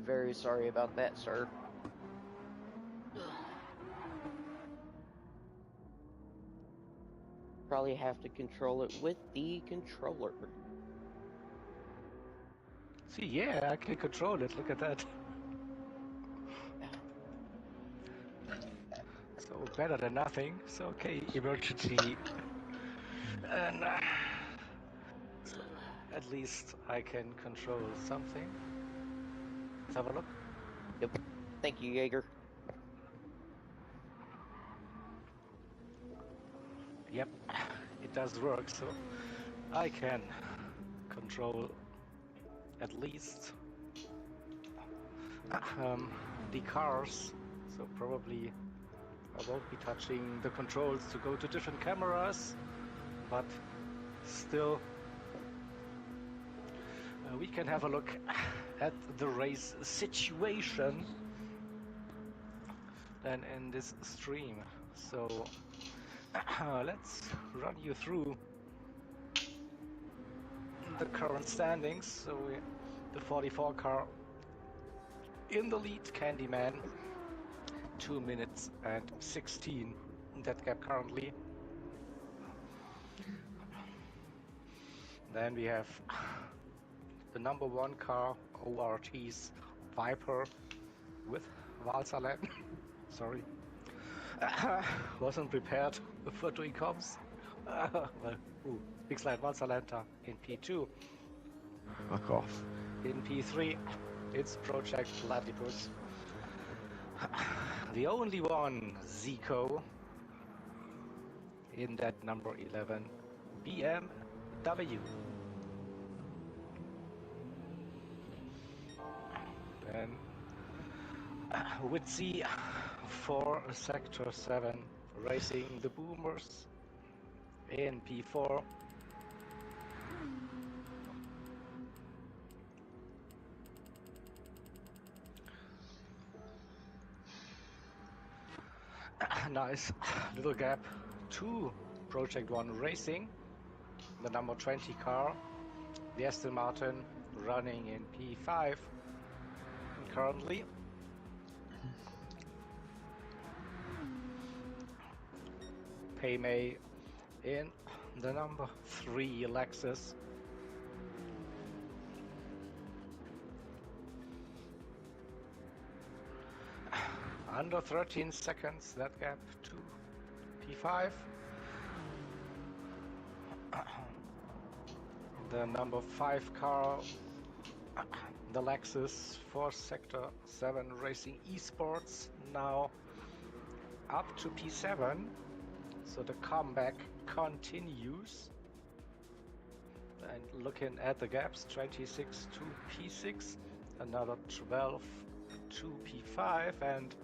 Very sorry about that, sir. Probably have to control it with the controller. See, yeah, I can control it. Look at that. So better than nothing. So okay, emergency. And so at least I can control something. Let's have a look. Yep. Thank you, Jaeger. Yep, it does work. So I can control at least the cars, so probably I won't be touching the controls to go to different cameras, but still we can have a look at the race situation then in this stream. So let's run you through the current standings. So the 44 car in the lead, Candyman, 2 minutes and 16 that gap currently. Then we have the number 1 car, ORT's Viper with Valsaland. Sorry. Wasn't prepared for doing comms. Big slide Valsalanta in P2. Fuck off. In P3, it's Project Platypus. The only one, Zico, in that number 11, BMW. Then Witsi for Sector 7, racing the Boomers in P4. Nice little gap to Project 1 Racing, the number 20 car, the Aston Martin running in P5 currently. Paymay in the number 3 Lexus. Under 13 seconds, that gap to P5. The number 5 car, the Lexus for Sector 7 Racing Esports, now up to P7. So the comeback continues. And looking at the gaps, 26 to P6, another 12 to P5, and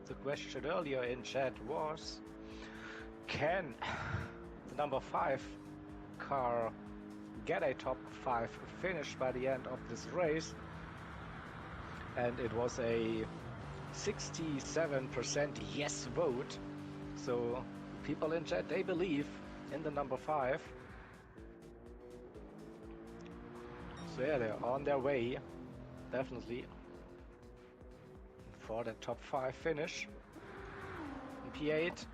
the question earlier in chat was, can the number 5 car get a top 5 finish by the end of this race? And it was a 67% yes vote. So people in chat, they believe in the number 5. So yeah, they're on their way, definitely, for the top 5 finish. In P8,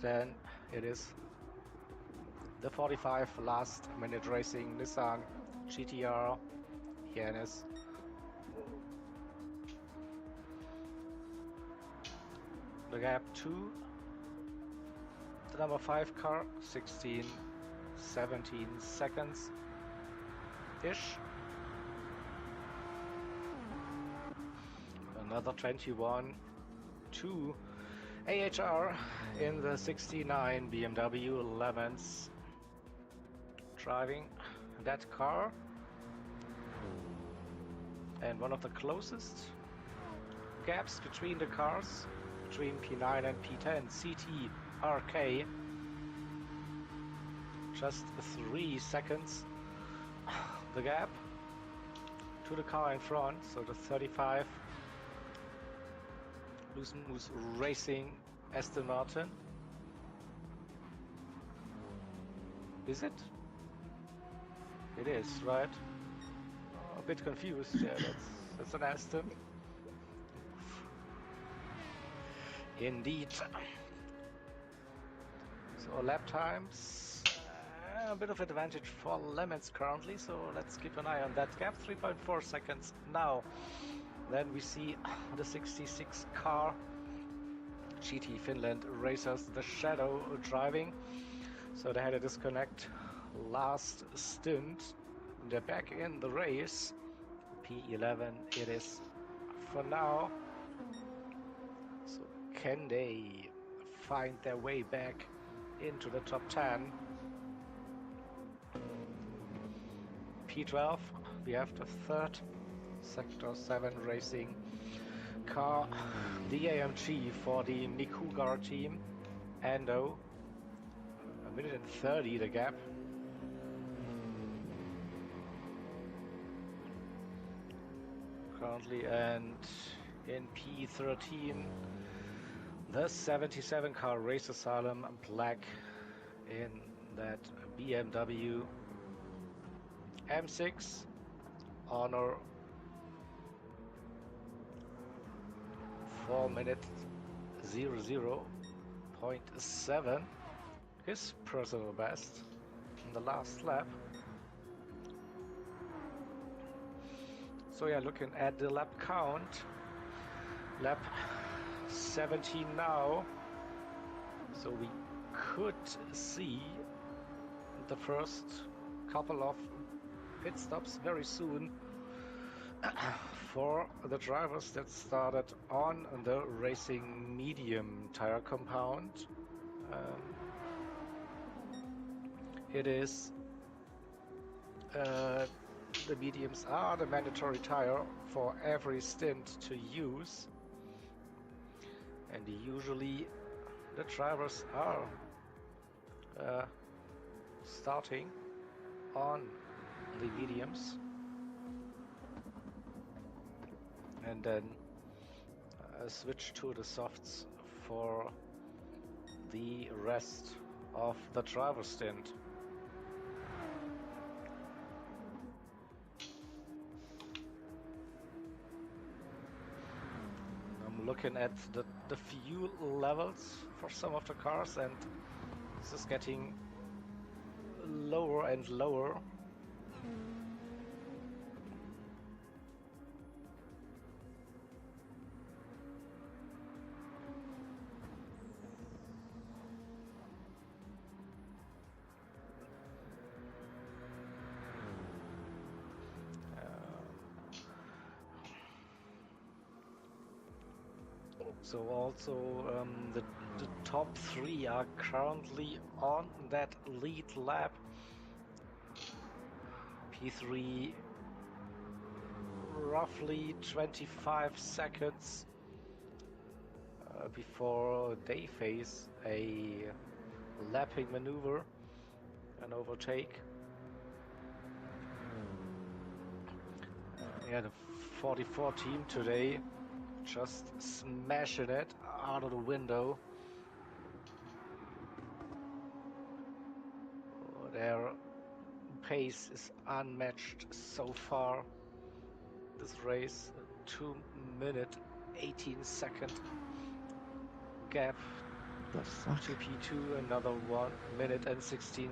then it is the 45 last minute racing Nissan GTR Yanis. The gap to the number 5 car, 16, 17 seconds ish. Another 21 to AHR in the 69 BMW Lemons, driving that car, and one of the closest gaps between the cars, between P9 and P10, CT RK, just 3 seconds the gap to the car in front. So the 35 Loose Moose Racing Aston Martin. Is it? It is, right? A bit confused. Yeah, that's an Aston. Indeed. So lap times, a bit of advantage for Lemons currently, so let's keep an eye on that gap. 3.4 seconds now. Then we see the 66 car, GT Finland Racers, the Shadow, driving. So they had a disconnect last stint. They're back in the race. P11 it is for now. So can they find their way back into the top 10? P12, we have the third Sector 7 racing car, the AMG for the Mikugar team, Ando. 1:30 the gap. Currently, and in P13, the 77 car Race Asylum Black in that BMW M6 Honor 4:00.7, his personal best in the last lap. So yeah, looking at the lap count, lap 17 now, so we could see the first couple of pit stops very soon for the drivers that started on the racing medium tire compound. It is the mediums are the mandatory tire for every stint to use, and usually the drivers are starting on the mediums and then switch to the softs for the rest of the driver stint. I'm looking at the fuel levels for some of the cars, and this is getting lower and lower. So also the top three are currently on that lead lap. P3 roughly 25 seconds before they face a lapping maneuver, an overtake. Yeah, the 44 team today just smashing it out of the window. Their pace is unmatched so far this race. 2:18 gap The fuck? to P2, another 1:16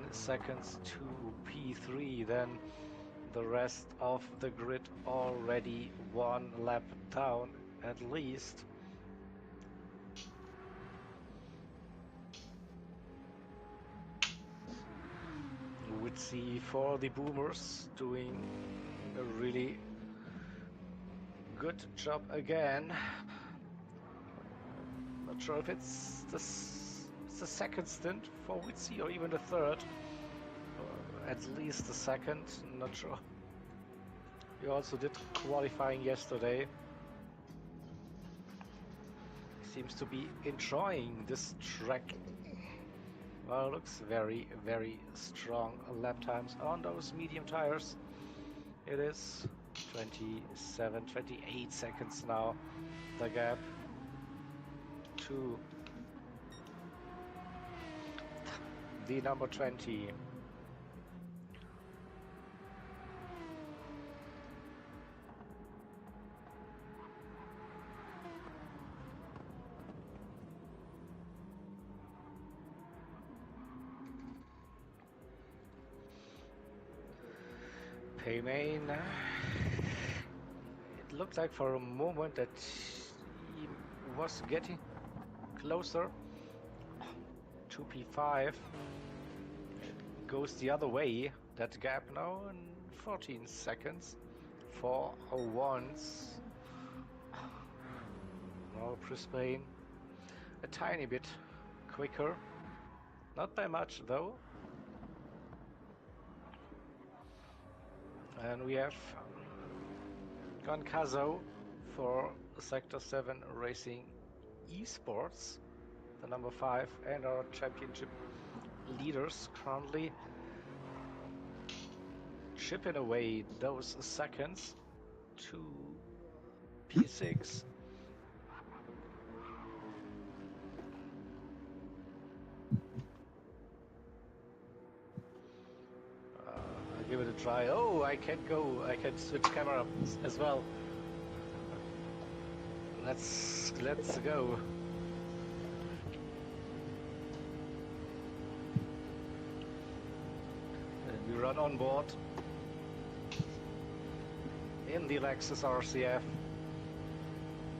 to P3, then the rest of the grid already one lap down at least. We'd see for the Boomers doing a really good job again. Not sure if it's the second stint for Witsy or even the third. At least the second, not sure. We also did qualifying yesterday. Seems to be enjoying this track. Well, looks very, very strong lap times on those medium tires. It is 27, 28 seconds now, the gap to the number 20. Paymane, it looked like for a moment that he was getting closer to P5. It goes the other way, that gap now in 14 seconds. 4:01s. Now Brisbane a tiny bit quicker, not by much though. And we have Gonkazo for Sector 7 Racing Esports, the number 5, and our championship leaders currently chipping away those seconds to P6. I'll give it a try. Oh, I can go. I can switch camera as well. Let's go. And we run on board in the Lexus RCF,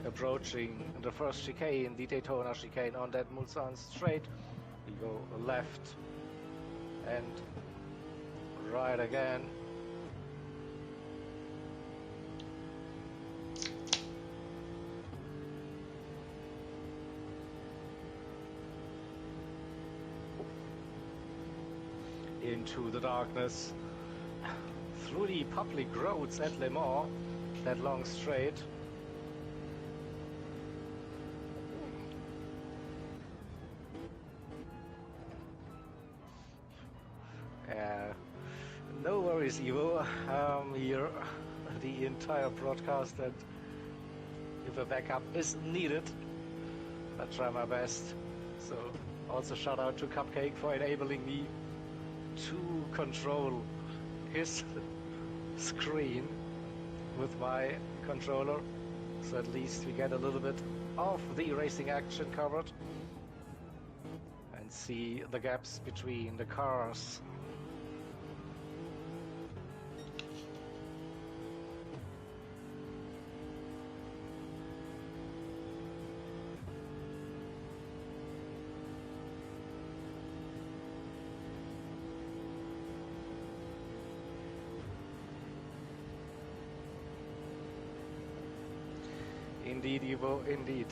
approaching the first chicane, the Daytona chicane on that Mulsanne straight. We go left and right again. Into the darkness, through the public roads at Le Mans, that long straight. No worries, Evo. I'm here the entire broadcast, and if a backup is needed, I try my best. So also shout out to Cupcake for enabling me to control his screen with my controller, so at least we get a little bit of the racing action covered and see the gaps between the cars. Indeed, Evo, indeed.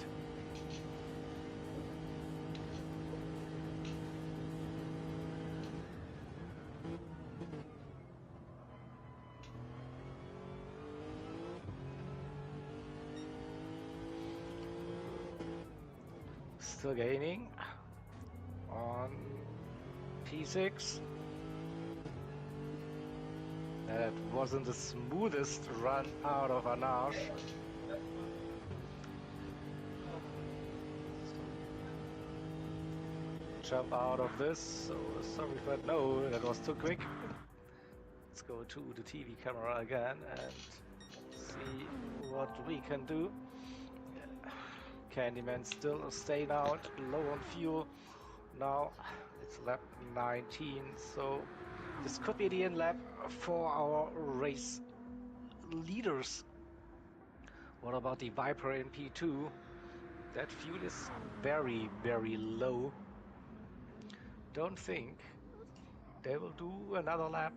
Still gaining on P6. That wasn't the smoothest run out of Anage. Jump out of this, so sorry for that. No, that was too quick. Let's go to the TV camera again and see what we can do. Candyman still staying out, low on fuel. Now it's lap 19, so this could be the end lap for our race leaders. What about the Viper in P2? That fuel is very, very low. Don't think they will do another lap